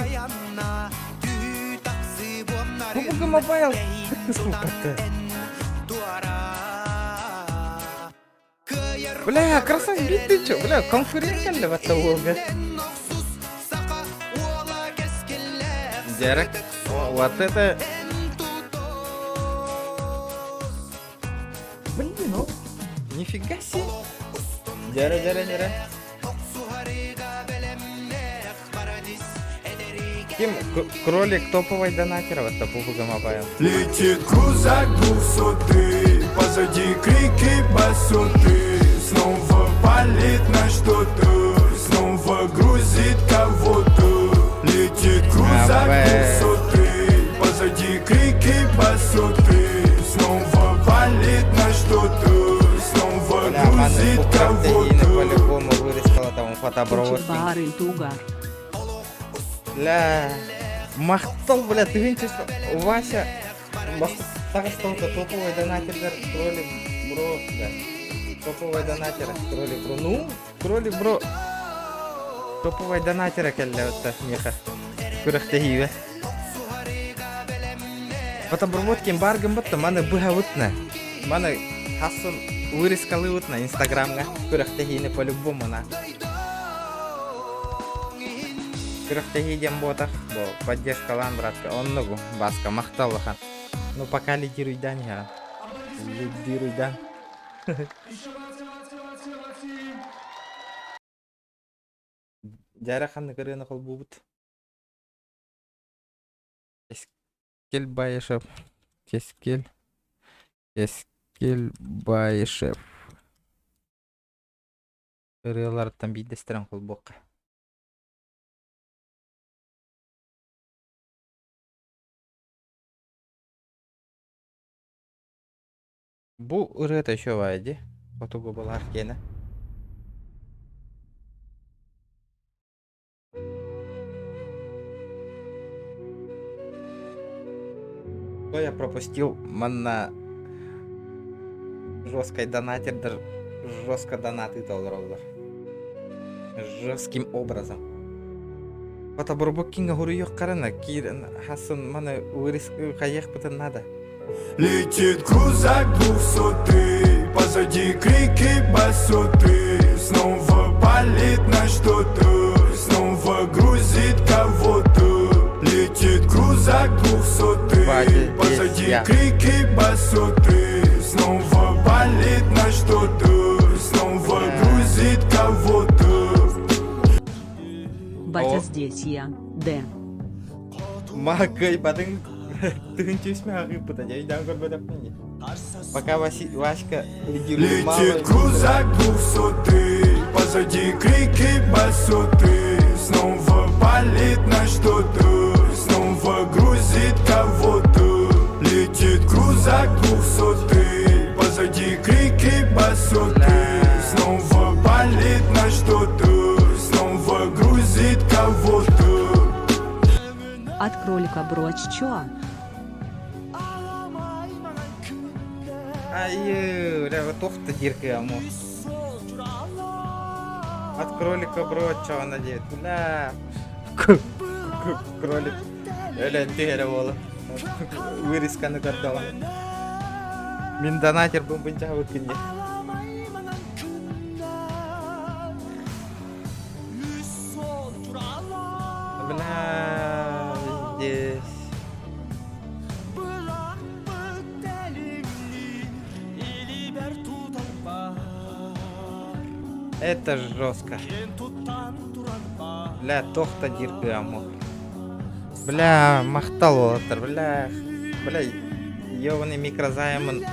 Bu bugün mobile kısmı kattı. Бля, красавец, ты чё, бля, конкурент в это волга. Дерек, вот это... Блин, ну, нифига себе. Дера. Кем кролик топовый донатер в это PUBG Mobile. Летит крузак двухсотый, позади крики басоты. Снова палит на что-то, снова грузит кого-то. Летит крузак двухсотый, позади крики басоты. Снова палит на что-то, снова грузит кого-то. По-любому вырезала там фотобровод. Бля, мақтал, бля, ты видишь, Вася, так что топовый донатер, кролик, бро, да. Топовый донатер, кролик, бро. Ну, кролик, бро. Топовый донатер келле отта меха. Күрәхтә хиве. Потом бурмоткин баргын бутта маны быга утна. Маны хасын вырискалы утна Инстаграмга. Күрәхтә хине по-любому на. Күрәхтә хидем ботах. Бо поддержкалан братка. Оннугу баска макталыхан. Ну пока лидируйдан я. Лидируйдан. Жараханны көргөнү кыл бубут. Кескел Байышев. Кескел Байышев. Көргөлөрдөн бидестерен кыл бокка. Бу ырыта ещё вайди. Фотого была аркена. Что я пропустил? Манна жесткой донатер, даже жестко донаты толроллар. Жестким образом. Фото бурбуккинга хуруйок карана, кирен хасын мана вырис каях потом надо. Летит крузак 200, позади крики басоты. Снова палит на что-то, снова грузит кого-то. Летит крузак 200, позади крики басоты. Снова палит на что-то, снова грузит кого-то. Батя здесь я, Д. Макай падын тынчусь мягкий путать, я видал горбо пока Васька летит крузак 200, позади крики басоты. Снова палит на что-то, снова грузит кого-то. Летит крузак 200, позади крики басоты. Снова палит на что-то, снова грузит кого-то. От кролика броч чё? Ай, рява тофта дирка амо. От кролика броча она делает. Бля. Кролик. Эля тера вола. Вырисканы кардала. Мин донатер бомбынча выкинде. Бля, здесь. Это жестко. Бля, тохта дирка амо. Бля, махтал отыр, бля. Бля, ёбаный микрозаймын.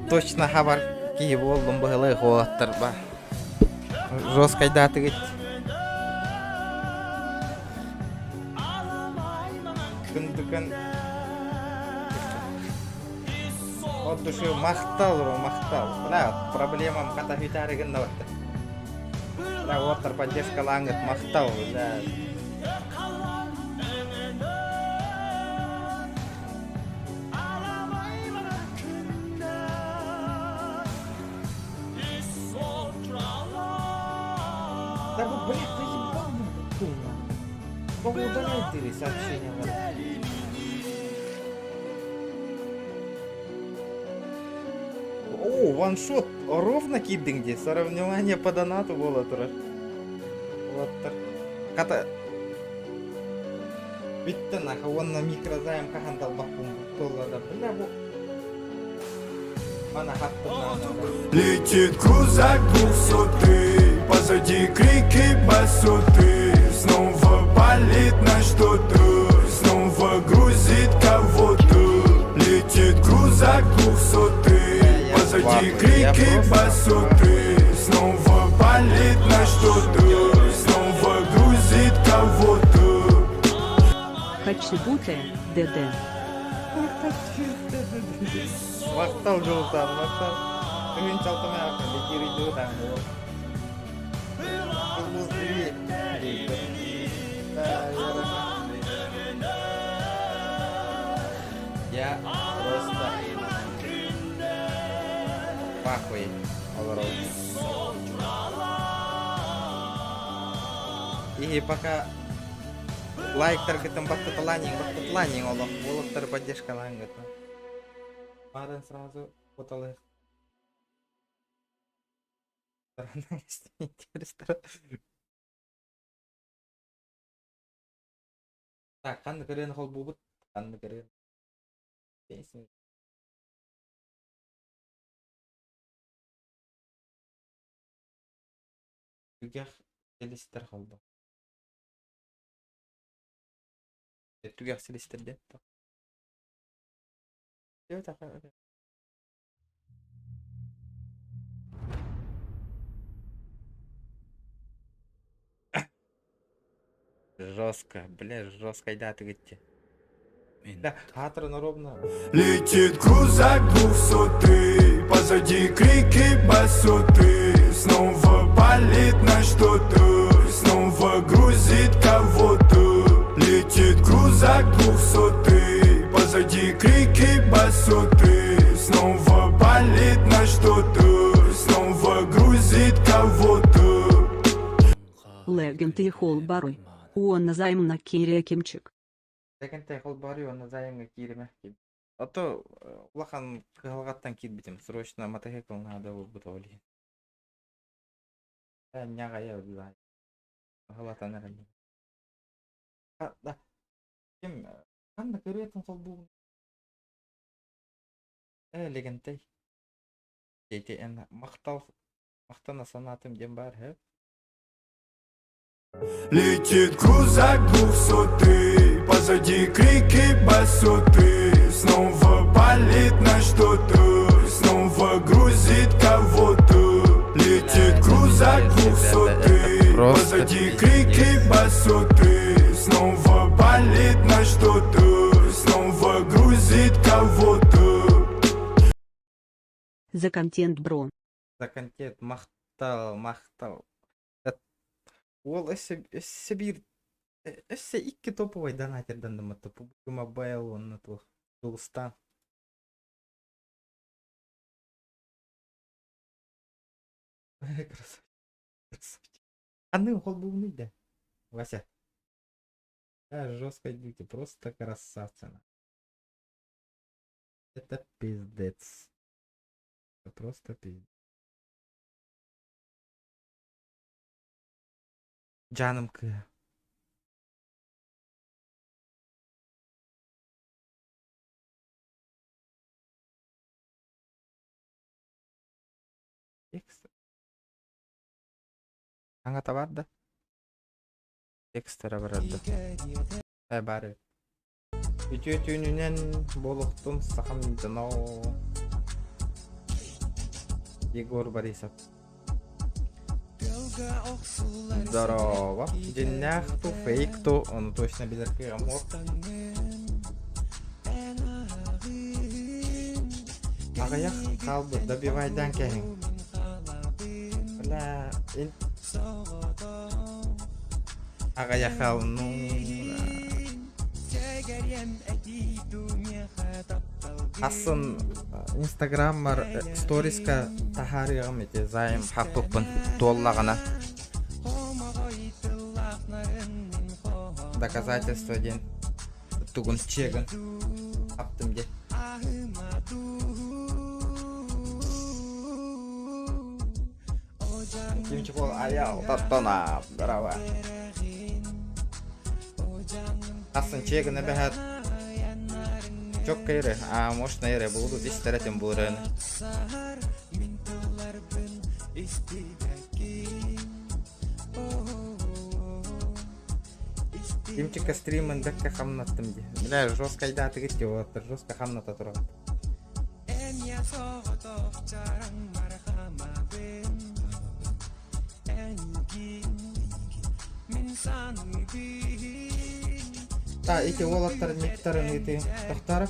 Точно хабар кийип болдум быгылы отыр ба. Жесткой даты гит. Күндүкөн. От душу махтал, махтал. Бля, проблемам ката витарыгын да отыр. Бля, отыр поддержка лангыт махтал, бля. Да вы, блядь, заебал меня. Кого удаляете сообщения? О, ваншот. Ровно киддинги. Соревнование по донату было тоже. Вот так. Ката. Ведь-то нахуй он на микрозайм кахандал бакум. $1. Бля, бо. Она хатта. Летит крузак 200, позади крики басоты. Снова палит на что-то, снова грузит кого-то. Летит крузак 200, позади крики басоты. Снова палит на что-то, снова грузит кого-то. Хочу бути, ДД. Мактал жолтан, мактал. Күйін чалтамай ақын, летирий жолтан. Я просто пахуй, Аларов. И пока лайктар гытын баттытыланин олох. Олоктар поддержкалан гытын. Барын сразу фотолайк. Так, қанды көрен қол бұбыт. Қанды көрен. Түгех селистер қалды. Түгех селистер деп. Жестко, бля, жестко, да, ты говорите. Да, хатрано ровно. Летит крузак 200, позади крики басоты. Снова палит на что-то, снова грузит кого-то. Летит крузак 200, позади крики басоты. Снова палит на что-то, снова грузит кого-то. Легенд и холл барой. Он назаим на кире кимчик. Легенд и холл барой, он назаим на кире мягкий. А то улахан калгаттан кит битим. Срочно мотоцикл надо выбутовали. Няга я убиваю. Галатан ранее. Да. Кем? Кам на кире холл бу. Легендей. КТН мақтана санатым дем бар, хэ? Летит крузак 200, позади крики басоты. Снова палит на что-то, снова грузит кого-то. Летит крузак 200, позади крики басоты. Снова палит на что-то, снова грузит кого-то. За контент, бро. За контент мақтал. Ол өсі бір өсі 2 топовый донатердан дыматты. PUBG Mobile онны тұлық. Жылыстан. Красавчик. Анның қол бұғыны да. Вася. Жестко идите. Просто красавцина. Это пиздец. Это просто пиздец. Canım kı. Ekstra. Hangata vardı? Ekstra vardı. Bari. Ütü tününen boluktun sakın o. Егор Борисов. Здорово. Деняхту, фейкту, он точно без рекламов. Агаяк қалды, добивайдан кәйін. Бля, агаяк қалды, ну... Асын инстаграммар сториска тахарыгым эти зайым хаппын толлагана. Доказательство ден тугун чегін хаптым де. Кимчи бол аял таттана, здорово. Асын чегіні бәхет çok kayırı, moş neyre buldu, isteretim bulurun. Kimчика стримын дәккә хамнаттым ди. Бля, жестко айда тигит ди, вот жестко хамната турган. Та, эти волоттар никтарын ыты тохтарып,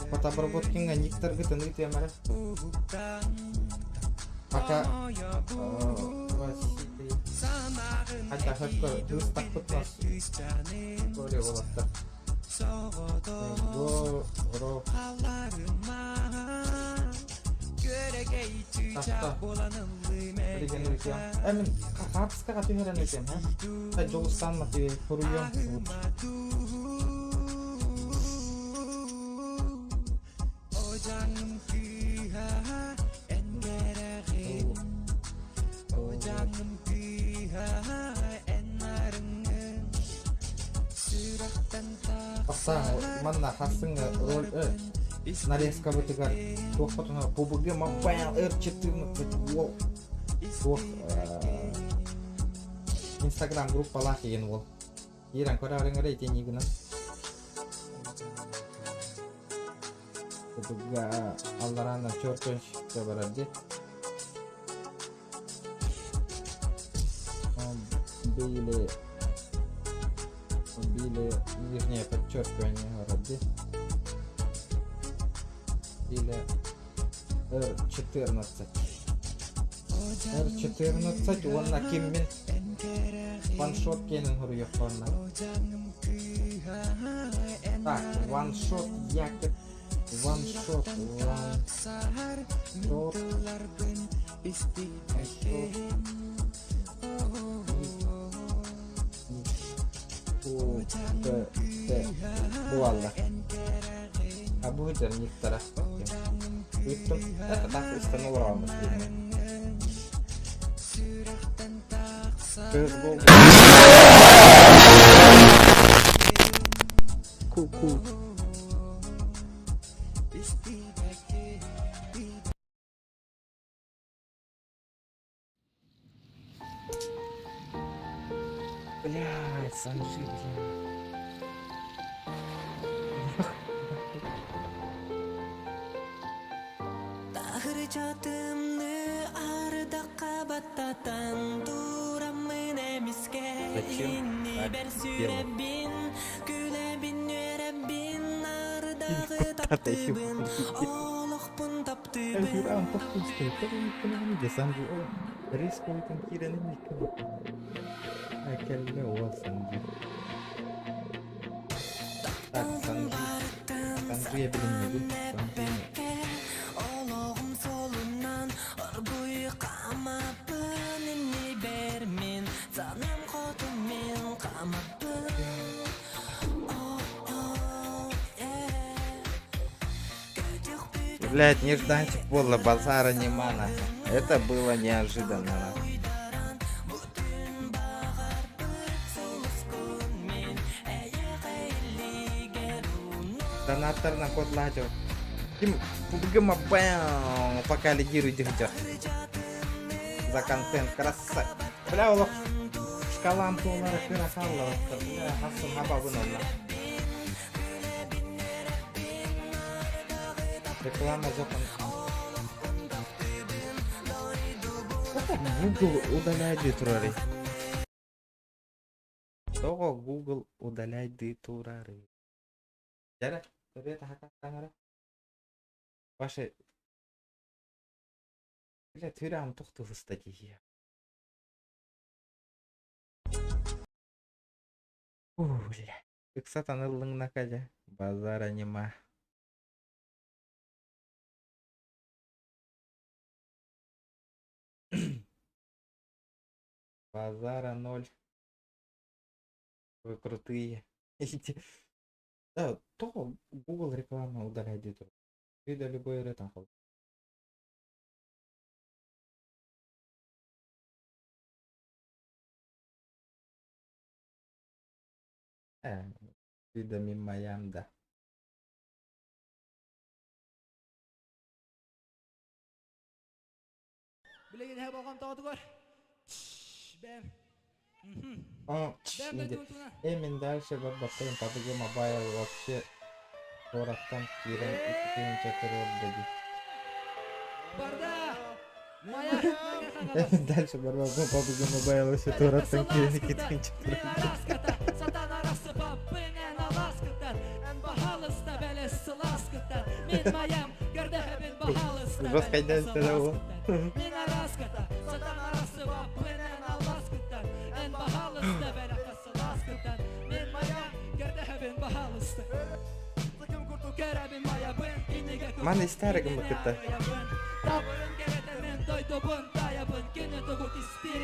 под обработкинга никтар гытын ыты амара. Пока хотя хоть дус так пытас. Горе волоттар. Горо. Emin kapıska katı heren etem ha. Ta Jolustan matı kuruyor. Asa mana hasın rol нарезка вытягар тух потом побуге мобайл R14 ол тух Instagram группалар деген ол иран көрәреңгәр әйтен игене побуга алларана чөркөш табарады били нижнее подчеркивание городе или R14. R14 он на киммен ваншот кенен хуруя фонна. Так, ваншот якет ваншот Вуалла. А будет не вторая. Это так установил равно. Ку-ку. Блядь, Санжи, Жадымны ардаққа баттатан турамын әміске инни бәр сүрәбін күләбін өрәбін ардағы таптыбын олықпын таптыбын Санжи, рисковый киреnin nikah. Akelle o Sanjay. Tak Sanjay'a bilinmedi. Oğlum solundan argoyu kamapın inni bermin sanam kodumin kamapın. Блять, нежданчик было, базара немана. Это было неожиданно. Донатор на код ладил. Тим, пубгама бэм, пока лидирует идет. За контент, красавец. Бля, улох. Шкалам тулары пирахалла. Бля, хасын хаба вынолла. Реклама закон. Google удаляет турары. Того Google удаляет турары. Жара, это хака камера. Ваши. Бля, тюрям тухту в статье. Бля. Кстати, на лынгнакаде. Базара нема. Базара 0. Вы крутые. Да, то Google реклама удаляет это. Вида любой ретанхол. Вида мимаям, да. Bilegen heb al gaan tot Bam. Эмин дальше вот батарея PUBG Mobile вообще Тораттан кирен иккенче кырылды. Эмин дальше барбагон PUBG Mobile вообще Тораттан кирен иккенче кырылды. Жестко дальше того. Mana ister agam kita.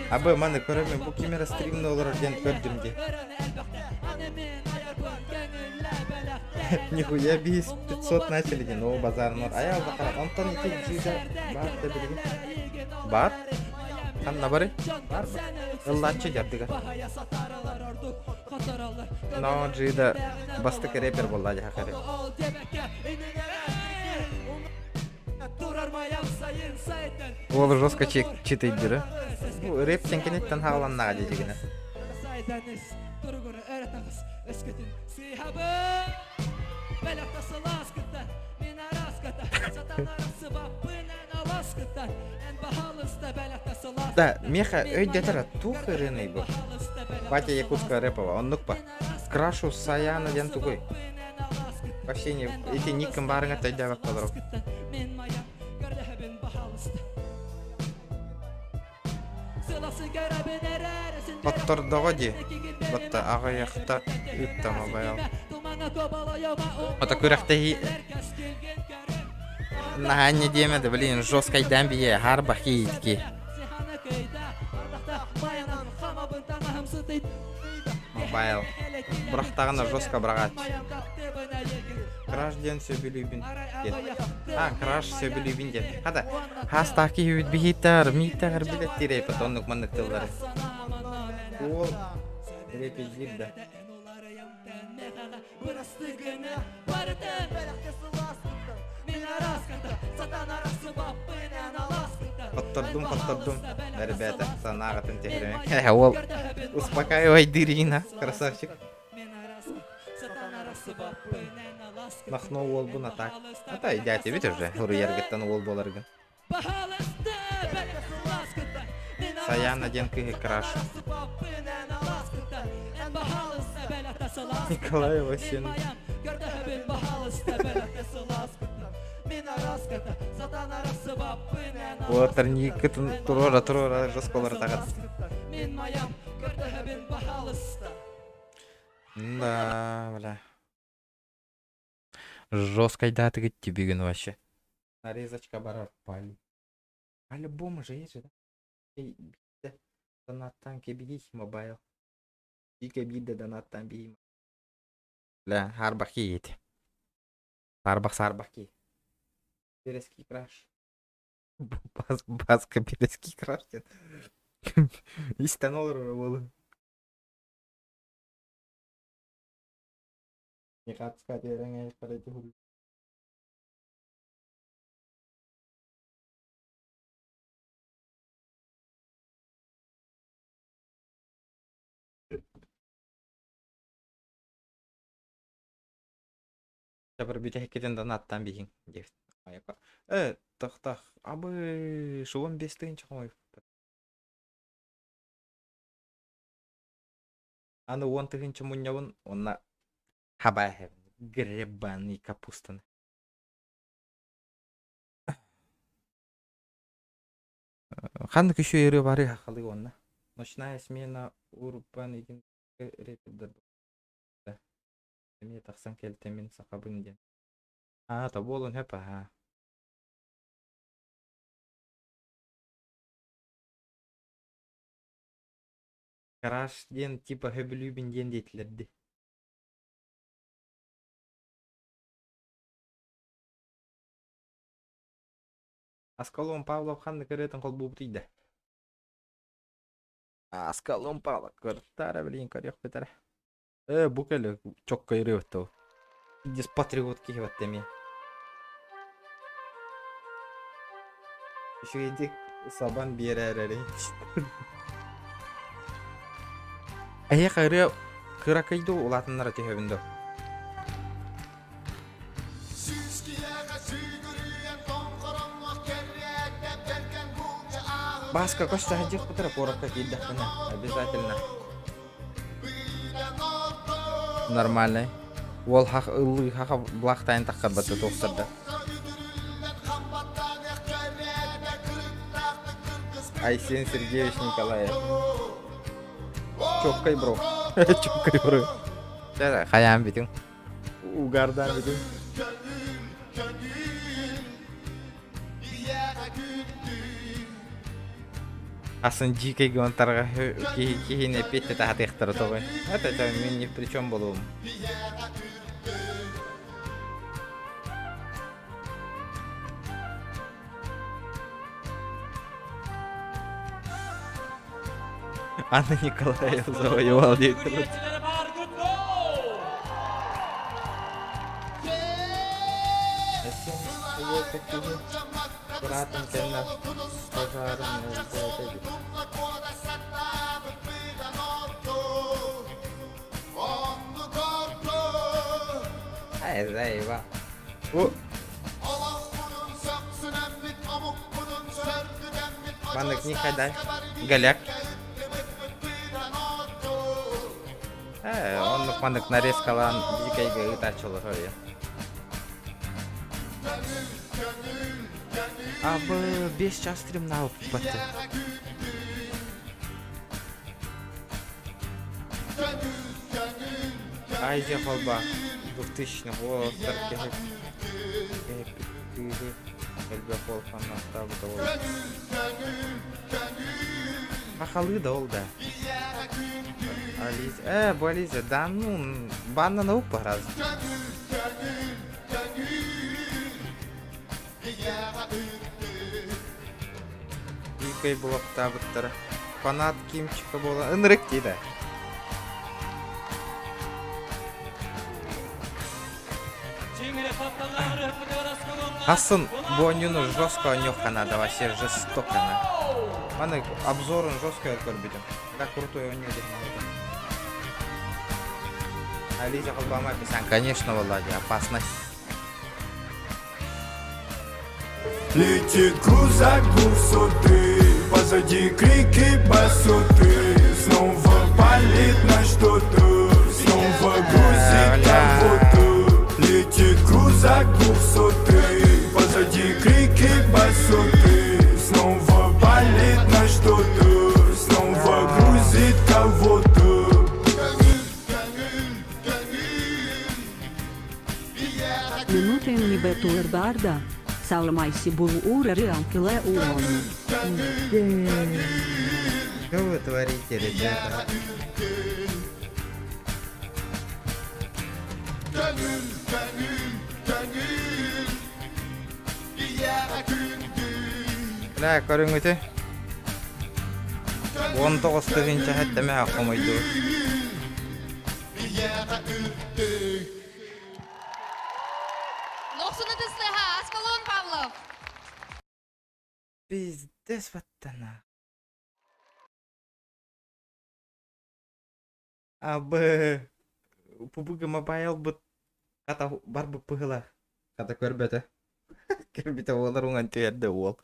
Абы маны көрөмүн бу кимера стримде олар ден көрдүм де. Нихуя 500 начали ден, о базарнор. Аял бакара, онтон ите жида бар да билген. Бар? Канна бары? Бар ба? Ыллачы жардыга. Но жида бастык рэпер болду ажа хакары. Ол жестко читейт бирэ. Бу рэп тенкенеттен хагаланнага жегене. Да, меха өйдетер тух рыный бу. Батя якутская рэпова, он нукпа. Крашу саяна ден тугой. Вообще не, эти ником барыңа тайда бакталар. Баттордого ди. Батта ага яхта үттама баял. Ата күрәхтәһи. Наханне демеді, блин, жесткой дамбие, харба хейтки. Мобайл. Брахтағына жестко брағат. Краш ден сөбілюбін ден. Краш сөбілюбін ден. Хада, хастаки үт бихитар, миттағыр білетті рейпет, онық мұнық тылдары. Ол рейпет зирді. Подтардум, ребята, санагатын техремек. Ол, успокаивай дырина, красавчик. Махно ол бұна так. Ата, идеяти бит уже, уру ергеттен ол боларгын. Саяна ден кыгы краш. Николаева сен. Олар никітін тұрора жоспалар тағат. Да, бля. Жесткой даты гетти бігін вообще. Нарезочка барар пали. По-любому же есть же, да? Донаттан кебегей мобайл. Ике биде донаттан бейм. Бля, харбах ейді. Сарбах кей. Переский краш. Баска переский краш. Истанол ролы. Не хат сказать, я ранее парите губы. Бір бүйте хекеден донаттан бейін. Тақ, абы шуын 5-тігін чықмай. Аны 10-тігін чымынявын, онна хабахев, гребаный капустаны. Ханды күші ері бары хақылы онна. Ночная смена урбан еген репедер. Мне тақсан келтемен сақабын ден. Та болын хеп, Краш ден типа хөбілюбін ден дейтілерді. Аскалон Павлов ханны көретін қол бұбы түйді. Аскалон Павлов көрттары білейін көрек бетәрі. Бұл кәлі чок көйрі өтті ол. Дес патриот кейі өтті ме. Үшігейдік сабан бері әрәрі. Әйе қыра көйді олатынлары түйебінді. Баска кошта хадих путера порaka кейді. Обязательно. Нормальный. Ол ылы хақа блақтайын таққар баты тоқтырды. Айсен Сергеевич Николаев. Чоккай, бро. Чоккай, бро. Қаян бітің. Угардан бітің. Асын жикей гонтарға кейіне петте тағат ектірі тоғай. Это мен ни при чем болуым. Анна Николаев завоевал деятельность. Братом кенна пожаром Eyvah. Bu Баннык не ходай. Голяк. Он баннык нарезкалан дикайга итачылы ya. Abi 5 час stream alıp battı. Айзе холба 2000 год таркеге элбе холфана табы да. Махалы да ол да. Ализа, Болиза, да ну, банна на упа раз. Дикай блок табыттары. Фанат кимчика бола. Ынрык дейді. Асын бонюну жестко нюха надо, вообще жестоко надо. Маны обзорын жестко көрбедім. Как крутой он не Ализа холбама писан, конечно, Володя, опасность. Летит крузак 200, позади крики басоты. Снова палит на что-то, снова грузит кого-то. Летит крузак 200, позади крики басоты. Снова палит на что-то, снова грузит кого-то. Minuutin nibetuer barda. Salmaisi bulu uureri ankele uon. Что вы творите, ребята? Бля, көріңіте. 19 тыгынча хәттәме хақымайды. Аскалон Павлов. Пиздец ваттана. Абы PUBG Mobile бут ката бар бу пыгыла. Ката көрбөтө. Көрбөтө олар уңан түйерде ол.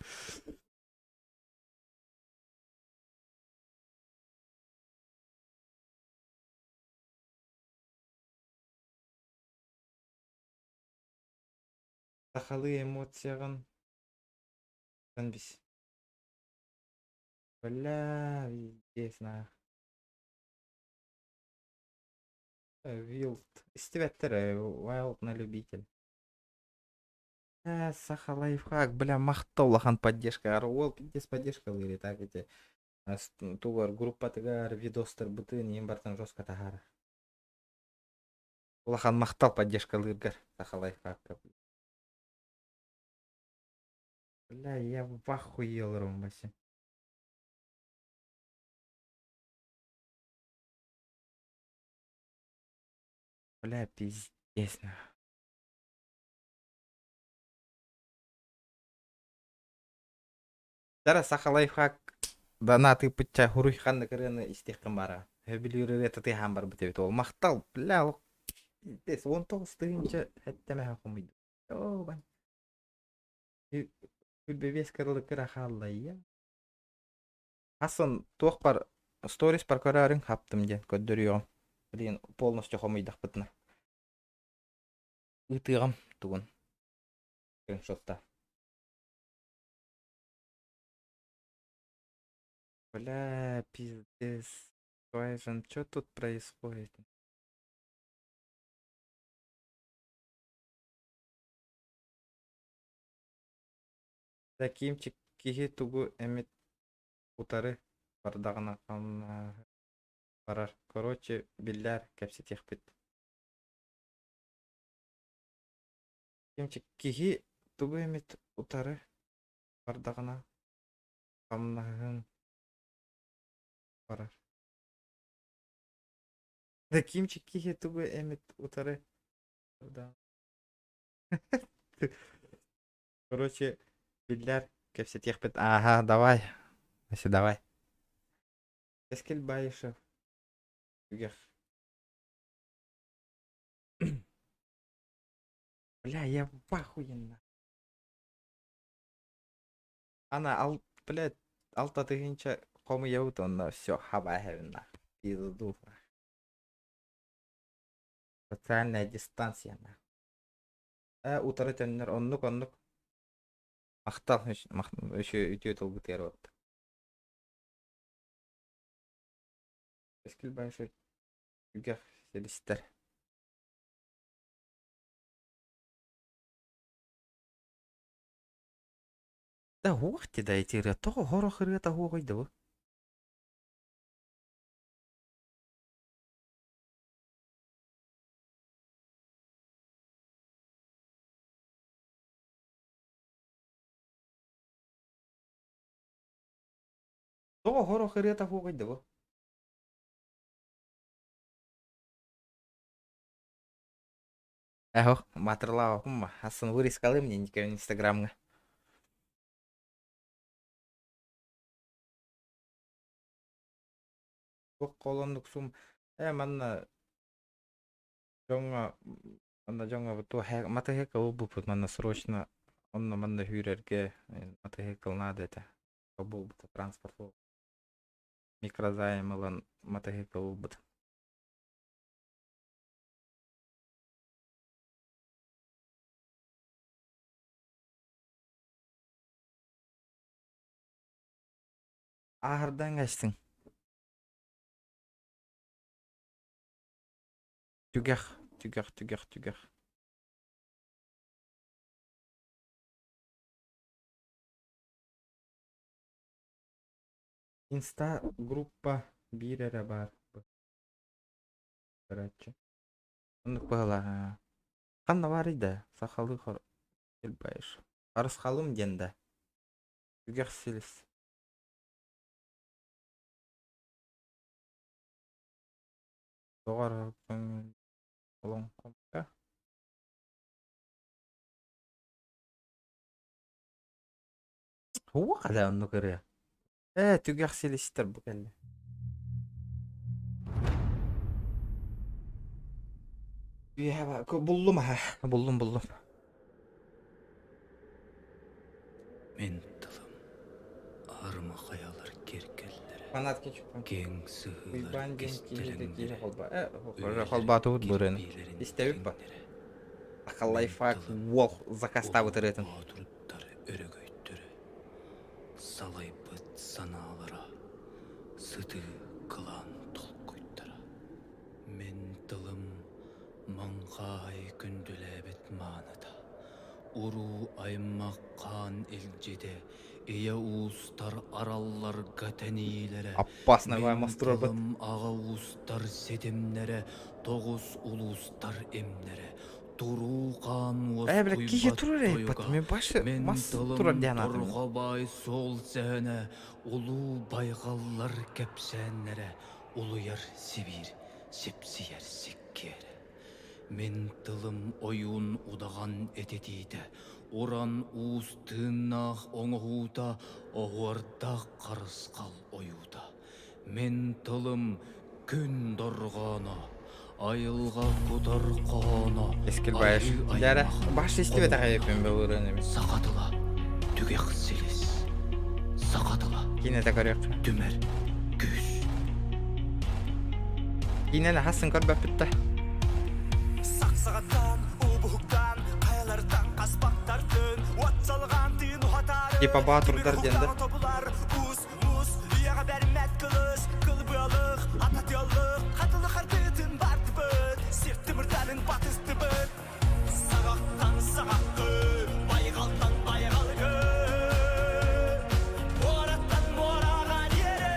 Тахалы эмоцияған Танбис. Бля, виздесно. Вилд. Истебеттер, Wild на любитель. Саха лайфхак, бля, мақтаулахан поддержка. Ол пиздец поддержка лыри, так эти. Тугар группа тыгар, видостар бытын, ең бартын жестко тагар. Улахан мақтал поддержка лыргар. Саха лайфхак. Бля, я в ахуел, Ромбаси. Бля, пиздец. Зараз Саха лайфхак донаты пытча хуруйханны кырыны истехкім бара. Хөбілюрі ретті тыйхан бар бітебет ол. Мақтал, бля, ол. Пиздец, 19 тыгынча әттәмә хақымайды. О, бань. Күлбебес кырылы кыра халла, я. Асын тоқ бар, сторис бар көрәрің хаптым ден, көддіріғым. Блин, полностью хомыйдақ бітіні. Үтіғым туғын. Скриншотта. Бля, пиздец. Твайжен, что тут происходит? Такимчик киги тугу эмит утары Бардағына қамна барар. Короче, биллер кепсе техпет. Кемче кихи тугу эмет утары бардағына қамнағын барар. Да кимче кихи тугу эмет утары бардағына. Короче, биллер кепсе техпет. Ага, давай. Значит, давай. Эскель Баишев. Бля, я в ахуенно. Она, блядь, алтатыгынча кому яут, он все, хабахевна. Иду. Социальная дистанция. Утары төннер, оннук. Мақтал, еще үтеу толбы терот. Эскел Баишев. Үгер, селистер. Да уақти да етері, тоғы ғоро қырғыта ғойды бұл. Тоғы ғоро қырғыта ғойды бұл. Эх, матерлау, асын вырезкалы мне никого инстаграмға. Бұл қолындық сум, манна жоңа бұту мотохека ұлбұпыт, манна срочно, онна манна хүрерге мотохекал надо это. Бұл бұты транспорт. Микрозайм алан мотохека ұлбұт. Ağırdan geçtin. Tügah. Insta группа бирere бар. Короче. Onu bağla. Kanna var idi. Sakalı Elbaş. Arız kalım dende. Tügah silis. Doğru olan kompa. هو قاعد انه كريه تيجي اغسل الستر بكله يا buldum Men tılım arma kayalar kerkeller Fanat geçip keng sığılar кестелерин холба тут бурын истебип ба лайфхак вол заказта өтөрөтүн өрөгөйттөрү салайбыт санаалара сыты кылан толкуйттара мен тылым маңкай күндүлөбүт маанада уруу аймак кан элжеде Эя уустар араллар гатаниилере опасный ваймастыр бит ага уустар седемнере тогуз улустар эмнере туруу кан бля кие турар эпат мен башы мас турар дианатым торгобай сол зене улуу байгаллар кепсеннере улуяр сибир сепсияр сиккере мен тылым оюн удаган этетиде Уран уустыннах оңууда, оғуардақ қарысқал оюда. Мен тылым күн дорғана, айылға құдар қана. Ескіл байыш. Дәрі, баш естіп еті қайеппен бе ұрын емес. Сақатыла, түгек селес. Сақатыла. Кейнеті көрек. Түмер, күз. Кейнені хасын көрбәп бітті. Сақсағаттан, ұбұқтан, қайлардан қаспақтардың от салған тыйын ұхатары Типа батырдар денді Уз, ұяға бәрімәт қылыс Қылбылық, ататиялық Қатылық артытын барды бұд Серті мұртаның батысты бұд Сағақтан сағаққы Байғалдан байғалғы Ораттан мораған ері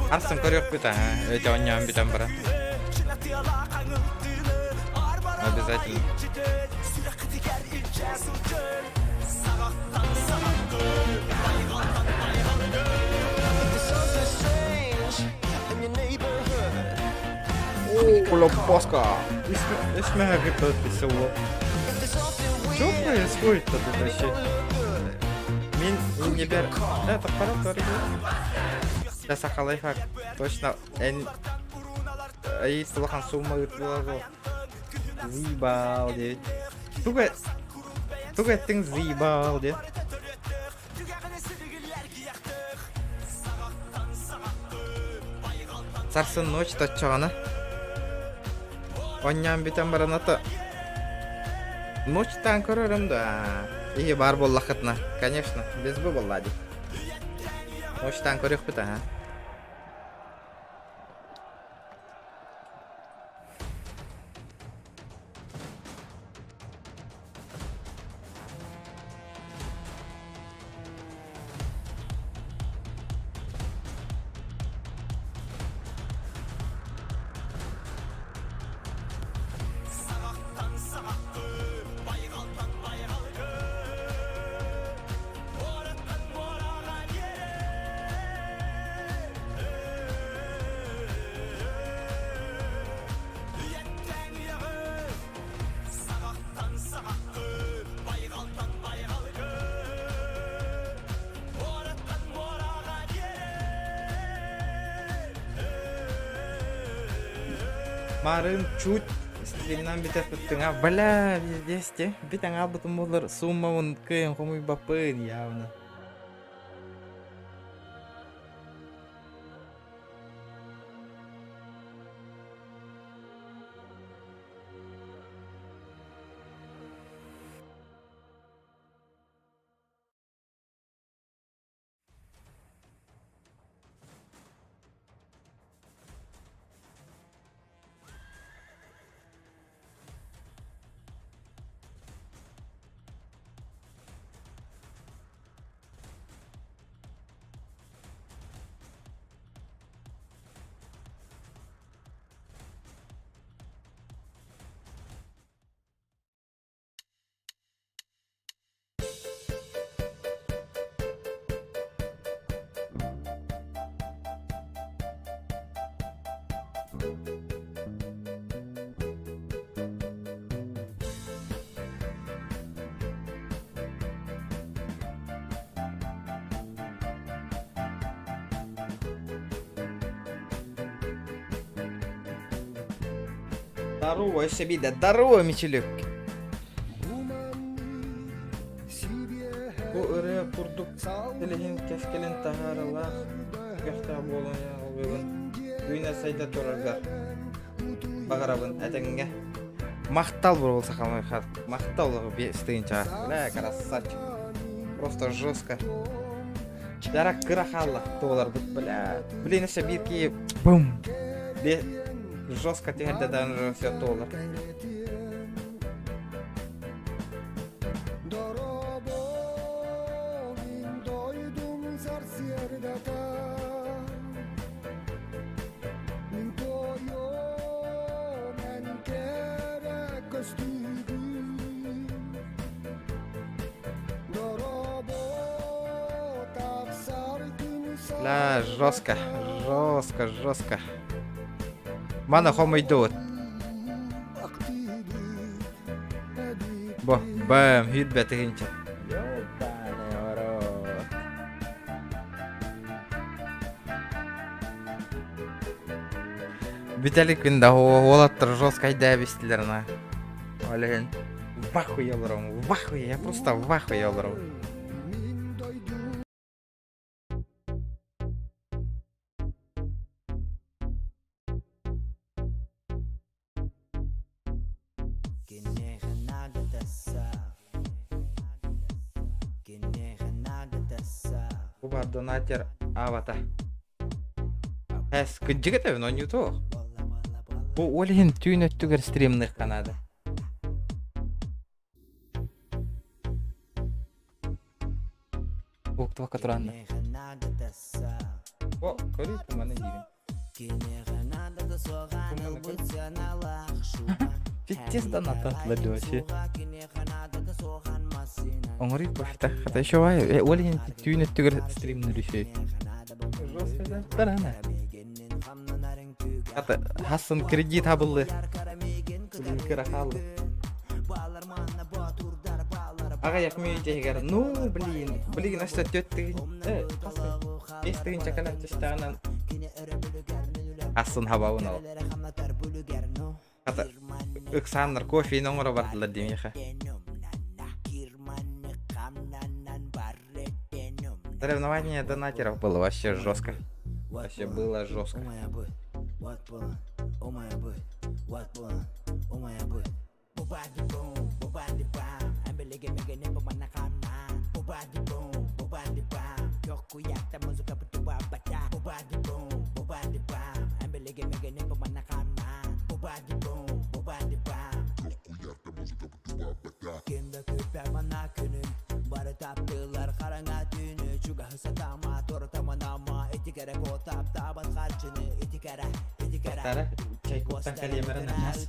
Арсын көрөк бүт, өте оннан бүтен бара. Обязательно. Колобаска. Исмеха как-то село. Что происходит-то тут вообще? Мин не бер... Это аппаратура. Сейчас лайфхак. Точно. Ай, слахан сумма выплывала. Зибал, девять. Туга ты зибал, девять. Царсын ночь точана. Оннан битен бараната. Ночьтан көрөрөм да. И бар боллахытна. Конечно, без бы боллади. Ночьтан көрөк бит, Марын чуть стримнан битер туттыңа. Бля, вездесте. Битаңа бутын болар суммаун кыйын комуй бапын явно. Здорово, Сябида, здорово, Мичелюк. Bu ırıya kurduk. Telehin keskelin taharılar. Gökte bolun ya oğlum. Düğüne sayda turarlar. Bağırabın etenge. Мақтал болса қалмай хат. Мақтал bir стынча. Бля, красавчик. Просто жестко. Жарак кырахаллах толар бут, бля. Блин, еще бирки. Бум. Жестко теперь даже все толар. Ла, жестко, жестко, жестко. Мана хомо идут. Бо, бэм, хит бетегинча. Виталик винда олаттыр жестко айда бестилерна. Олен. В ахуе оларым, в ахуе, я просто в ахуе оларым. Куба донатер авата. Эс, кыджигете, но не то. Бу олин түйнөт түгер стримных канады. Буктва катуранды. О, көрейік бұманы деймін. Фиттездан ататылады вообще. Оңырып башта. Хата еще вай. Олин түйін өттігір стримнер еще. Жостайда. Тарана. Хата хасын кредит абылы. Кір ақалы. Аға яқмей жегер. Ну, блин, ашта төттігін. Бестігін чакалап түштағынан. Хасын хабауын ал. Хата ықсаныр кофейін оңыра бардылар демейха. Соревнование донатеров было вообще жестко. Вообще было жестко. Tara, cai kutang kali yang nas.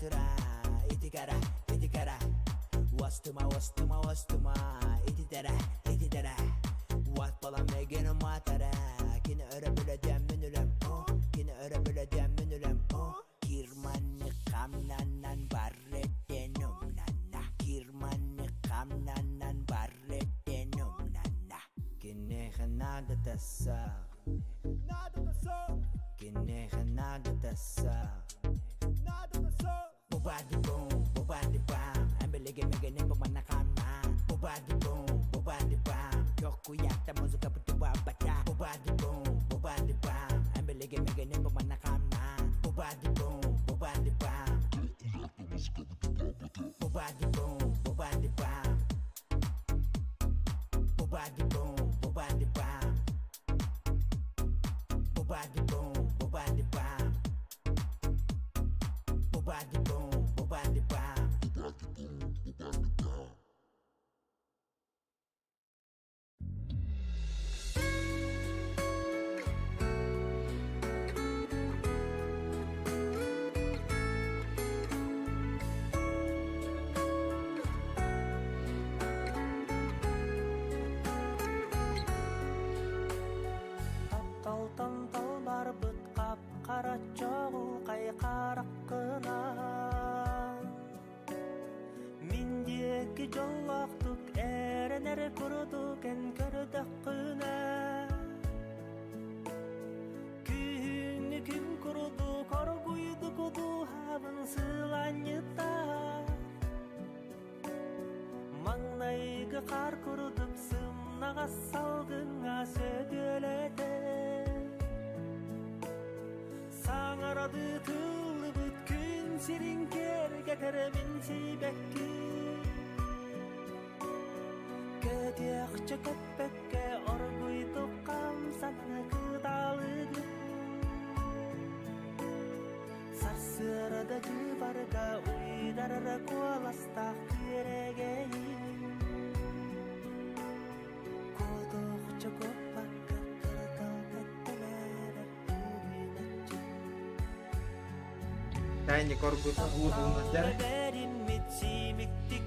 Ini korgut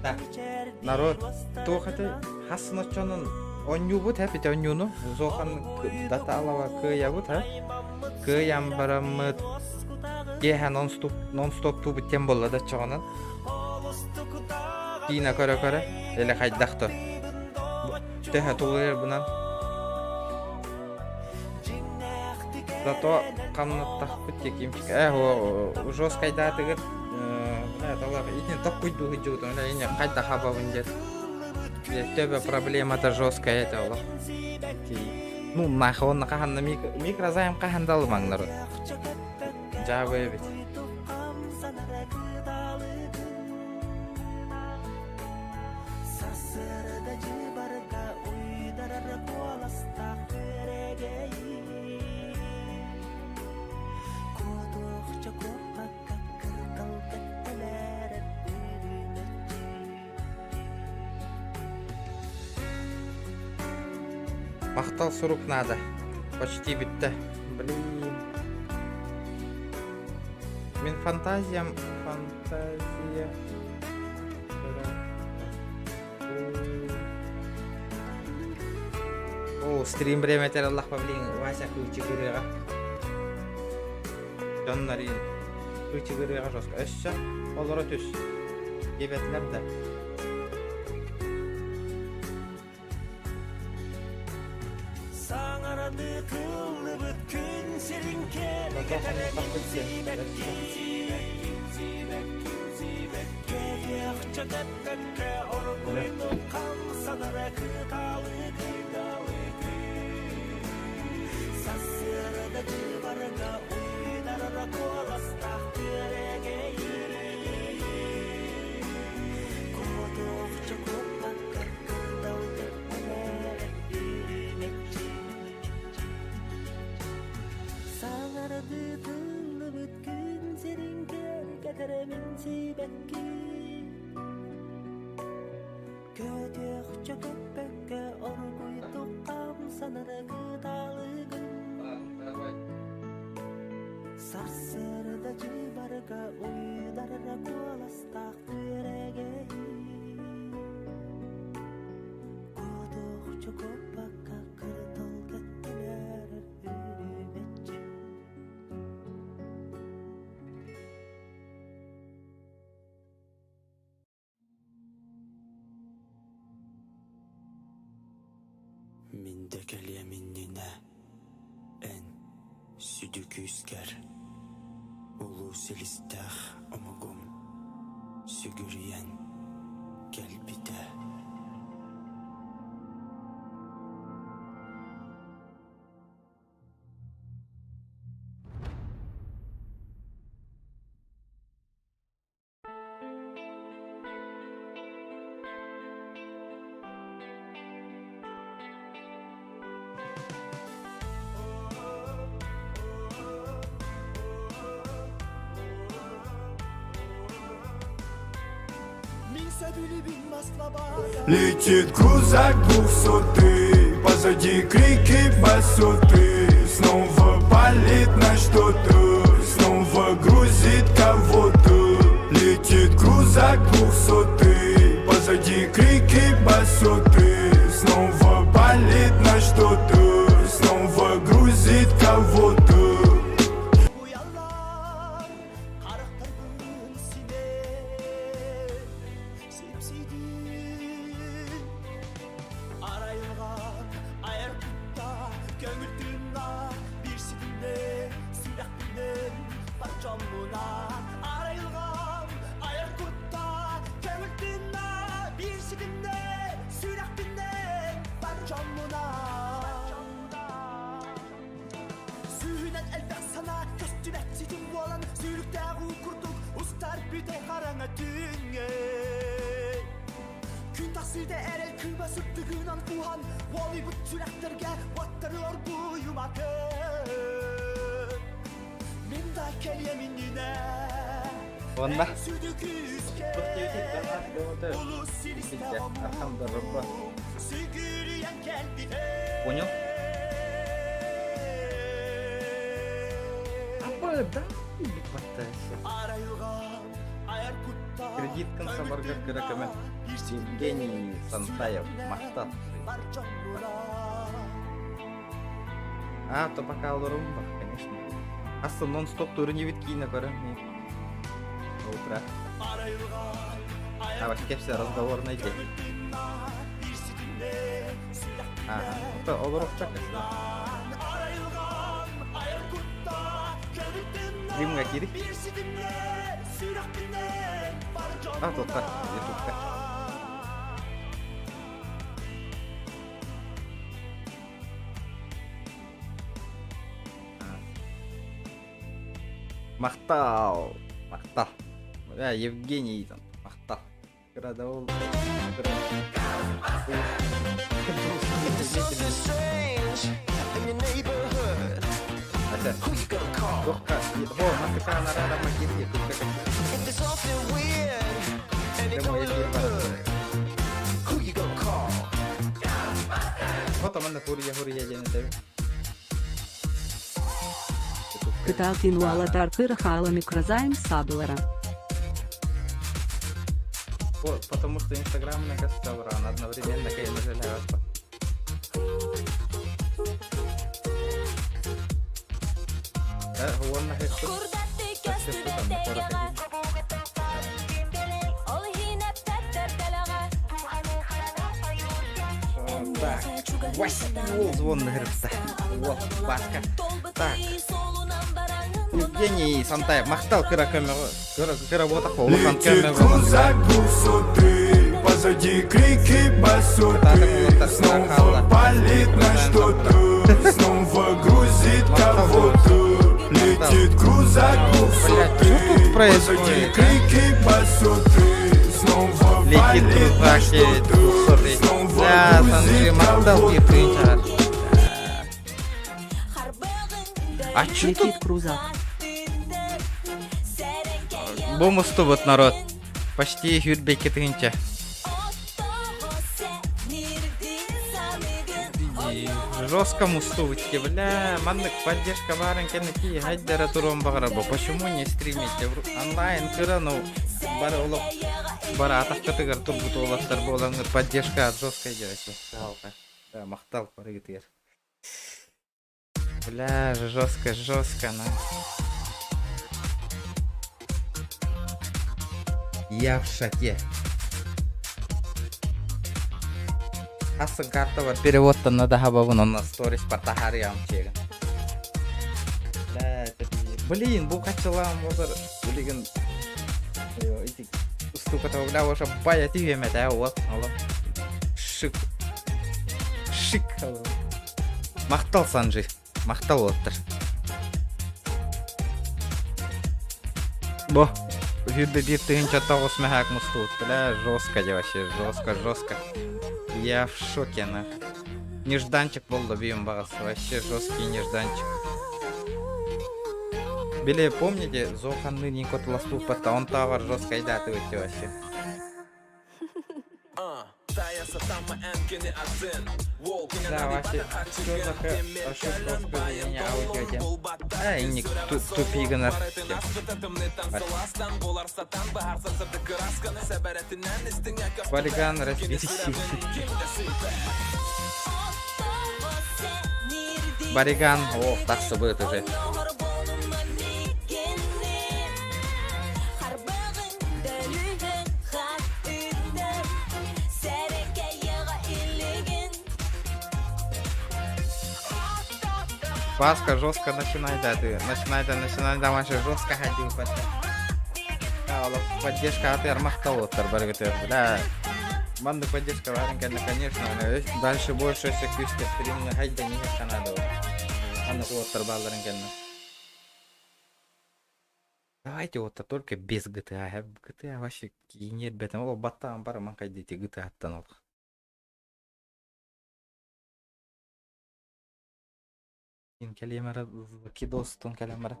tak народ то хотя хасно чонон оню бут хапи онюну зохан даталава к ябут ха к ямбарамыт еха нон-стоп тубы тем болла да чонон кина кара эле хайдахто теха тулер бунан зато камнаттах бит кимчик жесткой датыгыт талар итин токуйду хыжут она ине кайта хабабынжет төбө проблема-то жесткая это ол ну нахон каханна микрозайм кахандалы маңнар жабы бит Мақтал сурук надо. Почти бітті. Блин. Мен фантазия. О, стрим время тер Аллах павлин. Вася кучи гырыга. Жаннарин. Кучи гырыга жостка. Эшча. Олора түс. Кебетлер да. Sağaradı kıllı bütün serin Mindek el yeminine en südük üsker ulu silistah omugum sügüryen gelbide. Летит крузак 200, позади крики басоты. Снова палит на что-то, снова грузит кого-то. Летит крузак 200, позади крики басоты. Снова палит на что-то, снова грузит кого-то. Onda. Alhamdulillah. Понял? Apa dah? Кредит консабарга керекеме. Евгений Сантаев мактап. То пока олорумба, конечно. Асы нон-стоп туры не виткина көрем. Утро. Вообще все разговор найди. Это олоровчак. Димга кири. Тут так, ютубка. Махтал. Евгений там. Махтал. Градовол. Вот там на Хурия Жена. Кыталтин уалатар кырхала микрозайм сабылара. Вот, потому что Инстаграм на Каставран одновременно кайна желяется. Он на хэштег. Так, 8 звон нагрызся. Вот, баска. Так. Евгений Сантаев махтал кыработа холу Летит крузак 200, позади крики басоты. Снова палит на что-то, снова грузит кого-то. Летит крузак 200, позади крики басоты. Снова палит на что-то, снова грузит кого-то. А чё тут? Летит крузак. Бомусты вот народ. Почти юрбек кетгенче. Жестко мустовочки, бля, маннык поддержка барын кенеки, хайдара туром багарабо. Почему не стримите онлайн кырану бары олоп бары атакка тыгар турбут олаттар болаңыр поддержка от жесткой делать. Да, махтал парыгытыр. Бля, жестко, на. Я в шоке. Асын карта перевод-то надо хабабын, он на сторис портахар ямчегін. Блин, бұл қачылам олар үлеген уступата бля оша бая тивемет, вот, шик. Мақтал Санжи, мақтал оттыр. Бо. Юрбе биртыгынча тоғыз мәхәк мұстуыт, бля, жестко вообще, жестко. Я в шоке, на. Нежданчик болды бьем бағасы, вообще жесткий нежданчик. Биле, помните, Зоханны Никот Ластупата, он тавар жестко идет вообще. Да, вообще, что за ошибка у меня аудио? И ник тупиганар. Полиган разберись. Бариган, о, так что будет уже. Баска жестко начинай, да, ты. Начинай, да, вообще жестко ходил. Поддержка от Ярмахтова, да. Банды поддержка варенька, конечно. Дальше больше секвиски стримно, хайда не Канада. Анна вот торбаларенька. Давайте вот только без GTA. GTA вообще нет бетом. О, батам пара манка дети GTA оттанул. Калимара кидостун калимара.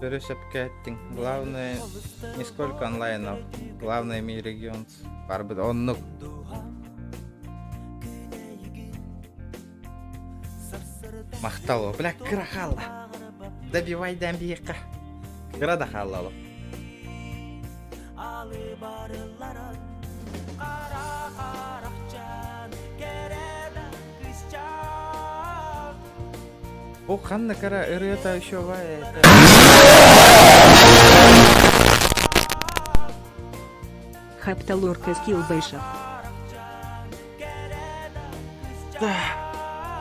Пересепка. Главное не сколько онлайнов, главное ми регион. Он махтало, бля, крахала. Добивай дамбика. Града халало. О, Ханна кара, это еще вает. Хапталорка скилл бейша. Да,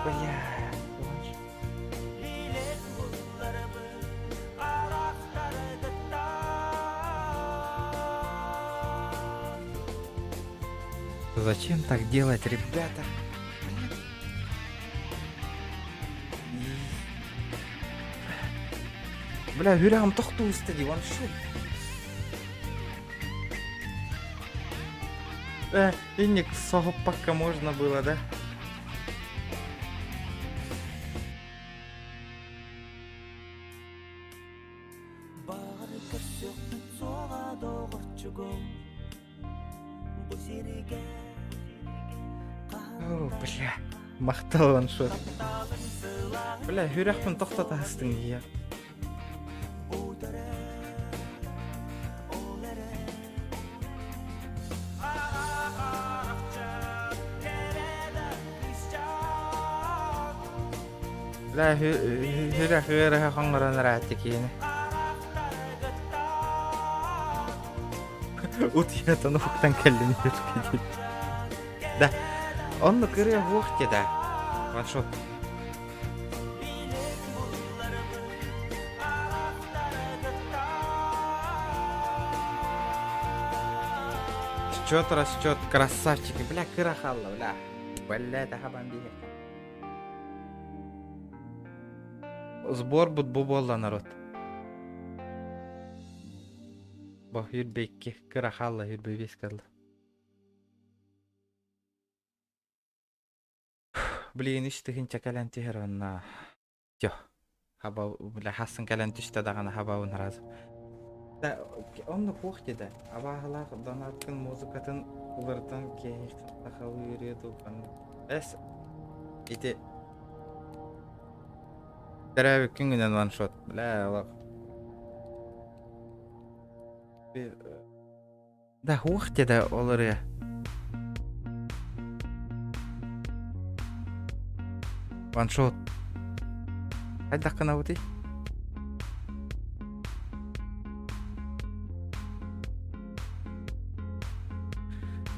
бля. Зачем так делать, ребята? Бля, Юрям, тохту стади, ваншот. Инник соғып пока можно было, да? О, бля, мақтал ваншот. Бля, Юряхпен тоқтатасың, я. Бля, Юрях қаңғыран рәтті кейіні. Утиятын оқтан кәлін еркеді. Да, онны көрі оқ деді. Ваншот. Счет растет, красавчики. Бля, кырахалла, бля. Бля, это хабан бейек. Сбор бұд болла народ. Ба, юрбекке кырахалла, юрбебес калды. Блин, иштігінче кәлін тегер онна. Жо, хаба, бля, хасын кәлін түшті дағана хаба он разы. Да, онны қоқ деді. Абағылақ донаттың музыкатын ұлырдан кейіқтін тақалы үйреді ұлған. Әс, ете... Дәрәбі күнгінен ваншот. Бля, алақ. Да, қоқ деді олыр я. Ваншот. Қайда қына өтей?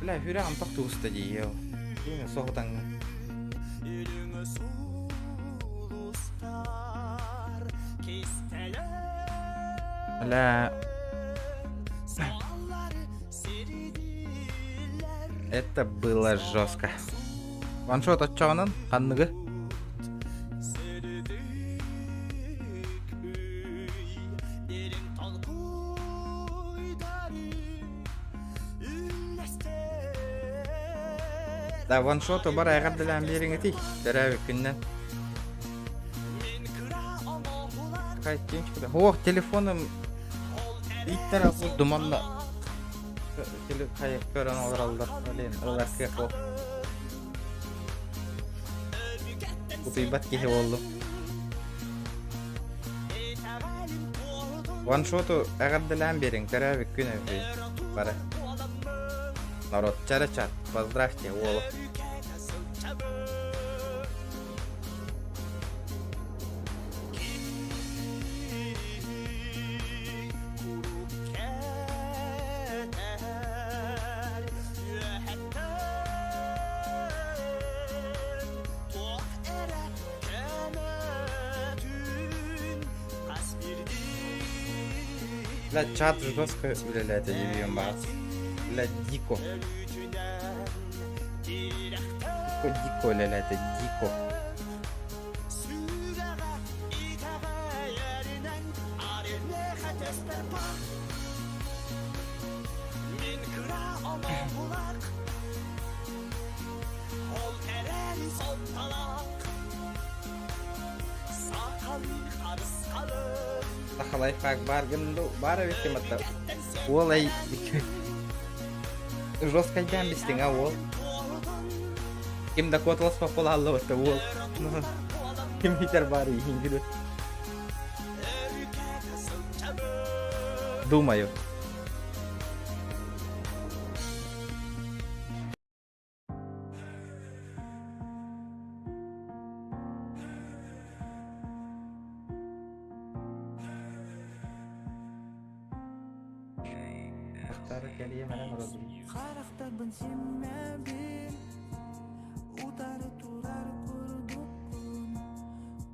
Бля, Юрям тоқты ұсты дей, ел. Ең соғытаңы. Бля... Это было жестко. Ваншот от чоғынан, қанныгы. Да, ваншоту бар айғабдылан берің етей. Дәрәбі күннен. Қайт кенші күді. Оқ, телефоным... Иттер ақыл думанна. Қайық көрін олар алдар. Олен, олар кек ол. Құтыйбат кеге олды. Ваншоту айғабдылан берің. Дәрәбі күннен бары. Народ, чара-чат, поздравьте, Олу. Бля, чат жестко, бля, это дебьем бас. Бля, дико. Дико, ля, это дико. Лайфхак бар гынду бары беттем атта. Ол ай жестко дембистің, а ол. Ким да котылас попол алды атта ол. Ким хитер бары еңгілі. Думаю. Ақтары кәлие мәлен ұрады. Қарақтарбын сенмәбін Утары турар көрдіккін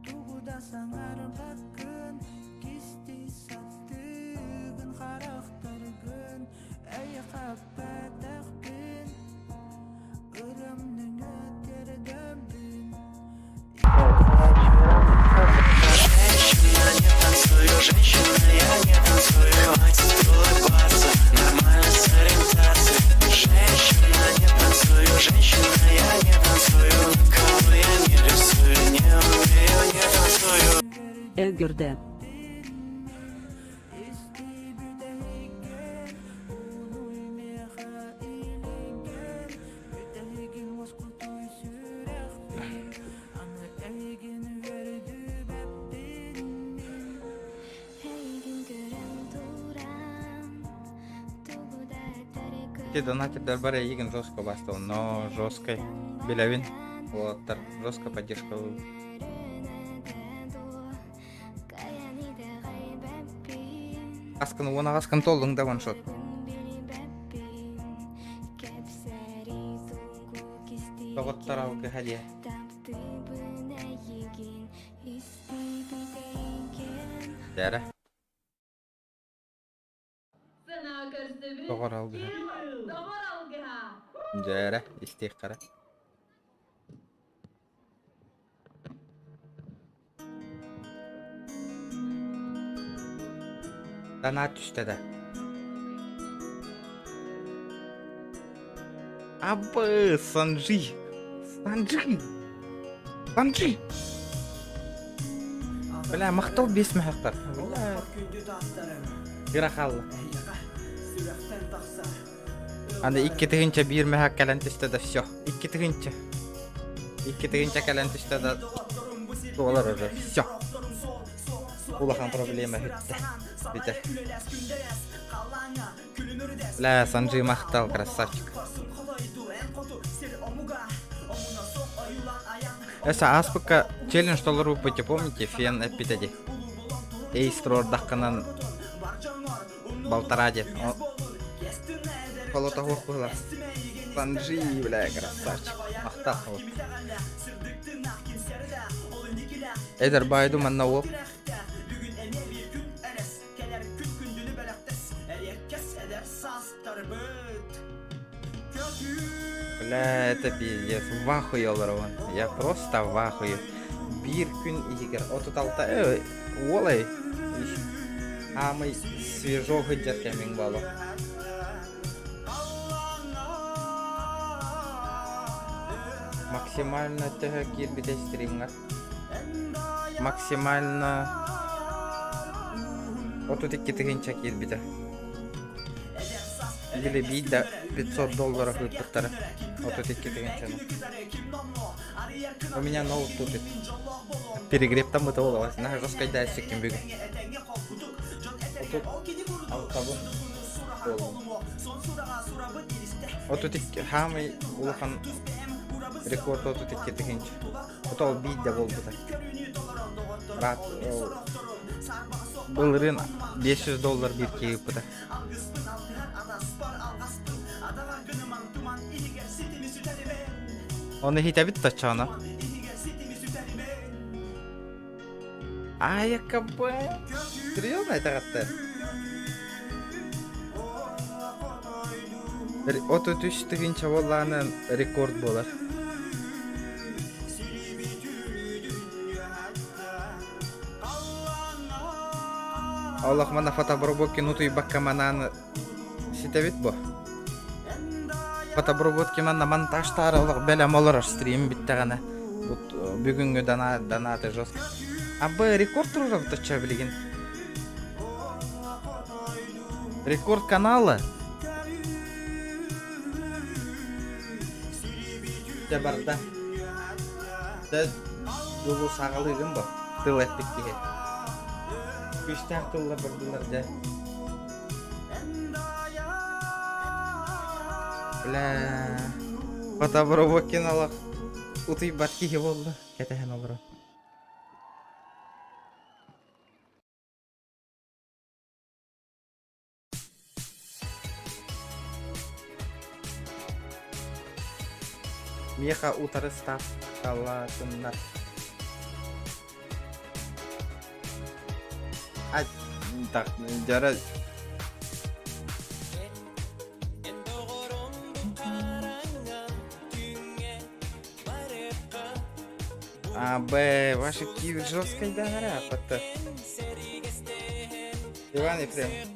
Туғуда саңар бақын Кесті саттығын Қарақтарғын Әйі қаппатақпын Үрімнің өтердімбін Женщина, не танцую, женщина, я не танцую Хватит улыбаться, нормально с ориентацией Женщина, не танцую, женщина, я не танцую Никого я не рисую, не умею, не танцую Эгерде. Донатердер бар егін жестко бастау, но жесткой біләвін. Олаттар жестко поддержка. Аскын, оны аскын толдың да ваншот. Тоғыттар алғы хәдия. Дәрі. Тоғыр алғы. Дәрі, істейік қара. Дана түсті да. Абы, Санджи. Санджи. Санджи. Бля, мақтал бес мәхақтар. Гирақаллы. Анда 2 тігінші бір мәхақ кәлін түсті да, все. 2 тігінші. 2 тігінші кәлін түсті да. Олар уже, все. Улахан проблема хүтті. Бітір. Бля, Санджи мақтал, красавчик. Эса аспыка челлендж толыр ұпыте, помните, фен әппетеді. Эйстр ордаққынан балтара дед. Полота хоқ бұғылар. Санджи, бля, красавчик. Мақтал хоқ. Эдер байду манна оп. Бля, это пиздец, в ахуе олар. Я просто в ахуе. Bir күн игер. Отут алта, олай. Амый свежо гыджат кәмең балы. Максимально тәһә кирбиде стримгар. Максимально отут 2 тігінші кирбиде. Или бейді $500 выпустары. Вот эти китайчаны. У меня ноут тупит. Перегрев там это уловилось. На жесткой дальше кем бегу. Вот тут алтабун. Вот тут хамый улахан рекорд вот тут китайчы. Вот ол бейді бол бұта. Рат был рын $500 bir кейіп бұта. Onu hitebit taçağına. Ayakkabı. Duruyor mu etakatта? 33 тігінші болғанын рекорд болар. Аллах мана фотоброботки нутуй баккамананы ситебит бо. Фотоброботки манна монтажтары бәлем олар стрим бітті ғана. Бүгінгі донаты жестко. Абы рекорд тұрыр бұтача білген. Рекорд каналы. Де барда. Де дұлу сағылығын ба. Тыл әтпек деге. Күштәр тылы бірділер де. Бля, фотобробокин алақ ұтый баткеге болды. Кәтәхен олыры. Меха утары став калатыннар. Ай, так, жара. Ваши киви жесткой дара, потом. Иван Ефремов.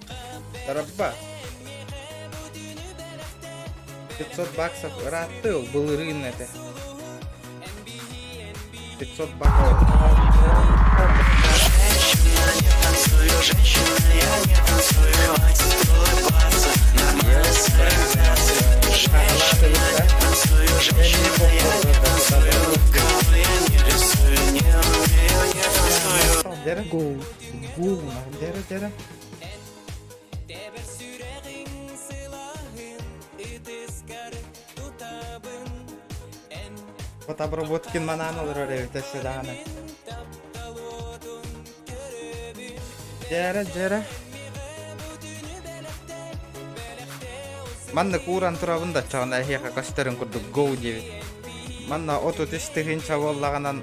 Раба. 500 баксов ратыл был рынок. 500 баксов. Женщина, я не танцую, хватит улыбаться. Нормально соревноваться. Женщина, я не танцую, женщина, я не танцую. Кого я не рисую, не умею, не танцую. Дера. Фотобработки мананал ролевите седана. Дера. Манна куран турабында чагында хека кастерин курдук гоу дебит. Манна ото тестеген чабаллаганан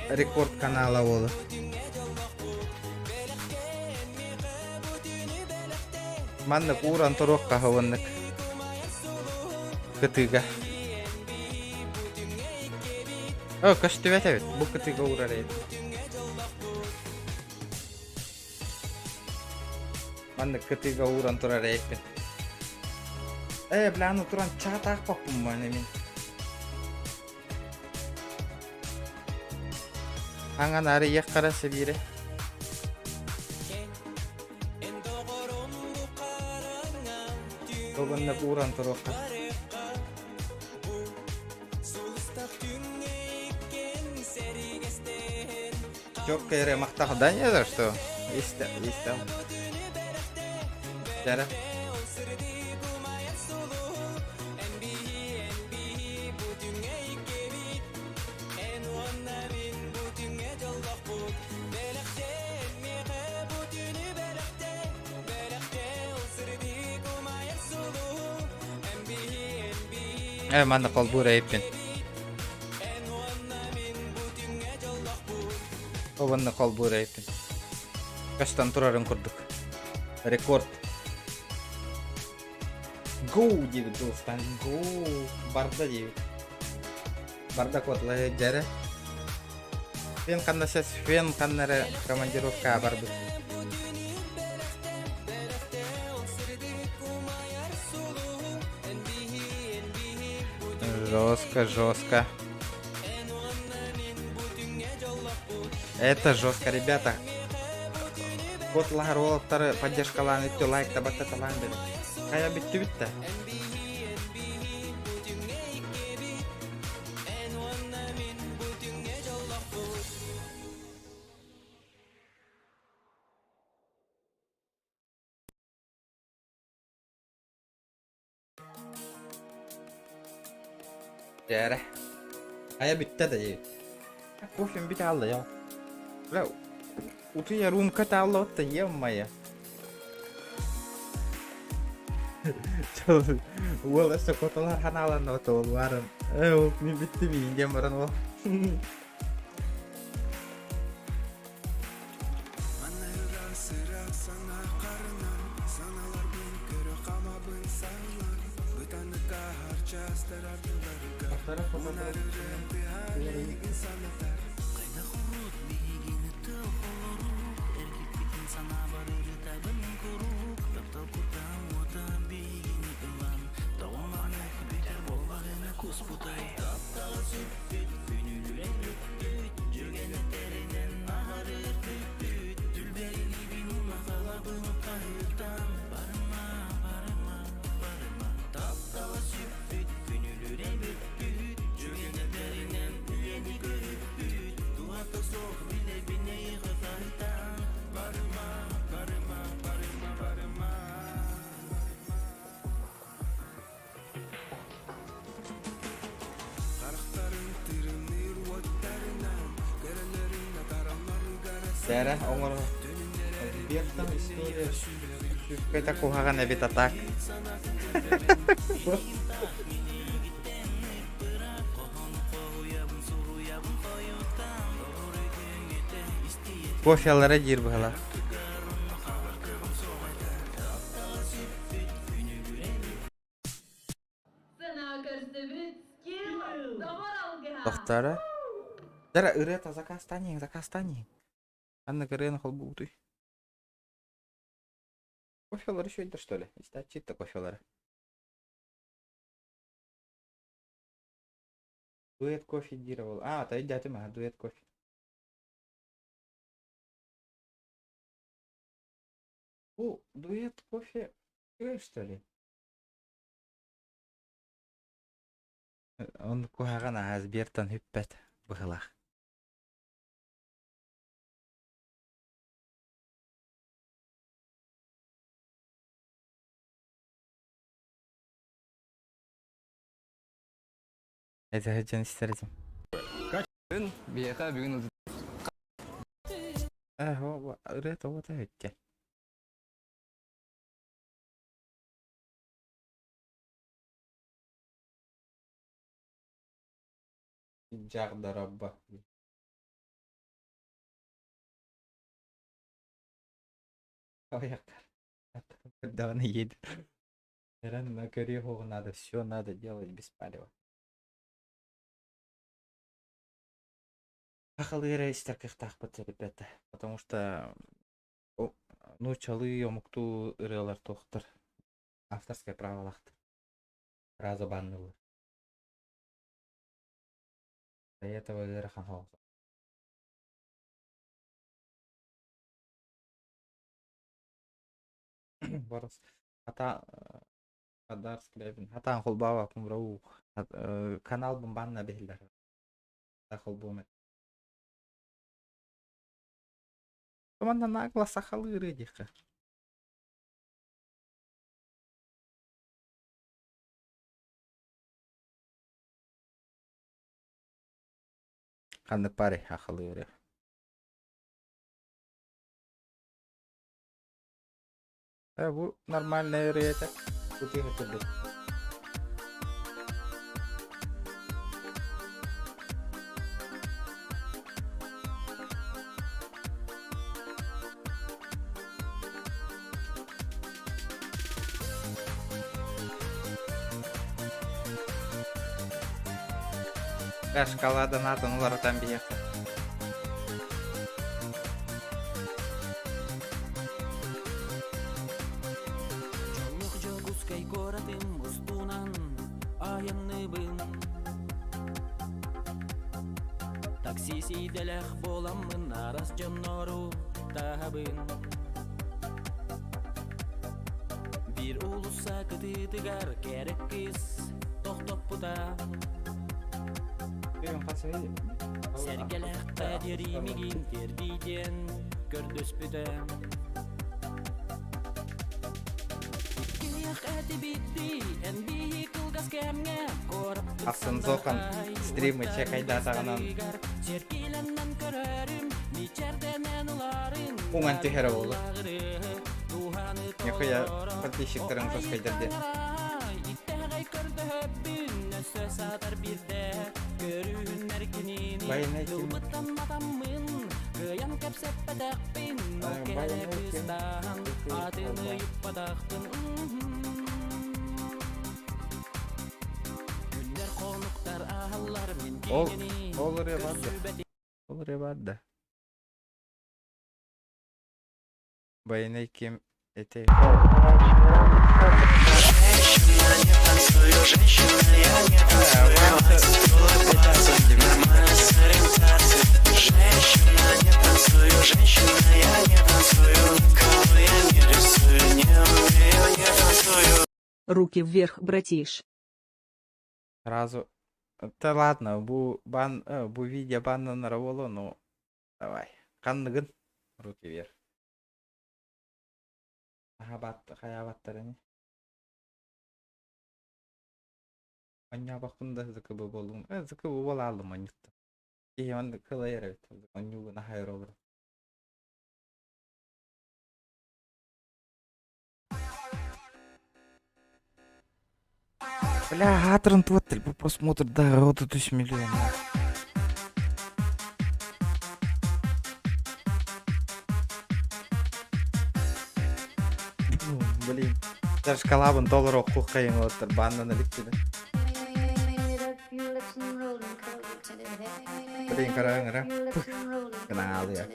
рекорд канала болду. Манна куран турокка хавыннык. Кытыга. О, каштыбет бит. Бу кытыга уралайт. Манна кытыга уран туралайт. Бляну туран чатак папум мане мен. Аңан ары ек карасы бире. Тобында уран турокка. Чок кайре мактах дания за что? Есть. Жара. Мана колбура эппин. Обанна колбура эппин. Каштан турарын курдук. Рекорд. Гоу дебит достан. Гоу. Барда дебит. Барда котла жара. Фен канна сес фен каннары командировка барды. Жестко. Это жестко, ребята. Вот лагаролоттары поддержкаланы өттө лайк табатта талан бери. Кая биттү битте. Жара. Кая битте да же. Кофем бите алды я. Бля, уты я румка талды отта, ем-моя. Ол эссе коталар ханаланды отта ол барын. Ол мен битти мейін дем баран ол. Жара, оңор. Бектам история. Какая-то кухага на бит атак. Кофелары жир быһыла. Доктора. Дара ырета закастани. Анна Карена холбуты. Кофелары еще это что ли? Истать чисто кофелары. Дуэт кофе дировал. А, то идет има, дуэт кофе. О, дуэт кофе. Что ли? Он кухагана азбертан хиппет быхлах. Это хочу истерить. Биеха бүгін Это вот эти. Джарда рабба. Да он едет. На коррегу надо, все надо делать без палева. Ахалыра истеркихтах бітті, ребята. Потому что ну чалы омукту ырылар тохтыр. Авторское право лахтыр. Раза баннылыр. До этого ырыхан хоғыз. Барыс. Адар скребин. Атан холбава кумрау. Канал бомбанна бейлер. Холбумет. Команда нагло сахалыры диха. Канды пари ахалыры. Бу нормальная рейта. Тут их это. Шоколада надо, ну ладно, там бьется. Таксиси делех боламын арас жонору табын. Бир улуса кытытыгар керек кыз токтоп бута. Сәргеләк қадеримеген тердейден көрдөс бүтем. Иккеяқ әті бітті, әнбейі қылғас кәмге қорып тұтсан Асын зоқан стримы чекайда сағынан. Серкеленнен көрерім, нечерденен ұларын. Уңан түйері олы. Нехуя подписчиктерін көскайдерде. Иттәғай көрді өббін, өсі сатар бірде. Көрінер кенені, ұлбыттан матамын. Кыян кәпсеп бәдәқпін, өкелі кыздан. Атыны юппадақтын. Күндер қонуқтар ағалар мен кенені. Ол ребадда. Байнай кем эти. Женщина, не танцую, женщина, я не танцую. Улыбаться, нормально с ориентацией. Женщина, не танцую, женщина, я не танцую. Никого я не рисую, не умею, не танцую. Руки вверх, братиш. Сразу. Да ладно, бу видео банна на раволо, ну давай. Канныгын. Руки вверх. Хаябаттарыны. Anya bakında zıkıbı bolum. Zıkıbı bol aldım anyıttı. İyi ben de kılayır evet. Anyu na hayır olur. Бля, Атрон Твоттель по просмотру да, вот это 10 миллионов. Даже калабын доллар оқу қайын отыр, баннан ілік деді. Білейін қарағың ұра. Кына алды я.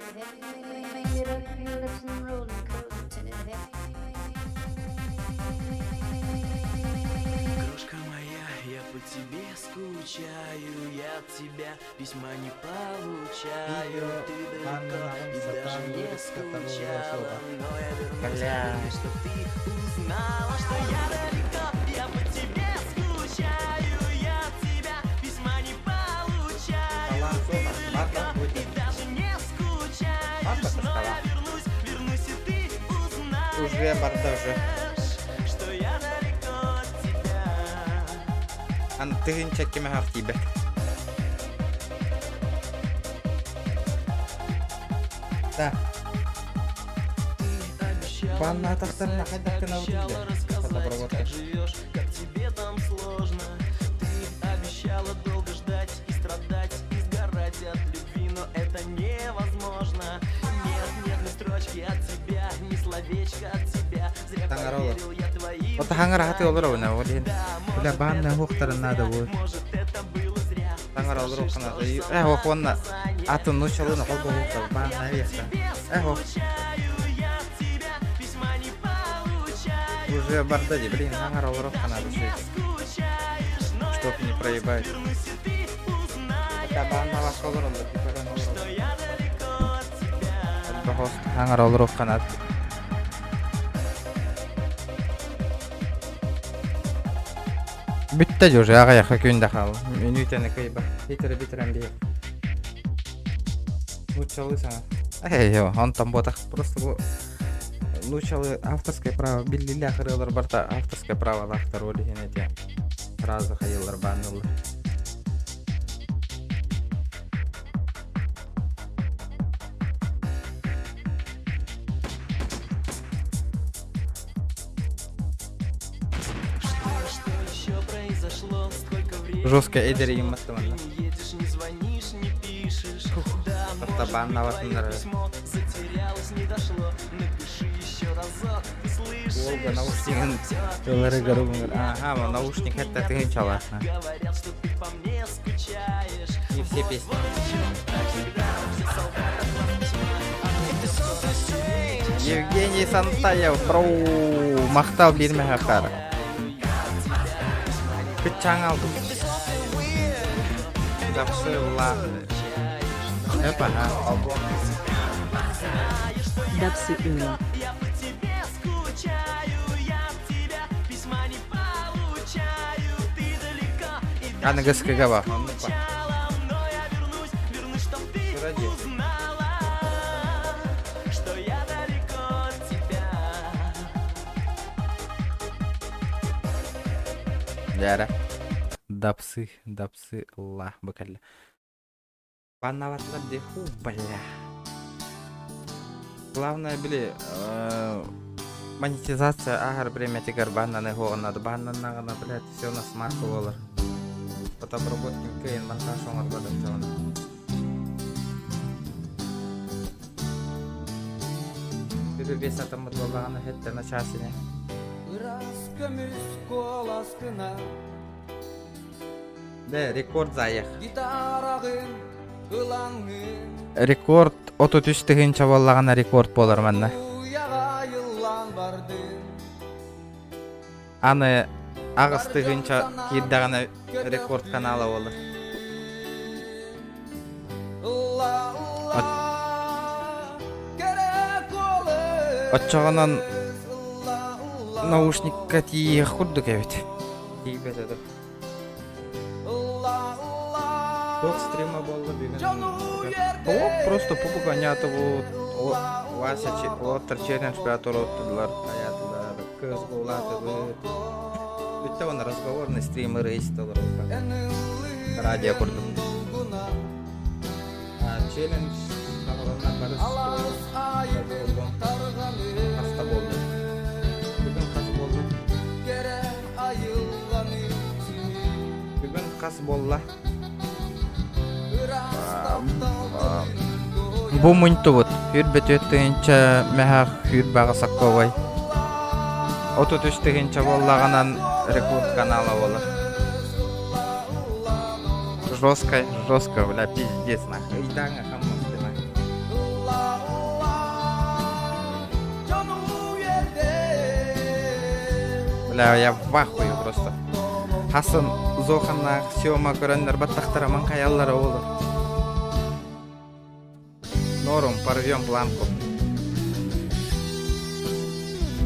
Крошка моя, я по тебе скучаю, я от тебя письма не получаю. Ты далеко и даже не скучала, но я вернусь, что ты узнала, что я далеко, я по тебе скучаю, я от тебя письма не получаю. Ты далеко и даже не скучаешь, но я вернусь, и ты узнаешь, Уже барда уже. что я далеко от тебя. Аны тыгын чеккеме хақ дейбе. Да. Банна атақтарына қайдақтан Как живешь, как тебе там сложно. Ты обещала долго ждать и страдать, и сгорать от любви, но это невозможно. Нет ни строчки от тебя, ни словечка от тебя. Зря поверил я твоим. Вот хангар хаты olur ona olin. Ular banna huqtarına da bu. Может, это было зря. Хангар olur oqana. Oqonna атын нучалына қолды huqtar banna яса. Уже барда ди, блин, хангар olur oqana da şey. Чтоб не проебать. Это банна başqa olur onda. Хангар olur oqana. Бүтті же уже ағаяққа күйінде қал. Мен үйтені көйбі. Битірі бейіп. Нучалы саңа. Он там ботақ. Просто бұл нучалы авторское право. Білділі ақырылар барта авторское право лақтар олеген әте. Разы қайылар банылы. Жесткая эдери им мастамана. Автобан на вас не нравится. Волга наушник. Телары горумы. Ага, наушник это ты не чала. Не все песни. Евгений Сантаев, бро, мақтал берме хақар. Кычаң алдым. Жақсы ұллағын. Эпа, албом. Дапсы Ула. Аны гыскыға бақ. Дәрі. Дапсы, ла, бакалля. Баннаватлар деху, бля. Главное, били, монетизация агар время тигар баннаны хоғынады. Баннанағына, блядь, все на смарку олар. Под обработки кейн монтаж оңар бадым жоғына. Бір бес атамыд болағаны хеттер на часыне. Да, рекорд заях. Рекорд 33 чабаллагана рекорд болар манна. Аны агыстыгынча кирдагана рекорд каналы болду. Отчагынан наушникка тие хурду кебет. Тибет это. Ток стрима болду бүгүн. Просто попуганятып Вася Отыр челлендж оттырлар аятылар. Көз болатып. Бүтті оны разговорный стримеры естілер. Радио құрдым. Челлендж сағыларына қарыс қаста болды. Бүгін қас болды. Бүгін қас болла. Бу мунту вот. Хүр бет өттігінші мәхақ хүр баға саққовай. 33 дегенче боллаганан рекорд канала болар. Жестко, бля, пиздец нахуй. Идаңа хаммасты нахуй. Бля, я в ахуе просто. Хасын Зоханнах съема көрөннөр баттактараман каяллары болор. Норм, порвем планку.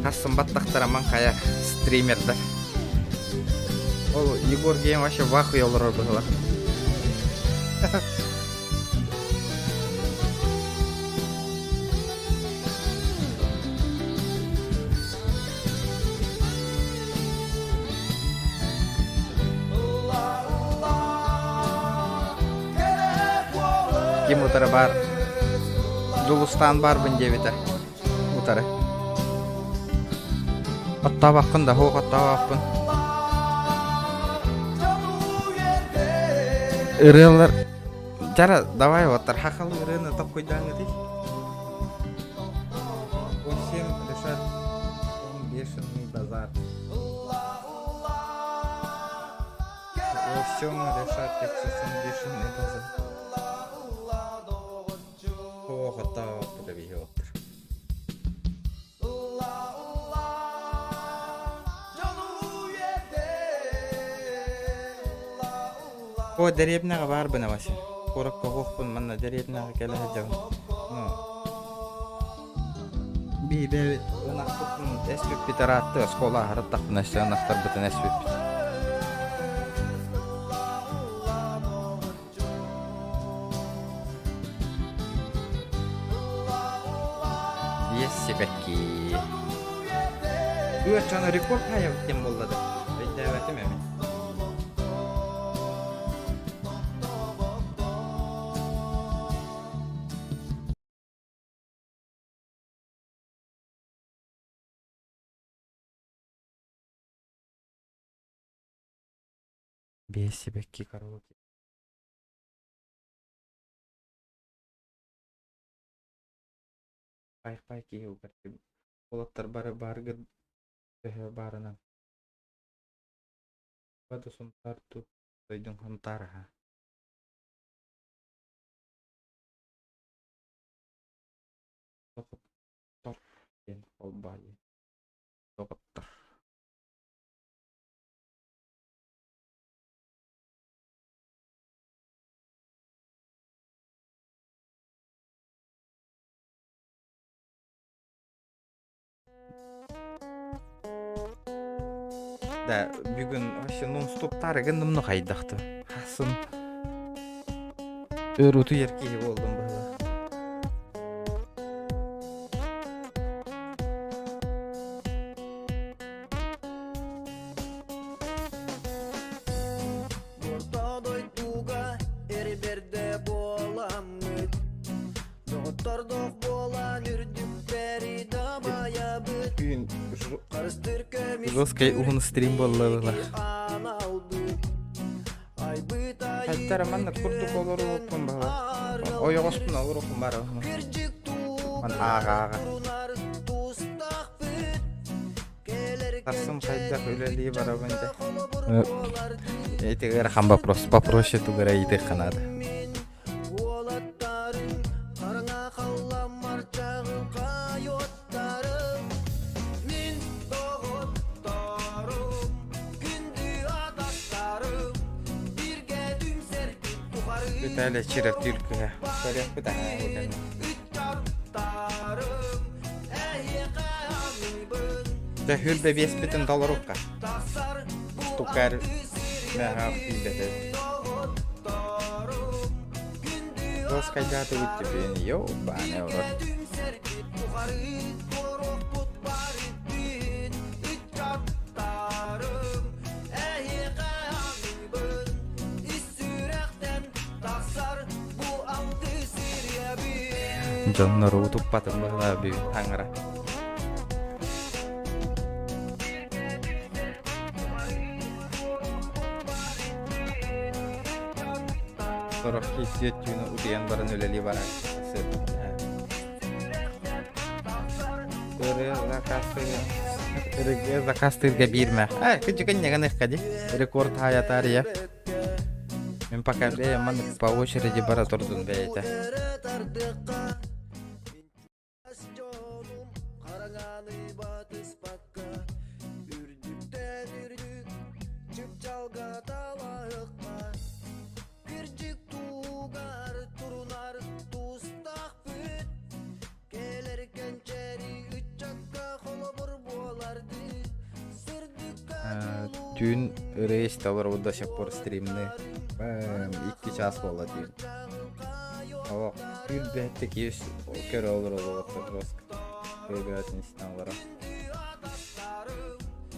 Хасын баттактараман кая стримердер. Ол Егор Гейм вообще в ахуе олор было. Ким утары бар? Жулустан бар бін дебеті. Утары. Оттабақпын да, хоқ оттабақпын. Ирылар. Жара, давай оттар. Хақалы ирыны топ қойдаңы дей. 7 решат. 15 базар. 7 решат. 15 базар. Хата подавие оттыр. О, деребнага бар бына башы. Коракка қоқпын, манна деребнага келе жагын. Бейбе, онақтықпын, әсбіп бітер атты, скола арыттақпын, әсте онақтар бұтын әсбіп бітер. Себекки. Үөт жана рекорд таяп өткен болды да. Өйтіп өтім әмін. Бес себекки караоке. Пай кеу кірді. Олаттар барғы барынан. Бады сұнтар тұп өйдің құнтар ға. Тоқыттар ден қолбайы. Тоқыттар. Да, бүгін вообще нон-стоптары гындымны қайдақты. Хасын өруту еркеге болдым бұла. Ортадой туға әрберде боламын. Доғыттардық болан үрдік бәрі дамая бүт. Жесткий угон стрим болла. Хаттар манна курдук олору окун бала. Ойогоспун олору окун бара. Ман ага. Тасым кайда көйлели бара бенде. Этегер хамба просто попроще тугара иде канада. Детали чирек тюлькага. Порядок да. Да хюлбе $5,000. Штукар. Да, пиздец. Раскайдаты у тебя, ёбаный урод. Жаннар утуп батыр бала бүй таңыра. Сорок кесет түйіні ұтыян барын өлелі бара. Көрі, закасы. Закастырга бирме. Кыжыгын неган эхкади. Рекорд хаятария. Мен пока ман по очереди бара турдум бейте. Dün reis tavar oda şapor streamni 2 час болот дүйүн. Ава күн бетте кеш көр olur просто. Көбөтүн истен бара.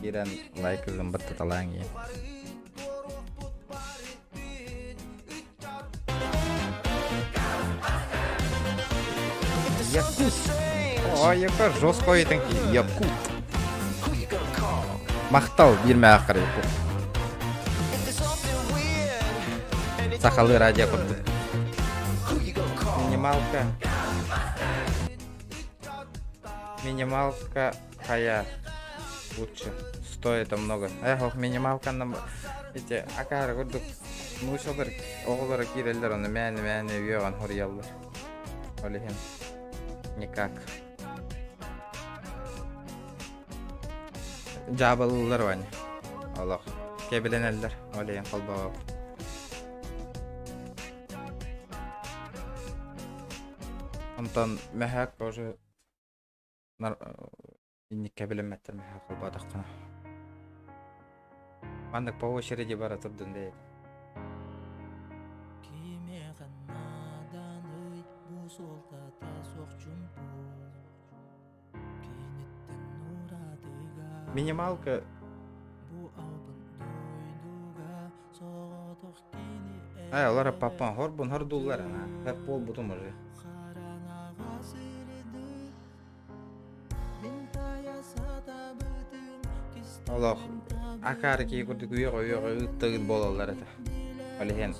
Кирен лайк кылган бат талаң ен. Якут. Ой, яка жестко етен ки. Якут. Мақтал бирме ақыр Якут. Сахалы радио курды. Минималка кая лучше. Стоит много. Минималка нам эти акар курдук. Мушалар оголар кирелдер оны мәне үйөгөн хорьяллар. Олехен. Никак. Жабылылар вань. Аллах. Кебеленелдер. Олехен калбага. Антон мәхәк уже инникке билеметтер мәхәк калбадаккана. Андык по очереди бара турдун дейт. Минималка олар папан хорбун хордулар ана. Хеп бол бутум уже. Аллах акар ки курдук үйөгө ыттыгыл бололар эте. Олехен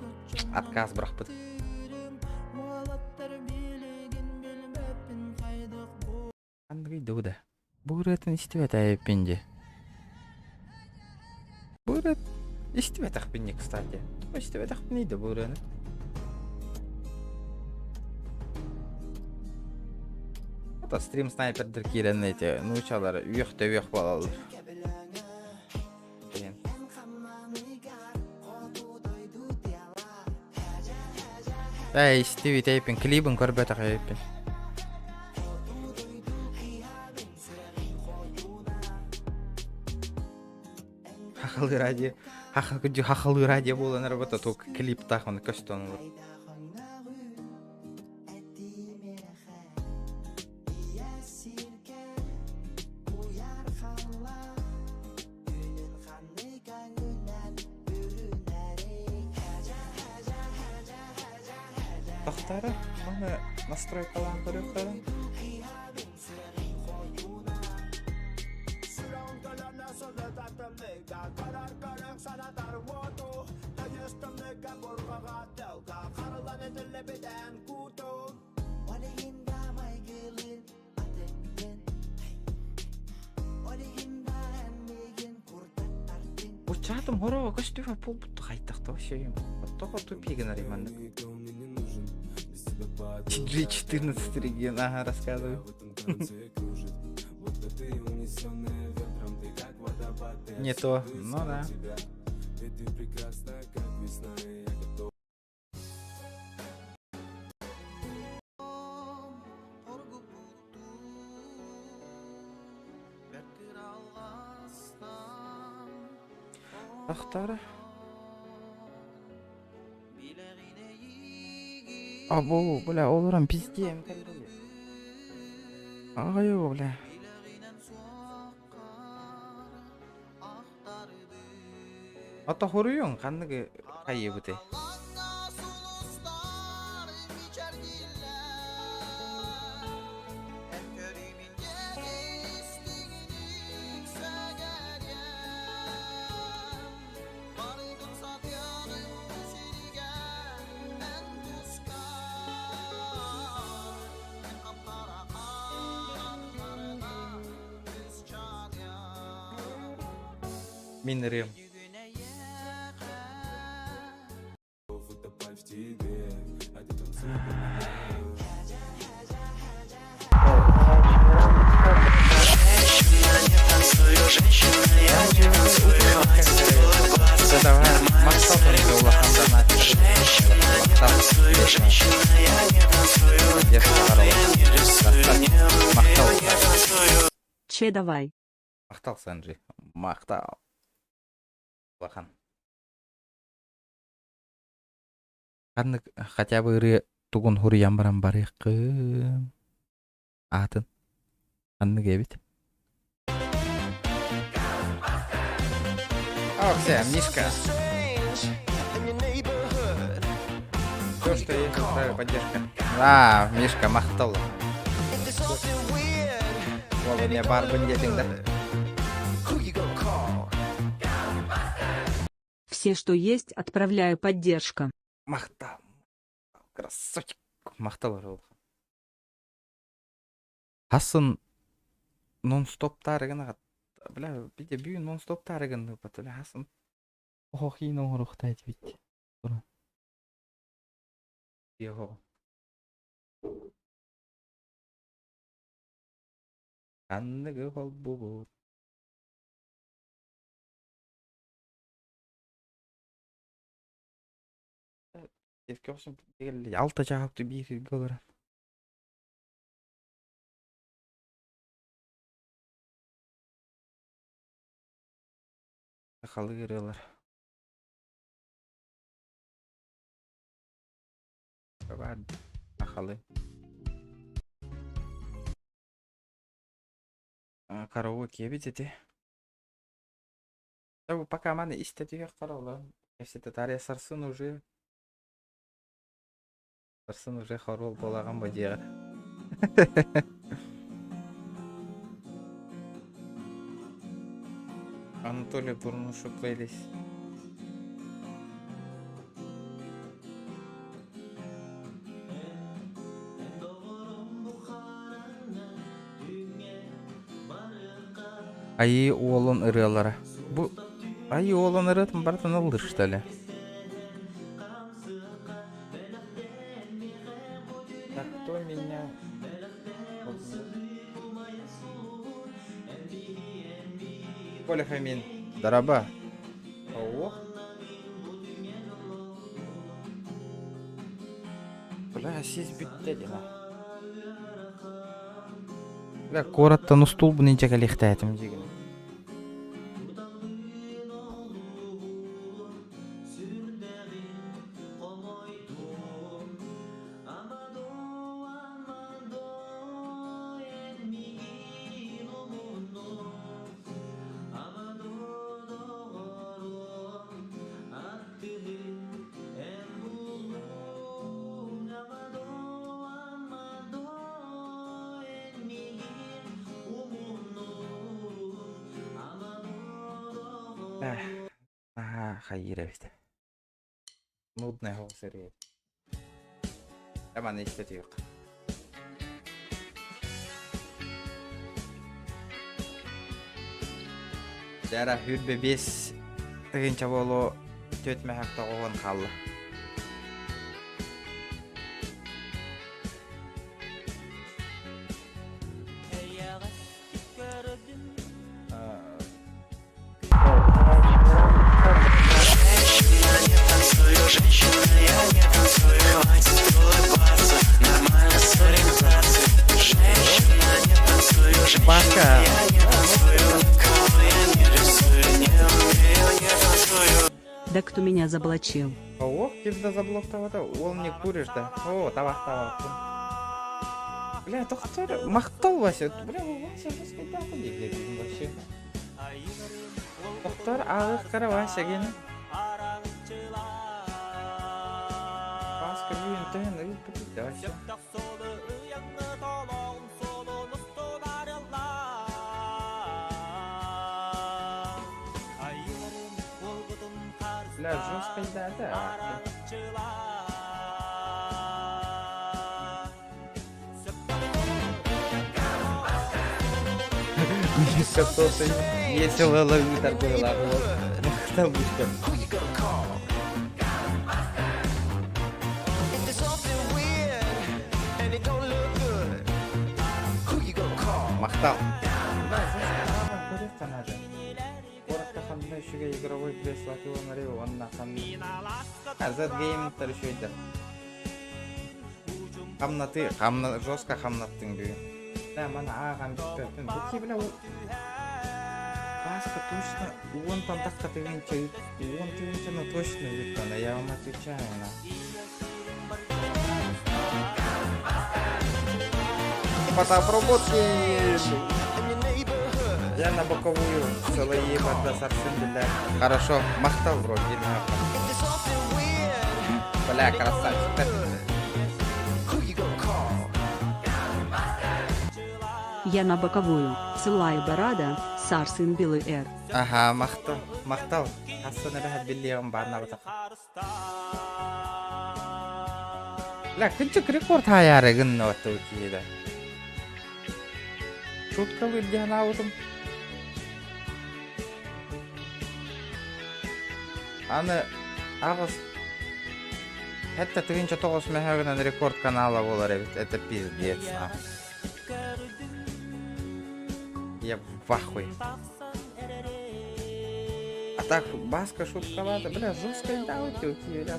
отказ брахпыт. Андый дуда. Буратын истебет айыппенде. Бурат истебет ахпенде, кстати. Истебет ахпенде бураны. Это стрим снайпердер кирен эти нучалар үйөктө болалар. Истеби тейпин клибин көрбөт акайыппен. Хахалы радио болан работа только клип тахман костон. Тахтара, мана настройкалан көрөктөрүн. Чатым хороо көстүфа полбутту кайтакта вообще. Токо тупиги нариман. 14 реген, ага, рассказывай. Не то, ну да. Ахтара. Або, бля, оларам пиздем. Ай-ой, бля. Ата хоруюң, кандыгы кайыбыты. Мен ырыйым. Че давай. Мақтал Санджи. Мақтал. Лахан. Қанны хотя бы ыры тугун хур ямбарам барықы. Атын. Қанны кебет. О, все, Мишка. Все, что есть, устраивает поддержка. Да, Мишка, мақтал. Ол мне бар бандитин, да? Все, что есть, отправляю поддержка. Мақтал. Красотик. Мақтал жол. Хасын нон-стоп тарыгын. Бля, биде бүйін нон-стоп тарыгын. Бля, хасын. Охин оңырықтайды бит. Його. Анныгы қол бұғыр. Еске оқшым дегелі алты жағыпты бейірі ғылыран. Ақалы керелер. Ақалы. Қарауы кебет ете. Пока маны істетуге қараулы. Эфсеті тария сарсын уже. Сарсын уже хорол болаған ба деғір. Анатолий Бурнушук лейлес. Айы олын ырылары. Бұл айы олын ырытын бартын ылдыр, что ли? Так, кто меня... Коля Хамин. Дараба. Ого. Бля, сез бүтті дела. Бля, кораттан устул бұны жаға лехтаятым жегін. Хайра ведь. Нудная голосерия. Таман истети yok. Жара хүрбе 5 тыгынча болу төтмө хакта огон калды. Да кто меня заблочил? О, кимді заблоктавады? Ол не куришь, да? О, табақ. Бля, тоқтар, мақтал Вася. Бля, Вася, жескай тағы дегелерін вообще. Тоқтар, ағық қара Вася гені. Басқа бүйін түйін, үйін күтті Вася. Бля, жесткой да. Катосы весело ловит торговля. Махтал быстро. Махтал. Игровой пресс лакил Марио, он на хамне. Гейм торшойдер. Хамнаты, жестко хамнаттың бүйін. Да, мана ағам бітпептін. Бұл кейбілі ол... Басқа точно, он тандаққа тегенче, он тегенчені точно өттіні, я вам отвечаю на. Фотообработки. Я на боковую целые ебать сарсен. Хорошо, махтал вроде. Бля, красавчик. Я на боковую. Сылай барада, сарсын билы эр. Ага, махтал. Хассана бәхәт биллиғым барна бұтақ. Бля, күнчік рекорд хаяры гынна өтті өтейді. Шутка вылден аудым. Аны ағыз хәтта тігінші 9 мәхәгінен рекорд канала болар әбіт. Это пиздец. Я в ахуе. А так баска шуткалады. Бля, жестко дауты өтейді.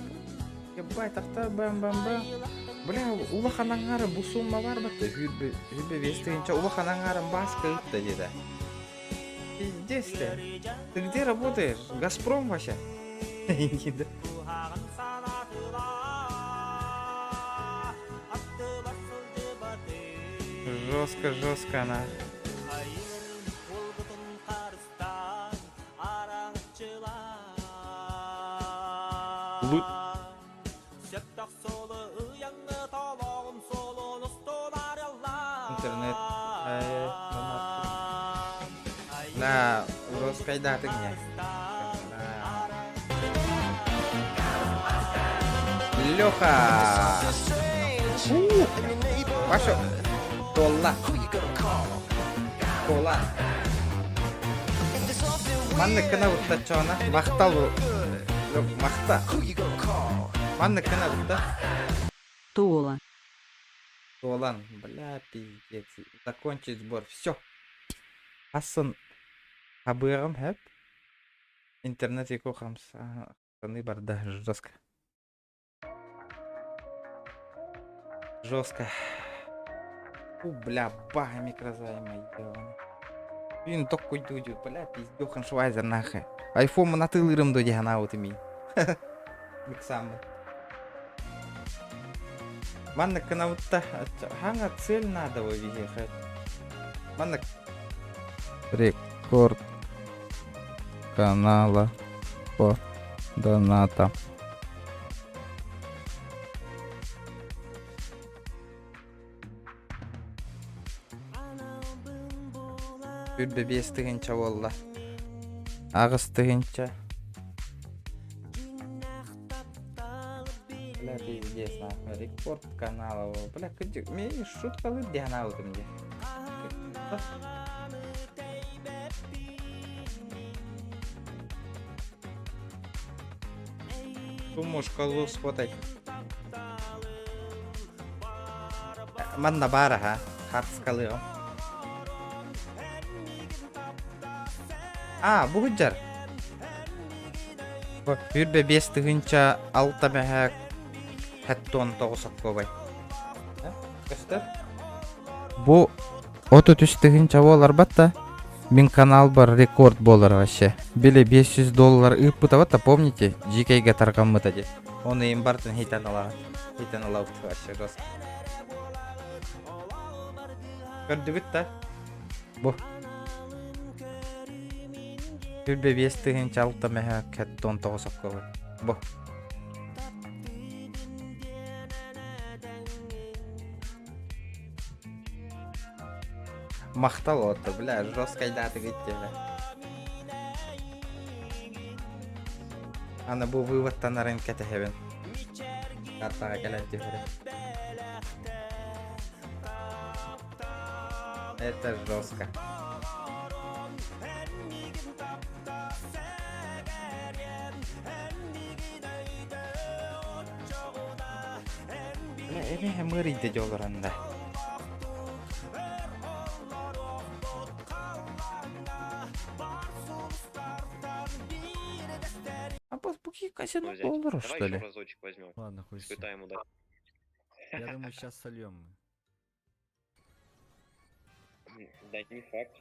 Ебать, арта бам-бам-бам. Бля, улаханаңары бұл сумма бар бітті. Хүлбе вестігінші улаханаңарын баска үтті деді. Пиздец ты. Ты где работаешь? Газпром вообще? Жестко она. Интернет. Да, жесткой даты мне. Леха. Пошел. Тола. Манны кына бұтта чоғана. Мақтал бұл. Мақта. Манны кына бұтта. Тола. Толан. Бля, пиздец. Закончить сбор. Все. Асын. Абырым хэп. Интернет еку қамса. Саны барда жестко. Жестко. Бля, бага микрозаймы. Блин, только идут, бля, пиздёхан швайзер нахуй. Айфон на тылырым до дихана вот ими. Миксамы. Манна канавутта, ханга цель надо выехать. Манна рекорд канала по донатам. Үрбе 5 тыгынча болла. Ағыз тыгынча. Бля, пиздец, нахуй. Рекорд канала. Бля, күнчік. Мен шуткалы дияна өтім де. Сумушкалы сфотай. Манда бара, ха? Хартскалы, о. Бұл жар. Үрбе 5 тыгынча 6 мәхәк хәттон 9 көбай. Көстер? Бұл 33 тыгынча болар батта. Мен канал бар рекорд болар ваще. Біле $500 үппіта батта, помните? GK-ге тарған мұта де. Оны ең бартын хейтен алағын. Хейтен алауыты ваще жост. Көрді бітті? Бұл. Үрбе 5 тыгынча 6 мәхәк хәттон 9 көбай. Бұл. Мақтал отты, бля, жесткой даты кетті. Ана бұл выводтан рынка тәхебен. Картаға кәлән тефері. Это жестко. эме мырыйды жолоранда. А вот буки казино долларов, что Давай ли? еще разочек возьмем. Ладно, хуй с ним. Испытаем удачу. Я думаю, сейчас сольем мы. Да, не факт.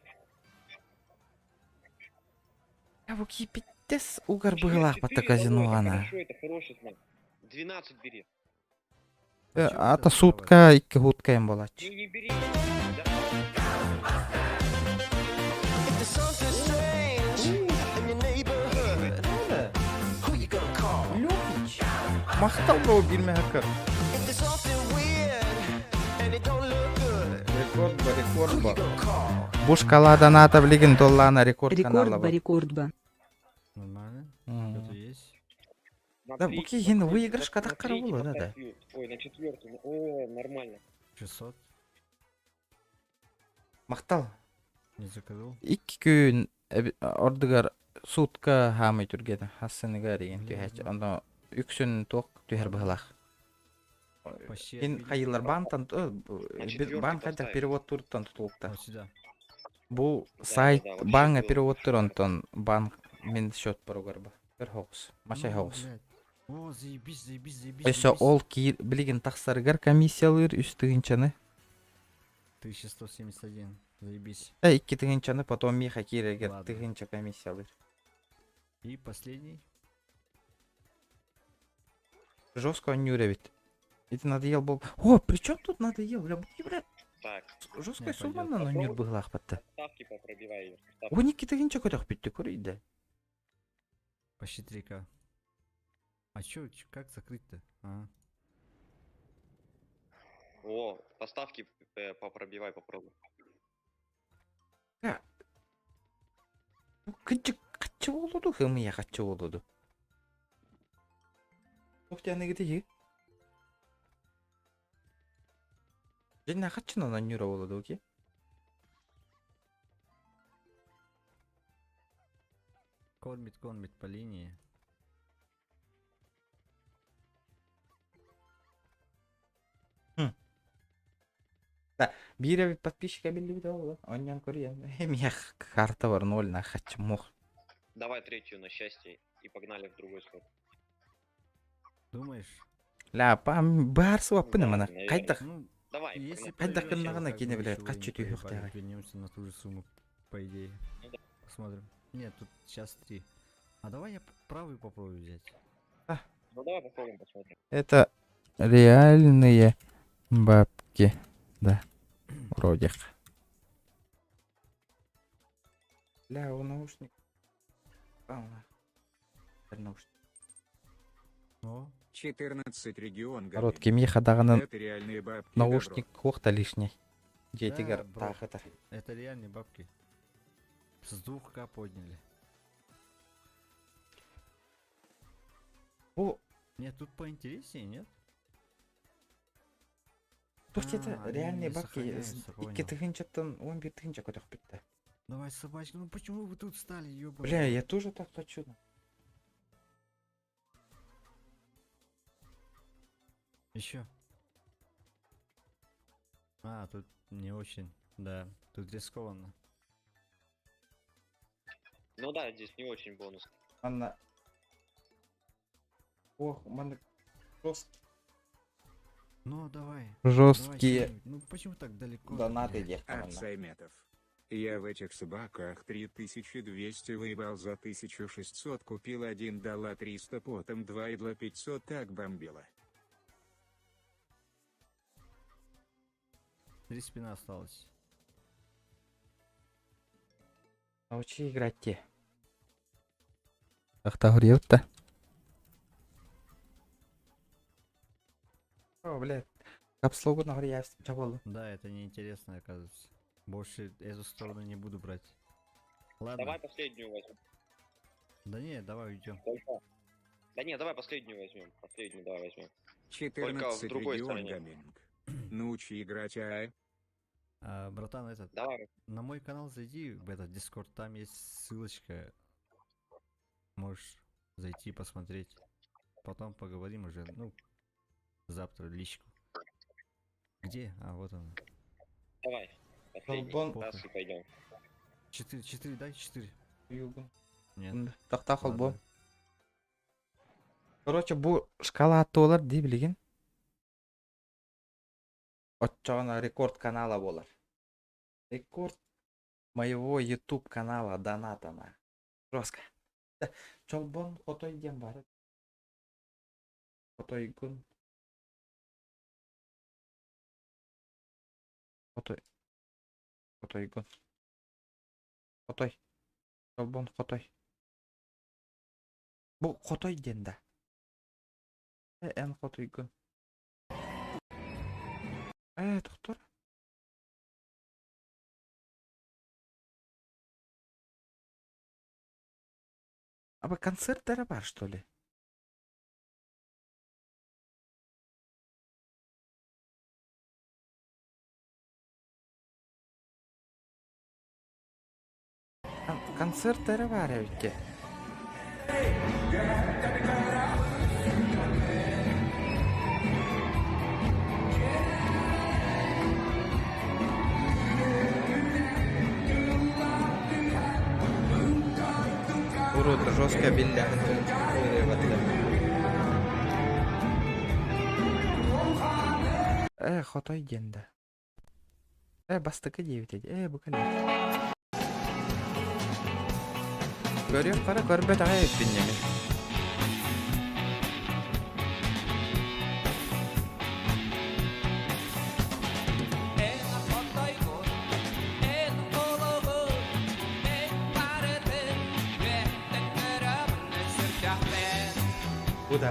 А буки питтес угар быгылах по казино ана. Хорошо, это хороший знак. 12 бери. Ата сутка 2 хутка эм болот. Не бери. There's something strange in your neighborhood. Who you gonna call? Мактал бро билме хакер. If there's something weird and it don't look good. Рекорд ба. Бушкалада ната билген доллана рекорд канала ба. Рекорд. Нормально? Что-то есть? Да, буки ген выигрыш катак карабула, да. Ой, на 4-ю. О, нормально. 600? Мактал. Не заказал? 2 күн ордугар сутка хамай түргеден хассыныга деген түйәч. Анда 3 күн ток түйәр быгылах. Ген кайылар банктан банк кайда перевод турттан тутулукта. Вот сюда. Бу сайт банга перевод турантон банк мен счет баругар ба. Бер хогус. Машай хогус. О, заебись. Эсо ол ки билген таксарыгар комиссиялар үстүгүнчаны. 1171. Заебись. 2 тыгынчаны потом миха кирегер тыгынча комиссиялар. И последний. Жестко нюревит. Это надоел был. О, при чем тут надоел? Бля, блядь. Так. Жесткая сумма на нюр быглах потта. Ставки попробивай. О, Никита гинча котах питти курить. Почти 3К. А чё, как закрыть-то? А. О, поставки попробивай, попробуй. Качы болуду, хымыя качы болуду. Уктяны гидеги. Жена качына на нюра болуду, оке? Кормит по линии. Да, биря подписчика билли да, он нян курьен. Мех карта бар 0 на хач мох. Давай 3-ю на счастье и погнали в другой слот. Думаешь? Ля, пам барсу апына мана. Кайдах. Давай. Если Кайдах кыннагына кине билет, качы түйүк тагы. Вернемся на ту же сумму, по идее. Посмотрим. Нет, тут сейчас 3. А давай я правый попробую взять. Ну давай попробуем, посмотрим. Это реальные бабки. Да. Вроде. Ля, у наушник. Наушник. О. 14 регион. Народ, кемеха даганы Это реальные бабки. наушник хохта лишний. Да, Жетигер бро, так это. это реальные бабки. С 2К подняли. О, нет, тут поинтереснее, нет? Слушайте, это они реальные не бабки. сохраняются, понял. 2 тыгынчаттан 11 тыгынча котох битти. Давай, собачка, ну почему вы тут стали, ёбаный? Бля, я тоже так хочу. Еще. А, тут не очень, да, тут рискованно. Ну да, здесь не очень бонус. Анна. Ох, мана жесткие. Ну, давай. Жесткие. Давай, ну почему так далеко? Донаты блядь? дед. Сайметов. Я в этих собаках 3200 выебал за 1600, купил 1, дала 300, потом 2 и 2 500, так бомбило. 3 спина осталось. Научи играть те. Ах-то грет-то. О, блядь. Капслогу на горе я встречал. Да, это неинтересно, оказывается. Больше эту сторону не буду брать. Ладно. Давай последнюю возьмем. Да не, давай уйдем. Да не, давай последнюю возьмем. Последнюю давай возьмем. 14 в другой регион стороне. гаминг. Научи играть, Братан, этот, Давай. на мой канал зайди в этот Discord, там есть ссылочка. Можешь зайти посмотреть. Потом поговорим уже, ну, завтра в личку. Где? А, вот он. Давай. Последний. Колбон. Раз и пойдем. 4, дай 4. Нет. Тақта колбон. Короче, бу шкала аттуулар дей билген. Отчогона рекорд канала болар. Рекорд моего YouTube канала донатана. Жестко. Чолбон котой дем бар. Котойгун. Котойгун. Котой. Чолбон котой. Бу котой денда. Эн котойгун. Доктор. А вы концерттері бар, что ли? Концерттері бар әйтте. Уроды жестко билля. Хотой денді. Бастықы дейбет еді. Бұл кәлі. Көрек қара көрбет ағай өтпен неме. Куда?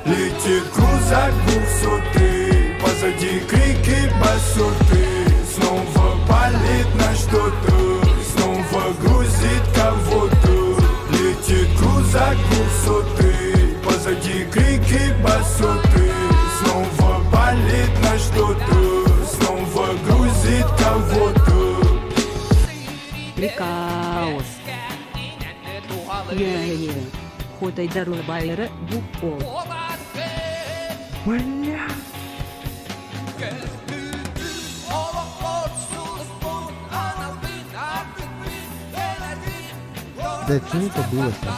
Летит крузак высоты, позади крики басоты. Снова палит на что-то, снова грузит кого-то. Летит крузак высоты, позади крики басоты. Снова палит на что-то, снова грузит кого-то. Прикаус. Хотай дарлы байыры бук ол. Бля. Да что это было-то?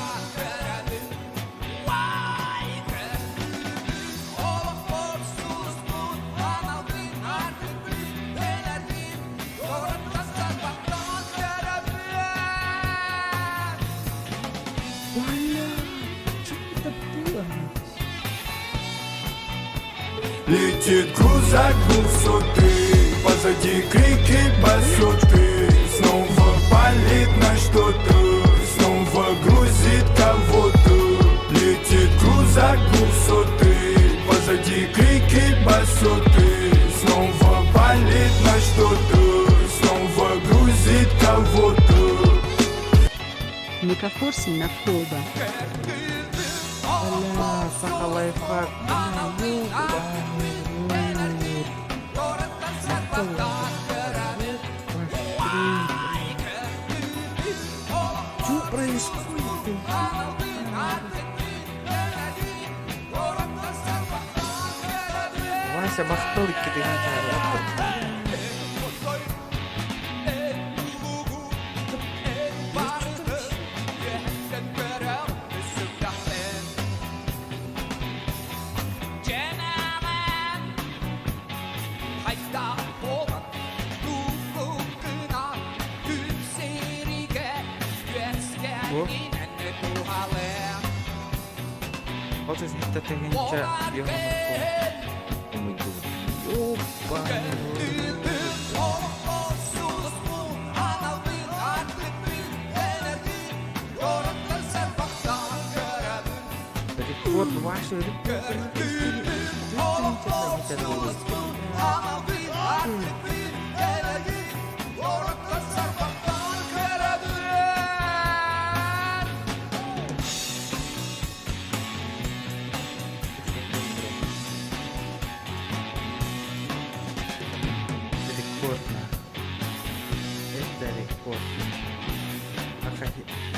Летит крузак высоты, позади крики басоты. Снова палит на что-то, снова грузит кого-то. Летит крузак высоты, позади крики басоты. Снова палит на что-то, снова грузит кого-то. Микрофорси на входа. Бля, саха лайфхак. Что происходит? Вася бахтылки ты Вот из них это генча Черт, ваши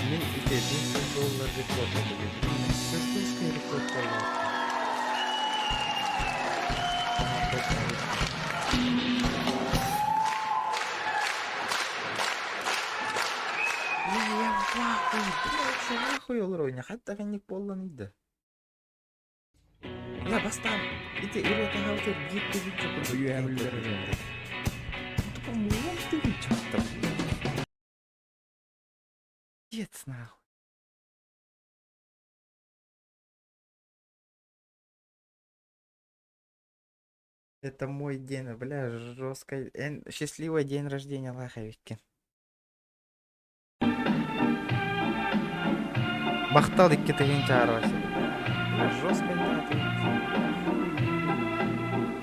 Мен итеден $100 рекорд болду. Сызгышка рекорд болду. Я в ахуе уровня, хотя фенник болған еді. Я бастам. Ите ирета хаутер гитті гитті. Үйәмілдері. Тупо монстр чақты. Пиздец, нахуй. Это мой день, бля, жестко. Счастливый день рождения Лаховички. Бахтал и какие-то винчаровались. Жестко день.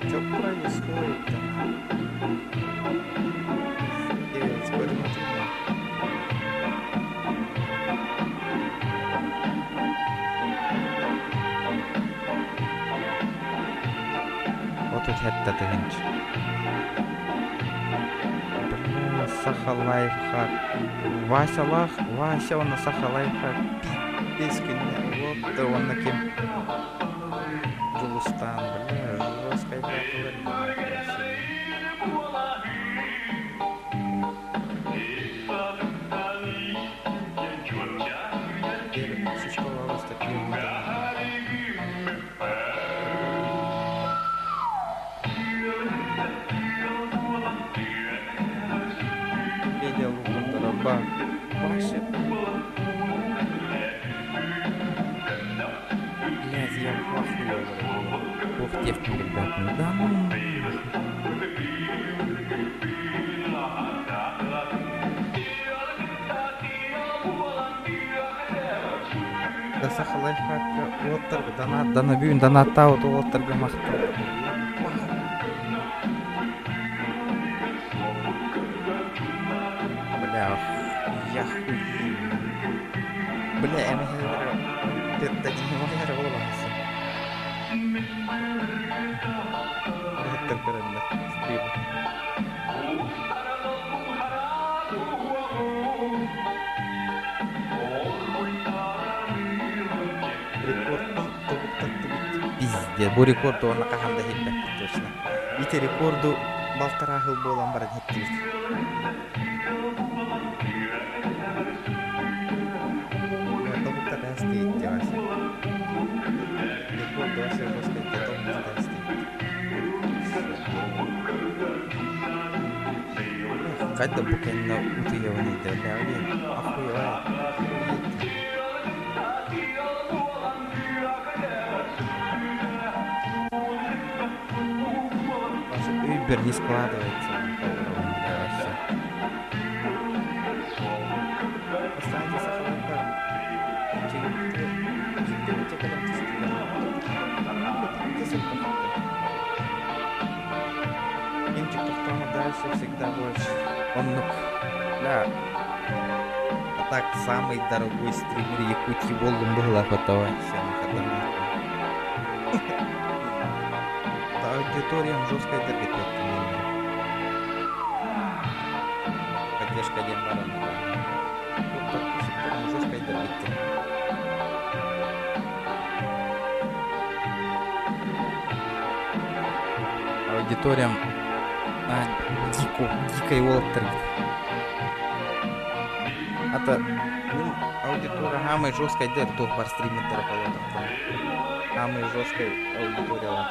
Что происходит-то? Вот тут это тынч. Саха лайфхак. Вася он на Саха лайфхак. Писки не вот да он на кем. Джулустан, бля, жестко игра. Ваши. Блядь, я в ахуе. Ух, девки, ребят, ну да ну. Да Саха лайфхак отторг, дана бүйін, донатта вот отторга мақтал. Бля, я хуй. Бля, я не говорю. Это не моя волосы. Это правильно. Стрим. Пиздец, бу рекорд он на каханда хитпек точно. Ите рекорду балтара хыл болан баран хиттибиз. Когда bukan na utuyaw ni Dalawi, ako yun. Uber не складывается. Останьте сахарка. Инчик Тухтама дальше всегда больше. Он, бля, а так самый дорогой стример Якутии Воллум была готова. Аудитория жесткая дорогая. Поддержка Дембара. Жесткая дорогая. Аудитория дикой Уолтер. Это аудитория самой жесткой дерто бар стримит дорогой. Самой жесткой аудитория.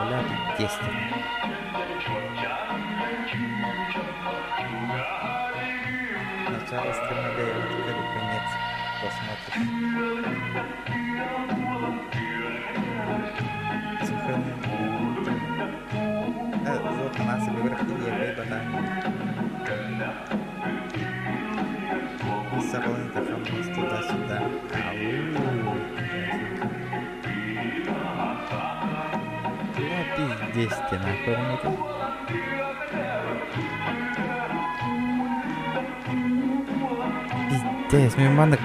Бля, тут тесто. Начало стрима, да, я открыл конец. Посмотришь. Вот она себе вырахтили, бейбата. И сабаланит афамус туда-сюда. Пиздец, нахуй, Мика. Пиздец, мен маны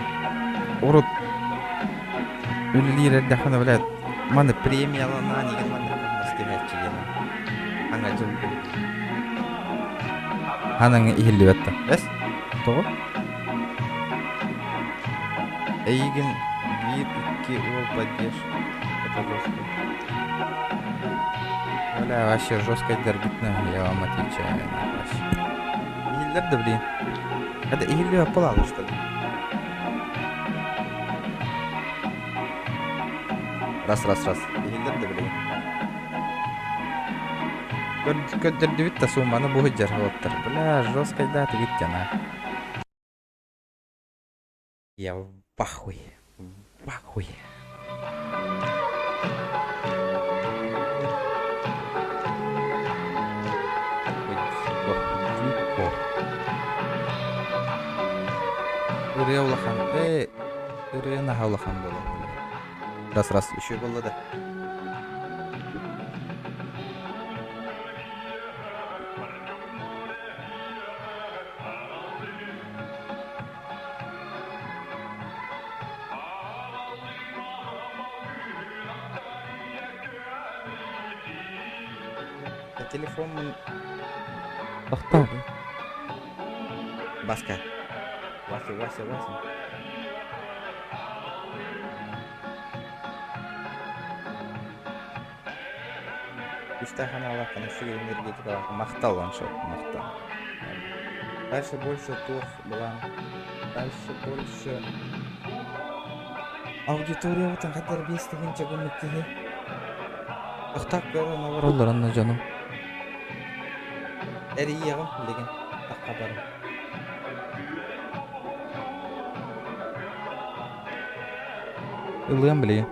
урут үлілер дәхіні біләд. Маны премиялана неген маны істемәтчі гені. Аңа жыл. Аның ихілі бәтті. Әс? Тоғы? Эйген 1-2 ол поддержка. Это жестко. Бля, вообще жестко дергитно, я вам отвечаю. Ихілдер да, блин. Это ихілі апалалы, что ли? Раз. Ихілдер да, блин. Көддерді бітті сумманы бұғы жарға оттыр. Бля, жестко да, ты гитте, на. Я в ахуе. Үрия улахан. Үрия наха улахан болды. Раз, үші болды да. Телефон Ахтар. Баска. Вася. Үстахана алаканы шүгір энергетикалар мақтал оншо, мақтал. Дальше больше тух была. Дальше больше аудитория отын қатар бестігінче көмектеге. Ақтақ көрі навараларына жаным. Әрі еғым білеген таққа барым. Ылыям білеген.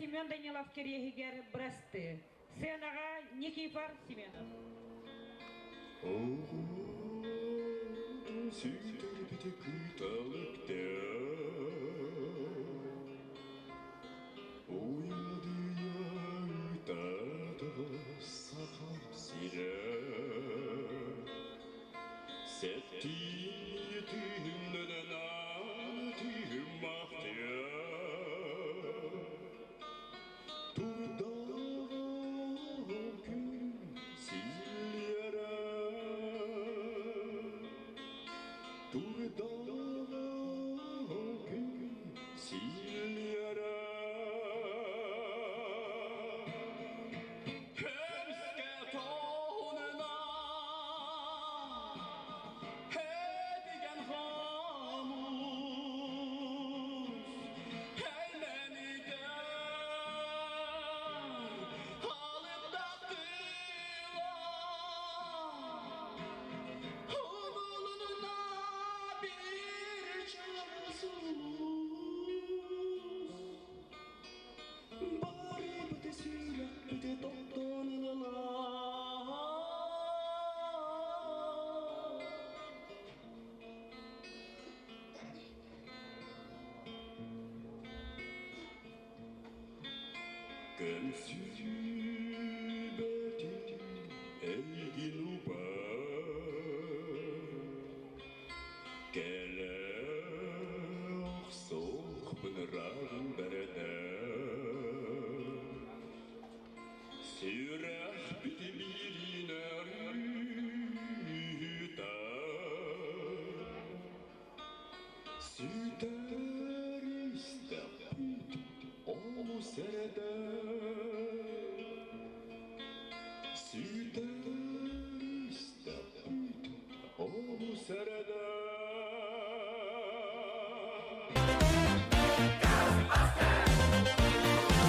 Семен Данилов Кирегигер Бресты. Сенага Никифор Семенов.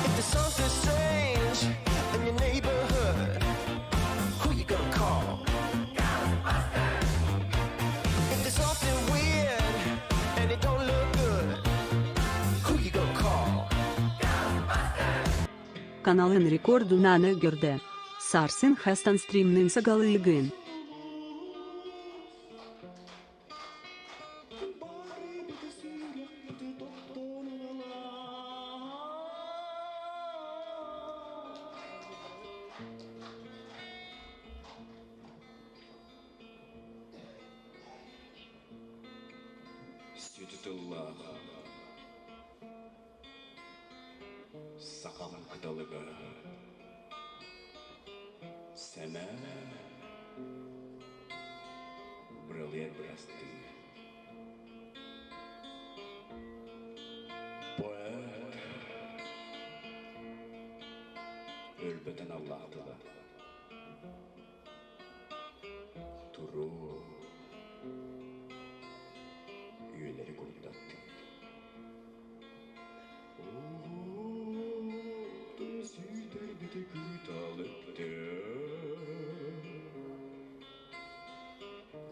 If there's something strange in your neighborhood, who you gonna call? If there's something weird and it don't look good, who you gonna call? Kanalın rekordunanı gördü. Sarsın hastan streamnin sagalıgın. Sütütullah Sakam kıtalığı Seme Brilliant Brasty Poet Ölbeten Allah'tıla Turu Üyeleri kurulattı. Oğuz'da süterdeki kırtalıktı.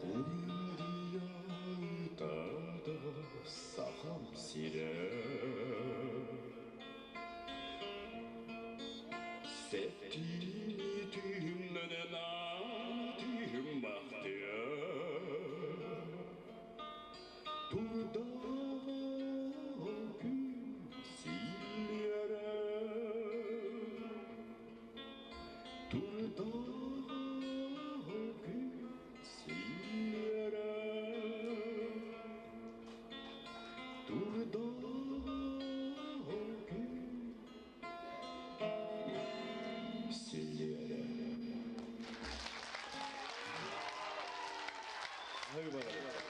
Uyumdiyayda da saham sire. Settiğini tümlenen atihim bahtiyar. Turda gün silere Turda gün silere Turda gün silere Hadi bakalım.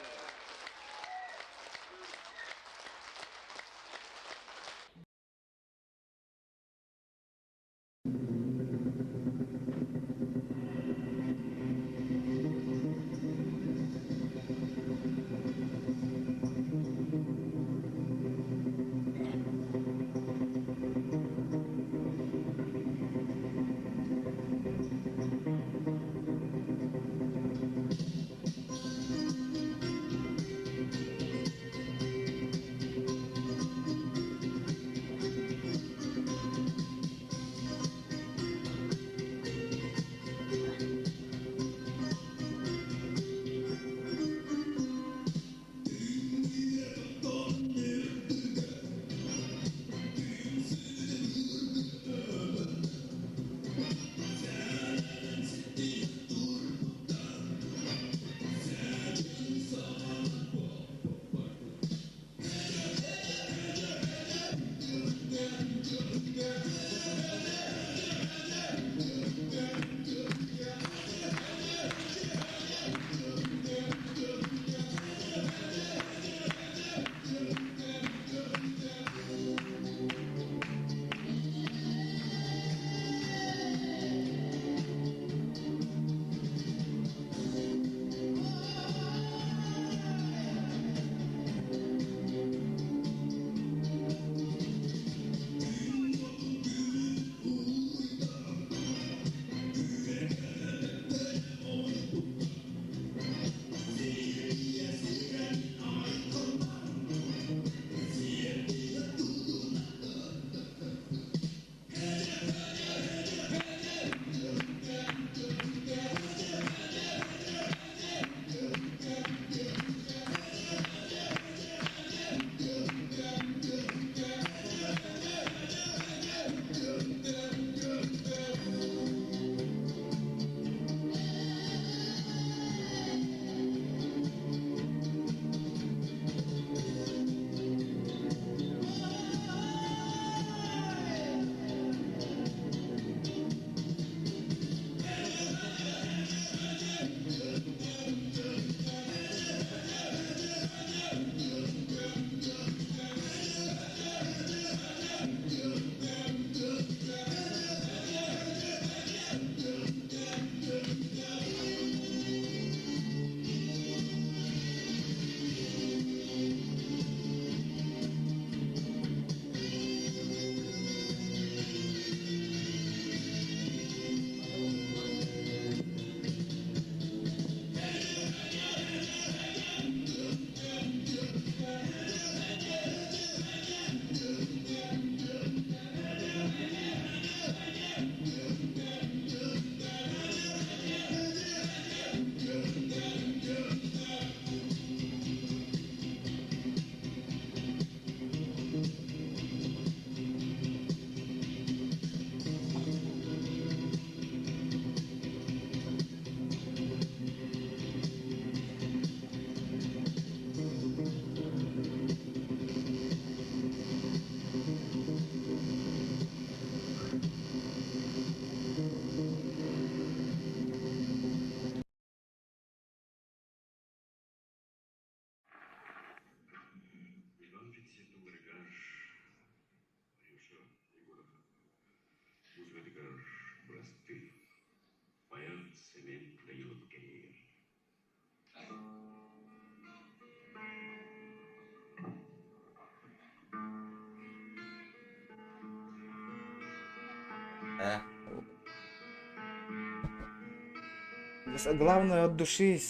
Главное от души.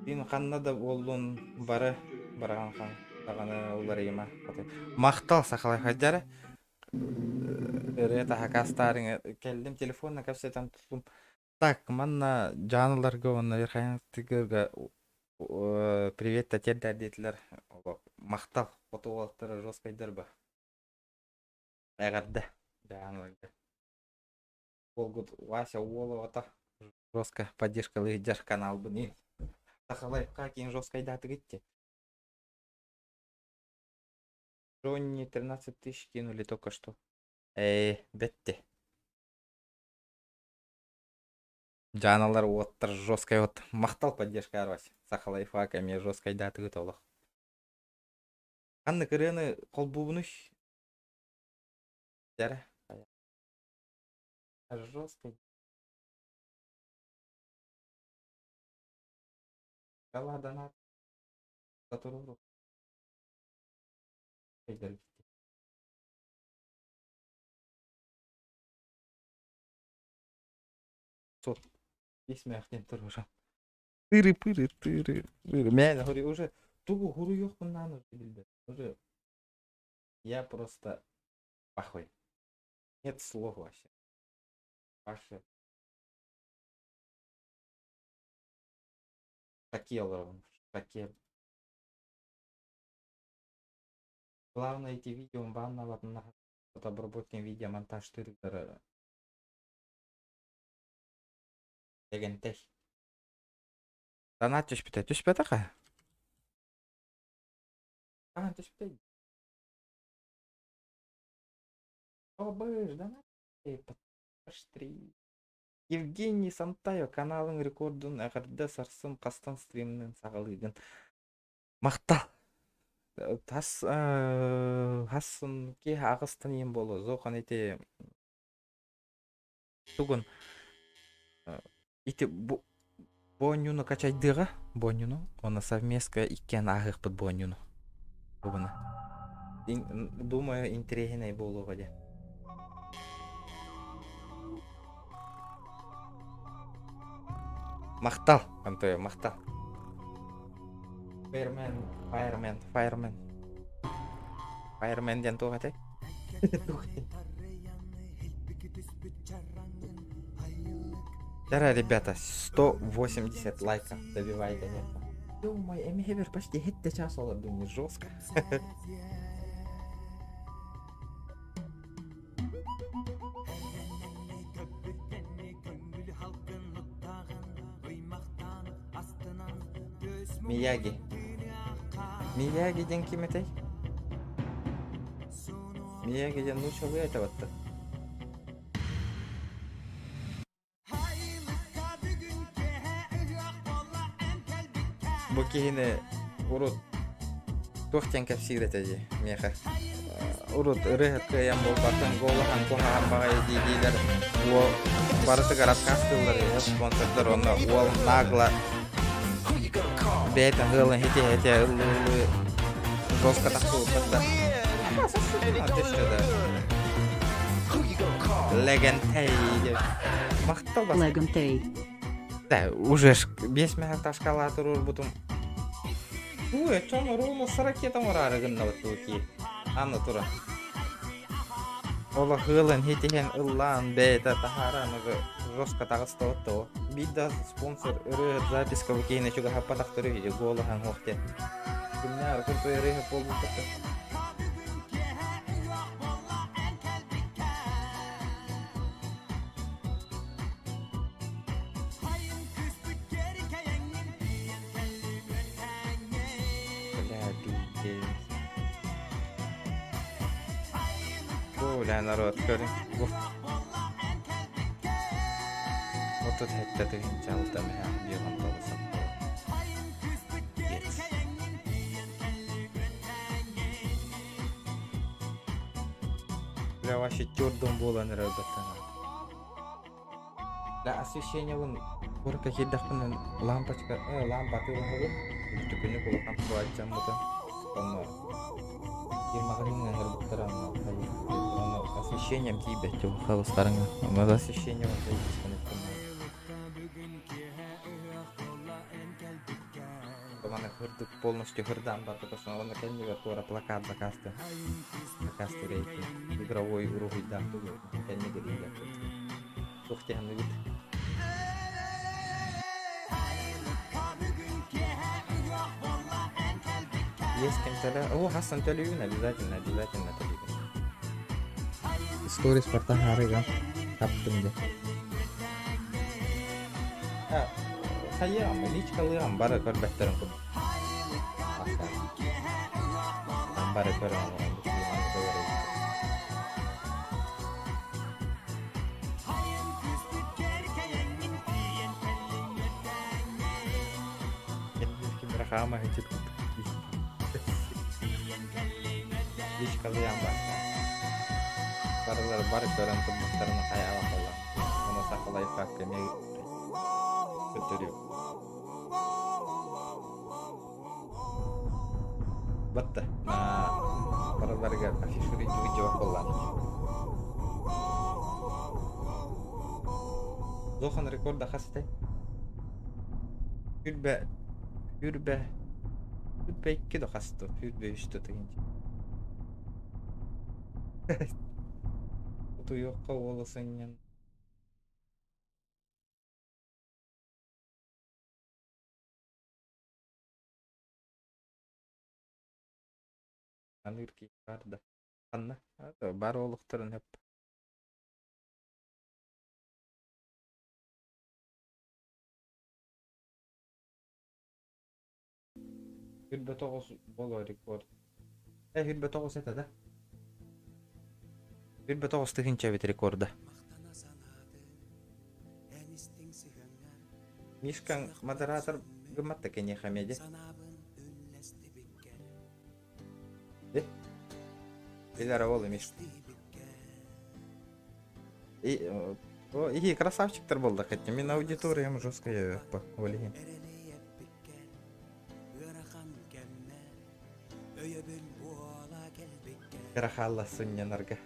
Дин ханнада болдун бары барган хан. Таганы улар ема. Мактал сакалай хаджары. Рета хакастарын келдим телефонна капсетам туттум. Так, манна жаныларга онна верхайын тигерга привет татердер дейтилер. Мактал фотовалттары жоскайдар ба. Эгерде жаныларга. Болгут Вася Уолова жестко поддержка лыжар канал бы. Сахалай, как им жесткой даты гитти. Джонни 13 тысяч кинули только что. Бетте. Жаналар оттар жесткой вот махтал поддержка арвась. Сахалай фака мне жесткой даты готовлах. Анны кырены колбубнуш. Дяра. Жесткой. Донат, который сот есмяхтен тұрғыжан тыры мен уже тугу хуру yok bundan уже я просто похуй нет слов вообще вообще Такие. Главное эти видео банного на обработке видео монтаж тырыгдары. Дегентей. Донат түшпөтө ка? Түшпөтө. Обыж донат. Паштри. Евгений Сантаев каналың рекордын эгерде сарсым кастан стримнен сагалыгын. Мактал. Хасын ке агыстан ем боло. Зохан эти тугун ити бонюну качайдыга, бонюну, она совместка иккен агыппыт бонюну. Тугуна. Думаю, интересный болуга де. Мактал, Антоя, мактал. Fireman ден туга те. Дара, ребята, 180 лайков добивай, конечно. Думаю, эмигевер почти хитте час олар, думаю, жестко. Мияги ден киметей? Мияги ден лучше вы этого -то. Букине урут тохтен капсиретеди меха. Урут рыгык ям болбатын голахан кохаган багай дилер. О барыты гараскастылар спонсордор оны ол нагла бета гылын хете жестко тахту да. Легентей. Мактал бас. Легентей. Да, уже 5 мегакта шкала турур бутум. Уе, чоно ровно с ракетом рарыгын наватуки. Анна тура. Ола гылын хетеген ыллан бета тахараныгы жестко тагыстауытты. Бидда спонсор ыры записка выкейне чуга хаппатактыры видео голахан хохте. Гүмнär курсу ырыгы полбутты. Бля, народ, көрің. Вот тут хетте тыгын чалды мя бирган болсам. Бля, вообще тёрдом болан ребята. Да освещение вон горка хидахпын лампочка, лампа тылы. Түкүнү кулакан туачам мыта. Онно. Ирмагырыңа хербуктарам. Онно освещением тийбет жок хабыстарыңа. Онно освещение вон дейбискенет. Mana hurduk полностью хырдан бар, потому что он наконец-то тора плакат закасты. Закасты рейки. Игровой уровень да. Я не говорю. Ух ты, ну вид. Есть кем-то. О, Хасан Талиюн, обязательно Талиюн. Сторис порта харыга. Таптым. Hayır, личкалыгам бары көрбөттөрүн куд. Бары көрөм. Рахама хитит. Личкалыгам бар. Бары көрөм кудтарын хаяла калган. Муну сакалай факкеме көтөрүп. Батта. Бараларга афишури видео коллан. Зохан рекорда хасте. Хүрбе 2 да хасты. Хүрбе 3 тегенче. Туюкка болосуңнан. Анырки барды. Анна, бар олуктарын хеп. Хүрбе 9 боло рекорд. Хүрбе 9 это, да? Хүрбе 9 тыгынча бит рекорда. Мишкан модератор гыматта кене хамеде. Илара ол эмес. И красавчиктер болду хотя мен аудиториям жесткая по ойлойм. Рахалла суннянарга.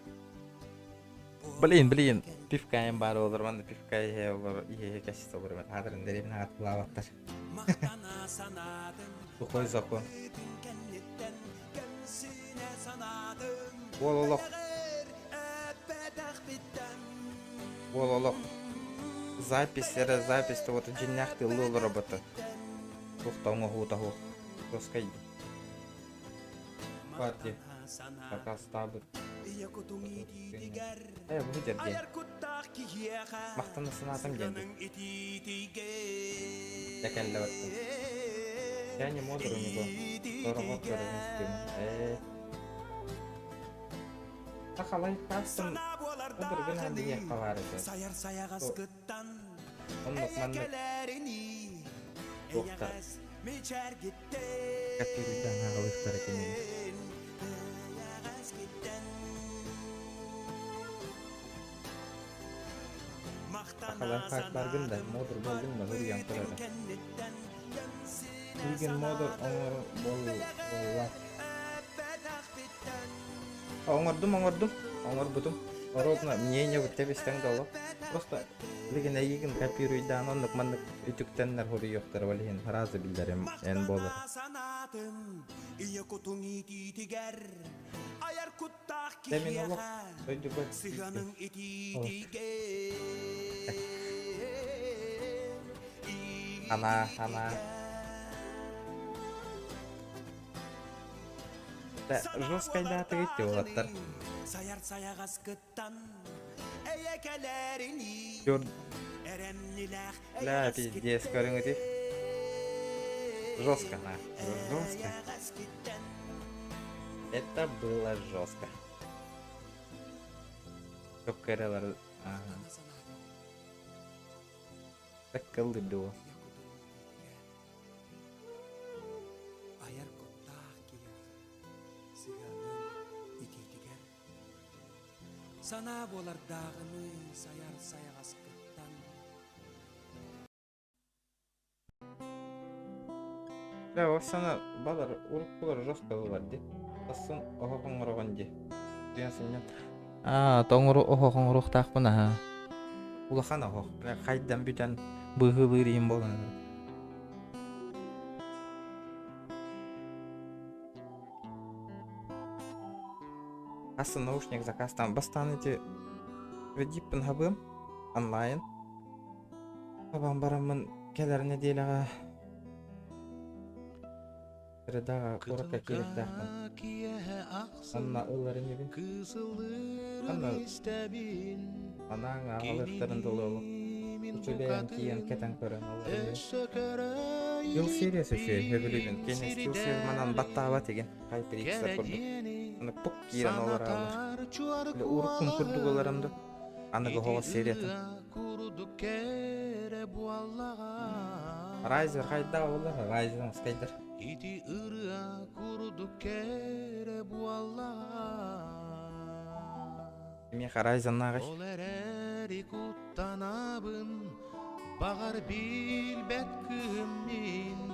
Блин, пивкаем бар олар, манда пивкай олар, качество бар. Хадырын деревин ат лаваттар. Сухой закон. Вололок. Запись то вот джиннях ты лол робота. Тухтауңа хутаху. Тоскай. Партия. Пока стабы. Выдер день. Мақтаны сынатым денді. Якәлі баттым. Я не модер у него. Дорогот көріністім. Қалай қастым. Одыргын әнді ек қалары. Онлық мәнді. Тоқтар. Кәпіруден ағылықтар екенеді. Қалай қақтарғын да модер болдың ба ғыриян тұрады. Үйген модер оңыр болула. Оңырдым. Ородна мнение вот тебе стендало. Просто леген айген копируйдан онлық мандық үтіктеннер хори yoқтар валиген разы билдерем ен болыр. Демен олық сөйді бұл. Ана. Жесткайда атығытты олаттар. Ля, пиздец, көріңді. Жестко. Это было жестко. Çok kereler. Takıldı duo. Sana bolar dağını sayar sayağas kıttan Да, осана балар уруккулар жоска булар ди. Асын охоңорогон ди. Диясыннан. Тоңуру охоңорук такпына. Улахан охох. Кайдан бүтән быгылырым болгон. Асын наушник заказтан бастан эти кредитпен хабым онлайн. Бабам барамын келер неделяга. Реда курка келектахын. Анна ылларын ебин. Анан агалыктарын дололу. Учулен кийен кетен көрөн алар. Ил сериясы ше хөбүлүбүн. Кене стил сер манан баттаба деген. Кайпыриксер көрдүк. Аны пук кийен алар алар. Ле урукун көрдүк аларымды. Аныгы хоо сериятын. Райзер кайда болар? Райзер скайдер. Ити ырыа курудук кере буаллага. Мен Райзен агаш. Ол эрери куттанабын багар билбет кыммин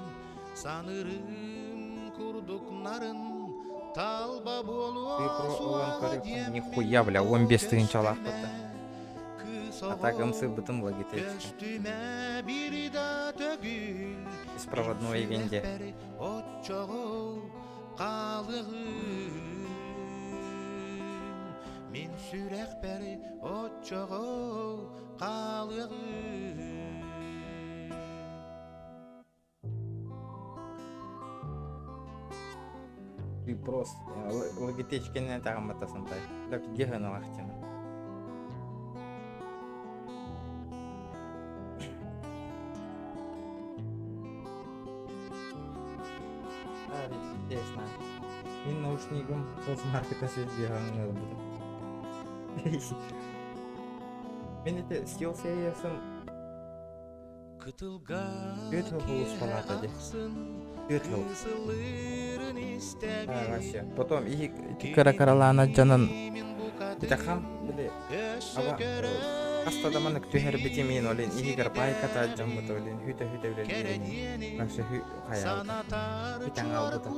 санырым курдук нарын талба болуа. Нихуя, бля, 15 тыгынчалак бата. Атагымсы бытын логитеч. Беспроводной егенде. Мен сүрек бери отчого калыгы. Ты просто логитеч кенен тагын батасын тай. Так дегана лахтина. Интересно. Мен наушнигим соцмаркета сезбеган болду. Мен эти стил сериясын Бетл булус палата де. Бетл. Вообще. Потом и каракаралана жанан битахам биле. Аба хастада маны күтүхер битемин олен игер байката жаммыт олен хүтө биле. Вообще хü хаял. Битаң алды.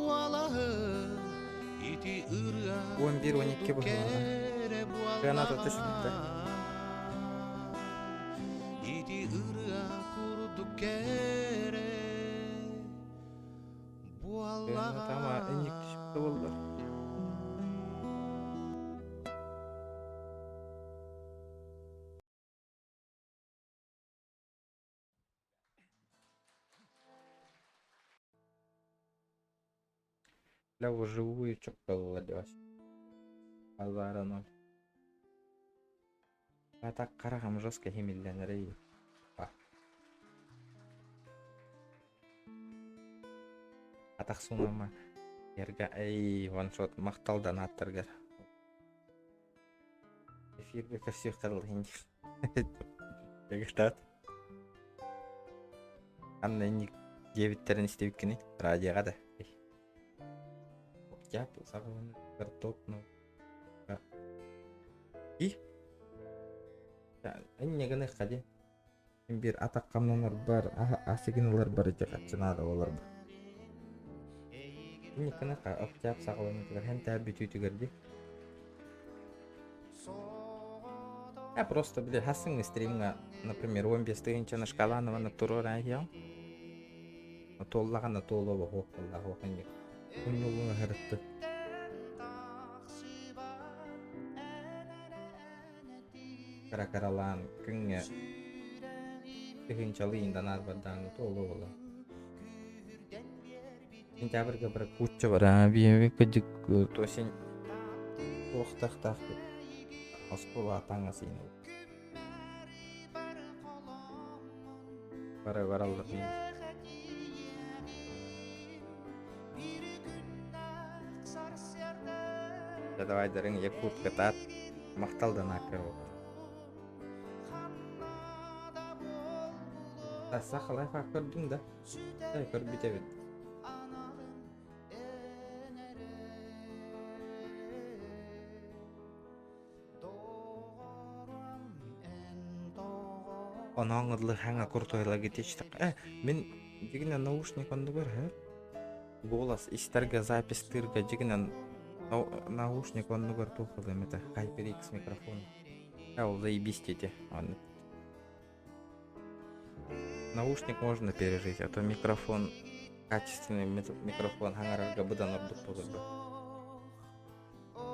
11-12 болды. Граната түшүптү. Ити ырыа курдук кере буаллага. Тама эник түшүптү болду. Для вживую чоколад вообще. Базара ноль. А так карагам жестко химилленер. А так сунама ерга ваншот макталдан аттыргар. Эфирге кірсек қырыл енді. Егістат. Анна ник дебиттерін істеп кені радиоға да. Яп, сағылын картопны. И? Негені қаде. Bir атаққамнанар бар, асығыналар бар ете қатшынады олар бар. Некені октяб сағылынытығыр, хәнті әбі түйтігірді. Просто, бля, хасың стримға, например, 15 тыгынчаны шкаланываны тұрыр әйел. Толлағаны толуы хоқылдағы оқын ек. Күннілуңа ғырытты. Каракаралан күнге тыгынчалыйындан арбадан толуы болы. Сентябрьге бір күтчі бар, бейбе күдік тосен тоқтақтақ. Оскола атаңа сыйны. Бара баралды. Давай дарың якутка тат мақталдан акыр ол. Сақылай көрдің да. Көр біте бет. Onun adlı hangi kurtoyla gitiştik. Men degine naушник ondu var ha. голос истерге запись тырга жигинен наушник онну көртүү кылдым это HyperX микрофон. Ол заебись дети. Наушник можно пережить, а то микрофон, качественный микрофон хаңарарга быдан ордук болду.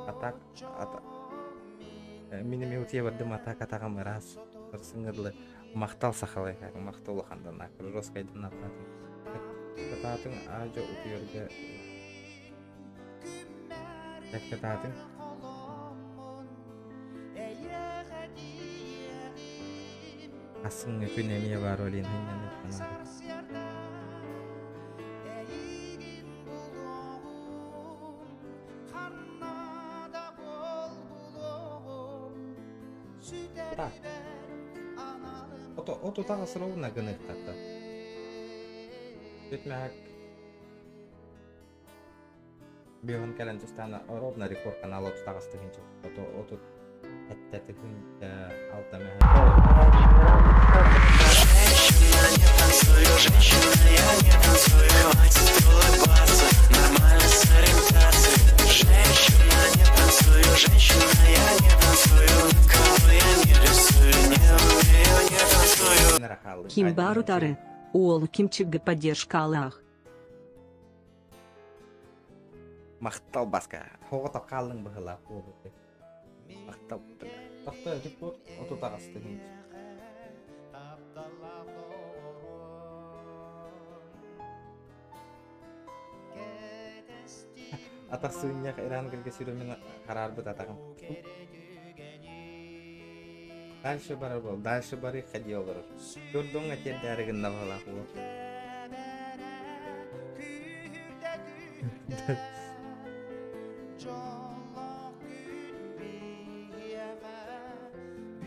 Атак минеме утие бардым атак атагам раз сыңырлы мактал сахалай мактал хандан акроскайдан ататын. Ататын ажо утуерге Тататын Асың күнеме бар олин Ото тагыс ровно гынет татта. Бүтмәк Беган кален тустана ровно рекорд канала тагыс тегенче. Ото это тегин алтаме. Женщина, я не танцую, хватит улыбаться, нормально с ориентацией. Женщина, не танцую, женщина, я не танцую, никого я не рисую, не умею, не танцую. Ким барутары, ол кимчигі поддержкалах. Мақтал басқа, хоғыта қалың бұғыла қоғыты. Мақтал бұғыла. Тақта әдіп бұр, оту тағасты дейміз. Атақ сүйінек иран кірге сүремен қарар бұд атағым. Дальше барар бол, дальше бары қади олар. Көрдің әтер дәрігін нағала қуы.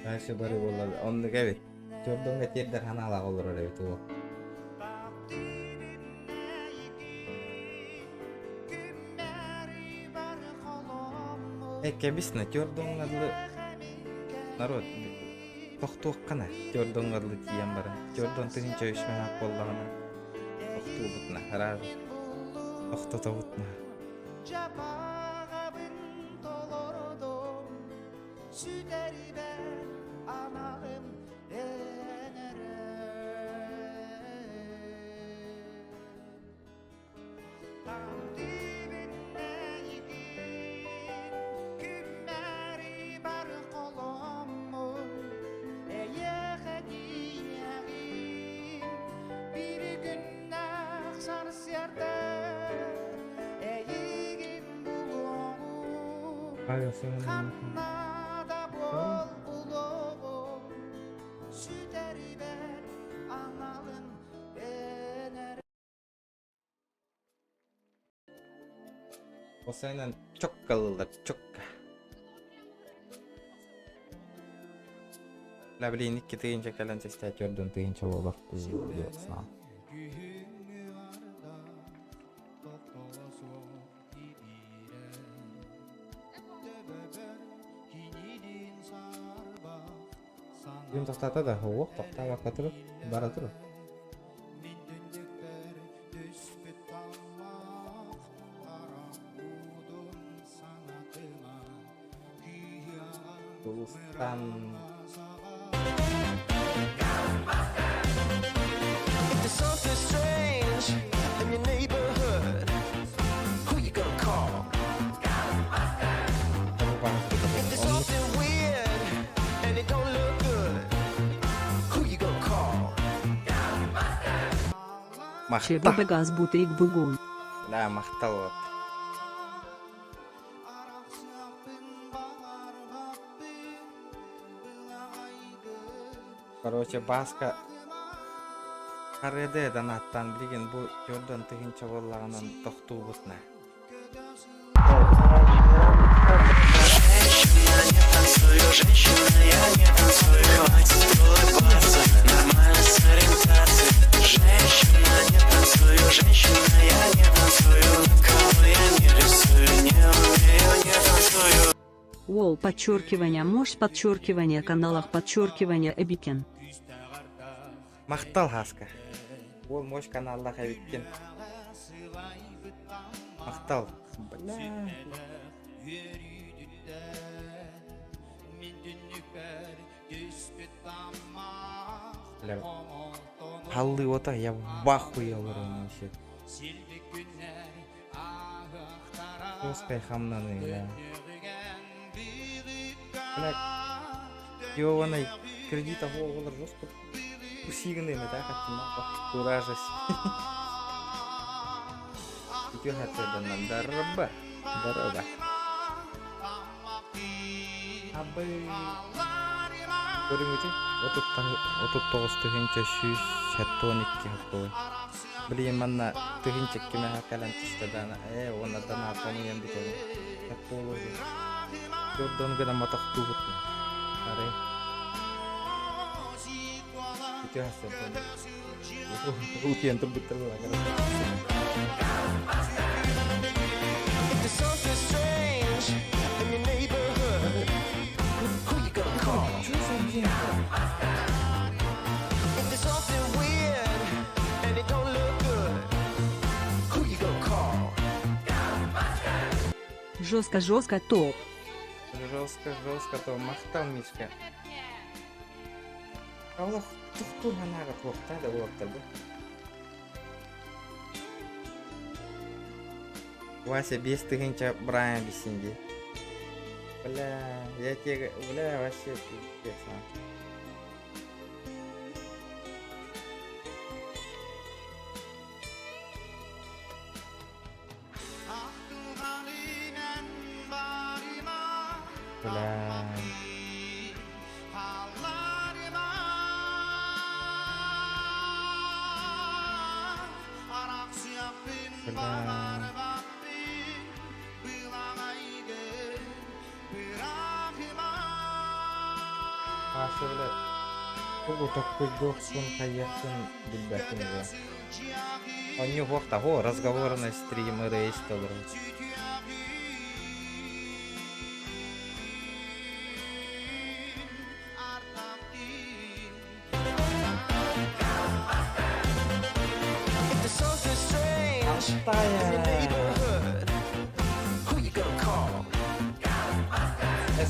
Дальше бары болар, онды кәбет. Көрдің әтер дәр ханала қолыр әрәбет ол. Кәбісіне көрдің әділі народ тоқтуық қана көрдің әділі тиен бары. Көрдің тігінші өшмен ақ болдағына тоқтуы бұтына, әрәр тоқтуы бұтына. Osaynan çok kalırlar, çok. La bileyim iki tığınca kalan sesler gördün tığınca olur diyorsun ha. Gün toxtata da hoğuk toxta vakatırıp baratırıp. Tulistan There's something strange in your neighborhood. Who you gonna call? If there's something weird and it don't look good, who you gonna call? Чебі газ бутрик бугун. Да, мақтал вот. Короче, баска қареде данаттан білген бұл көрден тігінші болағынан тоқту бұтына. Женщина, я не танцую, хватит улыбаться, нормально с ориентацией. Женщина, не танцую, женщина, я не танцую, никого я не рисую, не умею, не танцую. Ол подчеркивание, подчеркивание, каналах подчеркивание эбикен. Мақтал хаска. Ол мош каналлах әбіткен. Мақтал. Бля. Қалды ота, я в ахуе алырым вообще. Жесткой хамнаны, бля. Бля. Ёваный кредитов оғылыр жестко. Усиганы ме, да, как-то куражась. Itu hati dengan darba. Abai. Көрің өте? Отут тоғыз түгінші сүйіз шаттоникке қой. Білейін манна түгінші кеме хақалан түстедана. Оны дана атаны емді көзі. Шатты олығы. Көрден гына матақ туғытны. Қарай. Itu hasil. Ujian terbit terlalu. There's something strange in your neighborhood. Who you gonna call? If there's something weird and it don't look good, who you gonna call? Жестко топ. Жестко топ. Мақтал Мишка. Аллах тұқту ғанаға тоқтады олақтар бұл. Вася без тыгынча Брайан бисинди. Бля, я тебе, бля, вообще пиздец. Бля. Asli, aku такой дохсон каясын билбәтим я. Он не вох того, разговорный стрим и рейс тоже.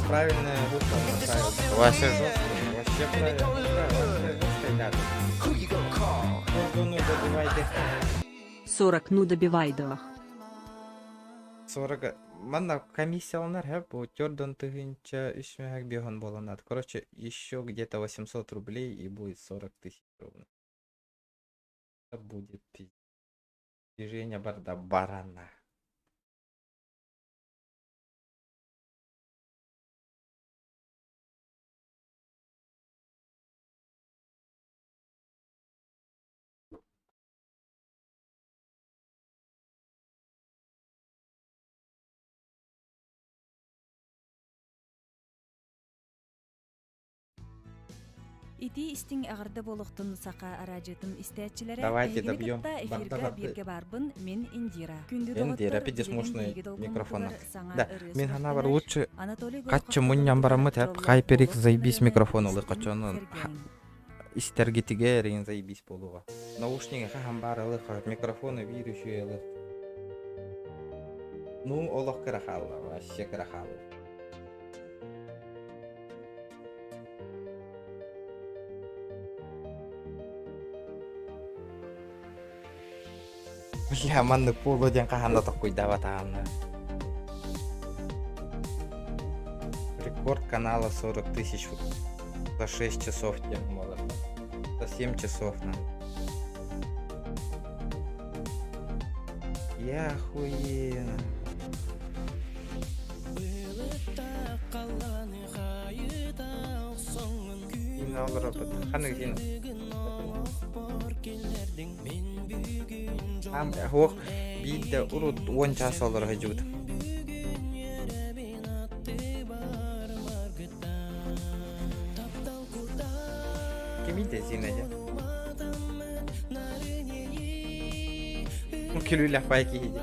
Правильно, Вася жесткий, вообще правильно, вообще жесткий рядом. 40 добивайдах. 40 манна комиссиялар хэп Jordan тыгынча 3 бегон болонат. Короче, еще где-то 800 рублей и будет 40 тысяч ровно. Это будет движение барда барана. Ити истиң ағырды болуқтын сақа аражытын истәтчілері. Давайте добьем. Эфирге бирге барбын, мен Индира. Индира, пидес мощный микрофон. Да, мен хана бар лучше. Каччы муньян барамы тәп, хайперикс заебись микрофон улы качанын. Истергетиге рейн заебись болуға. Наушниге хам бар улы микрофоны вирусу улы. Ну, олақ кірахалы, вообще кірахалы. Я манны полу ден каханда такой даватанна. Рекорд канала 40 тысяч за 6 часов тем может. За 7 часов на. Я охуенно. Хох бидде урут 10 час алыр хажут. Кимите зинеде. Килюля пайки иди.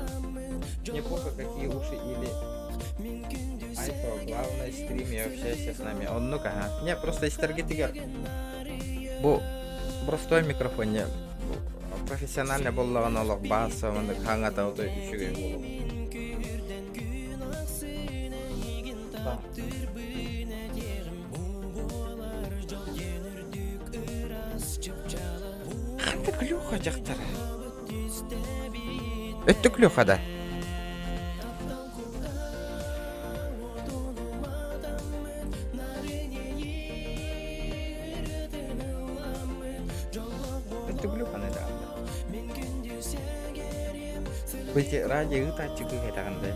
Неплохо какие уши или Айфо, главное стриме общайся с нами. Он ну-ка, ага. Не, просто из таргетига. Бу простой микрофон не. Профессионально боллаган олог баса, мында хаңата өтө үшүгө болот. Ханты клюха жақтар. Өтті клюха да. Өтті клюха не да. Бөте радио ұтатчы көй айтағанда.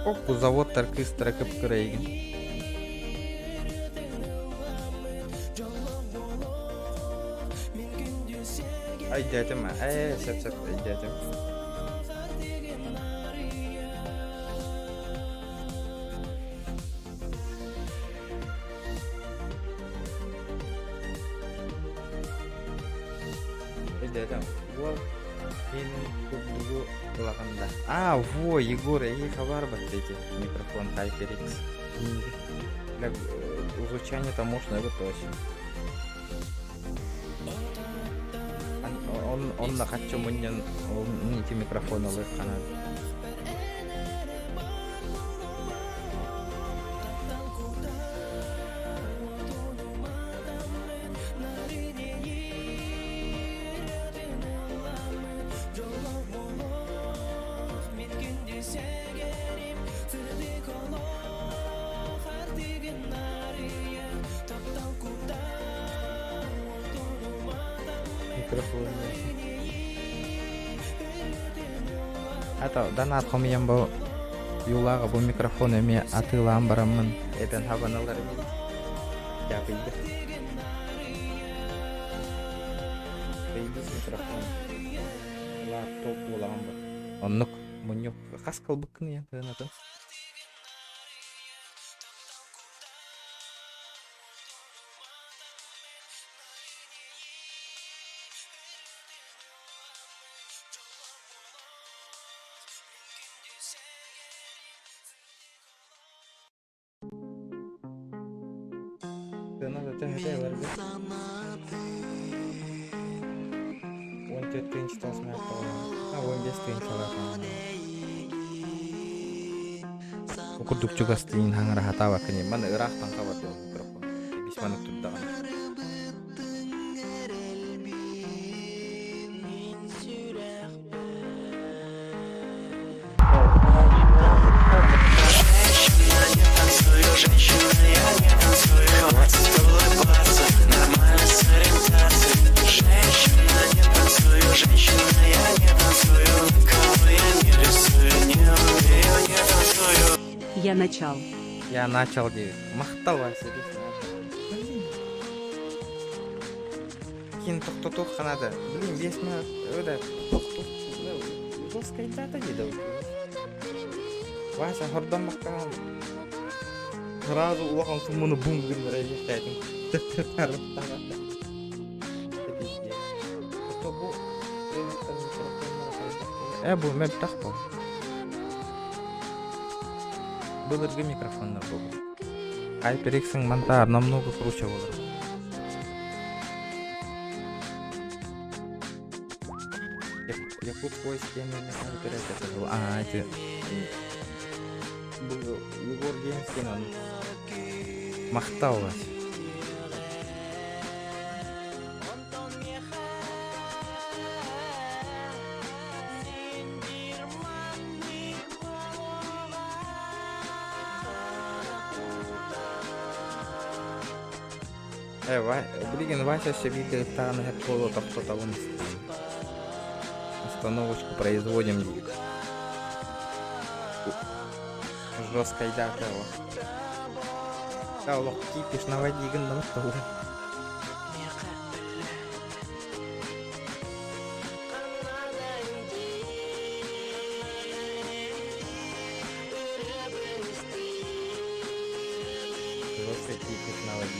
Опу заводтар кыстыра кып-кырайгын. Ай дядя ма, сәп дядя. Дядя, вот менің көбігі құлағында. Во, Егор, хабар бар дети. Микрофон HyperX. Для изучения таможенной это точно. Он на хочу мне эти микрофоны выханат. Atau donat komiyan bu yulaga bu mikrofon emi atılan baramın eden habanalar yapıydı. Beybiz mikrofon laptop ulan bu. Onluk munyuk kas kalbıkın ya donatın. Kuduk juga sting hangar hatawa kini mana erah tangkawat tuh mikrofon bis mana tuh dah. Я начал девять. Махтал Вася. Кин тук надо. Блин, весь мы это жесткая дата деда. Вася хордон бакан. Сразу улахан сумуну бунгын райхтайтын. Бу мебтах бу. Былыргы микрофондар болды. HyperX-ің монтар намного круче болды. Якутское стены HyperX это было. Это был Егор Геймскин, он махтал вас. Блин, Вася все видео там хеп колото кто-то вон. Остановочку производим. Жесткая дата. Да, лох кипиш на воде гандам что. Жесткая кипиш на воде.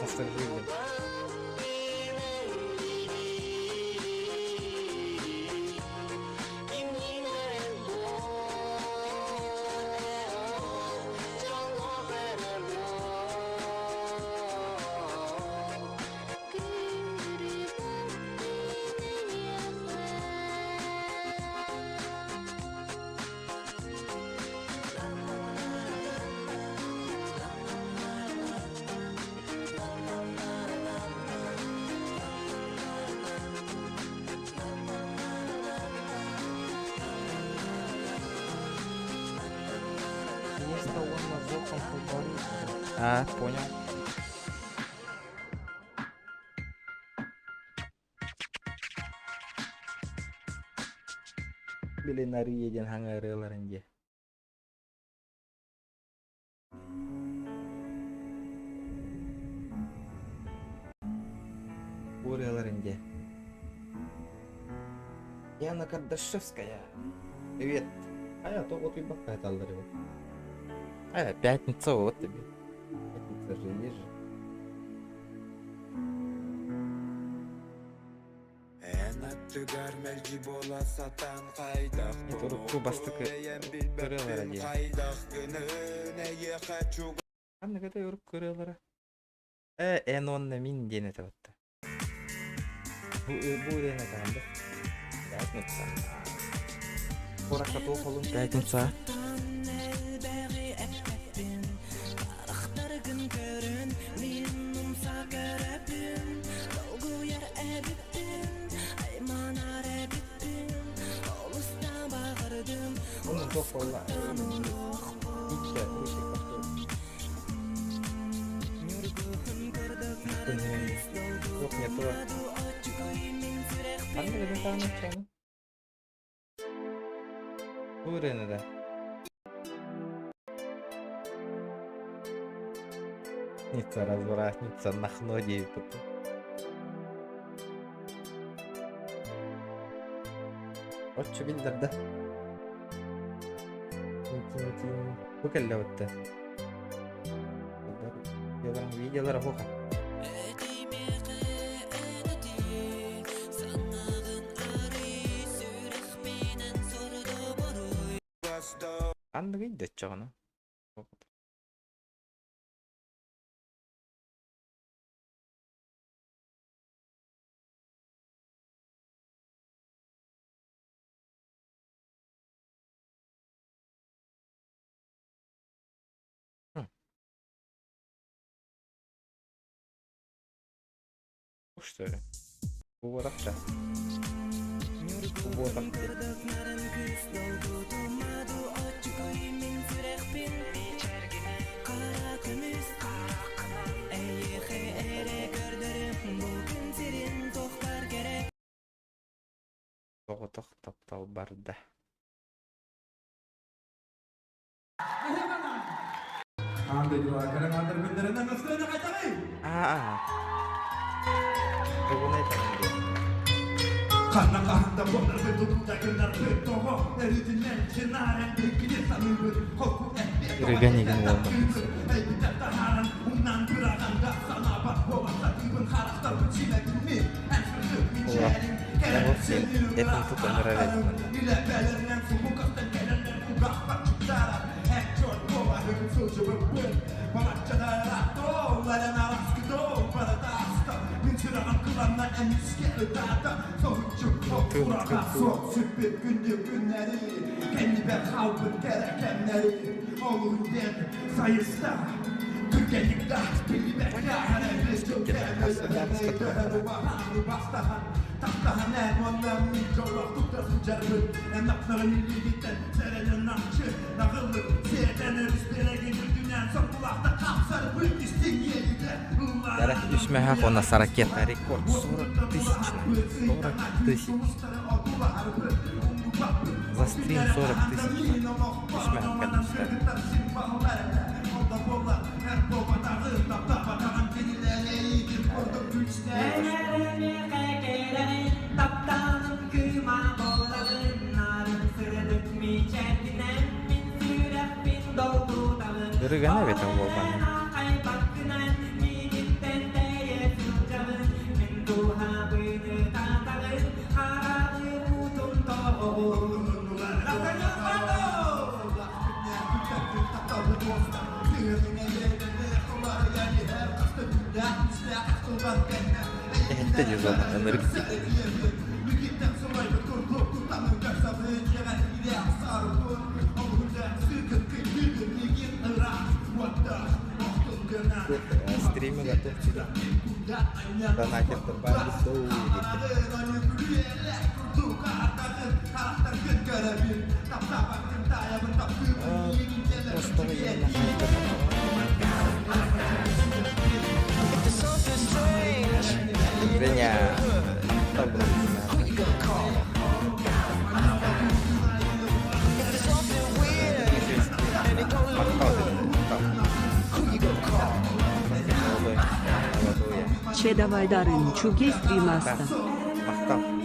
Остановили. А, понял. Bilinari jen hangarelaran je. Уреларын je. Яна Кардашевская. Привет. А я то вот и бака талдарева. А, пятница, вот тебе. Пятница же есть же. Это рубку бастык көрелер ади. Анны кете уруп көрелер. Эн онны мин дене табатты. Бу дене табанды. Пятница. Поракка толколун пятница. Тофола. Yok niyeti var. Anne dedim tahmin edeceğim. Bu ne de? Ницца развратница на хноде. Вот что видно, да? Bu kelle öttü. Videolara hoka. Andı video çağına. Что ли? Вот так. Вот так. Тоғытық таптал барды. Kanna kahında bonar ve dokuda gönder ve doğu Eridinden kenaren bilgini sanılır Korku Reganigen oldu. Elbette taharan Ondan bırağında sana bak Bolasa dibin karakter bütçine bilmi En sözü minçerin Gerekçenin ıraklar İle belirlen sumu kastan gelenler Kurak bak çıktarar Hek çok kova hüküm sözü ve bön Balatçada rahatto Veren araskıdo Bana da hasta Minçirağın kılanlar en iskeli dağda Sonuçum Kuraka sok süpür gündür günleri Kendi ben halkın gerekenleri Olur den sayısla Türkiye'likte Bilgi bekler Evli Türkiye'li Döheri bahanı bastahan Tahtahan en ondan Mikrolog tutasın carbın En nakların ilgiden Sereden namçı Nağılır Seyden örüstlere gelir dünen Son kulakta kapsar Büyük istin yerinde Зараз düşme ona saraketa rekord 40 тысяч. 40 тысяч. За стрим 40 тысяч. Düşme конечно. Dırgana betem bolgan. Gente de zona energetik. Стримы готовьте. Донатер тербанdı soğuğu Просто Че давай дарын чуге стримаста. Мақтал.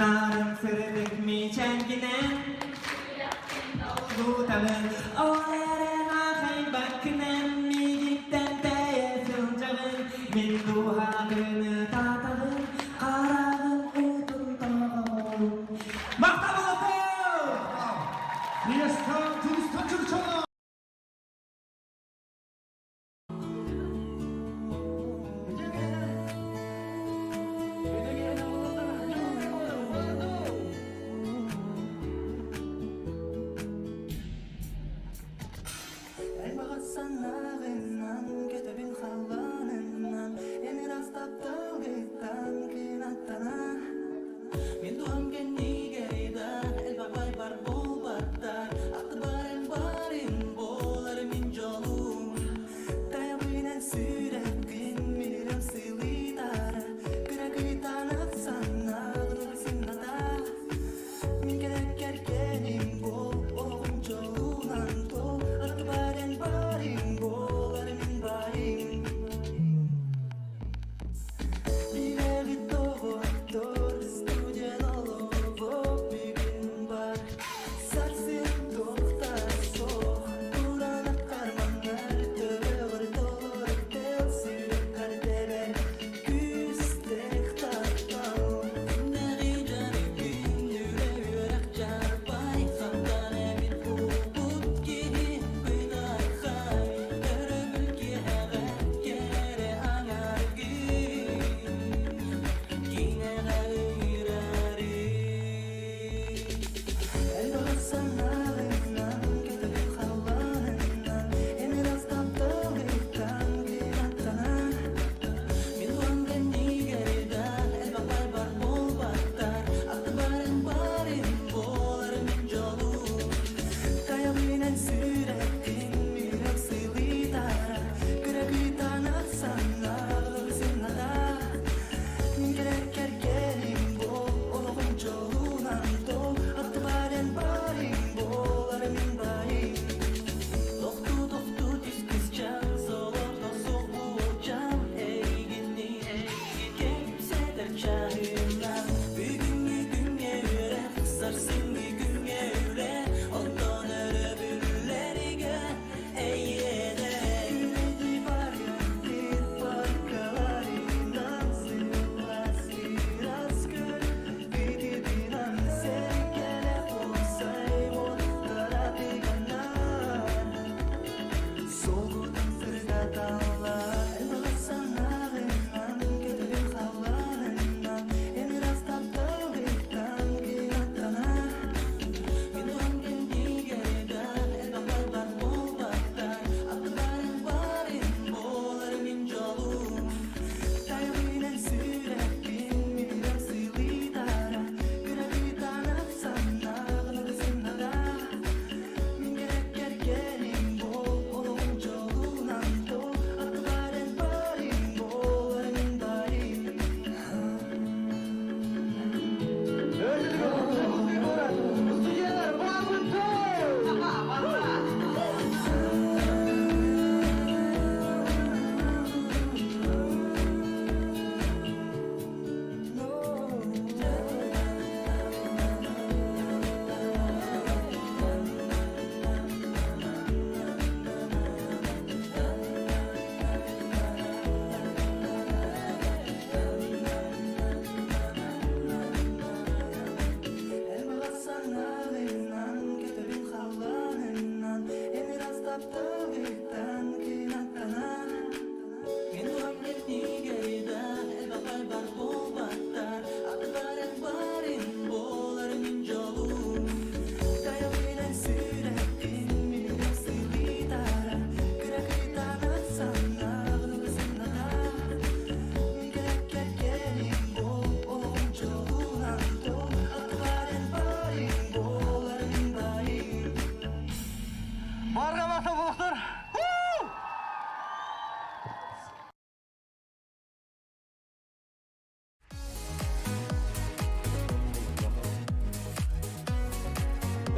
나는 쓰레기 미창기는 못하는 오래나 행복한 미기된 때의 성장은 민두하는 다다른 아랑은 우둔도 막다 먹었어요! 리스타 투스타 춤춰!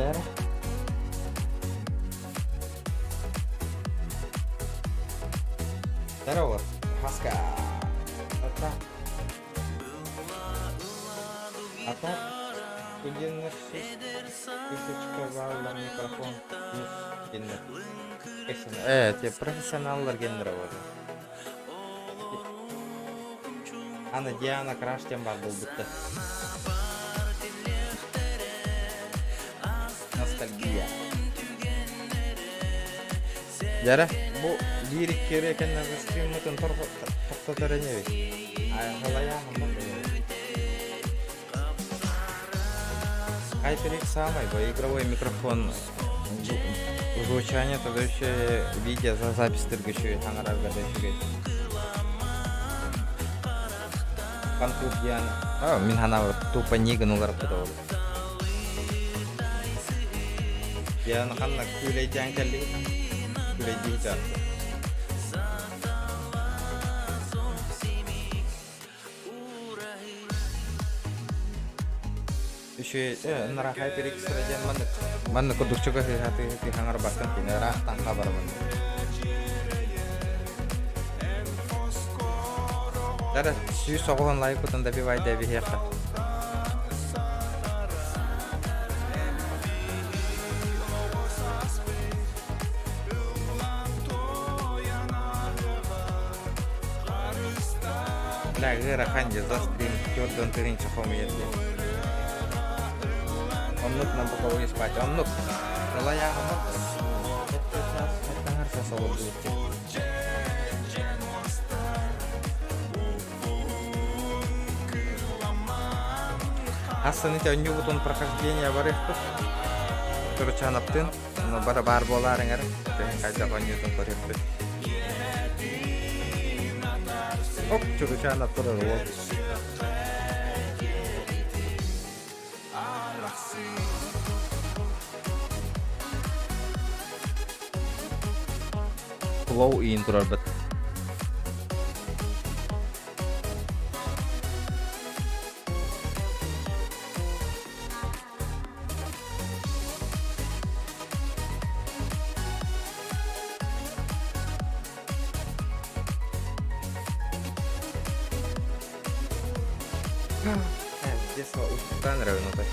Дәрі. Здорово, Хаска. Ата, студенный физичка валла микрофон. Те профессионаллар гендер болады. Аны Диана Краштен бар бұл бітті. Ностальгия. Жара, бұл лирик керек екенін стримметін тоқтатар әне бей. Айғалая ғымыр. HyperX самый, бо игровой микрофон звучание, тогда еще видео за запись тыргышу, хангарар гадашугай. Панкуп Диана. Мен хана тупо нигнулар кудау. Диана хана күлей жанкали, күлей дихтар. Еще нара HyperX раjan mana kuduk juga hati hangar bahkan kini rah kabar mana. Ada sih sokohan lain kutan tapi wajah biasa. Lagi rakan jazz stream Jordan Turing cakap Onnuk nampak kau ini sepatu onnuk. Kalau yang amat, kita harus selalu begitu. Hasan itu nyebutun прохождение барихту. Terus canaptin, no bar bola rengar, dengan kaca nyebutun barihtu. Oh, terus canap terus. Wow, intro bet. Здесь ustatan равно так.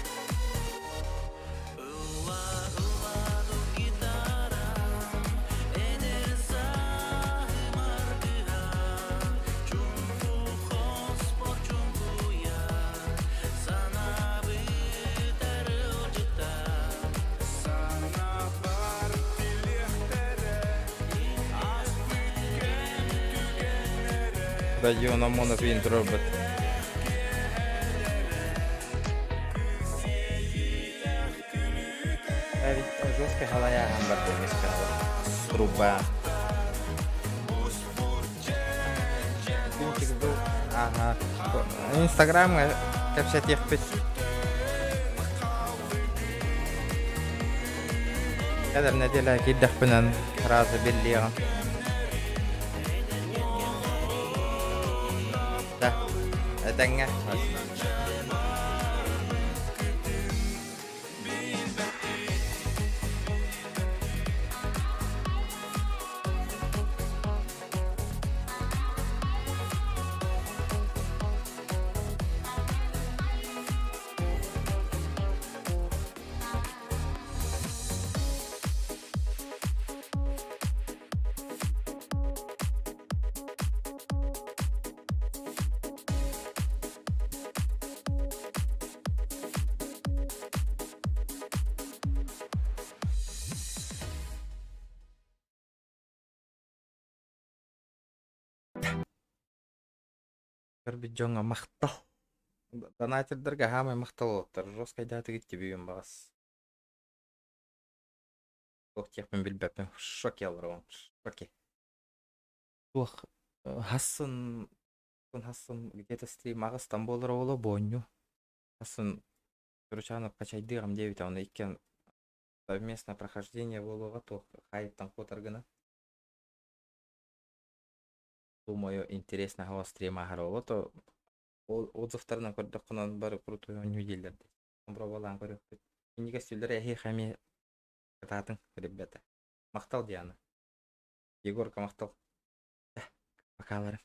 Район ОМОНов интро бет. Жестко халая гамбарда не сказала. Труба. Пинчик был. Ага. Инстаграм как все тех пить. Kadar nedeler ki dahpınan razı belli. Tengah bir jonga maqtal. Donatorlarga hamma maqtal o'tir. Roskay dati gitti bugün bag'as. To'xtayapman bilbapman. Shok yalvarman. Okey. Tuh Hassan где-то стрим ағыстан болыр олы боню. Hassan Турчанов качайдығым дебет, оны еккен совместное прохождение болуға тоқ хайптан қотарғына. Думаю, интересно его стрима хароло, то отзывтарынан көрдік құнан бары крутой ойну дейлерді. Пробалан көріп Инди костюльдер эхи хами кататын, ребята. Мақтал Диана. Егорка мақтал. Покаларым.